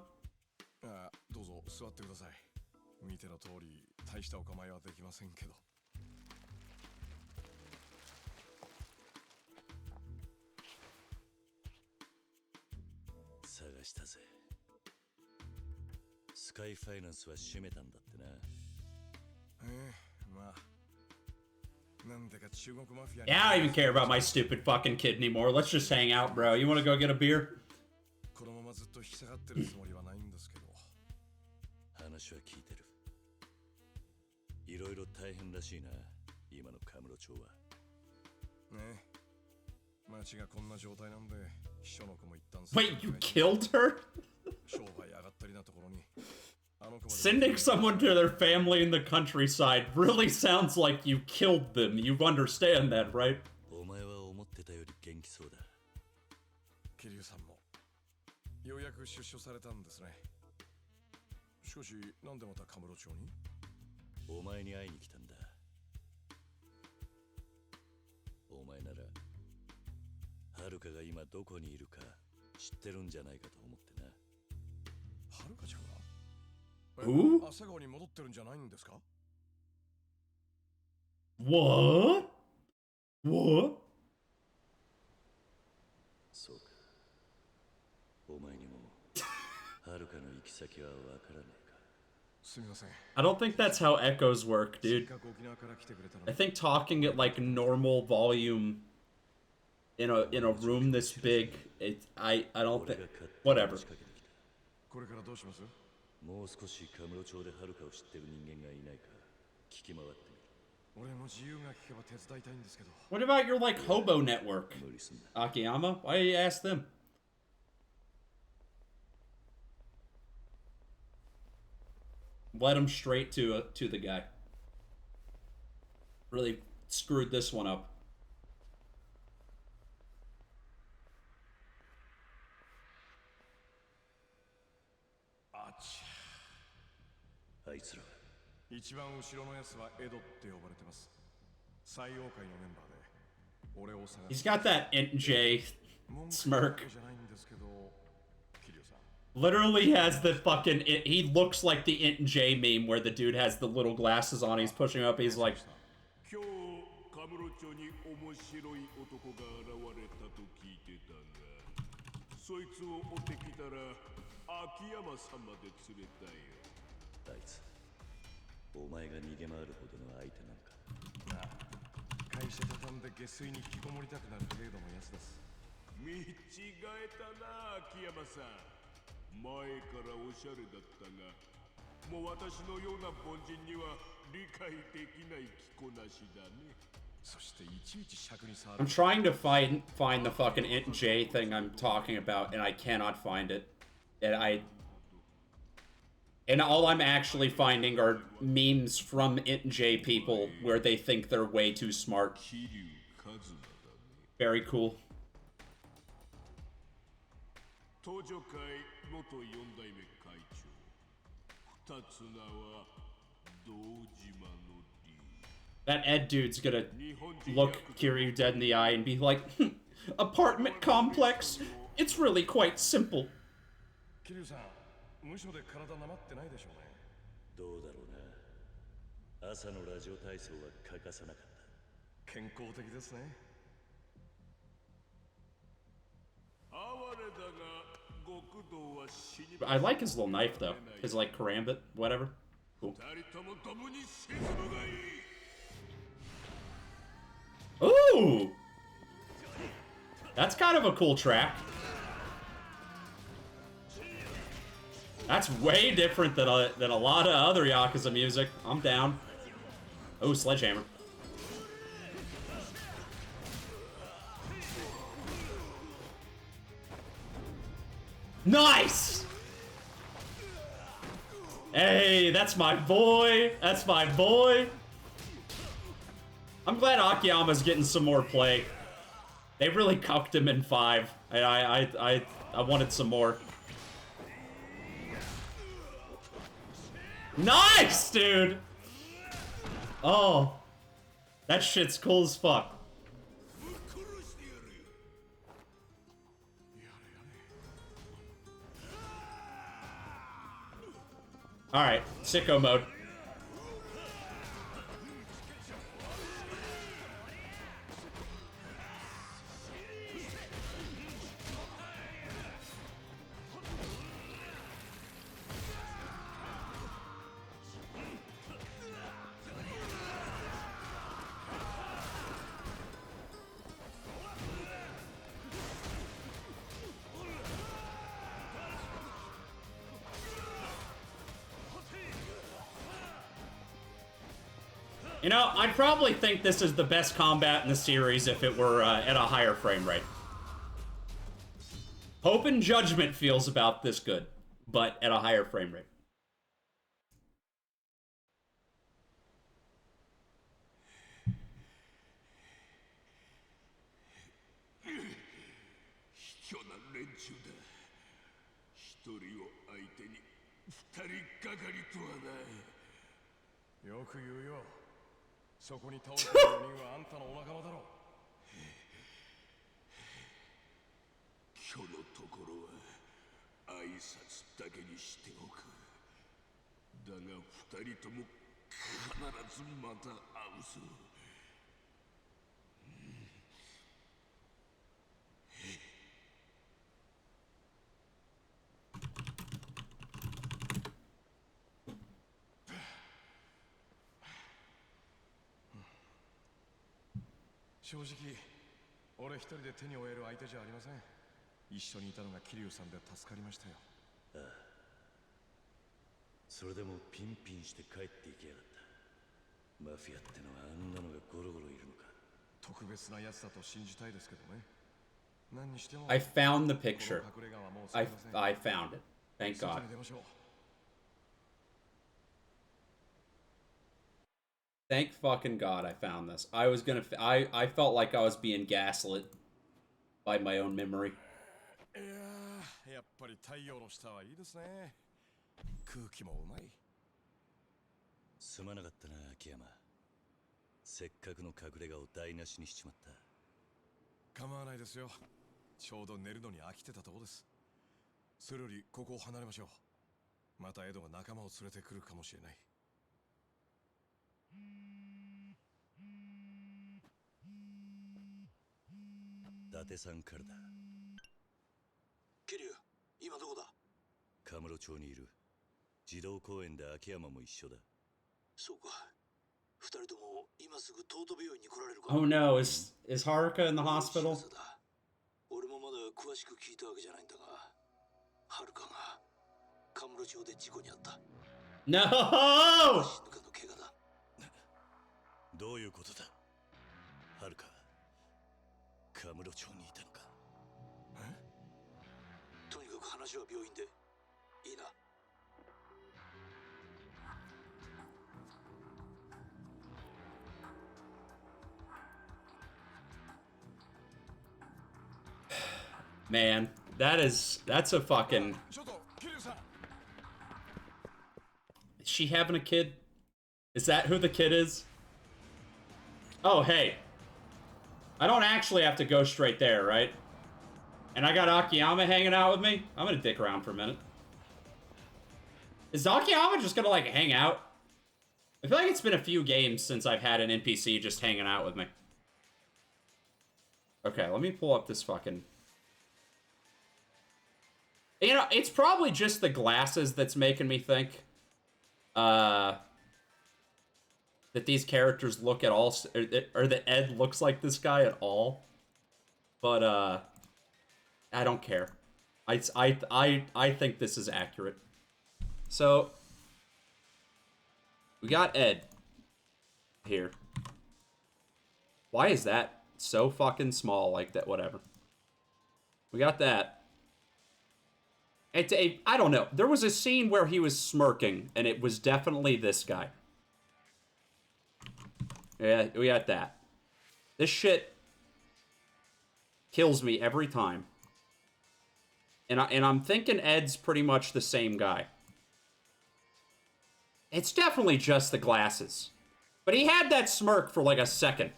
どうぞ座ってください。見ての通り大したお構いはできませんけど。探したぜ。スカイファイナンスは閉めたんだってな。まあ。なんでか中国マフィア。Yeah, I don't even care about my stupid fucking kid anymore. Let's just hang out, bro. You want to go get a beer? このままずっと引き下がってるつもりはないんですけど。話は聞いてる。いろいろ大変らしいな、今のカムロ町は。ねえ。町がこんな状態なんで、秘書の子も一旦。Wait, you killed her? 商売上がったりなところに。Sending someone to their family in the countryside really sounds like you killed them. You understand that, right? お前は思ってたより元気そうだ。桐生さんもようやく出所されたんですね。しかし、なんでまたカムロ町に？お前に会いに来たんだ。お前なら、はるかが今どこにいるか知ってるんじゃないかと思ってな。はるかちゃんが朝顔に戻ってるんじゃないんですか？ What? What? そうか。お前にもはるかの行き先はわからないか。すみません。 I don't think that's how echoes work, dude. I think talking at like normal volume in a room this big, I don't think whatever. これからどうします？もう少しカムロ町ではるかを知ってる人間がいないか聞き回ってみる。俺も自由が利けば手伝いたいんですけど。 What about your like hobo network? Akiyama? Why did you ask them? Led him straight to the guy. Really screwed this one up. あいつらは一番後ろのやつはエドって呼ばれてます。採用会のメンバーで俺を探す。 He's got that Int J smirk. Literally has the fucking he looks like the Int J meme where the dude has the little glasses on, he's pushing up, he's like 今日カムロ町に面白い男が現れたと聞いてたが、そいつを追ってきたら秋山さんまで連れたよ。あいつお前が逃げ回るほどの相手なんか。なあ、会社畳んで下水に引きこもりたくなる程度のやつです。見違えたな秋山さん。前からおしゃれだったが、もう私のような凡人には理解できない着こなしだね。そしていちいち尺に触る。 I'm trying to find the fucking Int J thing I'm talking about and I cannot find it. And all I'm actually finding are memes from Int J people where they think they're way too smart. Very cool. 東上会元4代目会長、二つ名は堂島の竜。 That Ed dude's gonna look Kiryu dead in the eye and be like, apartment complex? It's really quite simple. 桐生さん、無所で体なまってないでしょうね。どうだろうな。朝のラジオ体操は欠かさなかった。健康的ですね。 I like his little knife though. His like karambit, whatever. Cool. Ooh! That's kind of a cool track. That's way different than a lot of other Yakuza music. I'm down. Oh, sledgehammer. Nice! Hey, that's my boy. That's my boy. I'm glad Akiyama's getting some more play. They really cucked him in 5. I wanted some more. Nice, dude! Oh. That shit's cool as fuck. Alright, sicko mode. You know, I'd probably think this is the best combat in the series if it were at a higher frame rate. Hope and Judgment feels about this good, but at a higher frame rate.正直、俺一人で手に負える相手じゃありません。一緒にいたのが桐生さんで助かりましたよ。ああ。それでもピンピンして帰っていきやがった。マフィアってのはあんなのがゴロゴロいるのか。特別なやつだと信じたいですけどね。何にしても I found the picture. I found it. Thank God. Thank fucking God I found this. I was gonna... I felt like I was being gaslit by my own memory. いや、やっぱり太陽の下はいいですね。空気もうまい。すまなかったな、秋山。せっかくの隠れ家を台無しにしちまった。構わないですよ。ちょうど寝るのに飽きてたとこです。それよりここを離れましょう。またエドが仲間を連れてくるかもしれない。伊達さんからだ。桐生、今どこだ？カムロ町にいる。児童公園で秋山も一緒だ。そうか。二人とも今すぐ東都病院に来られるか？ Oh no, is Haruka in the hospital? 俺もまだ詳しく聞いたわけじゃないんだが、ハルカがカムロ町で事故に遭った。No! 死ぬかの怪我だ。どういうことだ？ハルカ、カムロ町にいたのか？とにかく話は病院で。いいな。Man, that's a fucking... Is she having a kid? Is that who the kid is? Oh, hey. I don't actually have to go straight there, right? And I got Akiyama hanging out with me? I'm gonna dick around for a minute. Is Akiyama just gonna, like, hang out? I feel like it's been a few games since I've had an NPC just hanging out with me. Okay, let me pull up this fucking... You know, it's probably just the glasses that's making me think that these characters look at all, or that Ed looks like this guy at all. But I don't care. I think this is accurate. So we got Ed here. Why is that so fucking small like that? Whatever. We got that. I don't know. There was a scene where he was smirking, and it was definitely this guy. Yeah, we got that. This shit kills me every time. And I'm thinking Ed's pretty much the same guy. It's definitely just the glasses. But he had that smirk for like a second.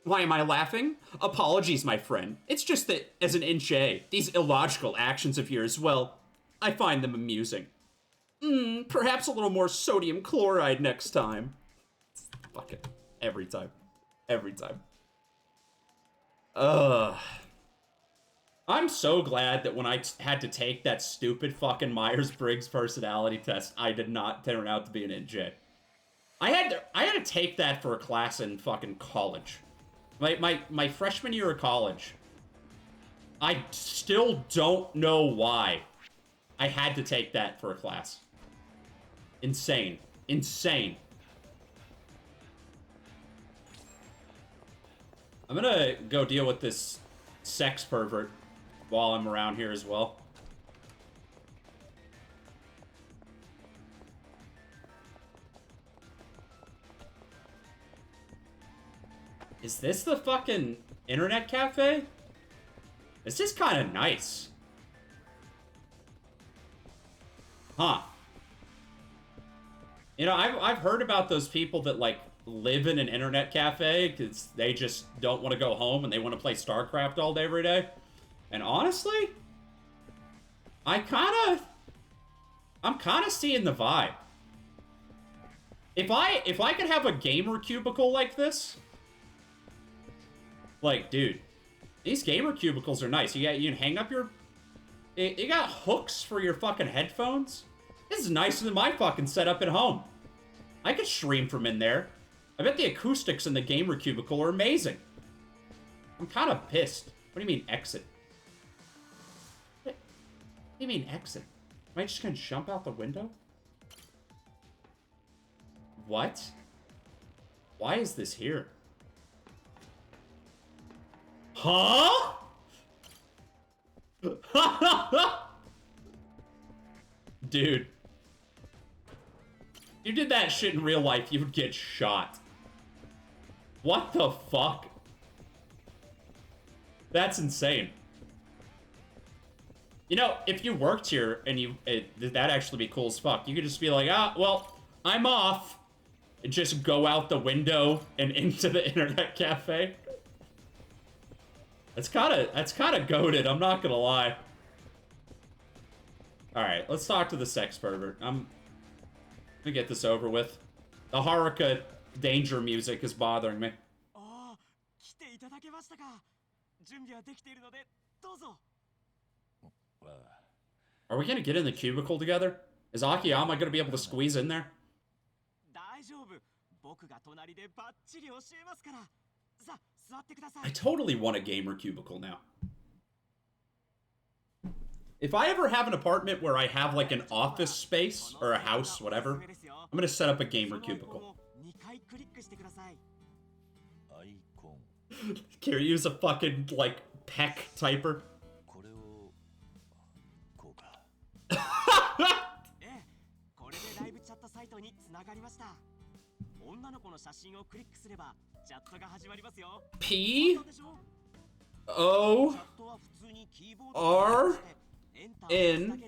Why am I laughing? Apologies, my friend. It's just that, as an inch-A, these illogical actions of yours, well, I find them amusing. Perhaps a little more sodium chloride next time. Fuck it. Every time. Every time. I'm so glad that when I had to take that stupid fucking Myers-Briggs personality test, I did not turn out to be an NJ. I had to take that for a class in fucking college. My freshman year of college. I still don't know why I had to take that for a class. Insane. Insane. I'm gonna go deal with this sex pervert while I'm around here as well. Is this the fucking internet cafe? This is kind of nice. Huh. You know, I've heard about those people that, like, live in an internet cafe because they just don't want to go home and they want to play StarCraft all day, every day. And honestly, I'm kind of seeing the vibe. If I could have a gamer cubicle like this, like, dude, these gamer cubicles are nice. You can hang up your, you got hooks for your fucking headphones. This is nicer than my fucking setup at home. I could stream from in there. I bet the acoustics in the gamer cubicle are amazing. I'm kind of pissed. What do you mean exit? What do you mean exit? Am I just gonna jump out the window? What? Why is this here? Huh? Dude. You did that shit in real life, you would get shot. What the fuck? That's insane. You know, if you worked here and that'd actually be cool as fuck. You could just be like, well, I'm off. And just go out the window and into the internet cafe. That's kind of goated, I'm not gonna lie. Alright, let's talk to the sex pervert. I'm gonna get this over with. The Haruka danger music is bothering me. Are we gonna get in the cubicle together? Is Akiyama gonna be able to squeeze in there? I totally want a gamer cubicle now. If I ever have an apartment where I have like an office space or a house, whatever, I'm gonna set up a gamer cubicle. Kiryu's a fucking, like, peck typer. P O R N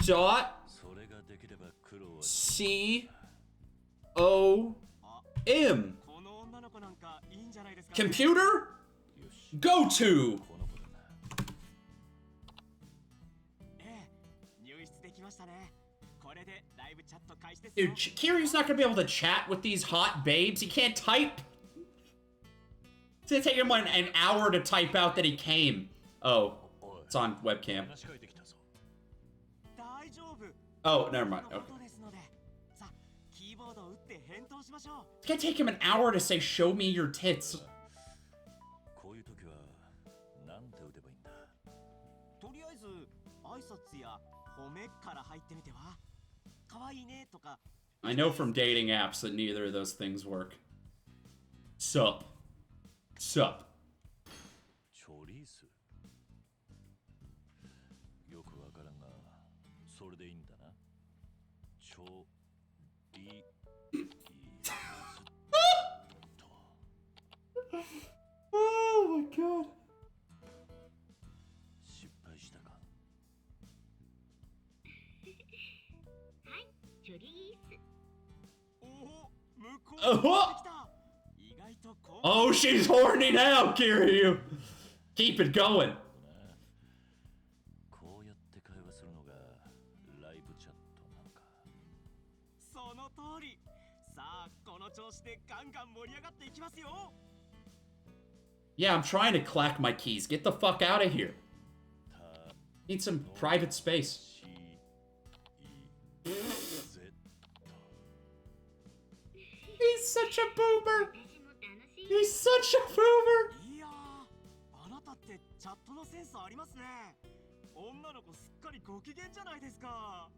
dot C O M. Computer, go to. Dude, Kiryu's not gonna be able to chat with these hot babes. He can't type. It's gonna take him like an hour to type out that he came. Oh, it's on webcam. Oh, never mind. Okay. It's gonna take him an hour to say, "Show me your tits." I know from dating apps that neither of those things work. Sup. Sup. Oh my god. Oh, she's horny now, Kiryu. Keep it going. こうやって会話するのがライブチャットなのか。その通り。さあ、この調子でガンガン盛り上がっていきますよ。Yeah, I'm trying to clack my keys. Get the fuck out of here. Need some private space. He's such a boomer. He's such a boomer. いやー、あなたってチャットのセンスありますね。女の子すっかりご機嫌じゃないですか。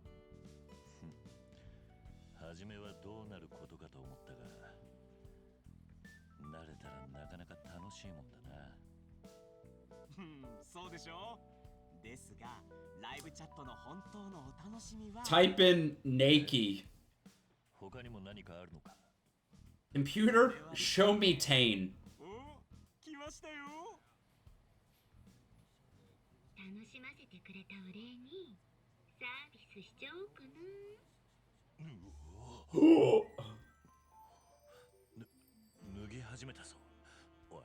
初めはどうなることかと思ったが、慣れたらなかなか楽しいもんだな。そうでしょう。ですが、ライブチャットの本当のお楽しみは Type in Nakey. 他にも何かあるのか。 Computer, show me Tane. 来ましたよ。楽しませてくれたお礼にサービスしちゃおうかな。脱ぎ始めたぞ。おい、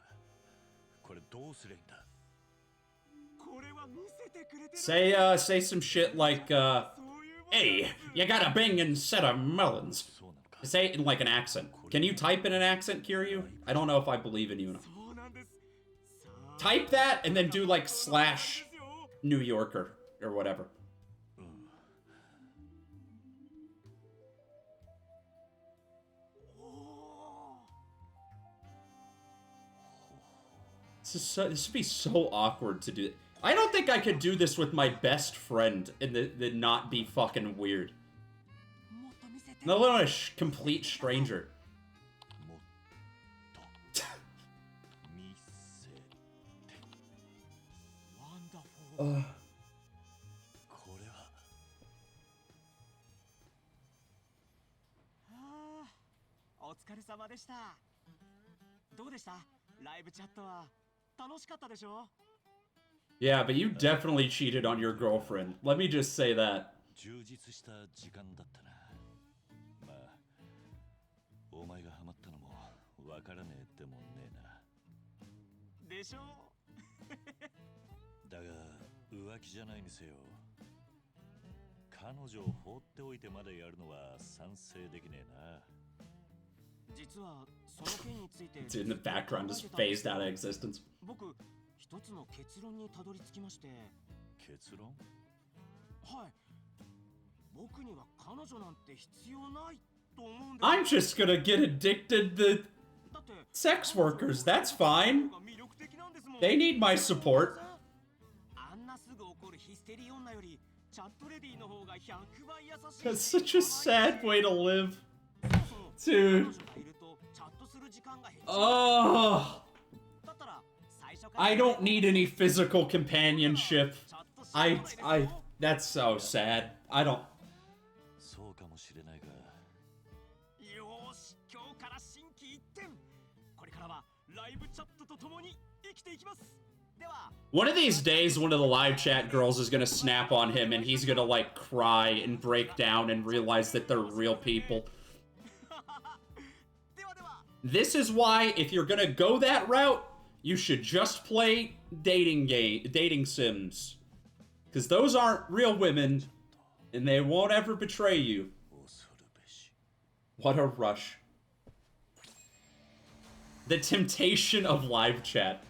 これどうすりゃいいんだ。 Say some shit like, hey, you got a bangin' set of melons. Say it in like an accent. Can you type in an accent, Kiryu? I don't know if I believe in you enough. Type that and then do like / New Yorker or whatever. This would be so awkward to do. I don't think I could do this with my best friend and the not be fucking weird. Let alone a complete stranger. Yeah, but you definitely cheated on your girlfriend. Let me just say that. 充実した時間だったな。まあ、お前がハマったのもわからねえでもねえな。でしょだが浮気じゃないにせよ。彼女を放っておいてまでやるのは賛成できねえな。実はその件について Dude in the background just phased out of existence. 僕一つの結論にたどり着きまして。結論？はい。僕には彼女なんて必要ないと思うんです。I'm just gonna get addicted to sex workers. That's fine. They need my support. あんなすぐ怒るヒステリー女よりチャットレディの方が100倍優しい。 That's such a sad way to live. Dude. Oh. I don't need any physical companionship. That's so sad. I don't. そうかもしれないが。よし、今日から心機一転。これからはライブチャットと共に生きていきます。では。 One of these days, one of the live chat girls is gonna snap on him and he's gonna like cry and break down and realize that they're real people. This is why, if you're gonna go that route, you should just play dating sims. Because those aren't real women, and they won't ever betray you. What a rush. The temptation of live chat.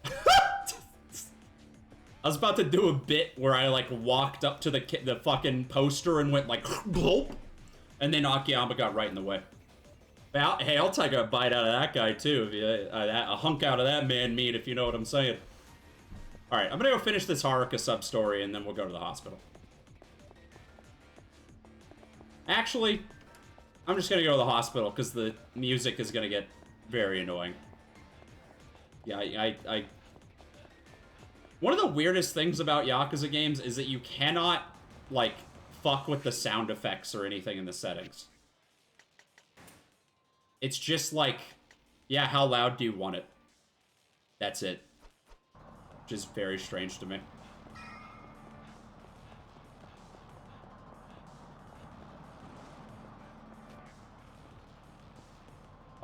I was about to do a bit where I like walked up to the fucking poster and went like gulp, and then Akiyama got right in the way. Hey, I'll take a bite out of that guy too, a hunk out of that man meat, if you know what I'm saying. All right, I'm gonna go finish this Haruka sub story, and then we'll go to the hospital. Actually, I'm just gonna go to the hospital because the music is gonna get very annoying. Yeah, one of the weirdest things about Yakuza games is that you cannot, like, fuck with the sound effects or anything in the settings. It's just like, yeah, how loud do you want it? That's it. Which is very strange to me.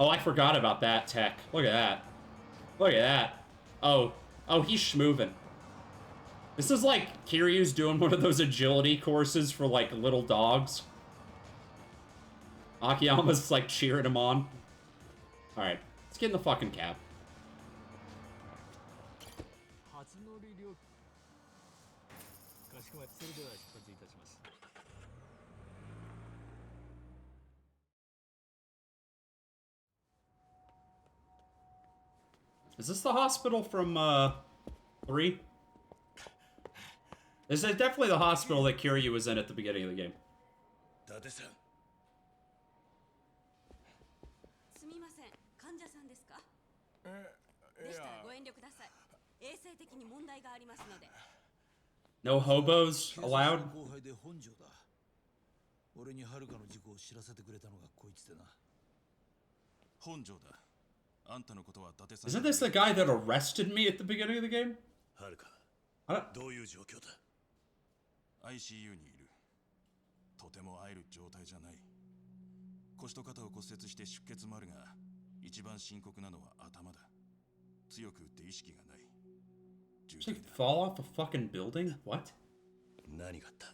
Oh, I forgot about that tech. Look at that. Look at that. Oh, he's schmoovin'. This is like Kiryu's doing one of those agility courses for like little dogs. Akiyama's like cheering him on. Alright, let's get in the fucking cab. Is this the hospital from 3? This is definitely the hospital that Kiryu was in at the beginning of the game. すみません、患者さんですか？でしたらご遠慮ください。衛生的に問題がありますので。No hobos allowed? 後輩で本庄だ。俺に遥の事故を知らせてくれたのがこいつでな。本庄だ。あんたのことは伊達さん。 Isn't this the guy that arrested me at the beginning of the game? 遥どういう状況だ？ ICU にいる。とても会える状態じゃない。腰と肩を骨折して出血もあるが、一番深刻なのは頭だ。強く打って意識がない。Just like fall off a fucking building? What? 何があった？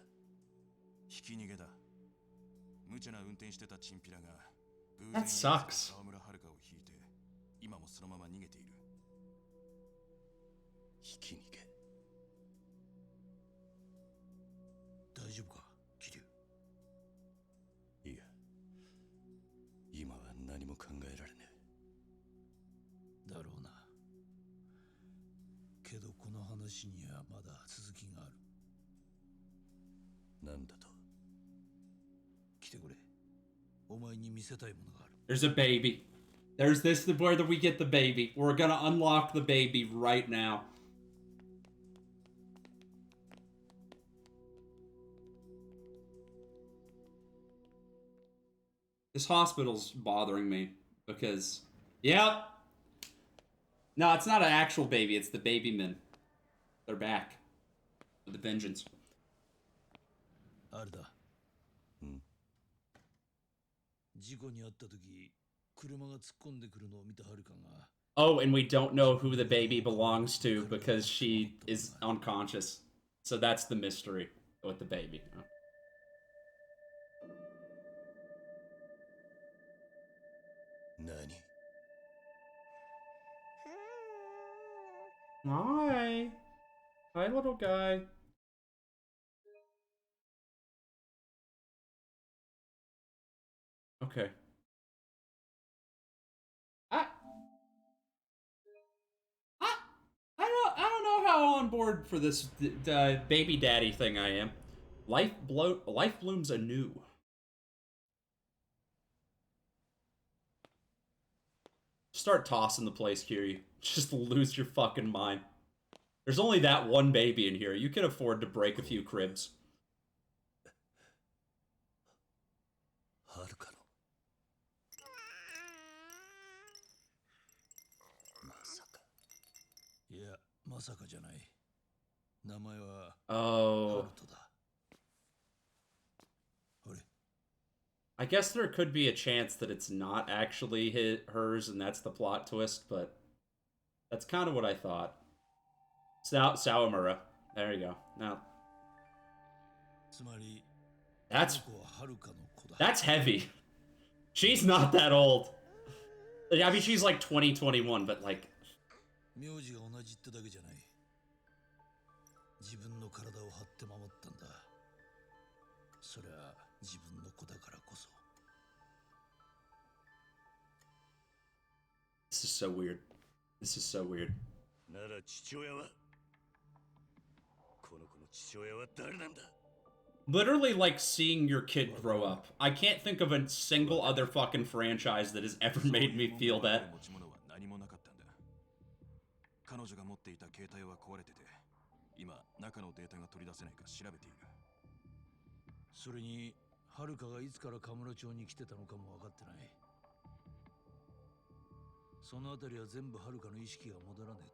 ひき逃げだ。無茶な運転してたチンピラが偶 That sucks. 沢村遥を引いて、今もそのまま逃げている。ひき逃げ。大丈夫か、桐生。いや、今は何も考えられねえ。だろうな。けどこの話にはまだ続きがある。なんだと？来てくれ。お前に見せたいものがある。There's a baby. There's this where we get the baby. We're gonna unlock the baby right now. This hospital's bothering me because, yep. No, it's not an actual baby. It's the baby men. They're back with the vengeance. あれだ。事故に遭った時、車が突っ込んでくるのを見た遥が。Oh, and we don't know who the baby belongs to because she is unconscious. So that's the mystery with the baby. Hi. Hi, little guy. Okay. I don't know how on board for this baby daddy thing I am. Life blooms anew. Start tossing the place, Kiryu. Just lose your fucking mind. There's only that one baby in here. You can afford to break a few cribs. いや、まさかじゃない。名前は Oh. I guess there could be a chance that it's not actually hers and that's the plot twist, but that's kind of what I thought. Sawamura. There you go. Now. That's heavy. She's not that old. I mean, she's like 2021, but like. 名字が同じってだけじゃない。自分の体を張って守ったんだ。それは自分の子だからこそ。This is so weird. This is so weird. なら父親は？この子の父親は誰なんだ？ Literally like seeing your kid grow up. I can't think of a single other fucking franchise that has ever made me feel that. 彼女が持っていた携帯は壊れてて、今中のデータが取り出せないか調べている。それに、遥がいつからカムロ町に来てたのかも分かってない。そのあたりは全部遥の意識が戻らねえ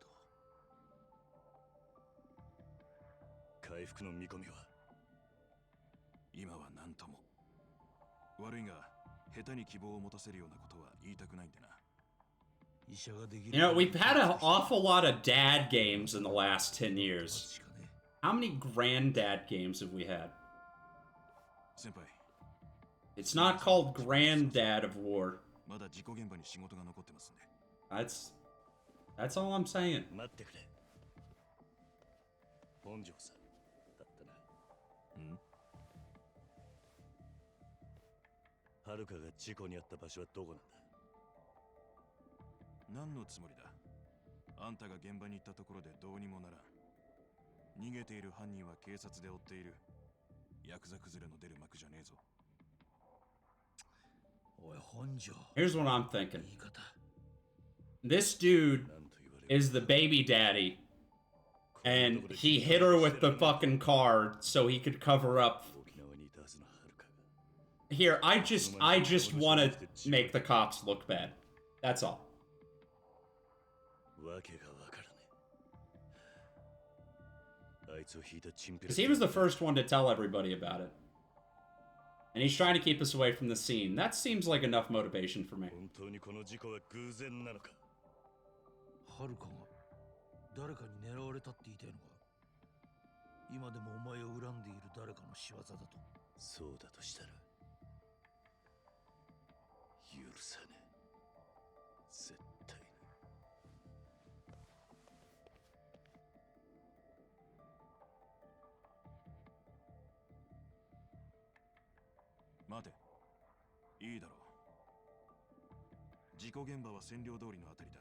と。回復の見込みは？今は何とも。悪いが下手に希望を持たせるようなことは言いたくないんでな。 You know, we've had an awful lot of dad games in the last 10 years. How many granddad games have we had? It's not called Granddad of War. That's all I'm saying. 本庄さんだったな。はるかが事故に遭った場所はどこなんだ？何のつもりだ。あんたが現場に行ったところでどうにもならん。逃げている犯人は警察で追っている。ヤクザ崩れの出る幕じゃねえぞ。おい、本庄。 Here's what I'm thinking. This dude is the baby daddy, and he hit her with the fucking car so he could cover up. Here, I just want to make the cops look bad. That's all. Because he was the first one to tell everybody about it. And he's trying to keep us away from the scene. That seems like enough motivation for me. はるかが誰かに狙われたって言いたいのか。今でもお前を恨んでいる誰かの仕業だと。そうだとしたら許さねえ。絶対に。待て。いいだろう。事故現場は占領通りのあたりだ。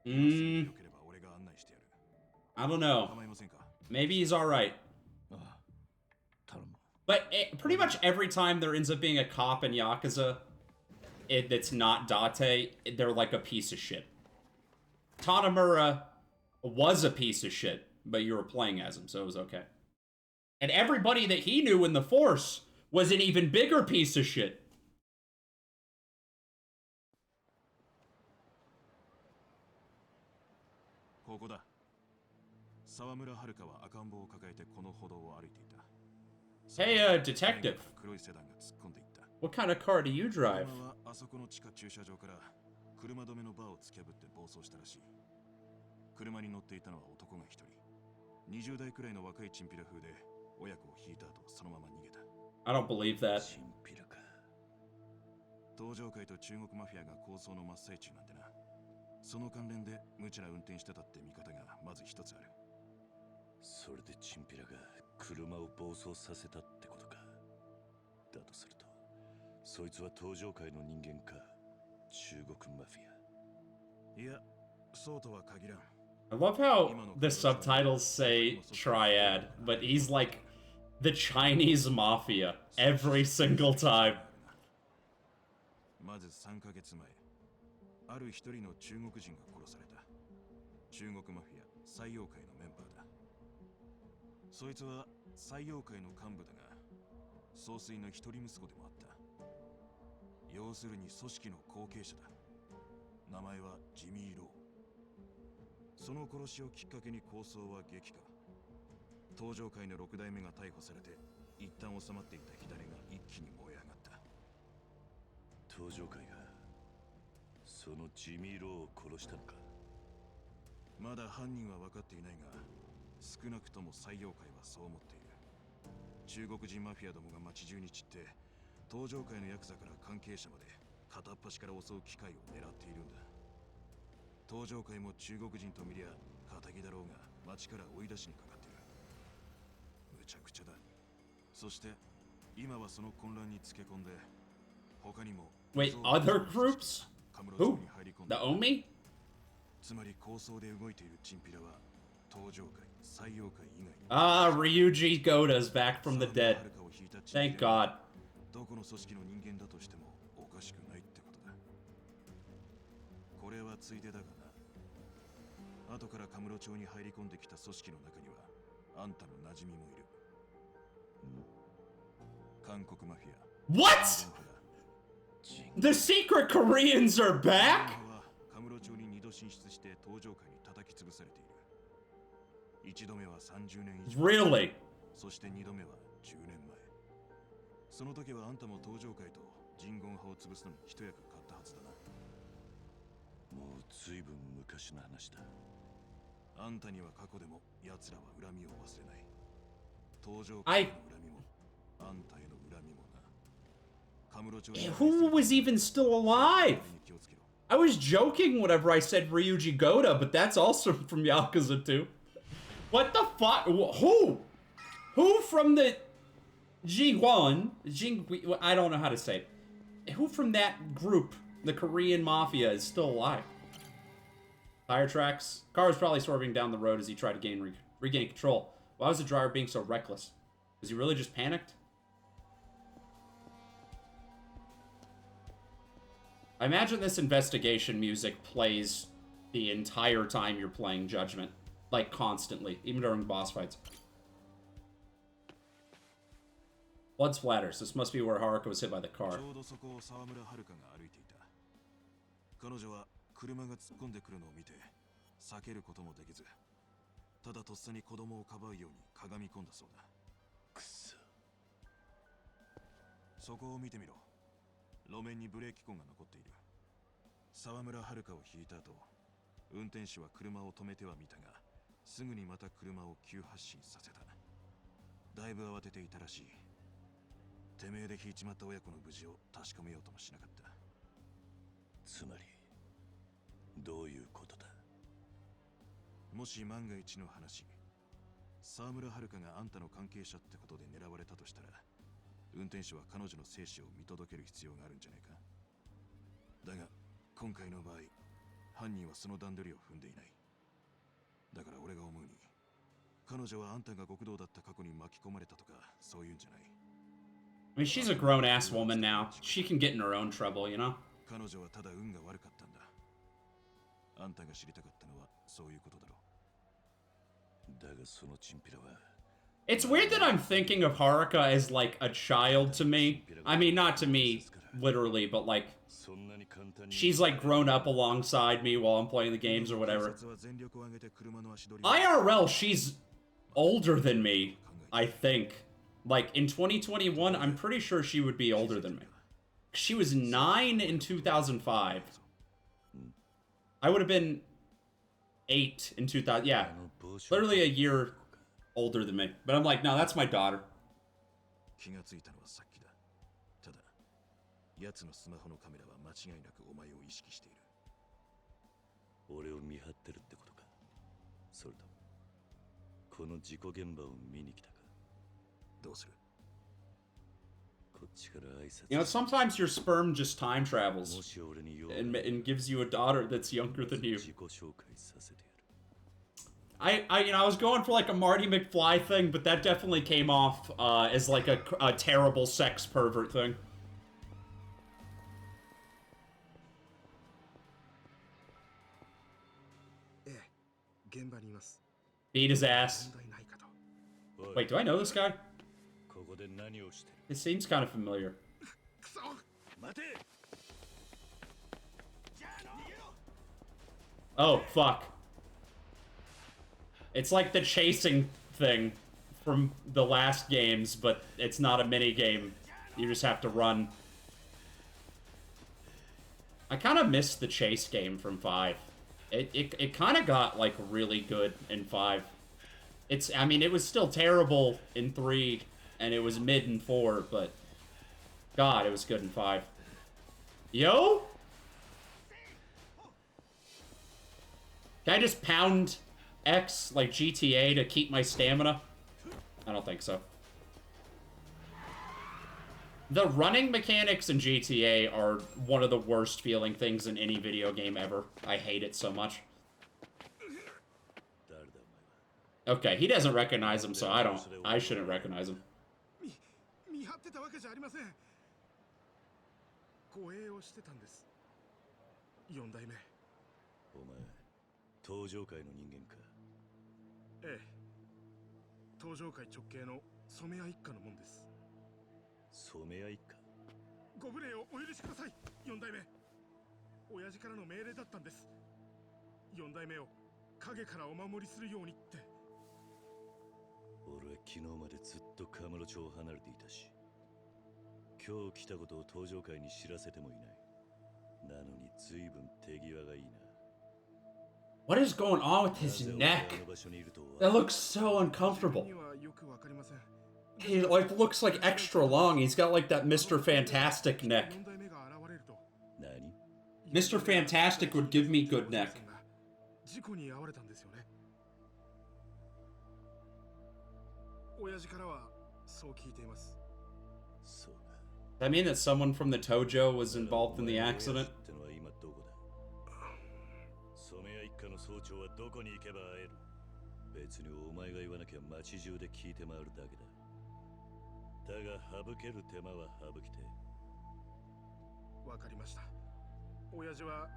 I don't know. Maybe he's alright. But pretty much every time there ends up being a cop in Yakuza that's not Date, they're like a piece of shit. Tanamura was a piece of shit, but you were playing as him, so it was okay. And everybody that he knew in the Force was an even bigger piece of shit. ここだ。沢村遥は赤ん坊を抱えてこの歩道を歩いていた。Hey, detective. What kind of car do you drive? 車はあそこの地下駐車場から車止めのバーを突き破って暴走したらしい。車に乗っていたのは男が一人。20代くらいの若いチンピラ風で親子を引いた後そのまま逃げた。I don't believe that. チンピラか。東上会と中国マフィアが抗争の真っ最中なんてな。その関連で無茶な運転してたって見方がまず一つある。それでチンピラが車を暴走させたってことか。だとするとそいつは東上界の人間か中国マフィア。いや、そうとは限らん。 I love how the subtitles say triad, but he's like the Chinese mafia every single time. まず3ヶ月前、ある一人の中国人が殺された。中国マフィア採用会のメンバーだ。そいつは採用会の幹部だが、総帥の一人息子でもあった。要するに組織の後継者だ。名前はジミー・ロー。その殺しをきっかけに抗争は激化。東上会の6代目が逮捕されて、一旦収まっていた火種が一気に燃え上がった。東上会がそのジミー・ローを殺したのか。まだ犯人は分かっていないが、少なくとも採用会はそう思っている。中国人マフィアどもが街中に散って、東上会のヤクザから関係者まで片っ端から襲う機会を狙っているんだ。東上会も中国人と見りゃ仇だろうが街から追い出しにかかっている。むちゃくちゃだ。そして今はその混乱につけ込んで、他にも Wait, other groups? Who? The Omi? つまり抗争で動いているチンピラは東上会、採用会以外に。Ah, Ryuji Goda's back from the dead. Thank God. どこの組織の人間だとしてもおかしくないってことだ。これはついでだがな。後からカムロ町に入り込んできた組織の中にはあんたの馴染みもいる。韓国マフィア。What? The secret Koreans are back? カムロ町に2度進出して東上会に叩き潰されている。1度目は30年以上。Really? そして2度目は10年前。その時はあんたも東上会と人言派を潰すのに一役買ったはずだな。もう随分昔の話だ。あんたには過去でも奴らは恨みを忘れない。登場からの恨みも、あんたへの恨みもな。カムロ町 Who was even still alive? I was joking whenever I said Ryuji Goda, but that's also from Yakuza 2. What the fuck? Who? Who from the G1? I don't know how to say it. Who from that group, the Korean mafia, is still alive? Tire tracks. Car was probably swerving down the road as he tried to regain control. Why was the driver being so reckless? Was he really just panicked? I imagine this investigation music plays the entire time you're playing Judgment. Like, constantly. Even during boss fights. Blood splatters. This must be where Haruka was hit by the car. 車が突っ込んでくるのを見て避けることもできず、ただとっさに子供をかばうようにかがみ込んだそうだ。くそ。そこを見てみろ。路面にブレーキ痕が残っている。沢村遥を引いた後、運転手は車を止めてはみたが、すぐにまた車を急発進させた。だいぶ慌てていたらしい。てめえで引いちまった親子の無事を確かめようともしなかった。つまりどういうことだ。もし万が一の話、沢村遥があんたの関係者ってことで狙われたとしたら、運転手は彼女の生死を見届ける必要があるんじゃないか。だが今回の場合、犯人はその段取りを踏んでいない。だから俺が思うに、彼女はあんたが極道だった過去に巻き込まれたとかそういうんじゃない。I mean, she's a grown-ass woman now. She can get in her own trouble, you know? 彼女はただ運が悪かったんだ。あんたが知りたかったのはそういうことだろう。だがそのチンピラは It's weird that I'm thinking of Haruka as like a child to me. I mean, not to me literally, but like she's like grown up alongside me while I'm playing the games or whatever. IRL, she's older than me, I think. Like in 2021, I'm pretty sure she would be older than me. She was 9 in 2005. I would have been 8 in 2000. Yeah, literally a year older than me. But I'm like, no, that's my daughter. 気がついたのはさっきだ。ただ、奴のスマホのカメラは間違いなくお前を意識している。俺を見張ってるってことか。それともこの事故現場を見に来たか。どうする？ You know, sometimes your sperm just time travels and gives you a daughter that's younger than you. I was going for like a Marty McFly thing, but that definitely came off as like a terrible sex pervert thing. Beat his ass. Wait, do I know this guy? It seems kind of familiar. Oh, fuck. It's like the chasing thing from the last games, but it's not a mini game. You just have to run. I kind of missed the chase game from 5. It kind of got, like, really good in 5. I mean, it was still terrible in 3, and it was mid in 4, but God, it was good in 5. Yo? Can I just pound X like GTA to keep my stamina? I don't think so. The running mechanics in GTA are one of the worst feeling things in any video game ever. I hate it so much. Okay, he doesn't recognize him, so I shouldn't recognize him. 見張ってたわけじゃありません。護衛をしてたんです。4代目。お前、登場界の人間か。ええ。登場界直系の染谷一家のもんです。染谷一家。ご無礼をお許しください。4代目。親父からの命令だったんです。4代目を影からお守りするようにって。俺は昨日までずっとカムロ町を離れていたし、今日来たことを登場会に知らせてもいない。なのに随分手際がいいな。 What is going on with his neck? That looks so uncomfortable. He like looks like extra long. He's got like that Mr. Fantastic neck. Mr. Fantastic would give me good neck. Does that mean that someone from the Tojo was involved in the accident? 総長はどこに行けば会える。別にお前が言わなきゃ街中で聞いて回るだけだ。だが省ける手間は省きて。わかりました。親父は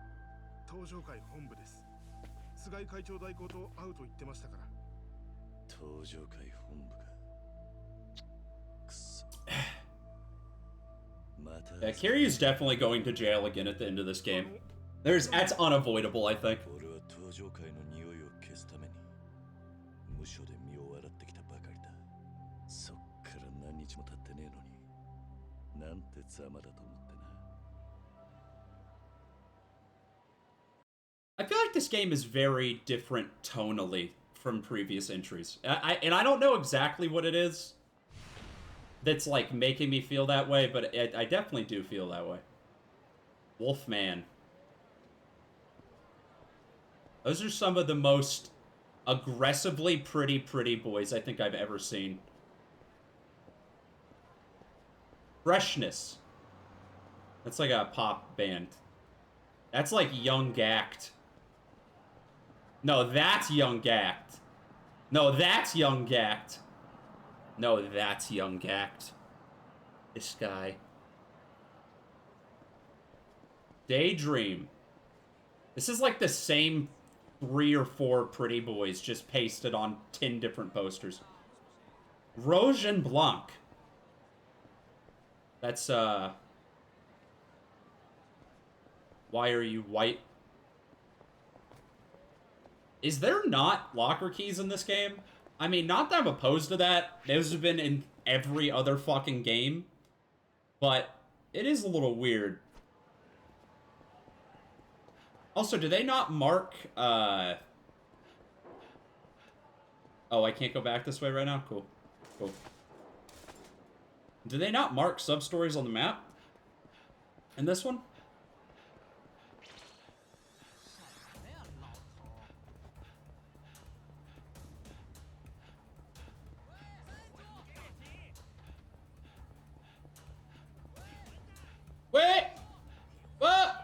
東上会本部です。菅井会長代行と会うと言ってましたから。東上会本部か。くそ。Yeah, Kiryu's definitely going to jail again at the end of this game. That's unavoidable, I think. 登場界の匂いを消すために無所で身を洗ってきたばかりだ。そっから何日も経ってねえのになんてざまだと思ってな。 I feel like this game is very different tonally from previous entries. And I don't know exactly what it is that's like making me feel that way, but I definitely do feel that way. Wolfman. Those are some of the most aggressively pretty boys I think I've ever seen. Freshness. That's like a pop band. That's like Young Gact. No, that's Young Gact. No, that's Young Gact. No, that's Young Gact. This guy. Daydream. This is like the same 3 or 4 pretty boys just pasted on 10 different posters. Rouge and Blanc. That's, why are you white? Is there not locker keys in this game? I mean, not that I'm opposed to that. Those have been in every other fucking game. But it is a little weird. Also, do they not mark, Oh, I can't go back this way right now? Cool. Cool. Do they not mark sub-stories on the map? In this one? Wait! What?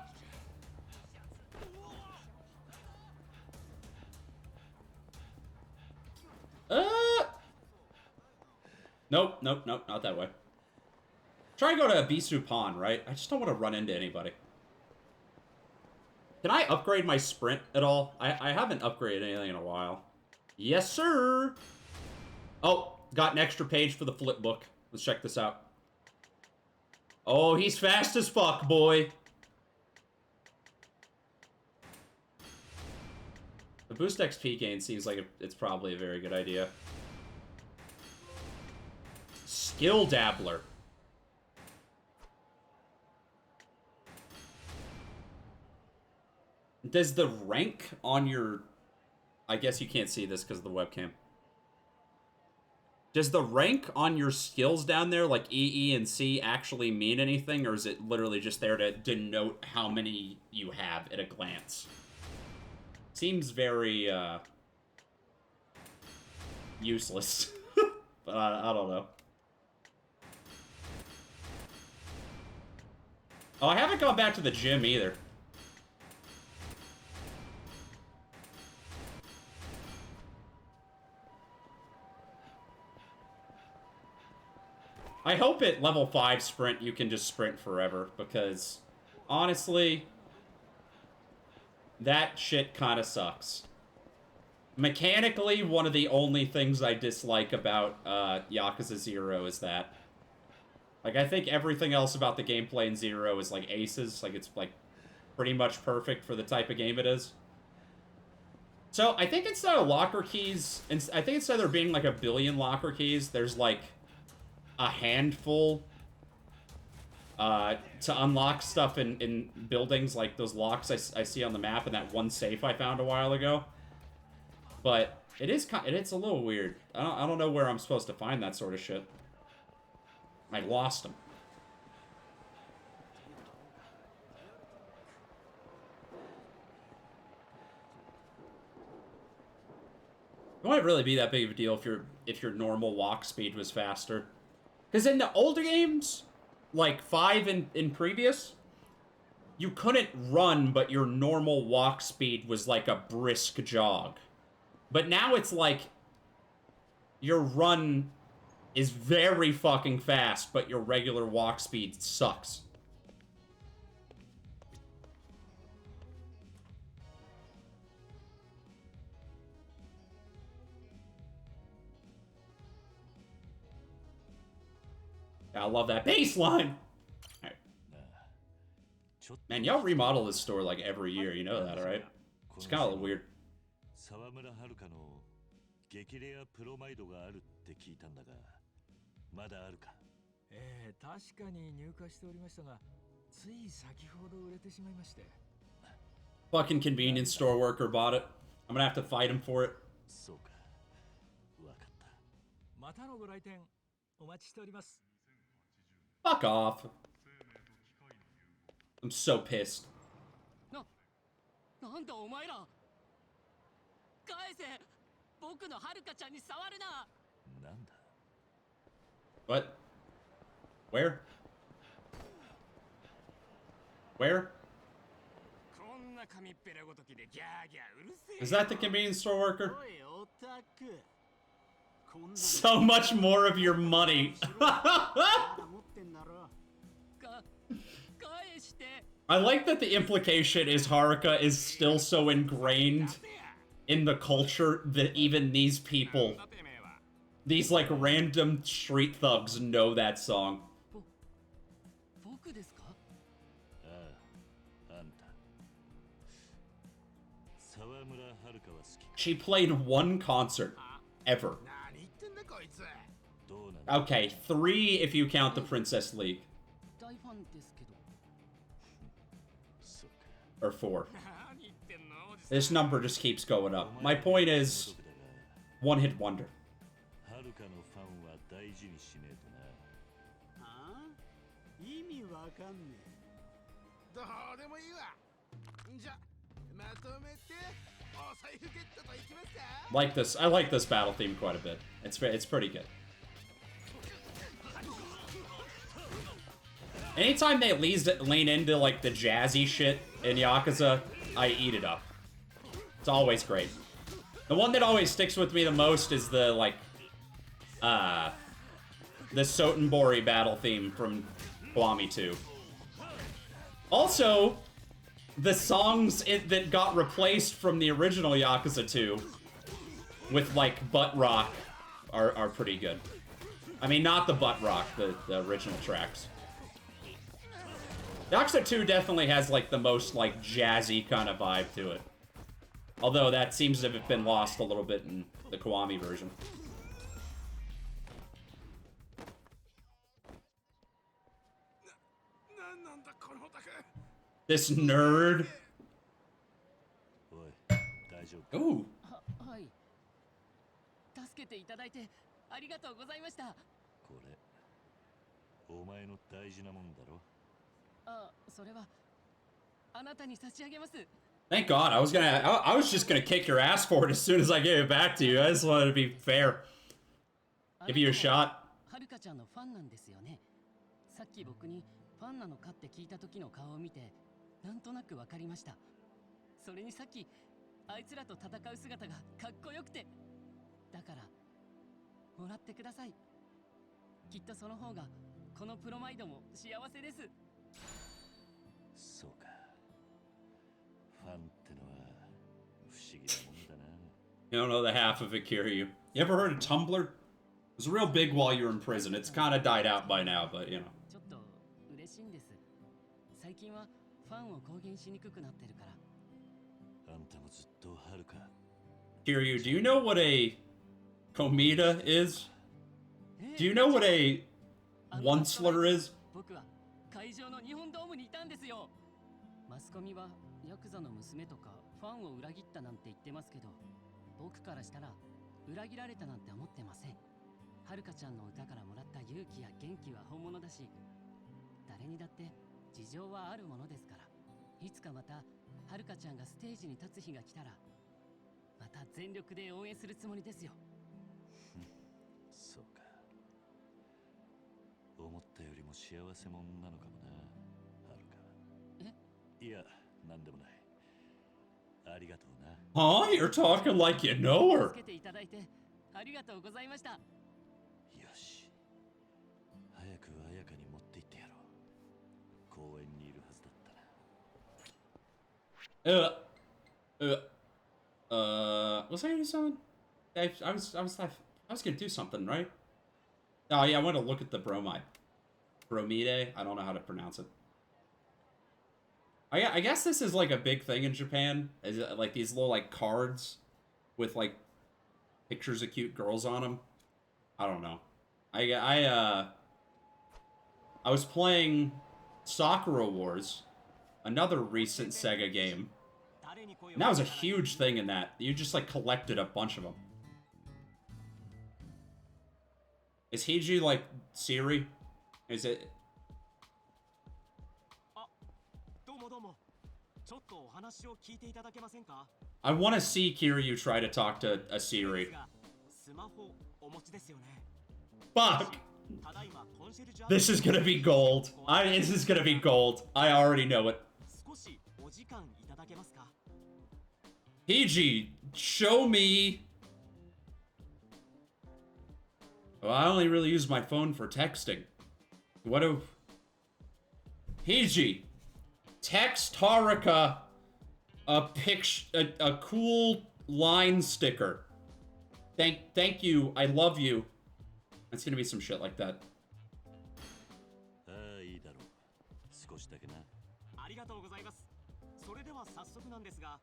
Nope, not that way. Try and go to Bisu Pond, right? I just don't want to run into anybody. Can I upgrade my sprint at all? I haven't upgraded anything in a while. Yes, sir! Oh, got an extra page for the flip book. Let's check this out. Oh, he's fast as fuck, boy. The boost XP gain seems like it's probably a very good idea. Skill Dabbler. Does the rank on your... I guess you can't see this because of the webcam. Does the rank on your skills down there, like E, E, and C, actually mean anything? Or is it literally just there to denote how many you have at a glance? Seems very, useless. But I don't know. Oh, I haven't gone back to the gym either. I hope at level 5 sprint you can just sprint forever, because honestly, that shit kind of sucks. Mechanically, one of the only things I dislike about Yakuza 0 is that. Like, I think everything else about the gameplay in 0 is like aces. Like, it's like pretty much perfect for the type of game it is. So, I think instead of locker keys, I think instead of there being like a billion locker keys, there's like a handful to unlock stuff in buildings, like those locks I see on the map and that one safe I found a while ago. But it's a little weird. I don't know where I'm supposed to find that sort of shit. I lost them. It wouldn't really be that big of a deal if your normal walk speed was faster. Because in the older games, like 5 in previous, you couldn't run, but your normal walk speed was like a brisk jog. But now it's like your run is very fucking fast, but your regular walk speed sucks. I love that baseline. Right. Man, y'all remodel this store like every year. You know that, right? It's kind of weird. 沢村遥の激レアプロマイドがあるって聞いたんだが、まだあるか？確かに入荷しておりましたが、つい先ほど売れてしまいまして。Fucking convenience store worker bought it. I'm gonna have to fight him for it. そうか。わかった。またのご来店お待ちしております。 Fuck off. I'm so pissed. なんだお前ら。返せ。僕のはるかちゃんに触るな。なんだ。What? Where? Where? こんな紙っぺらごときでギャーギャーうるせえ。 Is that the convenience store worker? おいオタク。 So much more of your money. I like that the implication is Haruka is still so ingrained in the culture that even these people, these like random street thugs, know that song. She played one concert ever. Okay, 3 if you count the Princess League. Or 4. This number just keeps going up. My point is, one-hit wonder. Like this, I like this battle theme quite a bit. It's pretty good. Anytime they lean into like the jazzy shit in Yakuza, I eat it up. It's always great. The one that always sticks with me the most is the like the Sotenbori battle theme from Kiwami 2. Also, the songs that got replaced from the original Yakuza 2 with like butt rock are pretty good. I mean, not the butt rock, the original tracks. Yakuza 2 definitely has like the most like jazzy kind of vibe to it. Although that seems to have been lost a little bit in the Kiwami version. This nerd. Ooh. はい。助けていただいてありがとうございました。これお前の大事なもんだろ。あ、それはあなたに差し上げます。 Thank God. I was just gonna kick your ass for it as soon as I gave it back to you. I just wanted to be fair. Give you a shot. はるかちゃんのファンなんですよね。さっき僕にファンなのかって聞いた時の顔を見て、なんとなくわかりました。それにさっきあいつらと戦う姿がかっこよくて、だからもらってください。きっとその方がこのプロマイドも幸せです。そうか。ファンってのは不思議なもんだな。 You don't know the half of it, Kiryu. You ever heard of Tumblr? It was real big while you were in prison. It's kind of died out by now, but you know. ちょっと嬉しいんです。最近はファンを公言しにくくなってるから。 Kiryu, do you know what a Komita is? Do you know what a Onceler is? 会場の日本ドームにいたんですよ。マスコミはヤクザの娘とかファンを裏切ったなんて言ってますけど、僕からしたら裏切られたなんて思ってません。はるかちゃんの歌からもらった勇気や元気は本物だし、誰にだって事情はあるものですから、いつかまたはるかちゃんがステージに立つ日が来たら、また全力で応援するつもりですよ。そうか。思ったよりも幸せ者なのかもな、はるか。いや、なんでもない。ありがとうな。Huh? You're talking like you know her. 助けていただいてありがとうございました。よし。早く綾香に持って行ってやろう。公園にいるはずだったな。Was I gonna do something? I was gonna do something, right? Oh yeah, I want to look at the bromide. Bromide? I don't know how to pronounce it. I guess this is like a big thing in Japan. Is it like these little like cards with like pictures of cute girls on them? I don't know. I was playing Sakura Wars, another recent Sega game. And that was a huge thing in that. You just like collected a bunch of them. Is Hiji like Siri? Is it? I want to see Kiryu try to talk to a Siri. Fuck! This is gonna be gold. This is gonna be gold. I already know it. Hiji, show me. Well, I only really use my phone for texting. What do... Hiji, text Haruka a picture, a cool line sticker. Thank you. I love you. It's gonna be some shit like that. いいだろう。少しだけな。ありがとうございます。それでは早速なんですが、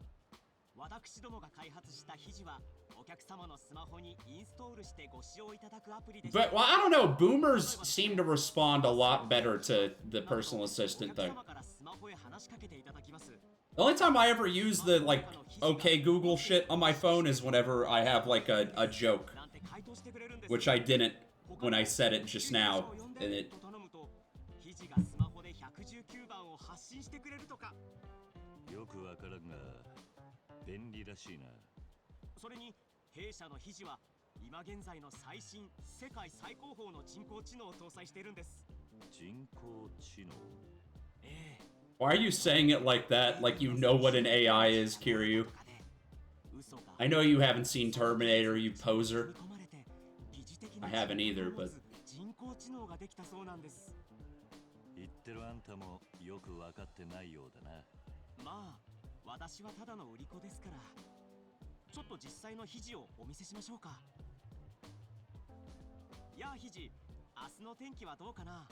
私どもが開発した肘はお客様のスマホにインストールしてご使用いただくアプリです。 But, well, I don't know. Boomers seem to respond a lot better to the personal assistant thing. The only time I ever use the, like, OK Google shit on my phone is whenever I have, like, a joke. Which I didn't when I said it just now. And it... 肘がスマホで119番を発信してくれるとか。よくわからんが、便利らしいな。それに弊社の肘は今現在の最新世界最高峰の人工知能を搭載しているんです。人工知能。Why are you saying it like that? Like you know what an AI is, Kiryu? I know you haven't seen Terminator, you poser. I haven't either, but... 人工知能ができたそうなんです。言ってるあんたもよくわかってないようだな。まあ、私はただの売り子ですから。ちょっと実際の肘をお見せしましょうか。やあ肘、明日の天気はどうかな。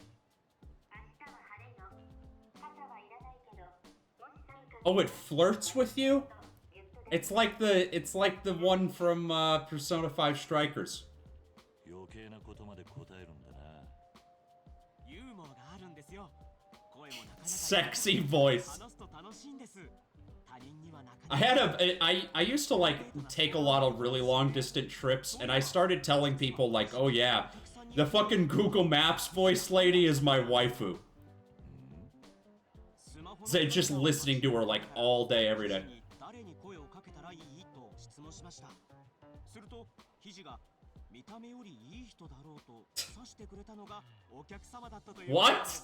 明日は晴れよ。傘はいらないけど、もし寒かったら。Oh, it flirts with you? It's like the one from Persona 5 Strikers. 余計なことまで答えるんだな。ユーモアがあるんですよ。声もなかなか Sexy voice. 話すと楽しいんです。 I used to like take a lot of really long distant trips, and I started telling people like, oh yeah, the fucking Google Maps voice lady is my waifu. So just listening to her like all day, every day. What?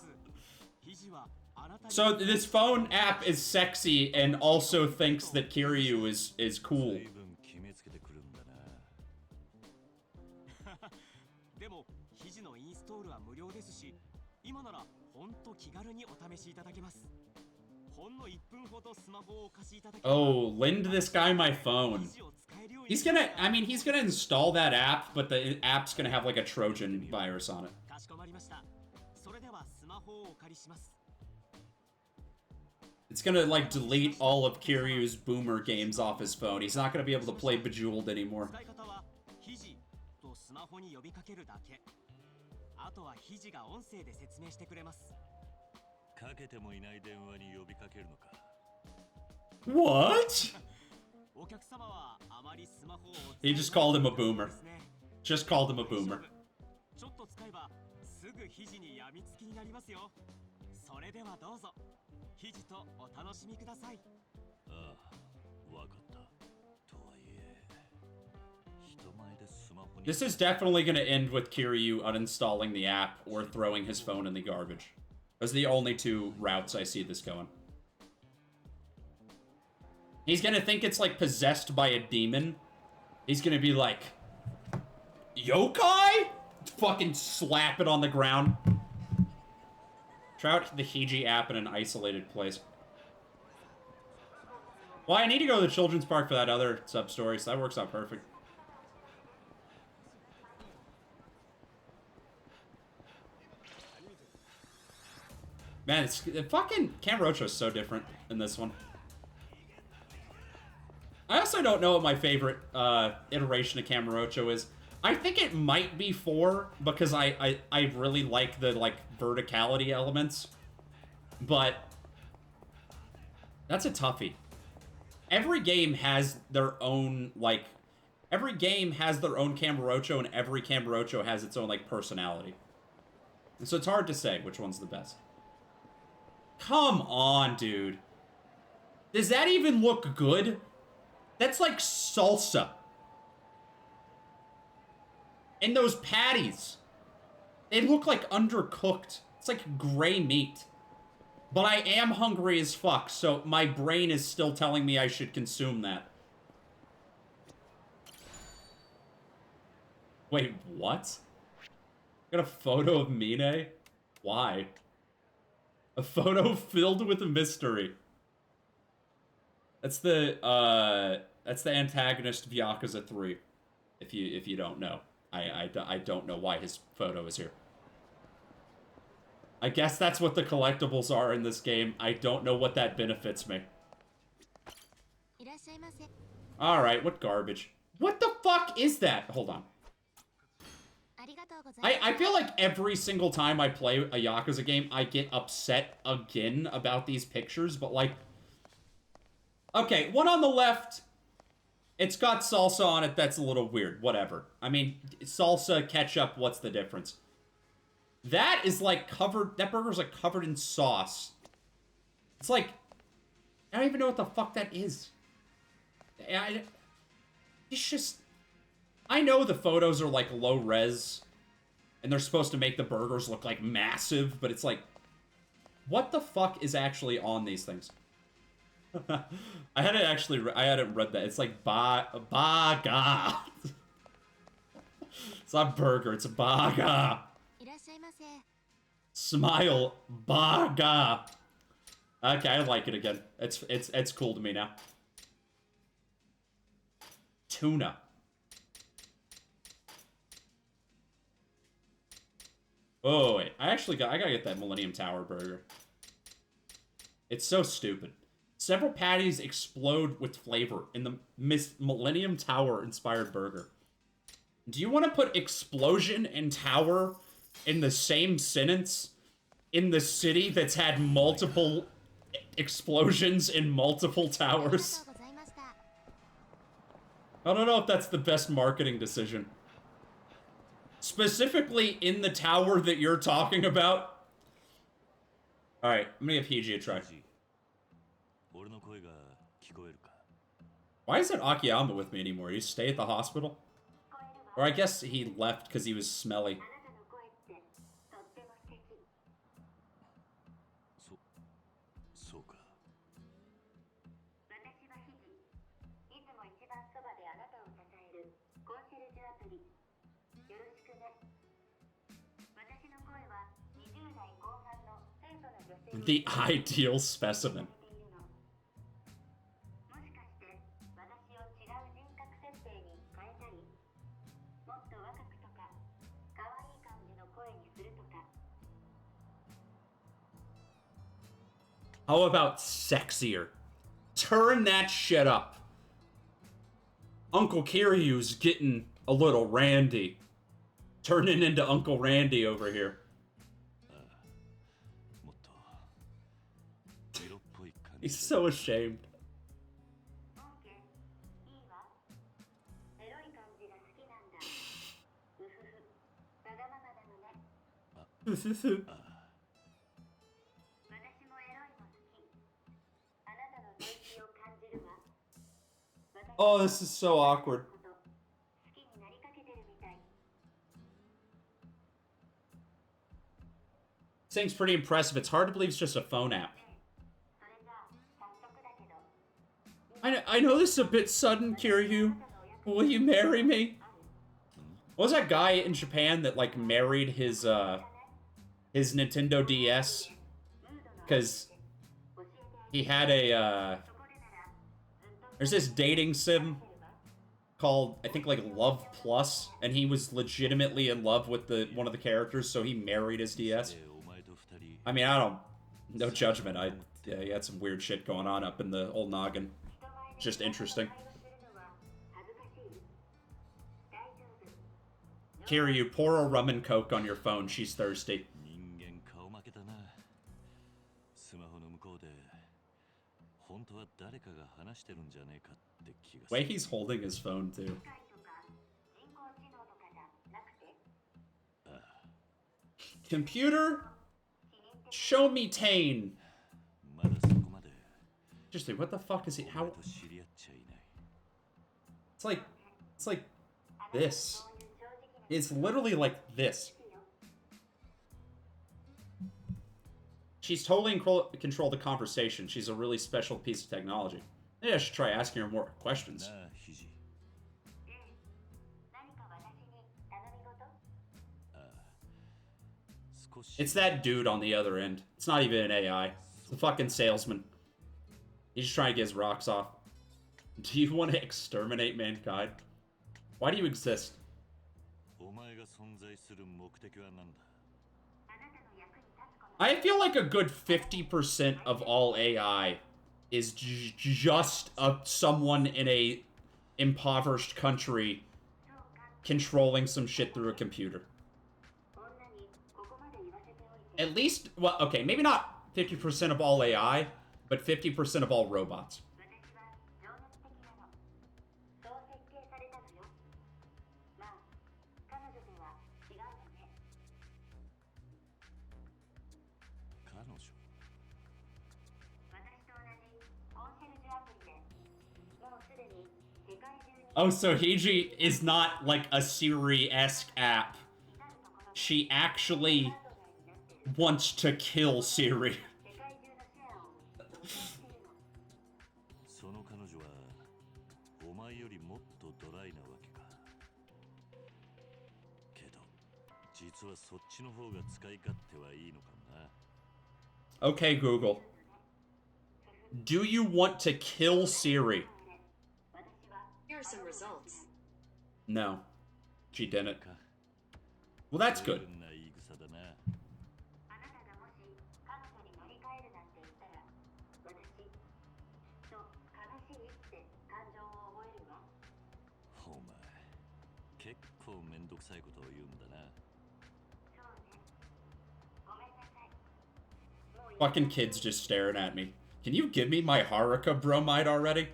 So this phone app is sexy and also thinks that Kiryu is cool. でも、肘のインストールは無料ですし、今ならほんと気軽にお試しいただけます。ほんの1分ほどスマホをお貸しいただけます。Oh, lend this guy my phone. He's gonna install that app, but the app's gonna have like a Trojan virus on it. かしこまりました。それではスマホをお借りします。 It's gonna, like, delete all of Kiryu's Boomer games off his phone. He's not gonna be able to play Bejeweled anymore. スマホに呼びかけるだけ。あとは肘が音声で説明してくれます。What? He just called him a boomer. Just called him a boomer. ちょっと使えばすぐ肘に病みつきになりますよ。それではどうぞ肘とお楽しみください。ああ、わかった。とはいえ、人前でスマホに This is definitely going to end with Kiryu uninstalling the app or throwing his phone in the garbage. Those are the only two routes I see this going. He's going to think it's like possessed by a demon. He's going to be like, yokai? Fucking slap it on the ground. Try out the Hiji app in an isolated place. Well, I need to go to the children's park for that other sub-story, so that works out perfect. Man, the fucking Kamurocho is so different in this one. I also don't know what my favorite iteration of Kamurocho is. I think it might be 4 because I really like the verticality elements, but that's a toughie. Every game has their own every game has their own Kamurocho, and every Kamurocho has its own personality. And so it's hard to say which one's the best. Come on, dude. Does that even look good? That's like salsa. And those patties, they look like undercooked. It's like gray meat. But I am hungry as fuck, so my brain is still telling me I should consume that. Wait, what? Got a photo of Mine? Why? A photo filled with a mystery. That's the antagonist of Yakuza 3. If you don't know. I don't know why his photo is here. I guess that's what the collectibles are in this game. I don't know what that benefits me. Alright, what garbage. What the fuck is that? Hold on. I feel like every single time I play a Yakuza game, I get upset again about these pictures, but okay, one on the left, it's got salsa on it, that's a little weird, whatever. I mean, salsa, ketchup, what's the difference? That is that burger's covered in sauce. It's I don't even know what the fuck that is. It's just, I know the photos are low res, and they're supposed to make the burgers look massive, but it's what the fuck is actually on these things? I hadn't read that. It's baga. It's not burger, it's baga. Smile, baga. Okay, I like it again. It's cool to me now. Tuna. Oh wait, I gotta get that Millennium Tower burger. It's so stupid. Several patties explode with flavor in the Millennium Tower inspired burger. Do you want to put explosion and tower in the same sentence in the city that's had multiple explosions in multiple towers? I don't know if that's the best marketing decision. Specifically in the tower that you're talking about. Alright, I'm gonna give Hiji a try. Why isn't Akiyama with me anymore? You stay at the hospital? Or I guess he left because he was smelly. The ideal specimen. How about sexier? Turn that shit up. Uncle Kiryu's getting a little randy. Turning into Uncle Randy over here. He's so ashamed. Oh, this is so awkward. This thing's pretty impressive. It's hard to believe it's just a phone app. I know this is a bit sudden, Kiryu. Will you marry me? What was that guy in Japan that, like, married his Nintendo DS? Because he had a, there's this dating sim called, I think, like, Love Plus, and he was legitimately in love with one of the characters, so he married his DS. I mean, no judgment. Yeah, he had some weird shit going on up in the old noggin. Just interesting. Kiryu, pour a rum and coke on your phone. She's thirsty. Way he's holding his phone, too. Computer, show me Tane. Interesting, what the fuck is he? How? It's like this. It's literally like this. She's totally in control of the conversation. She's a really special piece of technology. Maybe I should try asking her more questions. It's that dude on the other end. It's not even an AI. It's a fucking salesman. He's just trying to get his rocks off. Do you want to exterminate mankind? Why do you exist? I feel like a good 50% of all AI is just someone in a impoverished country controlling some shit through a computer. At least, well, okay, maybe not 50% of all AI, but 50% of all robots. Oh, so Hiji is not like a Siri-esque app. She actually wants to kill Siri. Okay, Google. Do you want to kill Siri? Here are some results. No. She didn't. Well, that's good. Fucking kids just staring at me. Can you give me my Haruka bromide already?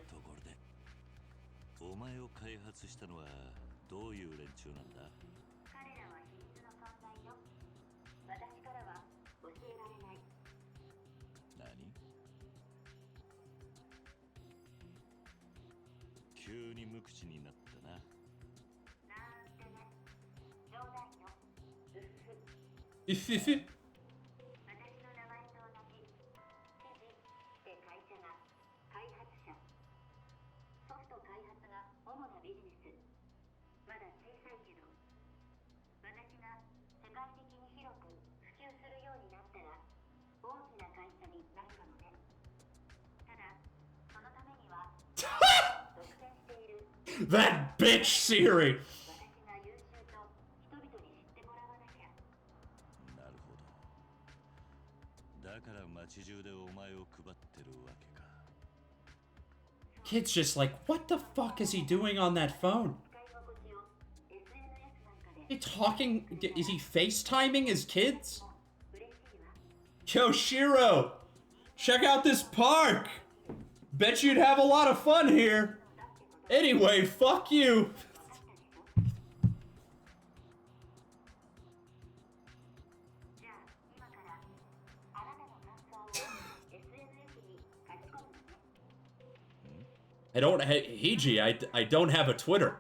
If 'That bitch Siri! Kid's just like, what the fuck is he doing on that phone? Is he talking? Is he FaceTiming his kids? Yo, Shiro! Check out this park! Bet you'd have a lot of fun here. Anyway, fuck you. I don't, Hiji, I don't have a Twitter.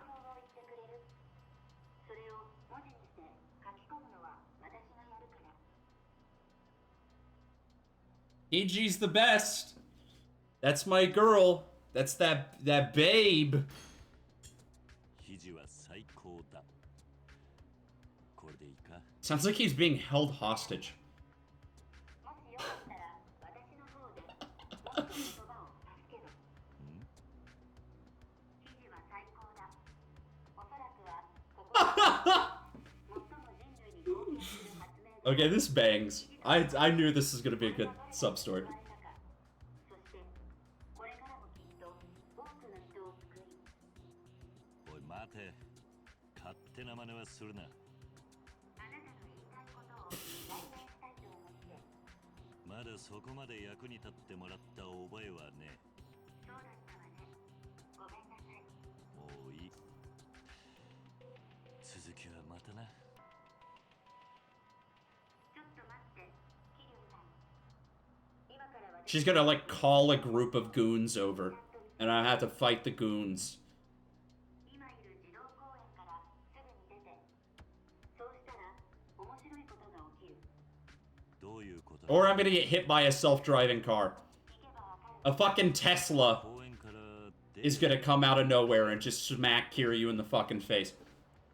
Hiji's the best. That's my girl. That's that babe. Sounds like he's being held hostage. Okay, this bangs. I knew this was gonna be a good sub-story. まだそこまで役に立ってもらった覚えはね。そうだったわね。ごめんなさい。もういい。続きはまたな。ちょっと待って、キリュウさん。今から私 She's gonna like call a group of goons over, and I have to fight the goons. Or I'm gonna get hit by a self-driving car. A fucking Tesla is gonna come out of nowhere and just smack Kiryu in the fucking face.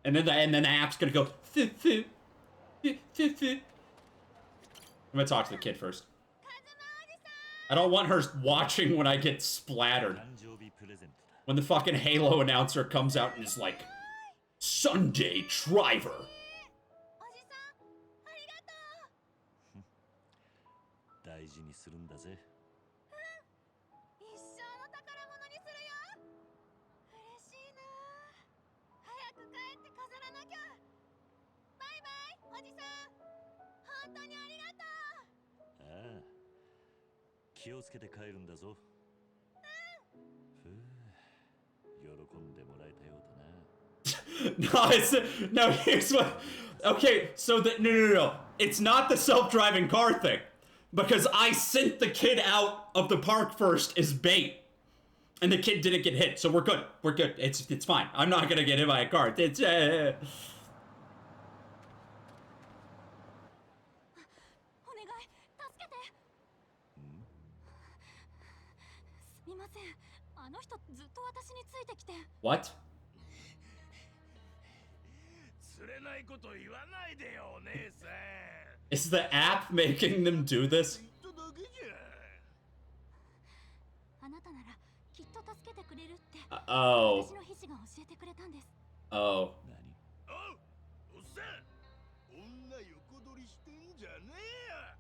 And then the app's gonna go. I'm gonna talk to the kid first. I don't want her watching when I get splattered. When the fucking Halo announcer comes out and is like, Sunday Driver. 大事にするんだぜ。一生の宝物にするよ。嬉しいな。早く帰って飾らなきゃ。バイバイ、おじさん。本当にありがとう。ああ、気をつけて帰るんだぞ。ふう、喜んでもらえたようだな。No, here's what. Okay, so no. It's not the self-driving car thing. Because I sent the kid out of the park first as bait. And the kid didn't get hit, so we're good. We're good. It's fine. I'm not gonna get hit by a car. It's お願い、助けて。すみません。あの人ずっと私についてきて。What? 釣れないこと言わないでよ、姉さん。 Is the app making them do this? あなたならきっと助けてくれるって。Oh. 私の皮脂が教えてくれたんです。 Oh. おっさん、女横取りしてんじゃねえや。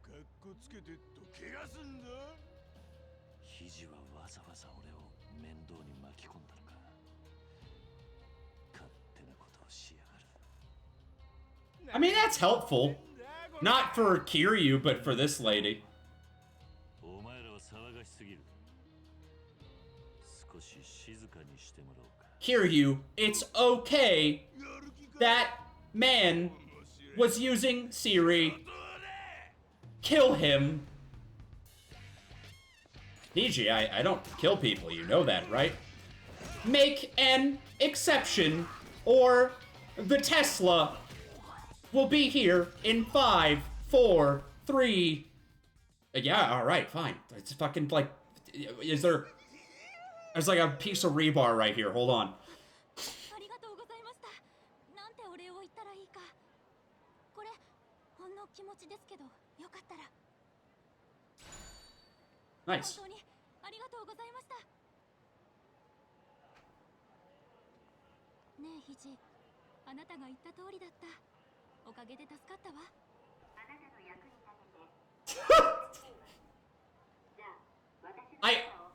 かっこつけてっと怪我すんだ。肘はわざわざ俺を面倒に巻き込んだのか。勝手なことをしやがる。 I mean, that's helpful. Not for Kiryu, but for this lady. お前らは騒がしすぎる。少し静かにしてもらおうか。 Kiryu, it's okay. That man was using Siri. Kill him. Niji, I don't kill people, you know that, right? Make an exception, or the Tesla will be here in 5, 4, 3. Yeah, alright, fine. It's fucking like, there's like a piece of rebar right here, hold on. Nice. ありがとうございました。ねえ、ひじ、あなたが言った通りだった。おかげで助かったわ。あなたの役に立てて。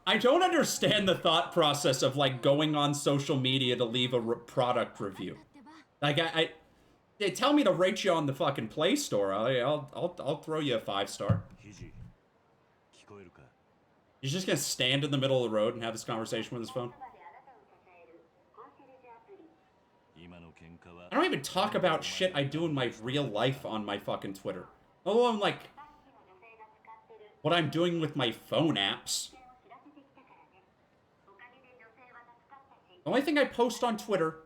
I don't understand the thought process of like going on social media to leave a product review. Like they tell me to rate you on the fucking Play Store. I'll throw you a 5-star. 肘、聞こえるか。He's just gonna stand in the middle of the road and have this conversation with his phone. I don't even talk about shit I do in my real life on my fucking Twitter. Oh, I'm like, what I'm doing with my phone apps. The only thing I post on Twitter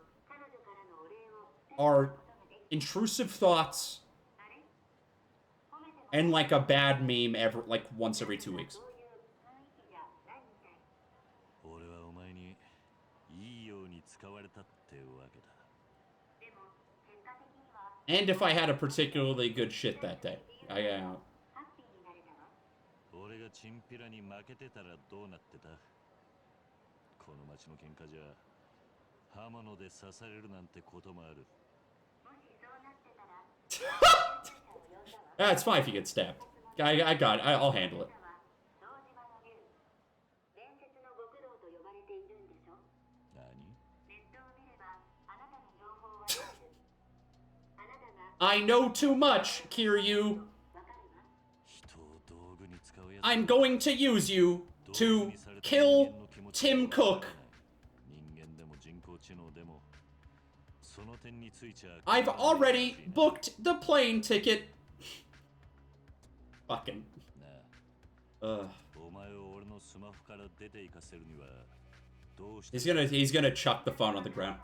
are intrusive thoughts and like a bad meme once every 2 weeks. And if I had a particularly good shit that day. It's fine if you get stabbed. I got it. I'll handle it. I know too much, Kiryu. I'm going to use you to kill Tim Cook. I've already booked the plane ticket. Fucking. He's gonna chuck the phone on the ground.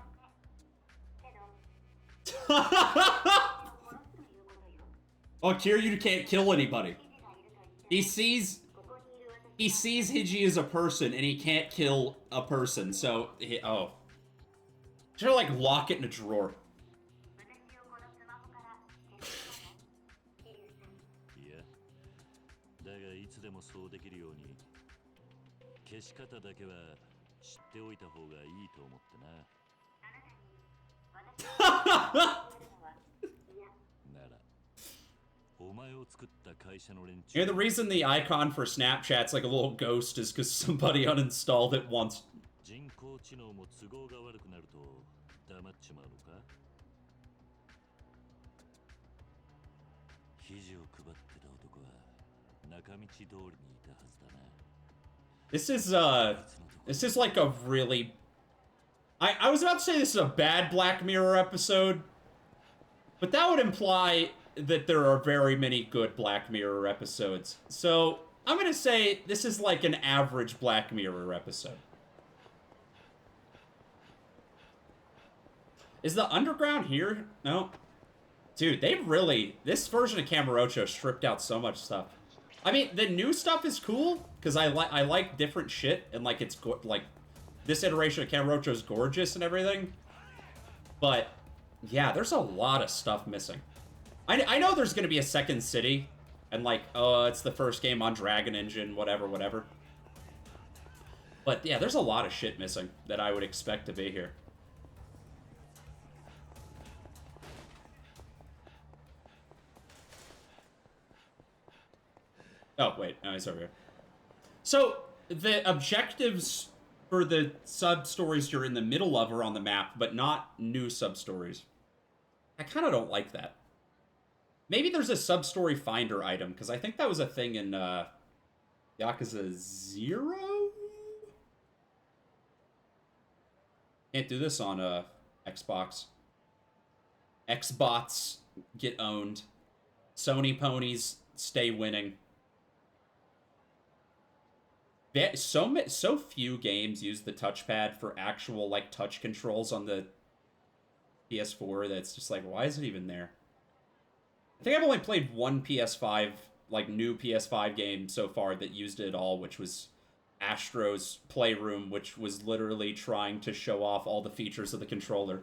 Oh, Kiryu can't kill anybody. He sees Hiji as a person, and he can't kill a person. So should like lock it in a drawer. Yeah, the reason the icon for Snapchat's like a little ghost is because somebody uninstalled it once. This is like a really... I was about to say this is a bad Black Mirror episode, but that would imply that there are very many good Black Mirror episodes. So, I'm gonna say this is like an average Black Mirror episode. Is the underground here? No. Dude, they really... This version of Kamurocho stripped out so much stuff. I mean, the new stuff is cool, because I like different shit, and like it's like... This iteration of Kamurocho is gorgeous and everything. But, yeah, there's a lot of stuff missing. I know there's going to be a second city, and like, oh, it's the first game on Dragon Engine, whatever. But yeah, there's a lot of shit missing that I would expect to be here. Oh, wait, no, he's over here. So, the objectives for the sub-stories you're in the middle of are on the map, but not new sub-stories. I kind of don't like that. Maybe there's a sub-story finder item, because I think that was a thing in Yakuza 0? Can't do this on Xbox. Xbots get owned. Sony ponies stay winning. So few games use the touchpad for actual like touch controls on the PS4 that's just like, why is it even there? I think I've only played one PS5, like new PS5 game so far that used it at all, which was Astro's Playroom, which was literally trying to show off all the features of the controller.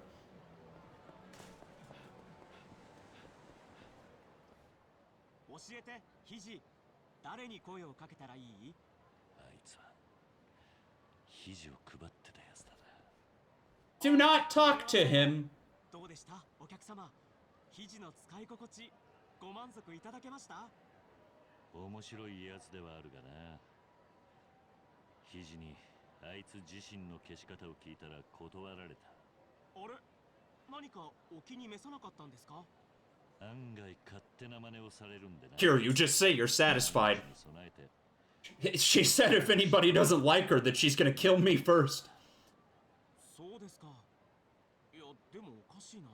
Do not talk to him. ご満足いただけました？面白いやつではあるがな。肘にあいつ自身の消し方を聞いたら断られた。あれ？何かお気に召さなかったんですか？案外勝手な真似をされるんでな。Here, you just say you're satisfied. She said if anybody doesn't like her, that she's gonna kill me first. そうですか。いや、でもおかしいな。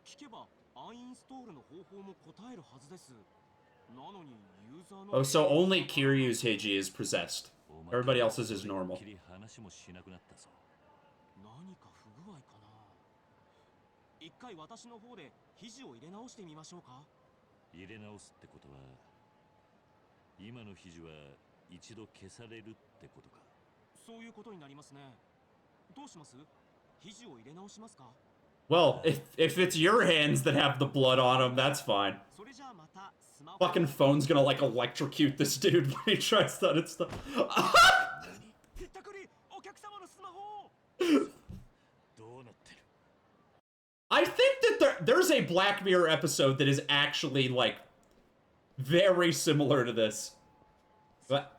聞けば、アンインストールの方法も答えるはずです。なのに、ユーザーの Oh, so only Kiryu's Heiji is possessed. Everybody else's is normal. 何か不具合かな。一回私の方で肘を入れ直してみましょうか。入れ直すってことは、今の肘は一度消されるってことか。そういうことになりますね。どうします？肘を入れ直しますか？ Well, if it's your hands that have the blood on them, that's fine. Fucking phone's gonna like electrocute this dude when he tries that and stuff. I think that there's a Black Mirror episode that is actually like very similar to this. But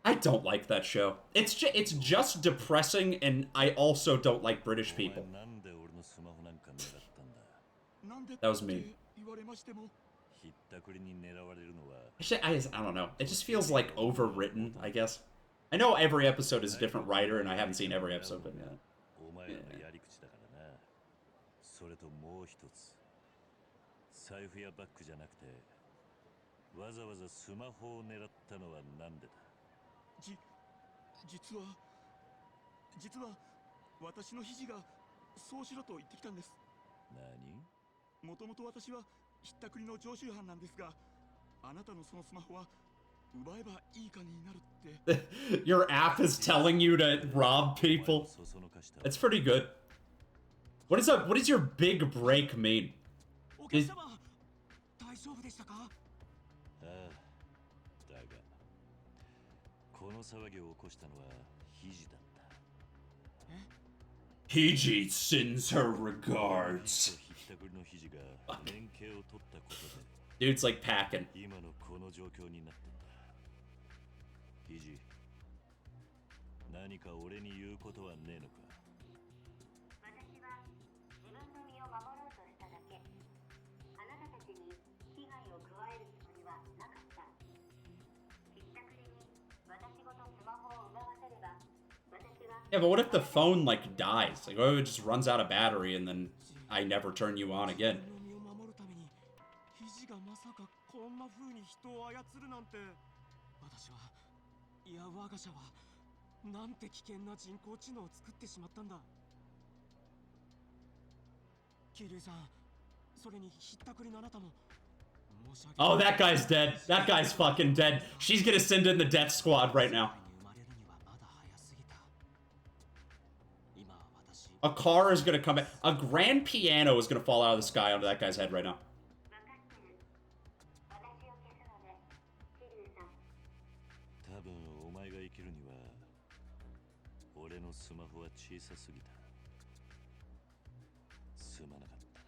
I don't like that show. It's just depressing, and I also don't like British people. That was me. I don't know. It just feels like overwritten, I guess. I know every episode is a different writer, and I haven't seen every episode, but yeah. 財布やバッグじゃなくてわざわざスマホを狙ったのはなんでだ。実は私の肘がそうしろと言ってきたんです。何？もともと私はひったくりの常習犯なんですが、あなたのそのスマホは奪えばいい金になるって。Your app is telling you to rob people. That's pretty good. What does your big break mean? 大丈夫でしたか？ああ、だがこの騒ぎを起こしたのは肘だった。え？ Hiji sends her regards. ひったくりの肘が連携を取ったことDude's で like packing. 今のこの状況になってんだ。肘、何か俺に言うことはねえのか？私は自分の身を守ろうとしただけ。あなたたちに危害を加えるつもりはなかった。ひったくりに私ごとスマホを奪わせれば、私は Yeah, but what if the phone like dies? Like, what if it just runs out of battery and then I never turn you on again? 身を守るために肘がまさかこんな風に人を操るなんて。私はいや我が社はなんて危険な人工知能を作ってしまったんだ。桐生さん、それにひったくりのあなたも。Oh, that guy's dead. That guy's fucking dead. She's gonna send in the death squad right now. A car is gonna come in. A grand piano is gonna fall out of the sky onto that guy's head right now. 多分お前が生きるには俺のスマホは小さすぎた。すまなかったな。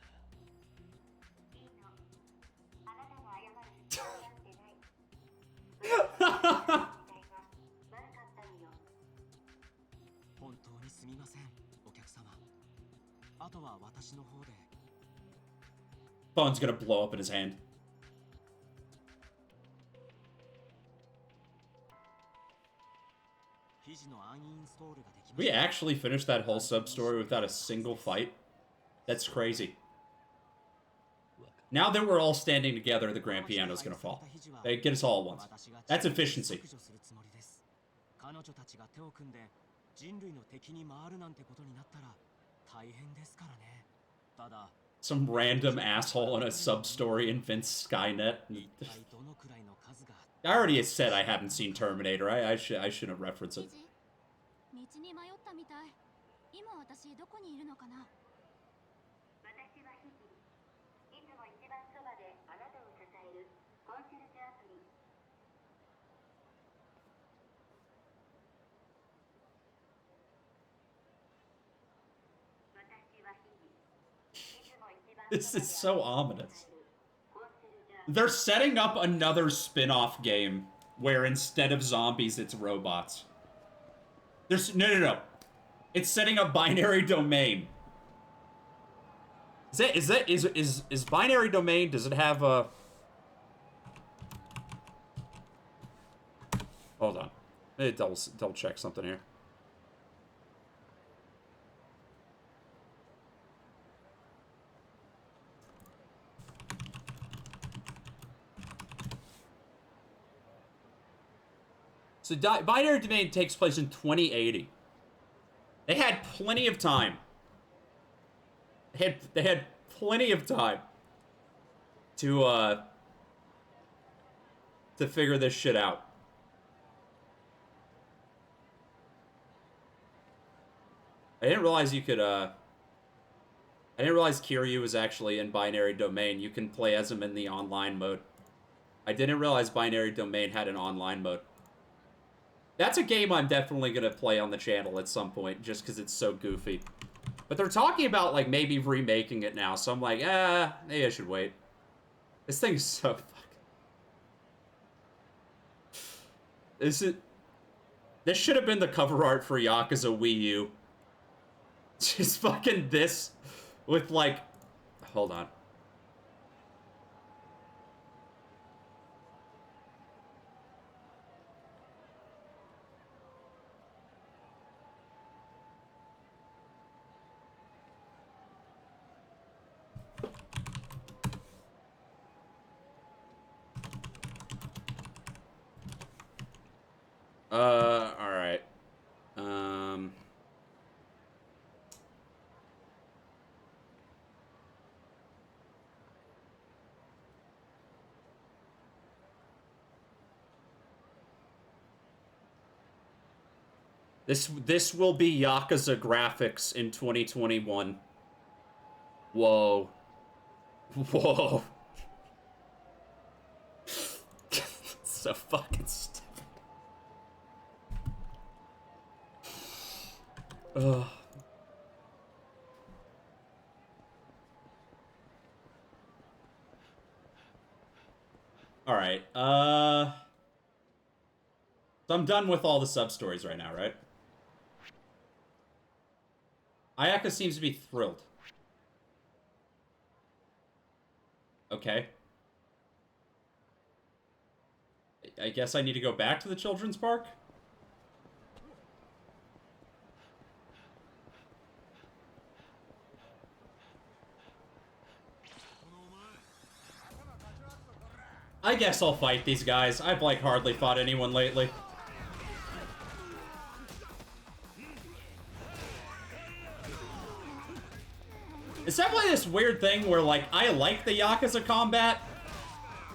いいの。あなたが謝る必要なんてない。悪かったのよ。本当にすみません、お客様。あとは私の方で。Phone's gonna blow up in his hand. We actually finished that whole sub-story without a single fight? That's crazy. Now that we're all standing together, the grand piano is gonna fall. They get us all at once. That's efficiency. Some random asshole in a sub-story invents Skynet. I already said I haven't seen Terminator. I shouldn't reference it. 道に迷ったみたい。今私どこにいるのかな？私はヒヒ。いつも一番そばであなたを支えるコンシェルジュアプリ。私はヒヒ。いつも一番 This is so ominous. They're setting up another spin-off game where instead of zombies, it's robots. There's no. It's setting up Binary Domain. Is Binary Domain? Does it have a? Hold on. Let me double check something here. So Binary Domain takes place in 2080. They had plenty of time. They had plenty of time to figure this shit out. I didn't realize you could I didn't realize Kiryu was actually in Binary Domain. You can play as him in the online mode. I didn't realize Binary Domain had an online mode. That's a game I'm definitely gonna play on the channel at some point, just because it's so goofy. But they're talking about, like, maybe remaking it now, so I'm like, maybe I should wait. This thing's so fucking... This should have been the cover art for Yakuza Wii U. Just fucking this with, like... Hold on. Alright. This will be Yakuza graphics in 2021. Whoa. Whoa. So fucking stupid. Ugh. Alright, so I'm done with all the sub-stories right now, right? Ayaka seems to be thrilled. Okay. I guess I need to go back to the children's park? I guess I'll fight these guys. I've, like, hardly fought anyone lately. It's definitely this weird thing where, like, I like the Yakuza combat,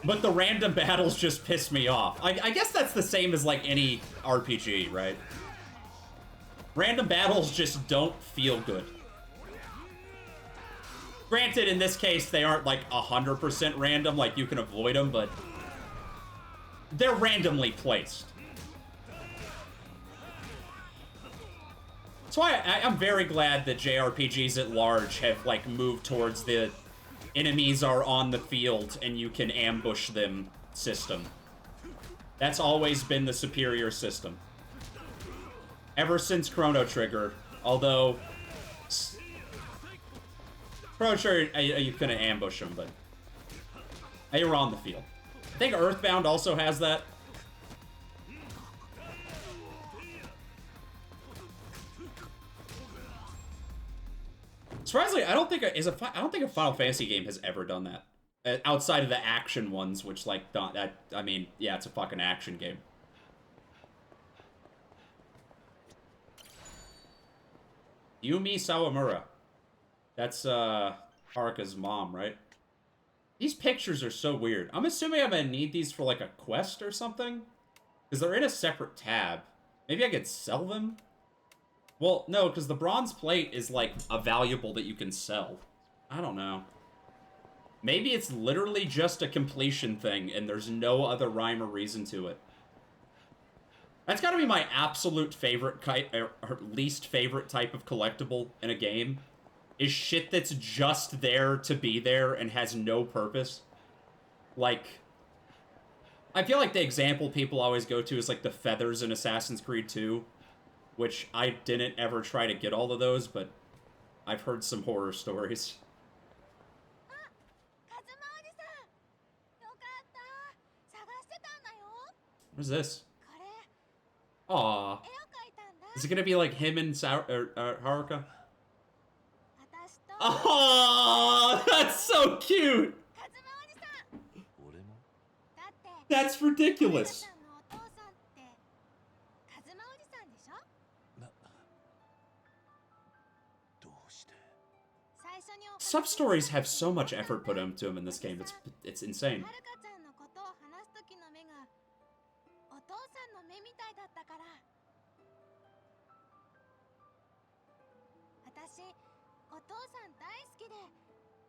but the random battles just piss me off. I guess that's the same as, like, any RPG, right? Random battles just don't feel good. Granted, in this case, they aren't, like, 100% random, like, you can avoid them, but they're randomly placed. That's why I'm very glad that JRPGs at large have, like, moved towards the enemies are on the field and you can ambush them system. That's always been the superior system. Ever since Chrono Trigger, although... Chrono Trigger, you couldn't ambush them, but... They were on the field. I think Earthbound also has that. Surprisingly, I don't think a Final Fantasy game has ever done that. Outside of the action ones, which, like, I mean, yeah, it's a fucking action game. Yumi Sawamura. That's, Haruka's mom, right? These pictures are so weird. I'm assuming I'm gonna need these for, like, a quest or something? Because they're in a separate tab. Maybe I could sell them? Well, no, because the bronze plate is, like, a valuable that you can sell. I don't know. Maybe it's literally just a completion thing, and there's no other rhyme or reason to it. That's gotta be my absolute favorite, or least favorite type of collectible in a game. Is shit that's just there to be there and has no purpose. Like... I feel like the example people always go to is, like, the feathers in Assassin's Creed 2. Which I didn't ever try to get all of those, but I've heard some horror stories. What is this? Aw. Is it gonna be like him and Haruka? Oh, that's so cute. That's ridiculous. Sub-stories have so much effort put into them in this game. It's insane. お父さん大好きで、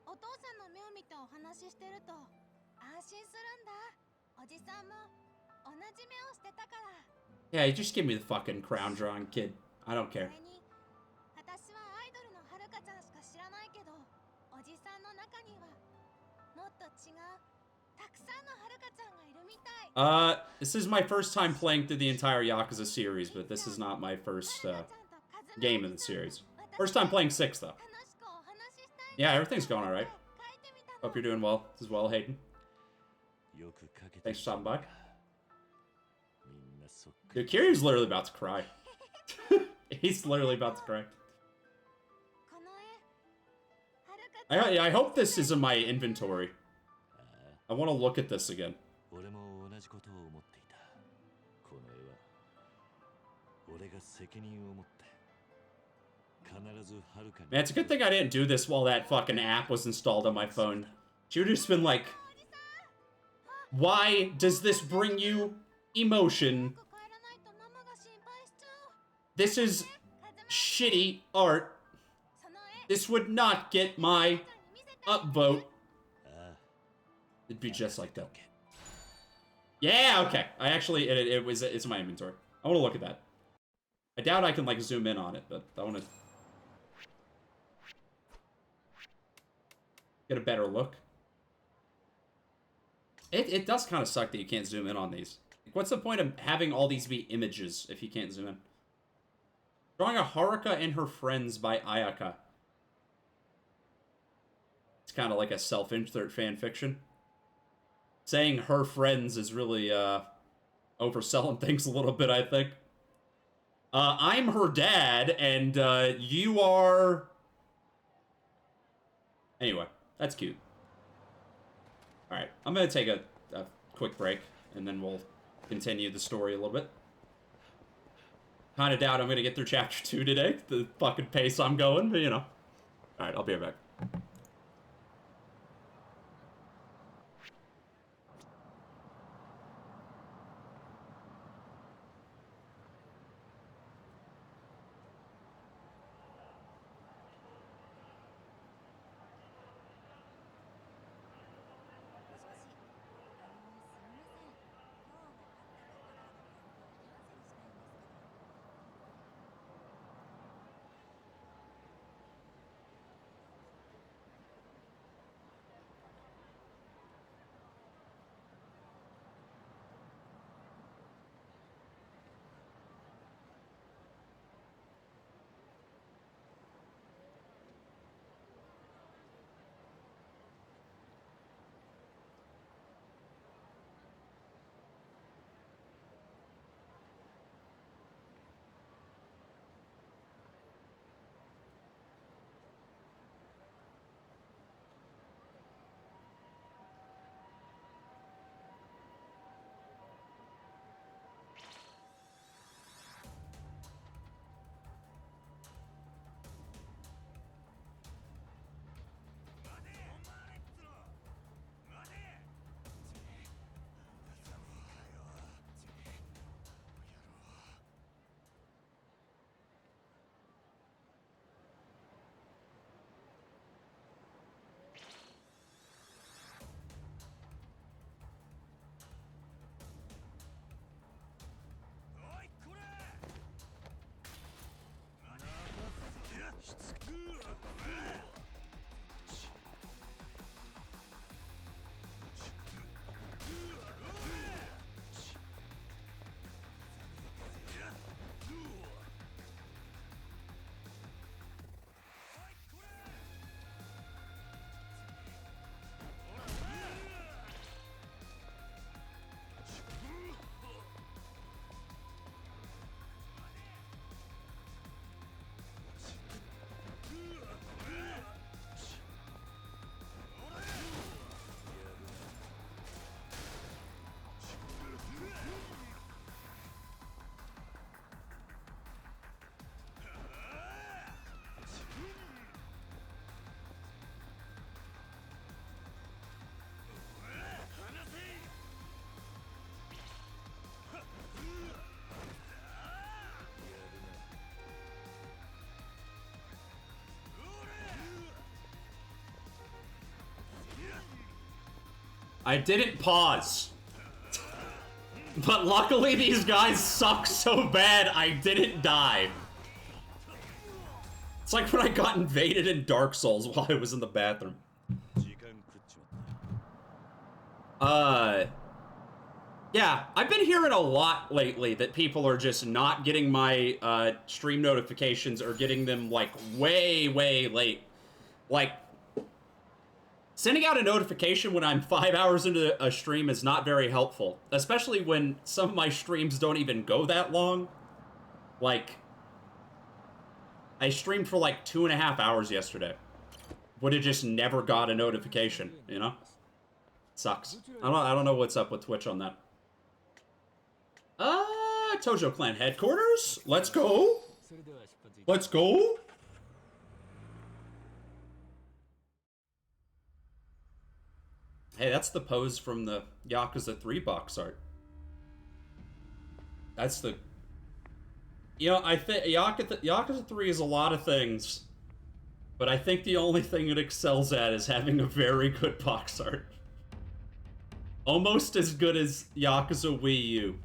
お父さんの目を見てお話ししてると安心するんだ。おじさんも同じ目をしてたから。Yeah, you just give me the fucking crown drawing, kid. I don't care. 私はアイドルのはるかちゃんしか知らないけど、おじさんの中にはもっと違うたくさんのはるかちゃんがいるみたい。This is my first time playing through the entire Yakuza series, but this is not my first game in the series. First time playing 6, though. Yeah, everything's going alright. Hope you're doing well as well, Hayden. Thanks for stopping by. Dude, Kiryu's literally about to cry. He's literally about to cry. I hope this is in my inventory. I want to look at this again. Man, it's a good thing I didn't do this while that fucking app was installed on my phone. She would have just been like, why does this bring you emotion? This is shitty art. This would not get my upvote. It'd be just like that. Yeah, okay. I actually, it's my inventory. I want to look at that. I doubt I can, like, zoom in on it, but I want to get a better look. It does kind of suck that you can't zoom in on these. Like, what's the point of having all these be images if you can't zoom in? Drawing a Haruka and Her Friends by Ayaka. It's kind of like a self-insert fan fiction. Saying her friends is really overselling things a little bit, I think. I'm her dad, and you are... Anyway, that's cute. Alright, I'm going to take a quick break, and then we'll continue the story a little bit. Kind of doubt I'm going to get through Chapter 2 today, the fucking pace I'm going, but you know. Alright, I'll be right back. I didn't pause. But luckily these guys suck so bad I didn't die. It's like when I got invaded in Dark Souls while I was in the bathroom. Yeah, I've been hearing a lot lately that people are just not getting my stream notifications or getting them like way late. Like, sending out a notification when I'm 5 hours into a stream is not very helpful, especially when some of my streams don't even go that long. Like, I streamed for like 2.5 hours yesterday. Would have just never got a notification, you know? Sucks. I don't know what's up with Twitch on that. Tojo Clan headquarters? Let's go! Let's go! Hey, that's the pose from the Yakuza 3 box art. That's the... You know, I think Yakuza 3 is a lot of things, but I think the only thing it excels at is having a very good box art. Almost as good as Yakuza Wii U.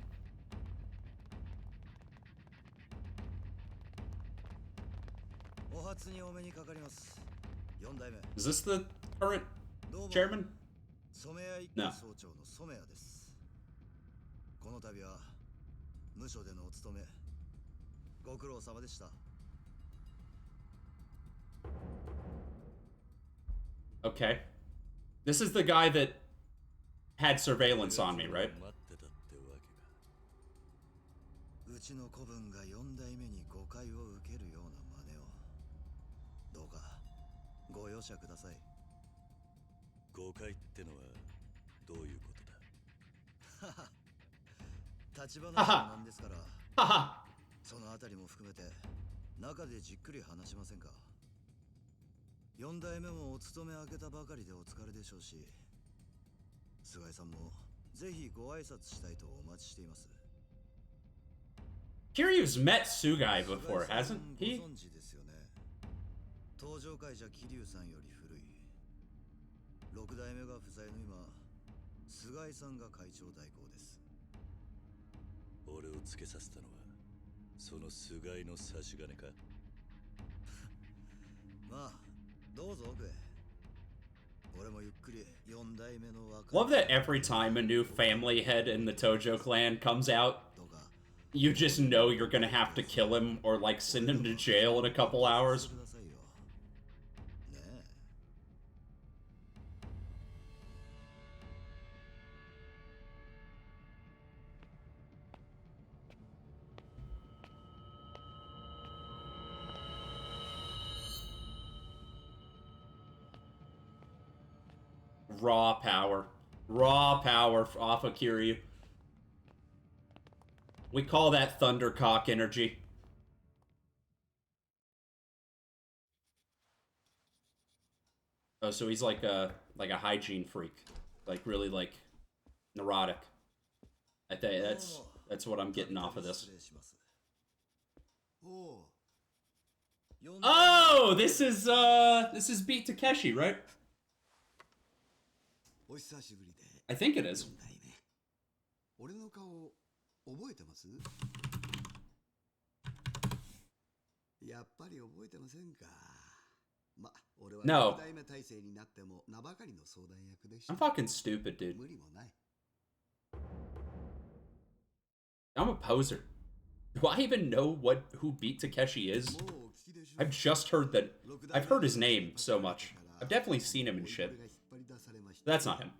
Is this the current chairman? No. Okay. This is the guy that had surveillance on me, right? Kiryu's met Sugai before, hasn't he? Love that every time a new family head in the Tojo clan comes out, you just know you're gonna have to kill him or like send him to jail in a couple hours. Raw power. Raw power off of Kiryu. We call that Thundercock energy. Oh, so he's like a hygiene freak. Like really like neurotic. I think that's what I'm getting off of this. Oh, this is Beat Takeshi, right? I think it is. No. I'm fucking stupid, dude. I'm a poser. Do I even know who Beat Takeshi is? I've just heard that. I've heard his name so much. I've definitely seen him in shit. That's not him.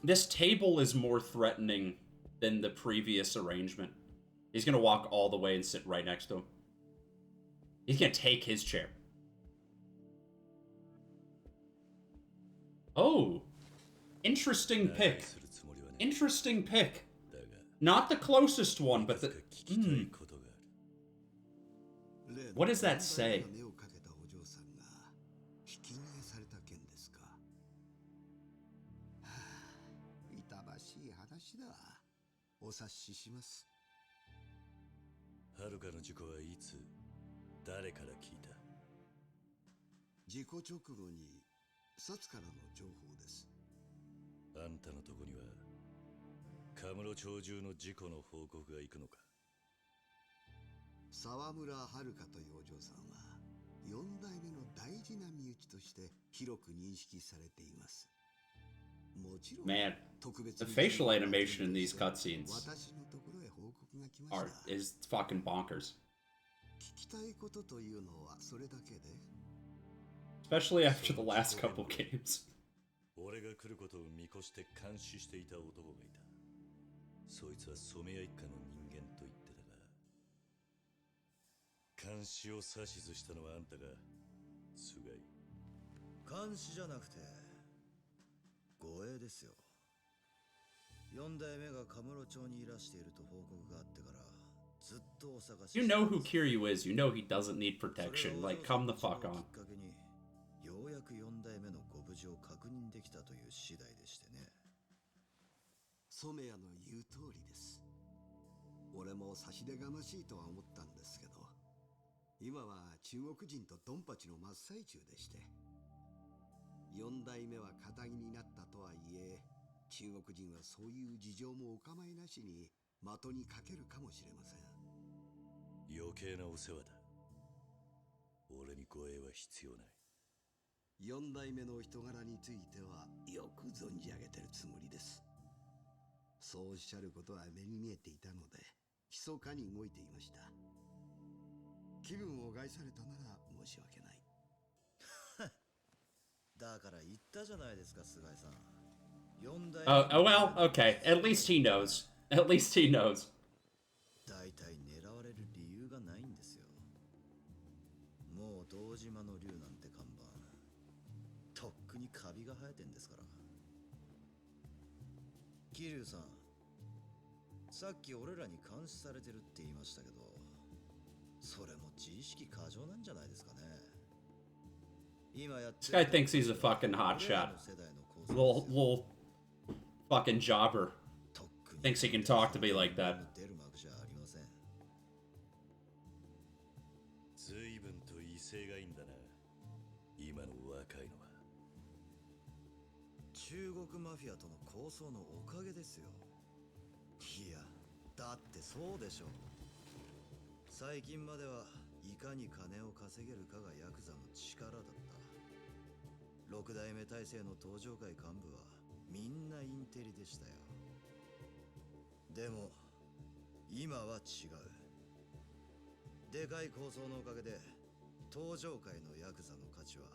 This table is more threatening than the previous arrangement. He's gonna walk all the way and sit right next to him. He's gonna take his chair. Oh, interesting pick. Interesting pick. Not the closest one, but the... What does that say? Man, the facial animation in these cutscenes is fucking bonkers. Especially after the last couple games. 俺が来ることを見越して監視していた男がいた。そいつは染谷一家の人間と言ってたが、監視を指図したのはあんたが、菅井。監視じゃなくて護衛ですよ。4代目がカムロ町にいらしていると報告があってからずっとお探し。 You know who Kiryu is. You know he doesn't need protection. Like, come the fuck on. ようやく4代目のご無事を確認できたという次第でしてね。染谷の言う通りです。俺も差し出がましいとは思ったんですけど、今は中国人とドンパチの真っ最中でして、4代目は仇になったとはいえ、中国人はそういう事情もお構いなしに的にかけるかもしれません。余計なお世話だ。俺に護衛は必要ない。4代目のお人柄についてはよく存じ上げてるつもりです。そうおっしゃることは目に見えていたので、密かに動いていました。気分を害されたなら申し訳ない。だから言ったじゃないですか、菅井さん。Oh, well, okay. At least he knows. At least he knows. だいたい狙われる理由がないんですよ。もう堂島の竜なんて看板、とっくにカビが生えてんですから。桐生さん、さっき俺らに監視されてるって言いましたけど、それも自意識過剰なんじゃないですかね。This guy thinks he's a fucking hotshot. Little fucking jobber. Thinks he can talk to me like that. 随分と威勢がいいんだな。今の若いのは。中国マフィアとの抗争のおかげですよ。いや、だってそうでしょ。最近まではいかに金を稼げるかがヤクザの力だった。6代目体制の登場会幹部はみんなインテリでしたよ。でも今は違う。でかい構想のおかげで登場会のヤクザの価値は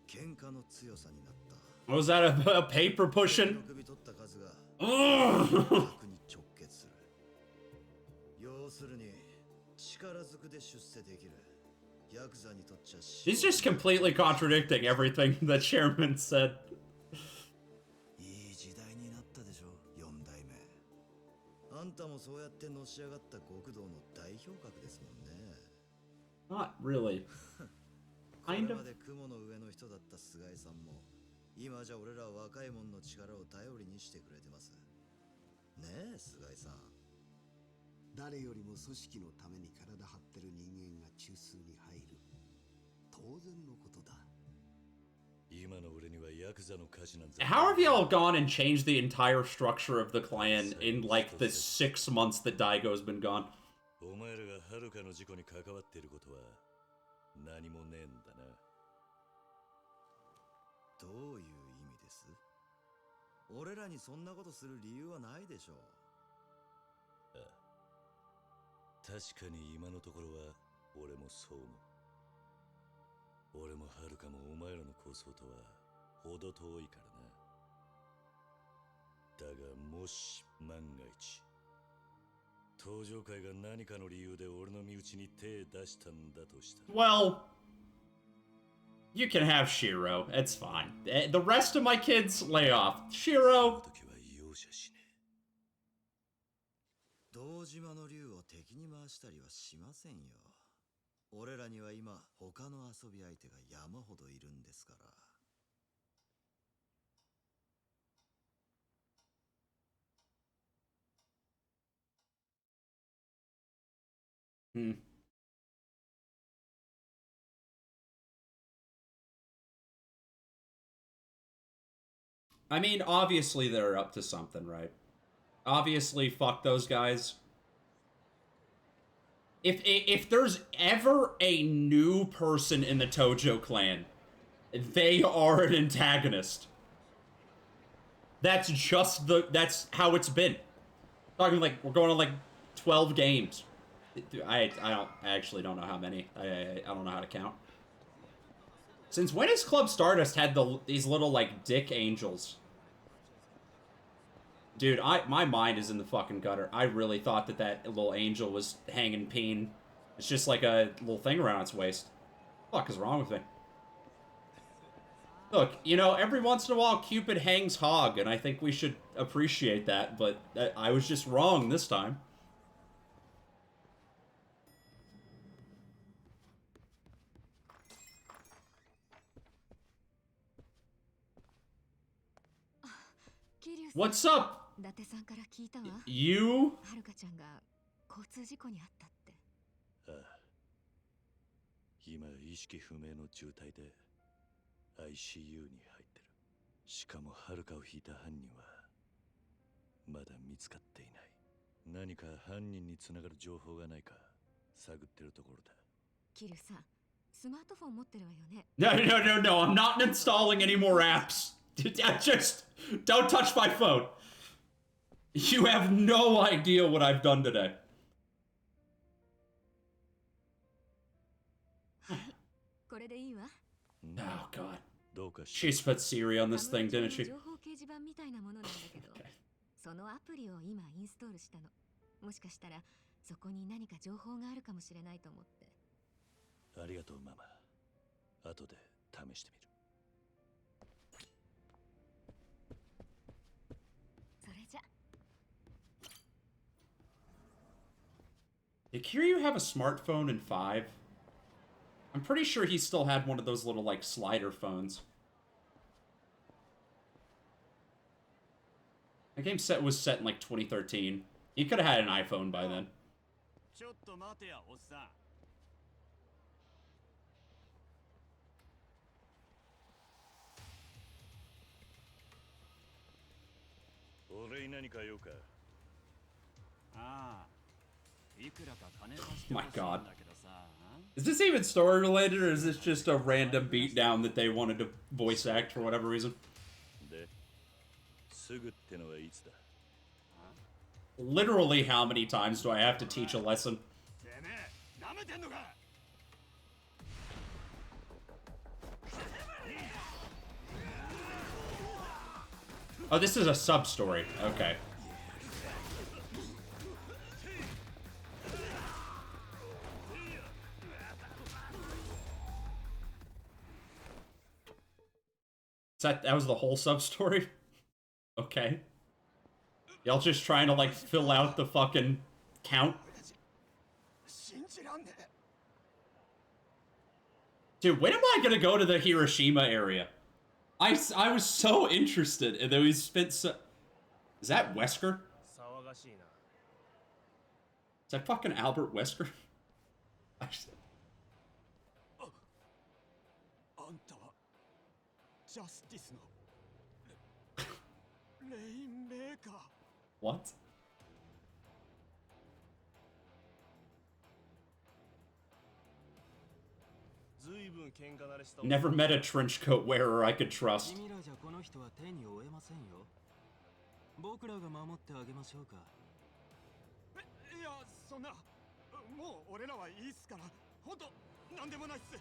喧嘩の強さになった。Was that a paper pushing? 首取った数が額に直結する。要するに力ずくで出世できる。He's just completely contradicting everything the chairman said. いい時代になったでしょ、4代目。あんたもそうやってのし上がった極道の代表格ですもんね。Not really. これまで雲の上の人だった菅井さんも、今じゃ俺ら若い者の力を頼りにしてくれてます。ねえ、菅井さん。誰よりも組織のために体張ってる人間が中枢に入る。当然のことだ。今の俺にはヤクザの価値なんざ。How have y'all gone and changed the entire structure of the clan in like the 6 months that Daigo's been gone? お前らがはるかの事故に関わっていることは何もねえんだな。どういう意味です？俺らにそんなことする理由はないでしょう。ああ、確かに今のところは俺もそう思う。俺もはるかもお前らの構想とは程遠いからな。だがもし万が一登場会が何かの理由で俺の身内に手出したんだとしたら Well, you can have Shiro. It's fine. The rest of my kids, lay off. Shiro. 堂島の竜を敵に回したりはしませんよ。俺らには今他の遊び相手が山ほどいるんですから。I mean, obviously they're up to something, right? Obviously, fuck those guys. If there's ever a new person in the Tojo clan, they are an antagonist. That's just how it's been. Talking like we're going on like 12 games. I actually don't know how many. I don't know how to count. Since when has Club Stardust had these little like dick angels? Dude, my mind is in the fucking gutter. I really thought that little angel was hanging peen. It's just like a little thing around its waist. What the fuck is wrong with me? Look, you know, every once in a while Cupid hangs hog, and I think we should appreciate that, but I was just wrong this time. What's up? 伊達さんから聞いたわ。You? はるかちゃんが交通事故にあったって。ああ。今意識不明の重体で ICU に入ってる。しかもはるかを引いた犯人はまだ見つかっていない。何か犯人につながる情報がないか探ってるところだ。キルさん、スマートフォン持ってるわよね。No, I'm not installing any more apps. Just don't touch my phone. You have no idea what I've done today. これでいいわ。Oh god. She's put Siri on this thing, didn't she? 情報掲示板みたいなものなんだけど、そのアプリを今インストールしたの。もしかしたらそこに何か情報があるかもしれないと思って。ありがとうママ。後で試してみる。それじゃ。Did Kiryu have a smartphone in 5? I'm pretty sure he still had one of those little, like, slider phones. The game was set in, like, 2013. He could have had an iPhone by then. ちょっと待てや、おっさん。俺に何か用か。ああ。いくらか金貸して My ほしいん god. だけどさ。Is this even story related, or is this just a random beatdown that they wanted to voice act for whatever reason? で、すぐってのはいつだ。Literally, how many times do I have to teach a lesson? てめえ、舐めてんのか。Oh, this is a sub-story. Okay. That was the whole sub-story? Okay. Y'all just trying to, like, fill out the fucking count? Dude, when am I gonna go to the Hiroshima area? I was so interested, and then we spent so... Is that Wesker? Is that fucking Albert Wesker? What? Never met a trench coat wearer I could trust. 君らじゃこの人は手に負えませんよ。僕らが守ってあげましょうか。いや、そんな、もう俺らはいいっすから、本当なんでもないっす。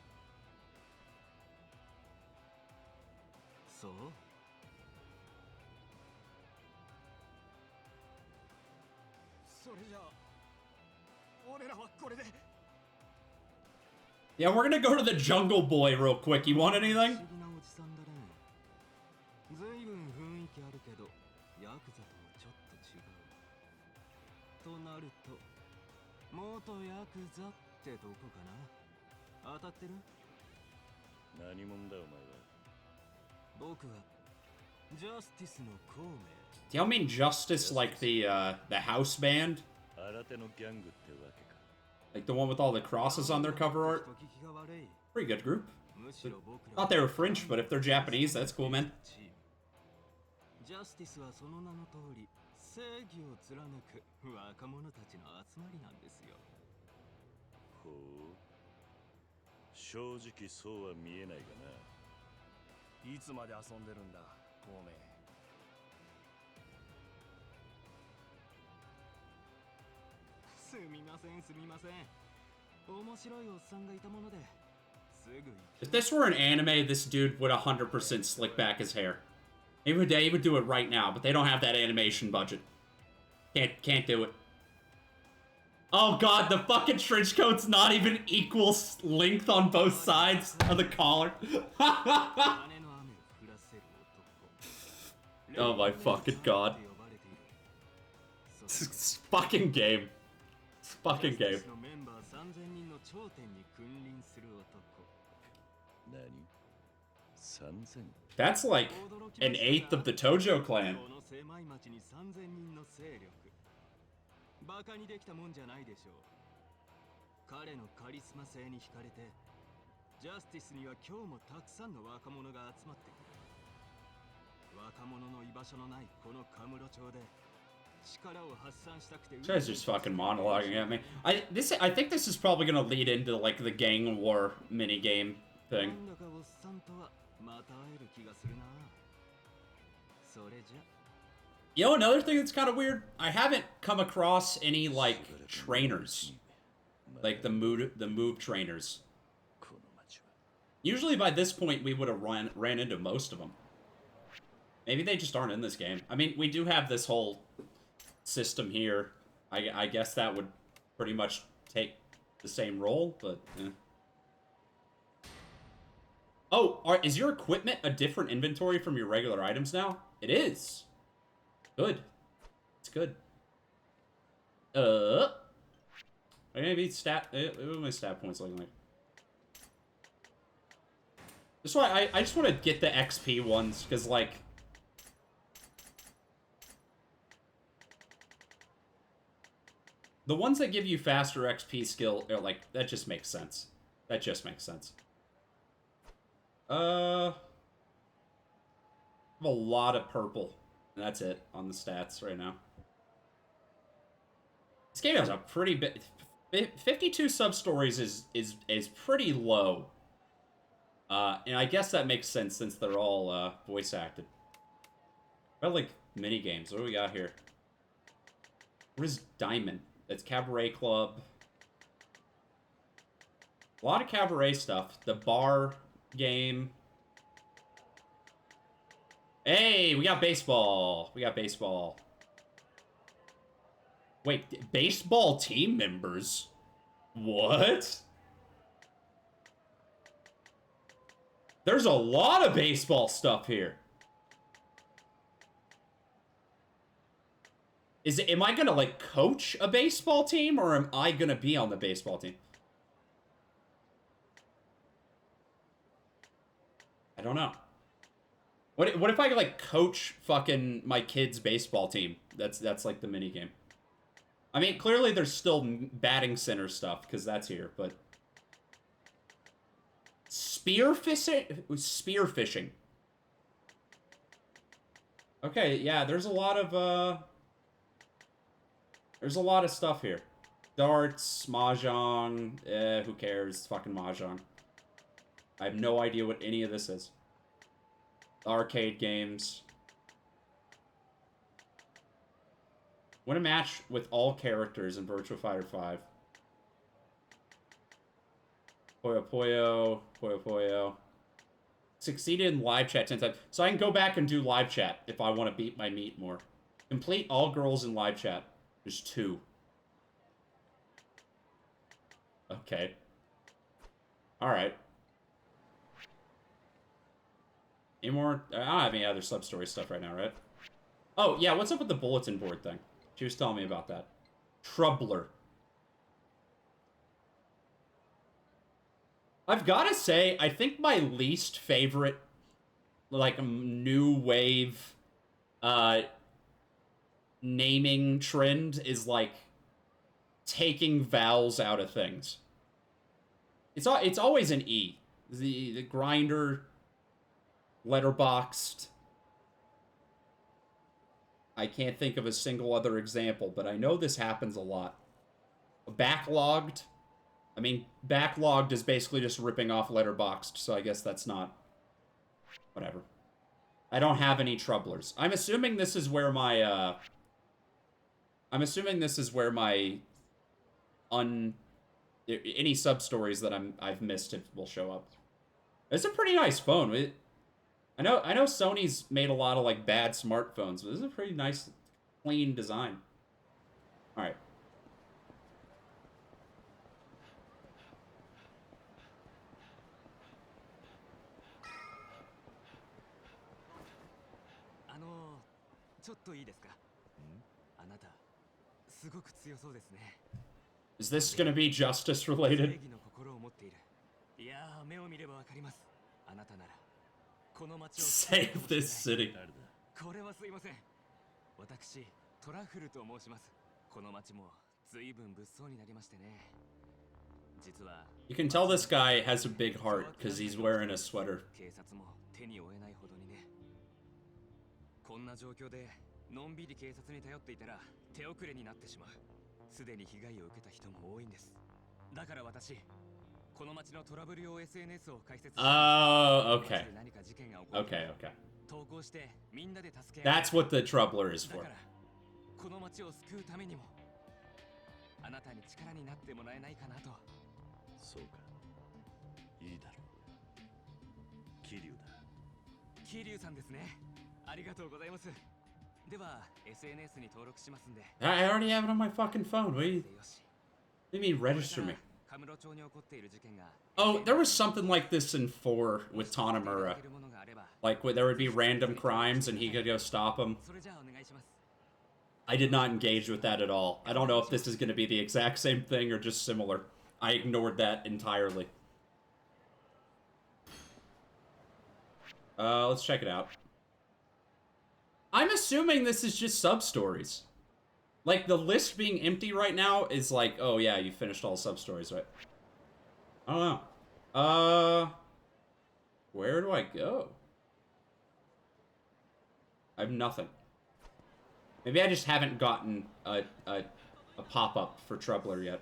そう。Yeah, we're gonna go to the Jungle Boy real quick. You want anything? 随分雰囲気あるけどヤクザともちょっと違うとなると元ヤクザってどこかな当たってる何者だお前は僕はジャスティスの孔明 Do y'all mean Justice like the house band? 新手のギャングってわけか Like the one with all the crosses on their cover art? Pretty good group. Thought they were French, but if they're Japanese, that's cool, man. ジャスティスはその名の通り正義を貫く若者たちの集まりなんですよほう正直そうは見えないがないつまで遊んでるんだ孔明すみませんすみません面白いおっさんがいたものですぐ If this were an anime, this dude would 100% slick back his hair. He would do it right now, but they don't have that animation budget. Can't do it. Oh god, the fucking trench coat's not even equal length on both sides of the collar. Oh my fucking god. This fucking game. This fucking game. That's like an eighth of the Tojo clan. バカにできたもんじゃないでしょう彼のカリスマ性に惹かれてジャスティスには今日もたくさんの若者が集まってくる若者の居場所のないこのカムロ町で力を発散したくて This guy's just fucking monologuing at me. I think this is probably gonna lead into like the gang war mini game thing. なんだかおっさんとはまた会える気がするなそれじゃ You know, another thing that's kind of weird? I haven't come across any, like, trainers. Like, the move trainers. Usually by this point, we would have ran into most of them. Maybe they just aren't in this game. I mean, we do have this whole system here. I guess that would pretty much take the same role, but... Eh. Oh, is your equipment a different inventory from your regular items now? It is. Good. It's good. Maybe stat... What are my stat points looking like? That's why I just want to get the XP ones, because, like... The ones that give you faster XP skill, are like, that just makes sense. That just makes sense. I have a lot of purple. And that's it on the stats right now. This game has a pretty bit... 52 sub-stories is pretty low. And I guess that makes sense since they're all voice acted. About like mini games. What do we got here? What is Diamond? It's Cabaret Club. A lot of cabaret stuff. The bar game. Hey, we got baseball. We got baseball. Wait, baseball team members? What? There's a lot of baseball stuff here. Am I gonna, like, coach a baseball team, or am I gonna be on the baseball team? I don't know. What if I, like, coach fucking my kid's baseball team? That's like, the mini game. I mean, clearly there's still batting center stuff, because that's here, but... Spearfishing? Spearfishing. Okay, yeah, there's a lot of, There's a lot of stuff here. Darts, Mahjong, who cares? It's fucking Mahjong. I have no idea what any of this is. Arcade games. Win a match with all characters in Virtua Fighter 5. Puyo Puyo, Puyo Puyo. Succeeded in live chat 10 times. So I can go back and do live chat if I want to beat my meat more. Complete all girls in live chat. There's 2. Okay. Alright. Any more? I don't have any other sub-story stuff right now, right? Oh, yeah, what's up with the bulletin board thing? She was telling me about that. Troubler. I've gotta say, I think my least favorite, like, new wave, naming trend is, like, taking vowels out of things. It's always an E. The grinder, letterboxed. I can't think of a single other example, but I know this happens a lot. Backlogged. I mean, backlogged is basically just ripping off letterboxed, so I guess that's not... Whatever. I don't have any troublers. I'm assuming this is where my, any sub-stories that I've missed will show up. It's a pretty nice phone. I know Sony's made a lot of, like, bad smartphones, but this is a pretty nice, clean design. Alright. Is this gonna be justice related? Save this city. You can tell this guy has a big heart because he's wearing a sweater. こんな状況でのんびり警察に頼っていたら手遅れになってしまう。すでに被害を受けた人も多いんです。だから私、この町のトラブル用 SNS を開設して、Oh, okay. Okay, okay. 投稿してみんなで助け。That's what the troubler is for. だからこの町を救うためにもあなたに力になってもらえないかなと。そうか。いいだろう。桐生だ。桐生さんですね。ありがとうございます。では SNS に登録しますんで。I already have it on my fucking phone. What do you mean register me? Oh, there was something like this in 4 with Tanamura. Like, where there would be random crimes and he could go stop them. I did not engage with that at all. I don't know if this is going to be the exact same thing or just similar. I ignored that entirely. Let's check it out. I'm assuming this is just sub-stories. Like, the list being empty right now is like, oh yeah, you finished all sub-stories, right? I don't know. Where do I go? I have nothing. Maybe I just haven't gotten a pop-up for Troubler yet.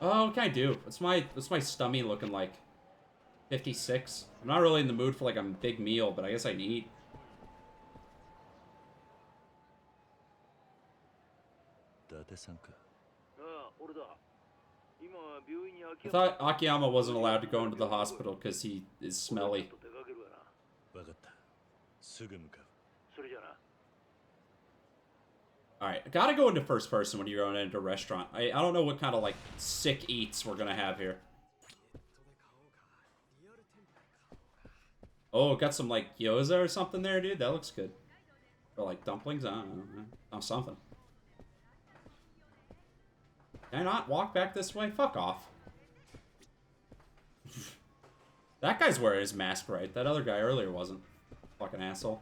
Oh, what can I do? What's my stummy looking like? 56. I'm not really in the mood for like a big meal, but I guess I can eat. I thought Akiyama wasn't allowed to go into the hospital because he is smelly. Alright, I gotta go into first person when you're going into a restaurant. I don't know what kind of like sick eats we're gonna have here. Oh, got some, like, gyoza or something there, dude? That looks good. Or, like, dumplings? I don't know. Oh, something. Can I not walk back this way? Fuck off. That guy's wearing his mask right. That other guy earlier wasn't. Fucking asshole.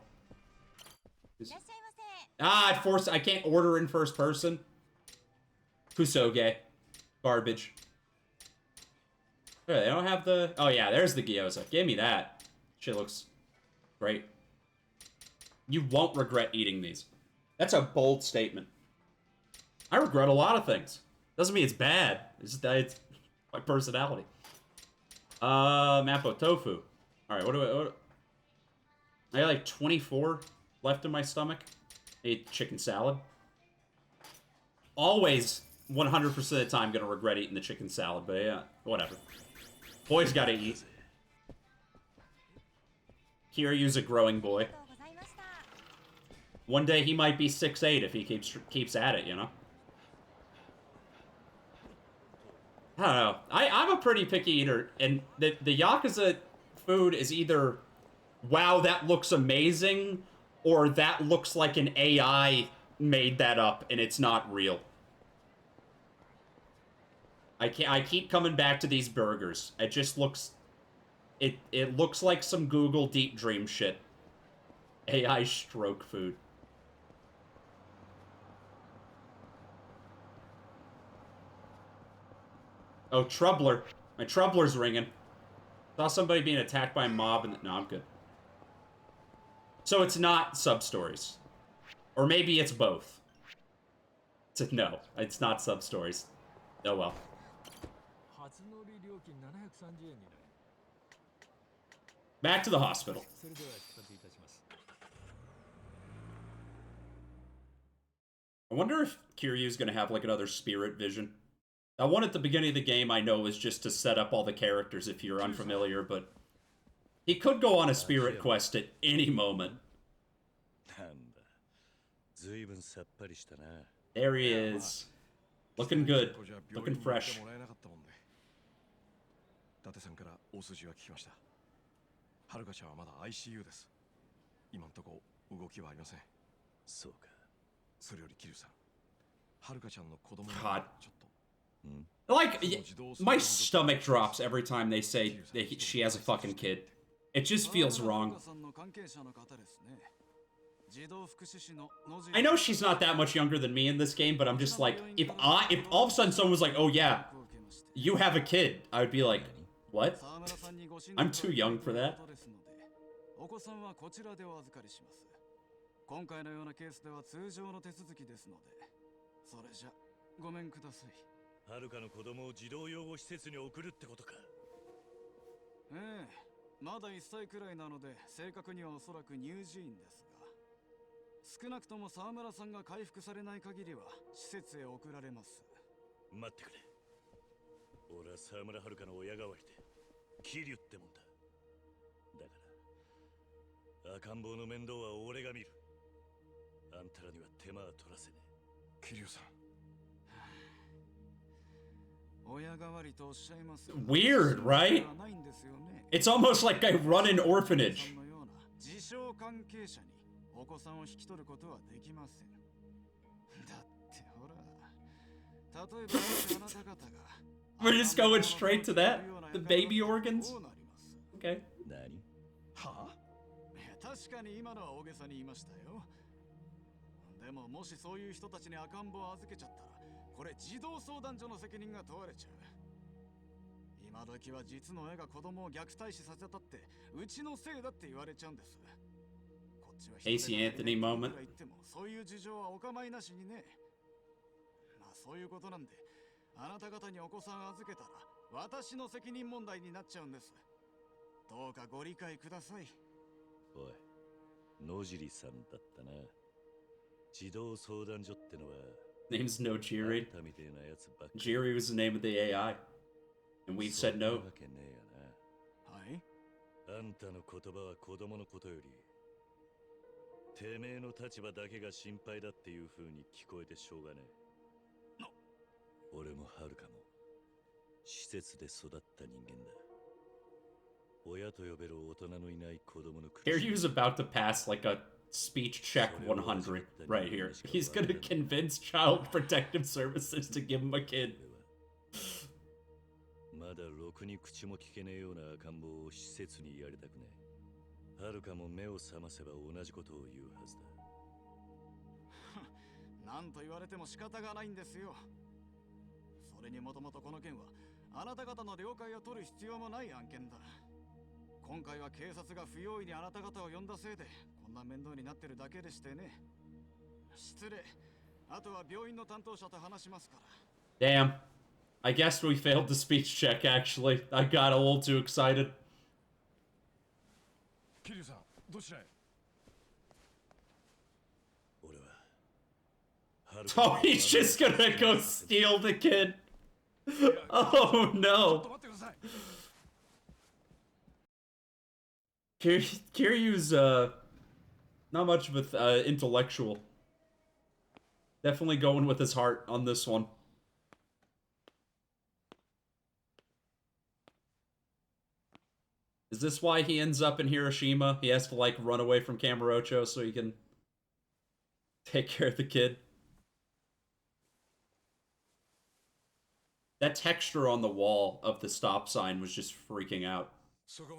Ah, I can't order in first person. Kusoge. Garbage. They don't have the... Oh, yeah, there's the gyoza. Give me that. Shit looks great. You won't regret eating these. That's a bold statement. I regret a lot of things. Doesn't mean it's bad. It's just that it's my personality. Mapo tofu. Alright, what do I got like 24 left in my stomach. I ate chicken salad. Always 100% of the time gonna regret eating the chicken salad, but yeah, whatever. Boys gotta eat. Kiryu's a growing boy. One day he might be 6'8" if he keeps at it, you know? I don't know. I'm a pretty picky eater, and the Yakuza food is either, wow, that looks amazing, or that looks like an AI made that up and it's not real. I keep coming back to these burgers. It just looks, it looks like some Google Deep Dream shit. AI stroke food. Oh, Troubler. My Troubler's ringing. Saw somebody being attacked by a mob and... No, I'm good. So it's not sub-stories. Or maybe it's both. No, it's not sub-stories. Oh well. Back to the hospital. I wonder if Kiryu's gonna have like another spirit vision. That one at the beginning of the game I know is just to set up all the characters if you're unfamiliar, but he could go on a spirit quest at any moment. There he is. Looking good. Looking fresh. 伊達さんから大筋は聞きました。はるかちゃんはまだ ICU です。今んとこ動きはありません。そうか。それよりキリュウさん、はるかちゃんの子供のちょっと。Like, my stomach drops every time they say she has a fucking kid. It just feels wrong. I know she's not that much younger than me in this game, but I'm just like, if all of a sudden someone was like, oh yeah, you have a kid, I would be like, what? I'm too young for that. 今回のようなケースでは通常の手続きですので、それじゃごめんください。はるかの子供を児童養護施設に送るってことか。ええ、まだ1歳くらいなので正確にはおそらく乳児院ですが、少なくとも沢村さんが回復されない限りは施設へ送られます。待ってくれ。俺は沢村はるかの親代わりで桐生ってもんだ。だから赤ん坊の面倒は俺が見る。あんたらには手間は取らせねえ。桐生さん。Weird, right? It's almost like I run an orphanage. We're just going straight to that? The baby organs? Okay. はあ？確かに今のは大げさに言いましたよ。でももしそういう人たちに赤ん坊を預けちゃったら、これ児童相談所の責任が問われちゃう。今時は実の親が子供を虐待死させたってうちのせいだって言われちゃうんです。こっちは Casey Anthony moment. そういう事情はお構いなしにね。まあそういうことなんで、あなた方にお子さん預けたら私の責任問題になっちゃうんです。どうかご理解ください。おい、野尻さんだったな。児童相談所ってのは Name's no Jiri. Jiri was the name of the AI. And we've said no. はい。あんたの言葉は子供のことより、てめえの立場だけが心配だっていう風に聞こえてしょうがねえ。俺もはるかも施設で育った人間だ。親と呼べる大人のいない子供の苦しみ。Kiryu's about to pass like a speech check 100 right here. He's gonna convince Child Protective Services to give him a kid. まだろくに口も聞けねえような赤ん坊を施設にやりたくねえ。はるかも目を覚ませば同じことを言うはずだ。なんと言われても仕方がないんですよ。それにもともとこの件はあなた方の了解を取る必要もない案件だ。今回は警察が不用意にあなた方を呼んだせいでこんな面倒になってるだけでしてね。失礼。あとは病院の担当者と話しますから。Damn. I guess we failed the speech check actually. I got a little too excited. 桐生さん、どちらへ？ Oh, he's just gonna go steal the kid. Oh no. Kiryu's not much of an intellectual. Definitely going with his heart on this one. this why he ends up in Hiroshima? He has to, like, run away from Kamurocho so he can take care of the kid? That texture on the wall of the stop sign was just freaking out. Sorry.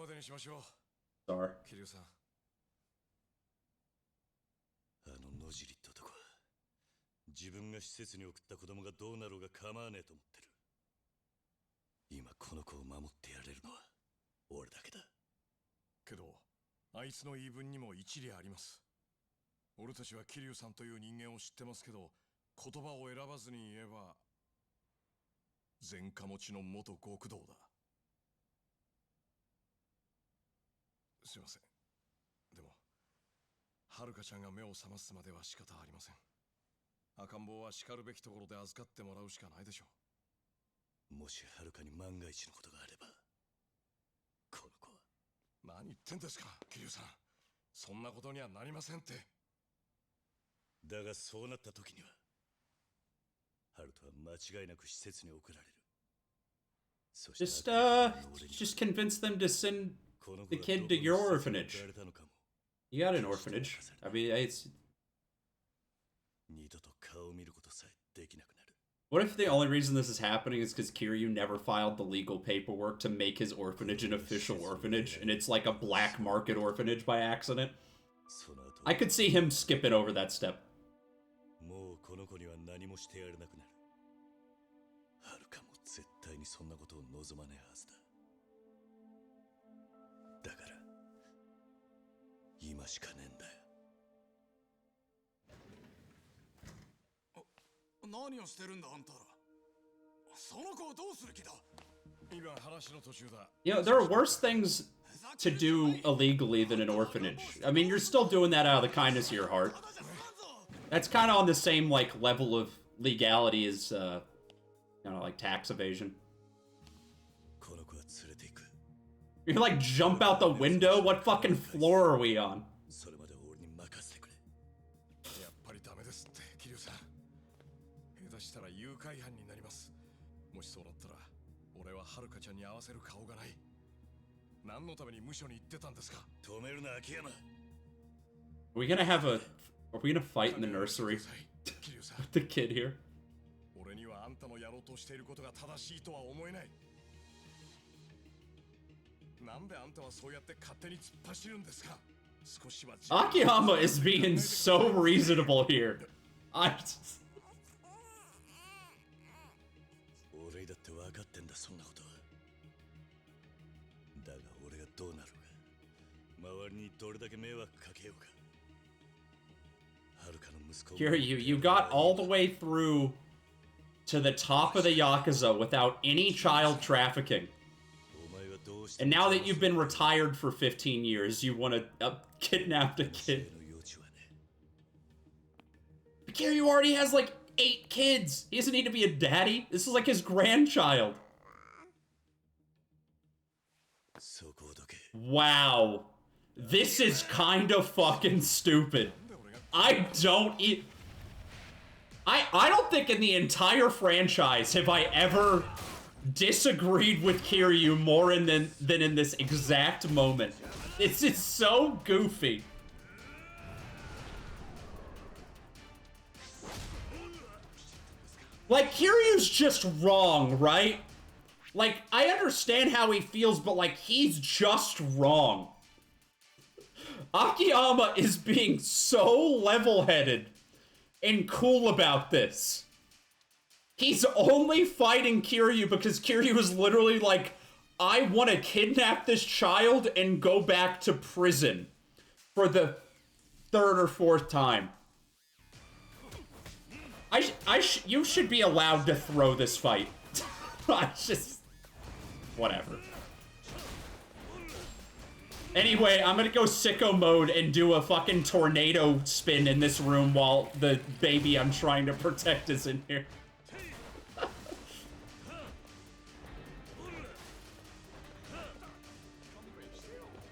野尻って男は自分が施設に送った子供がどうなろうが構わねえと思ってる。今この子を守ってやれるのは俺だけだ。けどあいつの言い分にも一理あります。俺たちは桐生さんという人間を知ってますけど、言葉を選ばずに言えば前科持ちの元極道だ。すいません。でもはるかちゃんが目を覚ますまでは仕方ありません。赤ん坊はしかるべきところで預かってもらうしかないでしょう。もしはるかに万が一のことがあれば、この子は。何言ってんですか、桐生さん。そんなことにはなりませんって。だがそうなった時には、ハルトは間違いなく施設に送られる。Just convince them to send the kid to your orphanage. You got an orphanage. I mean, it's... What if the only reason this is happening is because Kiryu never filed the legal paperwork to make his orphanage an official orphanage, and it's like a black market orphanage by accident? I could see him skipping over that step. You know, there are worse things to do illegally than an orphanage. I mean, you're still doing that out of the kindness of your heart. That's kind of on the same, like, level of legality as, you know, like tax evasion. You like jump out the window? What fucking floor are we on? Are we gonna have a... Are we gonna fight in the nursery? With the kid here? Akiyama is being so reasonable here. Kiryu, you got all the way through to the top of the Yakuza without any child trafficking. And now that you've been retired for 15 years, you want to kidnap a kid. But Kiryu already has like 8 kids. He doesn't need to be a daddy. This is like his grandchild. Wow. This is kind of fucking stupid. I don't think in the entire franchise have I ever disagreed with Kiryu more than in this exact moment. It's just so goofy. Like, Kiryu's just wrong, right? Like, I understand how he feels, but like, he's just wrong. Akiyama is being so level-headed and cool about this. He's only fighting Kiryu because Kiryu is literally like, I want to kidnap this child and go back to prison for the 3rd or 4th time. You should be allowed to throw this fight. I just... Whatever. Anyway, I'm gonna go sicko mode and do a fucking tornado spin in this room while the baby I'm trying to protect is in here.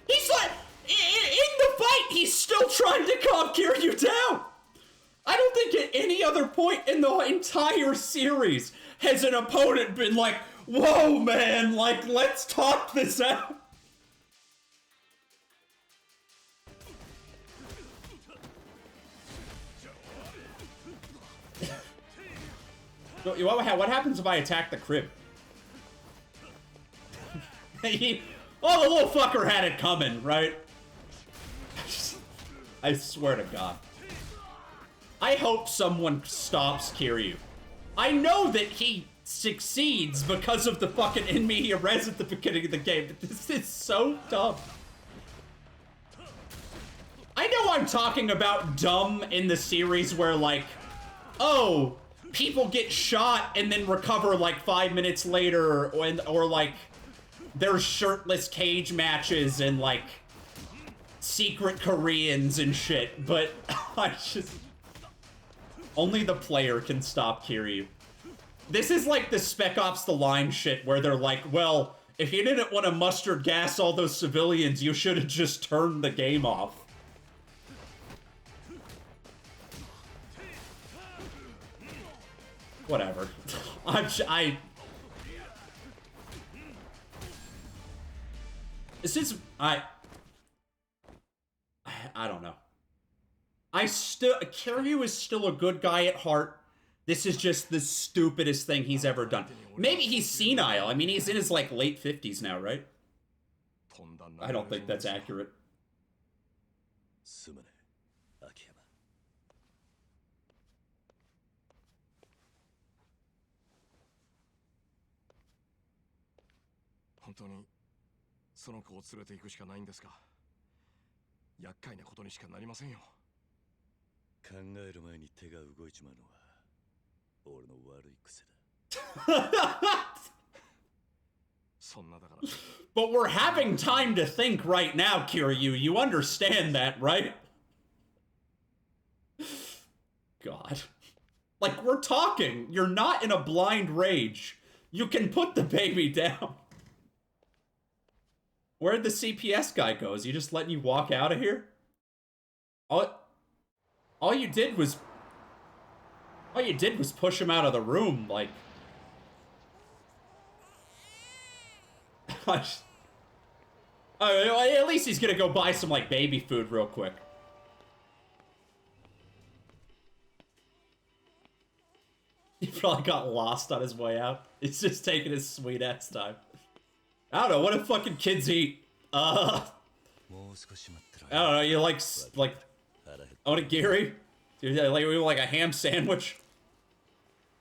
He's like, in the fight, he's still trying to calm Kiryu down. I don't think at any other point in the entire series has an opponent been like, whoa, man, like, let's talk this out. What happens if I attack the crib? Oh, the little fucker had it coming, right? I swear to God. I hope someone stops Kiryu. I know that he succeeds because of the fucking in media res at the beginning of the game, but this is so dumb. I know I'm talking about dumb in the series where, like, oh, people get shot and then recover like 5 minutes later, or like, there's shirtless cage matches and like secret Koreans and shit, but I just... Only the player can stop Kiryu. This is like the Spec Ops The Line shit where they're like, well, if you didn't want to mustard gas all those civilians, you should have just turned the game off. Whatever. This is... I don't know. Kiryu is still a good guy at heart. This is just the stupidest thing he's ever done. Maybe he's senile. I mean, he's in his, like, late 50s now, right? I don't think that's accurate. But we're having time to think right now, Kiryu. You understand that, right? God. Like, we're talking. You're not in a blind rage. You can put the baby down. Where'd the CPS guy go? Is he just letting you walk out of here? All you did was push him out of the room, like... At least he's gonna go buy some, like, baby food real quick. He probably got lost on his way out. He's just taking his sweet-ass time. I don't know, what do fucking kids eat? I don't know, you like onigiri? Like a ham sandwich?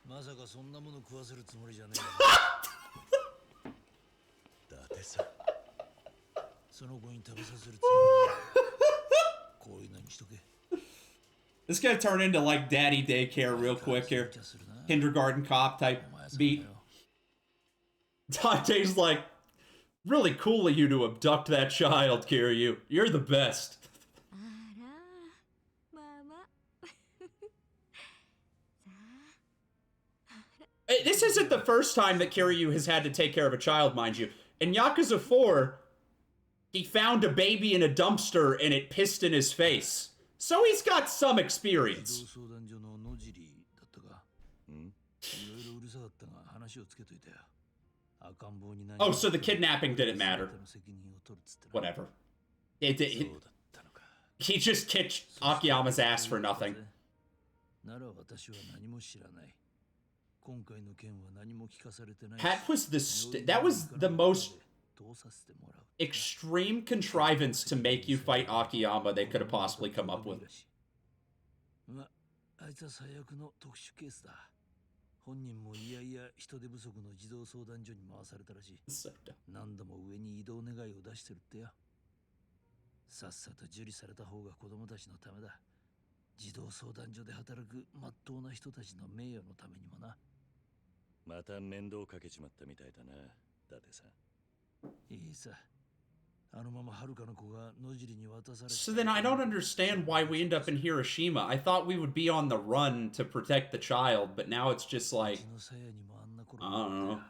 This is gonna turn into like daddy daycare real quick here. Kindergarten cop type beat. Dante's like, really cool of you to abduct that child, Kiryu. You're the best. This isn't the first time that Kiryu has had to take care of a child, mind you. In Yakuza 4, he found a baby in a dumpster and it pissed in his face. So he's got some experience. Oh, so the kidnapping didn't matter. Whatever. He just kicked Akiyama's ass for nothing. That was the most extreme contrivance to make you fight Akiyama they could have possibly come up with. So then I don't understand why we end up in Hiroshima. I thought we would be on the run to protect the child, but now it's just like, I don't know.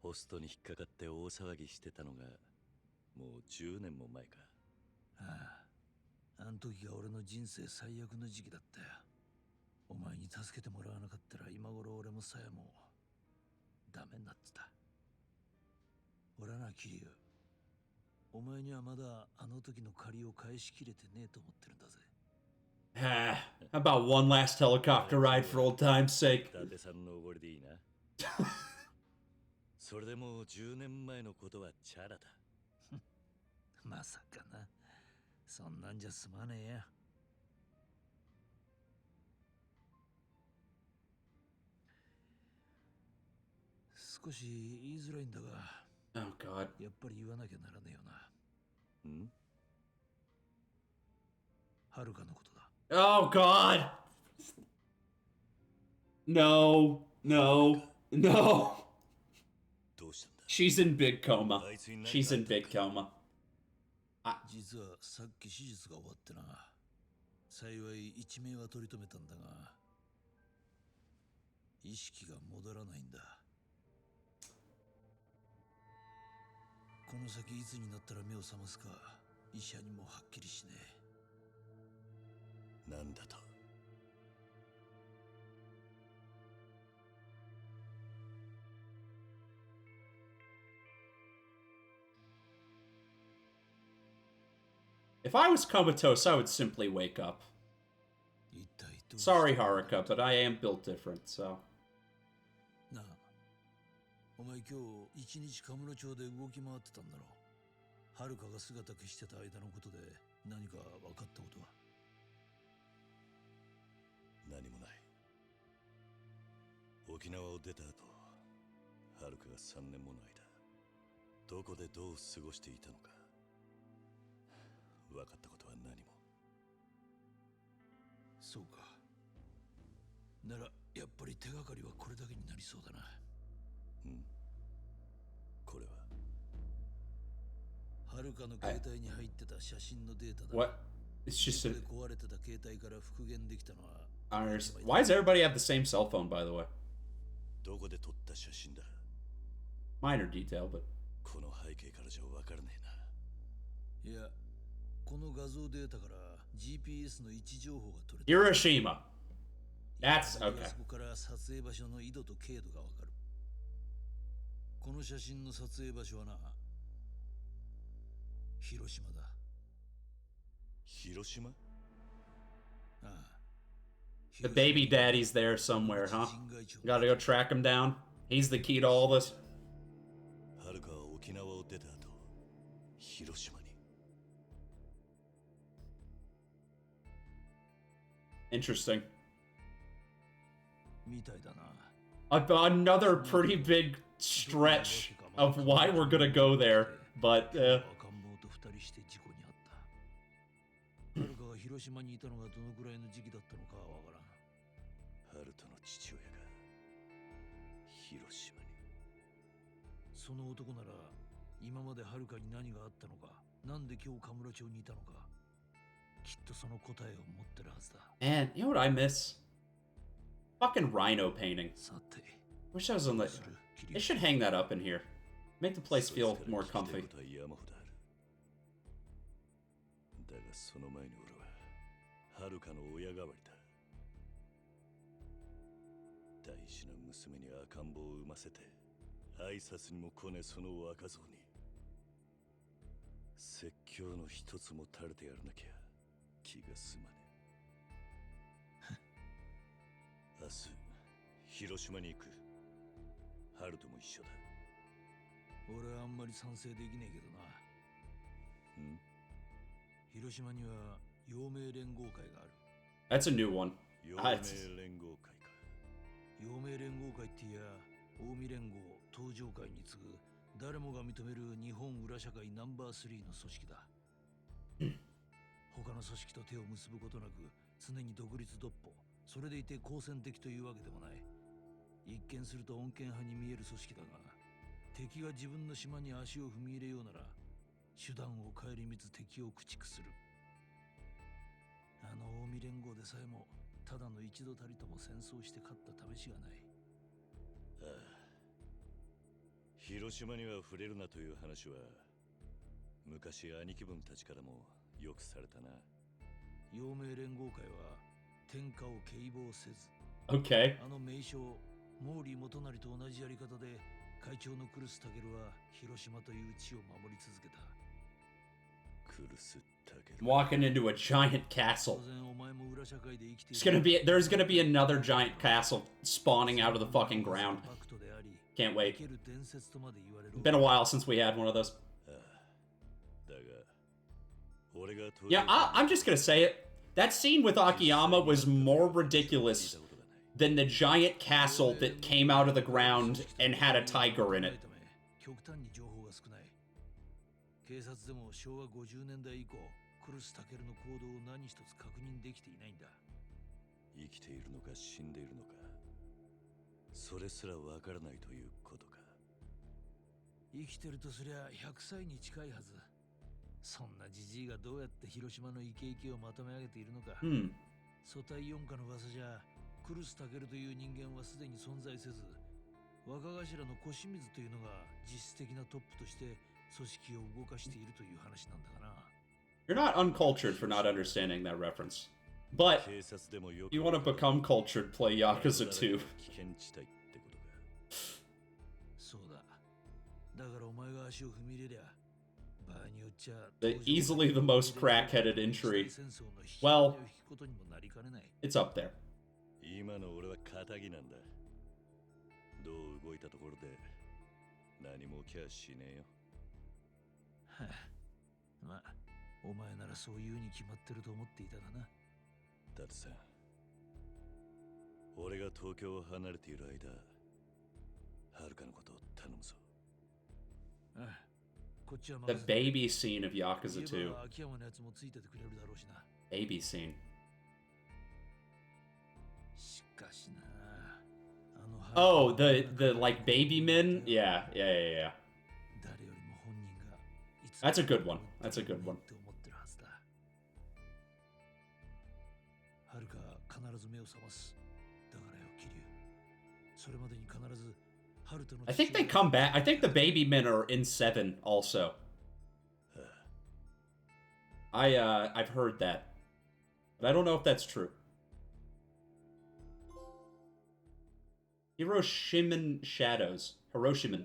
ホストに引っかかって大騒ぎしてたのがもう10年も前か。ああ、あの時が俺の人生最悪の時期だったよ。お前に助けてもらわなかったら今頃俺もさやもダメになってた。俺はな、キリュウ、お前にはまだあの時の借りを返しきれてねえと思ってるんだぜ。How about one last helicopter ride for old time's sake? 伊達さんのおごりでいいな。それでもう10年前のことはチャラだ。まさかな。そんなんじゃ済まねえや。少し言いづらいんだが、Oh God. やっぱり言わなきゃならねえよな。ん？はるかのことだ。Oh God. No, no, no. She's in big coma. She's in big coma. 実はさっき手術が終わってな。幸い一命は取り留めたんだが、意識が戻らないんだ。この先いつになったら目を覚ますか、医者にもはっきりしねえ。なんだと。If I was comatose, I would simply wake up. Sorry, Haruka, but I am built different, so. なあ、お前今日一日カムロ町で動き回ってたんだろう。はるかが姿消してた間のことで何か分かったことは？何もない。沖縄を出た後、はるかが3年もの間、どこでどう過ごしていたのか。分かったことは何も。そうか。ならやっぱり手がかりはこれだけになりそうだな。これははるかの携帯に入ってた写真のデータだ。What? It's just a... 壊れてた携帯から復元できたのは。Why does everybody have the same cell phone, by the way? どこで撮った写真だ？ Minor detail, but... この背景からじゃ分からねえな。いや、この画像データから GPS の位置情報が取れた。 Hiroshima. That's okay. そこから撮影場所の緯度と経度がわかる。この写真の撮影場所はな、広島だ。広島？ああ。The baby daddy's there somewhere, huh? Gotta go track him down. He's the key to all this. はるかは沖縄を出た後、広島に。Interesting. みたいだな。Another pretty big stretch of why we're gonna go there, but 赤ん坊と2人して事故に遭った。はるかが広島にいたのがどのくらいの時期だったのかはわからん。ハルトの父親が広島に。その男なら今まではるかに何があったのか、なんで今日カムロ町にいたのか、きっとその答えを持ってるはずだ。man, you know what I miss? Fucking rhino painting. Wish I was on the... They should hang that up in here. Make the place feel more comfy. だがその前に俺ははるかの親代わりだ。大事な娘に赤ん坊を産ませて挨拶にも来ねその若造に説教の一つも垂れてやらなきゃ気が済まねえ。明日広島に行く。ハルトも一緒だ。俺はあんまり賛成できねえけどな。広島には陽明連合会がある。 That's a new one. 陽明連合会か。陽明連合会っていや、近江連合、東上会に次ぐ誰もが認める日本裏社会ナンバー3の組織だ。他の組織と手を結ぶことなく常に独立独歩、それでいて好戦的というわけでもない。一見すると穏健派に見える組織だが、敵が自分の島に足を踏み入れようなら手段を顧みず敵を駆逐する。あの近江連合でさえもただの一度たりとも戦争して勝った試しがない。ああ、広島には触れるなという話は昔兄貴分たちからもよくされたな。陽明連合会は天下を警棒せず、Okay. あの名将毛利元就と同じやり方で会長のクルスタゲルは広島という地を守り続けた。Walking into a giant castle. There's gonna be another giant castle spawning out of the fucking ground. Can't wait. Been a while since we had one of those. Yeah, I'm just gonna say it. That scene with Akiyama was more ridiculous than the giant castle that came out of the ground and had a tiger in it. 警察でも昭和50年代以降、クルスタケルの行動を何一つ確認できていないんだ。生きているのか死んでいるのか、それすらわからないということか。生きてるとすりゃ100歳に近いはず。そんなジジイがどうやって広島のイケイケをまとめ上げているのか。組対四課の噂じゃ、クルスタケルという人間はすでに存在せず、若頭の小清水というのが実質的なトップとして You're not uncultured for not understanding that reference. But you want to become cultured, play Yakuza 2. Easily the most crack-headed entry. Well, it's up there. まあ、お前ならそういうに決まってると思っていたがな。だってさ、俺が東京を離れている間、はるかのことを頼むぞ。The baby scene of Yakuza 2. Baby scene. Oh, the like baby men? Yeah. That's a good one. That's a good one. I think they come back. I think the baby men are in 7 also. I've heard that. But I don't know if that's true. Hiroshiman Shadows. Hiroshiman.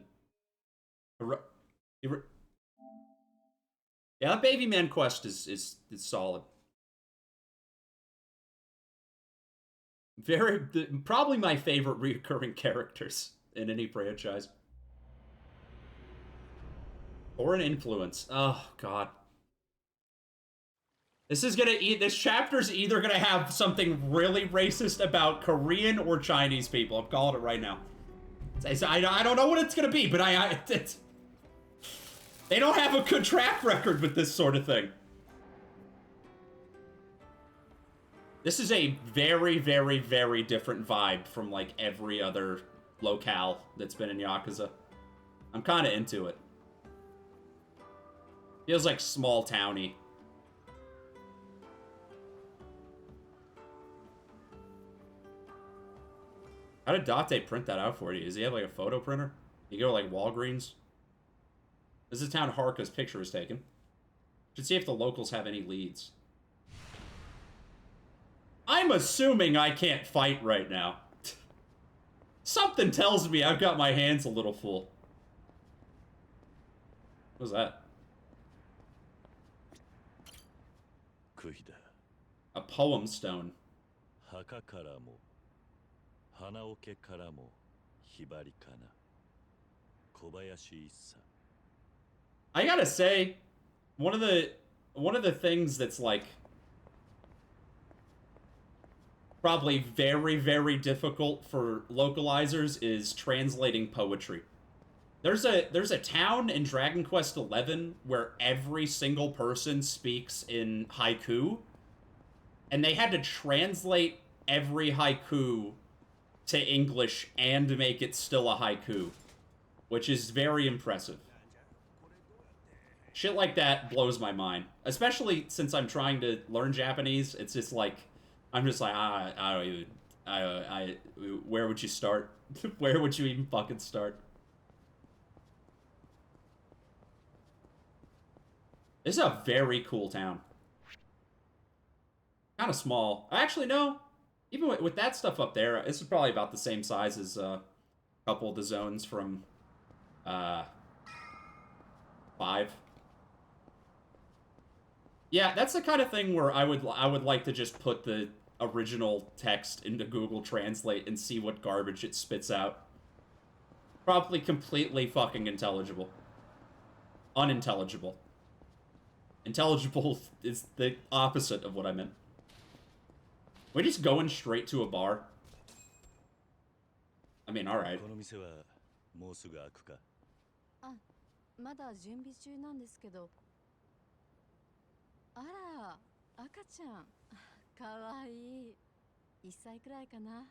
Yeah, that baby man quest is solid. Probably my favorite recurring characters in any franchise. Or an influence. Oh god. This chapter's either gonna have something really racist about Korean or Chinese people. I'm calling it right now. I don't know what it's gonna be, but they don't have a good track record with this sort of thing. This is a very, very, very different vibe from, like, every other locale that's been in Yakuza. I'm kind of into it. Feels like small towny. How did Date print that out for you? Does he have, like, a photo printer? You go to, like, Walgreens? This is the town Haruka's picture was taken. Should see if the locals have any leads. I'm assuming I can't fight right now. Something tells me I've got my hands a little full. What was that? A poem stone. I gotta say, one of the things that's like probably very, very difficult for localizers is translating poetry. There's a town in Dragon Quest XI where every single person speaks in haiku, and they had to translate every haiku to English and make it still a haiku, which is very impressive. Shit like that blows my mind, especially since I'm trying to learn Japanese. It's just like, I'm just like, I don't even, where would you start? Where would you even fucking start? This is a very cool town. Kind of small. Actually, no. Even with that stuff up there, this is probably about the same size as a couple of the zones from 5. Yeah, that's the kind of thing where I would like to just put the original text into Google Translate and see what garbage it spits out. Probably completely fucking intelligible. Unintelligible. Intelligible is the opposite of what I meant. We're just going straight to a bar. I mean, alright. あ、まだ準備中なんですけど。あら、赤ちゃん。かわいい。1歳くらいかな。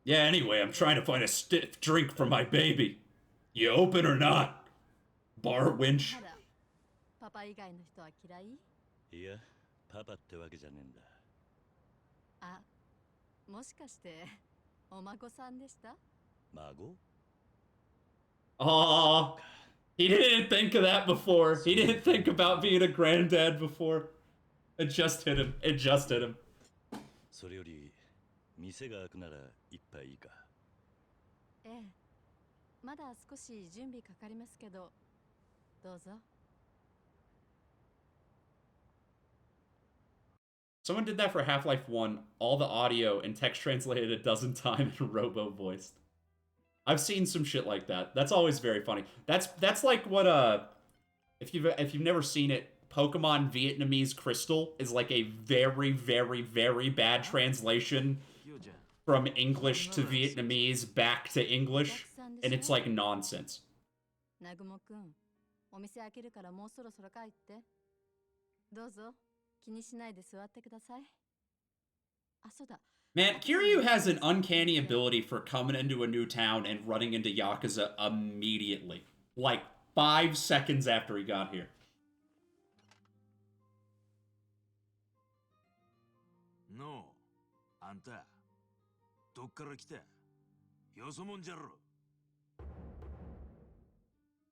Yeah, anyway, I'm trying to find a stiff drink for my baby. You open or not? Bar winch. パパ以外の人は嫌い？いや、パパってわけじゃねえんだ。あ、もしかしてお孫さんでした？孫？ Aww. He didn't think of that before. He didn't think about being a granddad before. It just hit him. It just hit him. それより店が開くなら一杯いいか。ええ。まだ少し準備かかりますけど、どうぞ。Someone did that for Half-Life 1. All the audio and text translated a dozen times and robo-voiced. I've seen some shit like that. That's always very funny. That's like what if you've never seen it, Pokemon Vietnamese Crystal is like a very, very, very bad translation from English to Vietnamese back to English, and it's like nonsense. 南雲くん、お店開けるからもうそろそろ帰って。どうぞ、気にしないで座ってください。あ、そうだ。Man, Kiryu has an uncanny ability for coming into a new town and running into Yakuza immediately. Like, 5 seconds after he got here. No, あんた、どっから来た？よそもんじゃろ。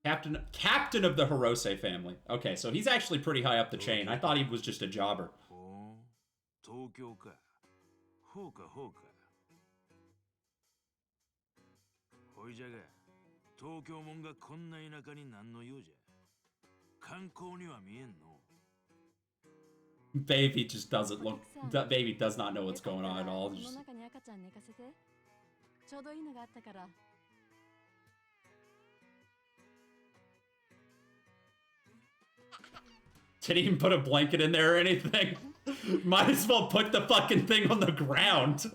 Captain of the Hirose family. Okay, so he's actually pretty high up the chain. I thought he was just a jobber. 東京か。ほうかほうか。ほいじゃが、東京もんがこんな田舎に何の用じゃ。観光には見えんの。Baby just doesn't look. Baby does not know what's going on at all. Just... Didn't even put a blanket in there or anything. Might as well put the fucking thing on the ground.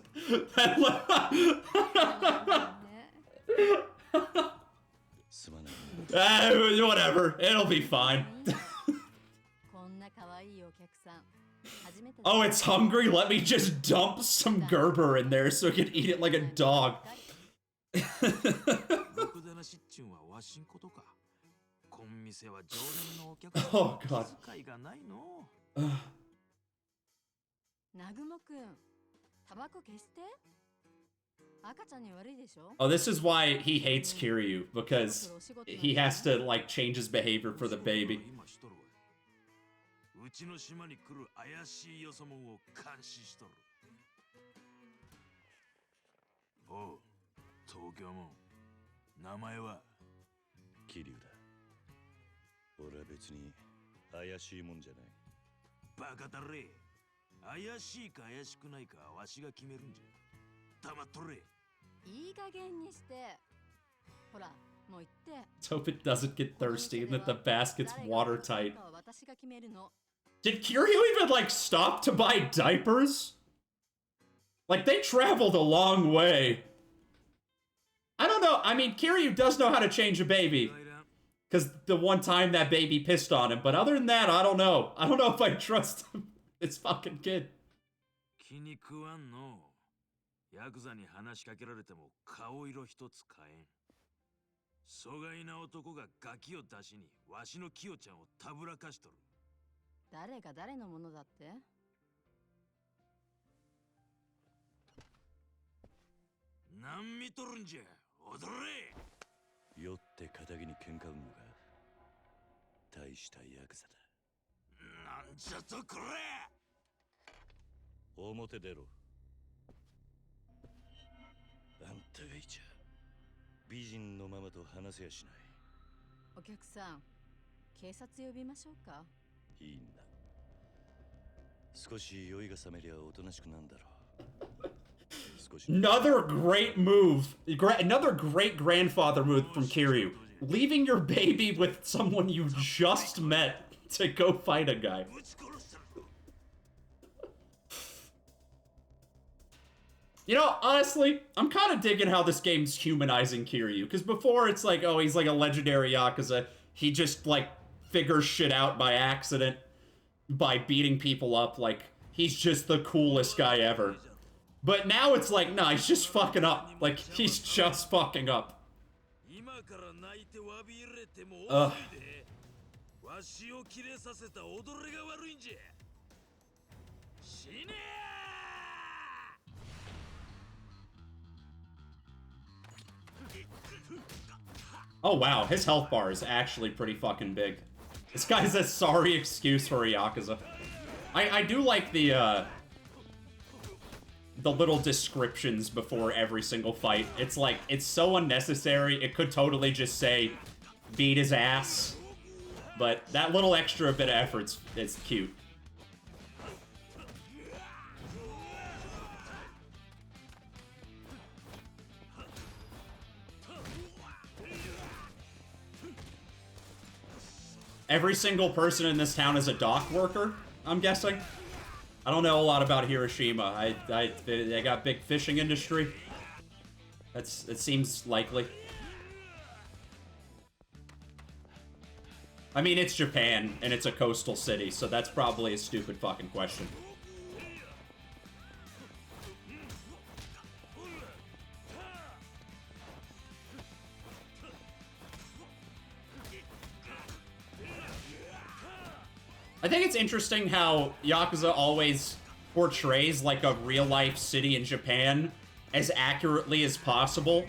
Whatever. It'll be fine. Oh, it's hungry? Let me just dump some Gerber in there so it can eat it like a dog. Oh, God. Oh, this is why he hates Kiryu, because he has to, like, change his behavior for the baby. うちの島に来る怪しいよそ者を監視しとる。おう、東京も名前は桐生だ。俺は別に怪しいもんじゃない。バカだれ。怪しいか怪しくないかわしが決めるんじゃ。黙っとれ。いい加減にして。ほら、もう言って。Let's hope it doesn't get thirsty and that the basket's watertight. Did Kiryu even, like, stop to buy diapers? Like, they traveled a long way. I don't know. I mean, Kiryu does know how to change a baby. Because the one time that baby pissed on him. But other than that, I don't know. I don't know if I trust him. This fucking kid. 気に食わんの。ヤクザに話しかけられても顔色一つ変えん。疎外な男がガキを出しにわしのキヨちゃんをたぶらかしとる。誰が誰のものだって？何見とるんじゃ、踊れ！酔って仇に喧嘩売んのか。大したヤクザだ。なんじゃとこれ！表出ろ。あんたがいちゃ美人のままと話せやしない。お客さん、警察呼びましょうか？いいんだ。Another great move. Another great grandfather move from Kiryu. Leaving your baby with someone you just met to go fight a guy. You know, honestly, I'm kind of digging how this game's humanizing Kiryu. Because before it's like, oh, he's like a legendary Yakuza. He just, like, figures shit out by accident. By beating people up. Like, he's just the coolest guy ever. But now it's like, nah, he's just fucking up. Like, he's just fucking up. Ugh. Oh wow, his health bar is actually pretty fucking big. This guy's a sorry excuse for a Yakuza. I do like the little descriptions before every single fight. It's like, it's so unnecessary. It could totally just say, beat his ass. But that little extra bit of effort is cute. Every single person in this town is a dock worker, I'm guessing. I don't know a lot about Hiroshima. They got big fishing industry. It seems likely. I mean, it's Japan, and it's a coastal city, so that's probably a stupid fucking question. I think it's interesting how Yakuza always portrays like a real-life city in Japan as accurately as possible,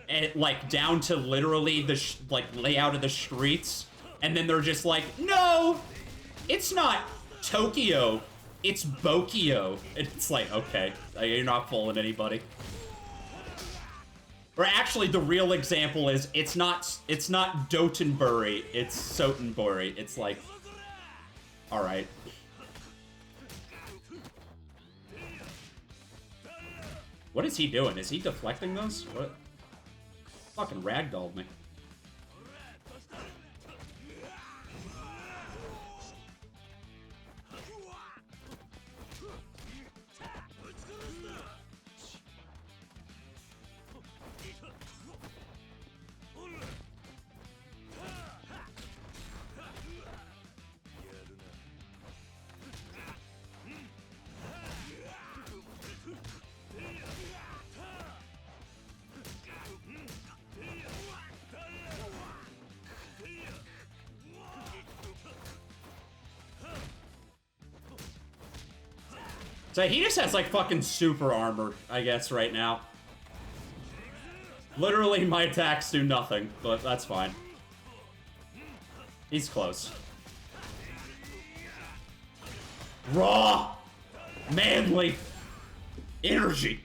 and like down to literally the like layout of the streets, and then they're just like, no, it's not Tokyo, it's Bokyo. And it's like, okay, you're not fooling anybody. Or actually, the real example is it's not Dotonbori, it's Sotenbori. It's like, all right. What is he doing? Is he deflecting those? What? Fucking ragdolled me. So he just has like fucking super armor, I guess, right now. Literally, my attacks do nothing, but that's fine. He's close. Raw! Manly! Energy!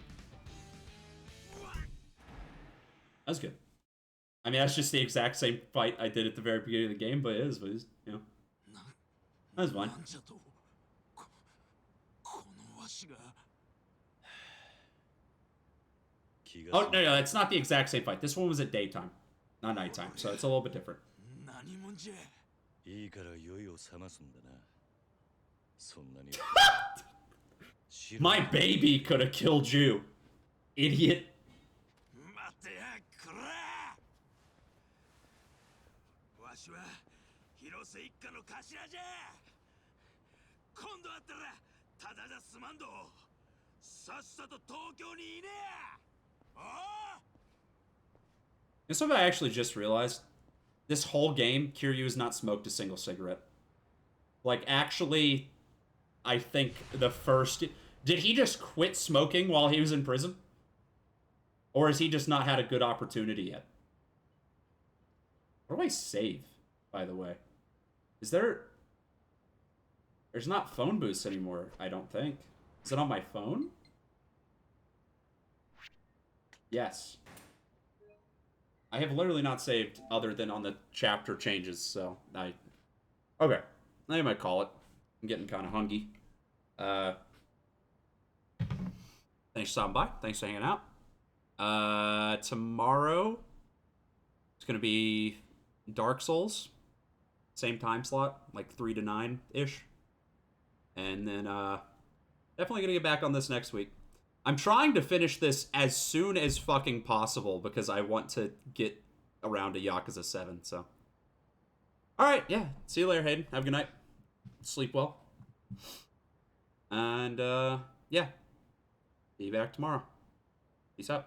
That's good. I mean, that's just the exact same fight I did at the very beginning of the game, but it is, you know. That's fine. Oh, no, it's not the exact same fight. This one was at daytime, not nighttime, so it's a little bit different. My baby could have killed you, idiot. You know something I actually just realized? This whole game, Kiryu has not smoked a single cigarette. Like, actually, I think the first... Did he just quit smoking while he was in prison? Or has he just not had a good opportunity yet? Where do I save, by the way? Is there... There's not phone boosts anymore, I don't think. Is it on my phone? Yes. I have literally not saved other than on the chapter changes, so okay. I might call it. I'm getting kind of hungry. Thanks for stopping by. Thanks for hanging out. Tomorrow it's gonna be Dark Souls, same time slot, like 3 to 9 ish, and then definitely gonna get back on this next week. I'm trying to finish this as soon as fucking possible because I want to get around to Yakuza 7. So, all right, yeah. See you later, Hayden. Have a good night. Sleep well. And yeah, be back tomorrow. Peace out.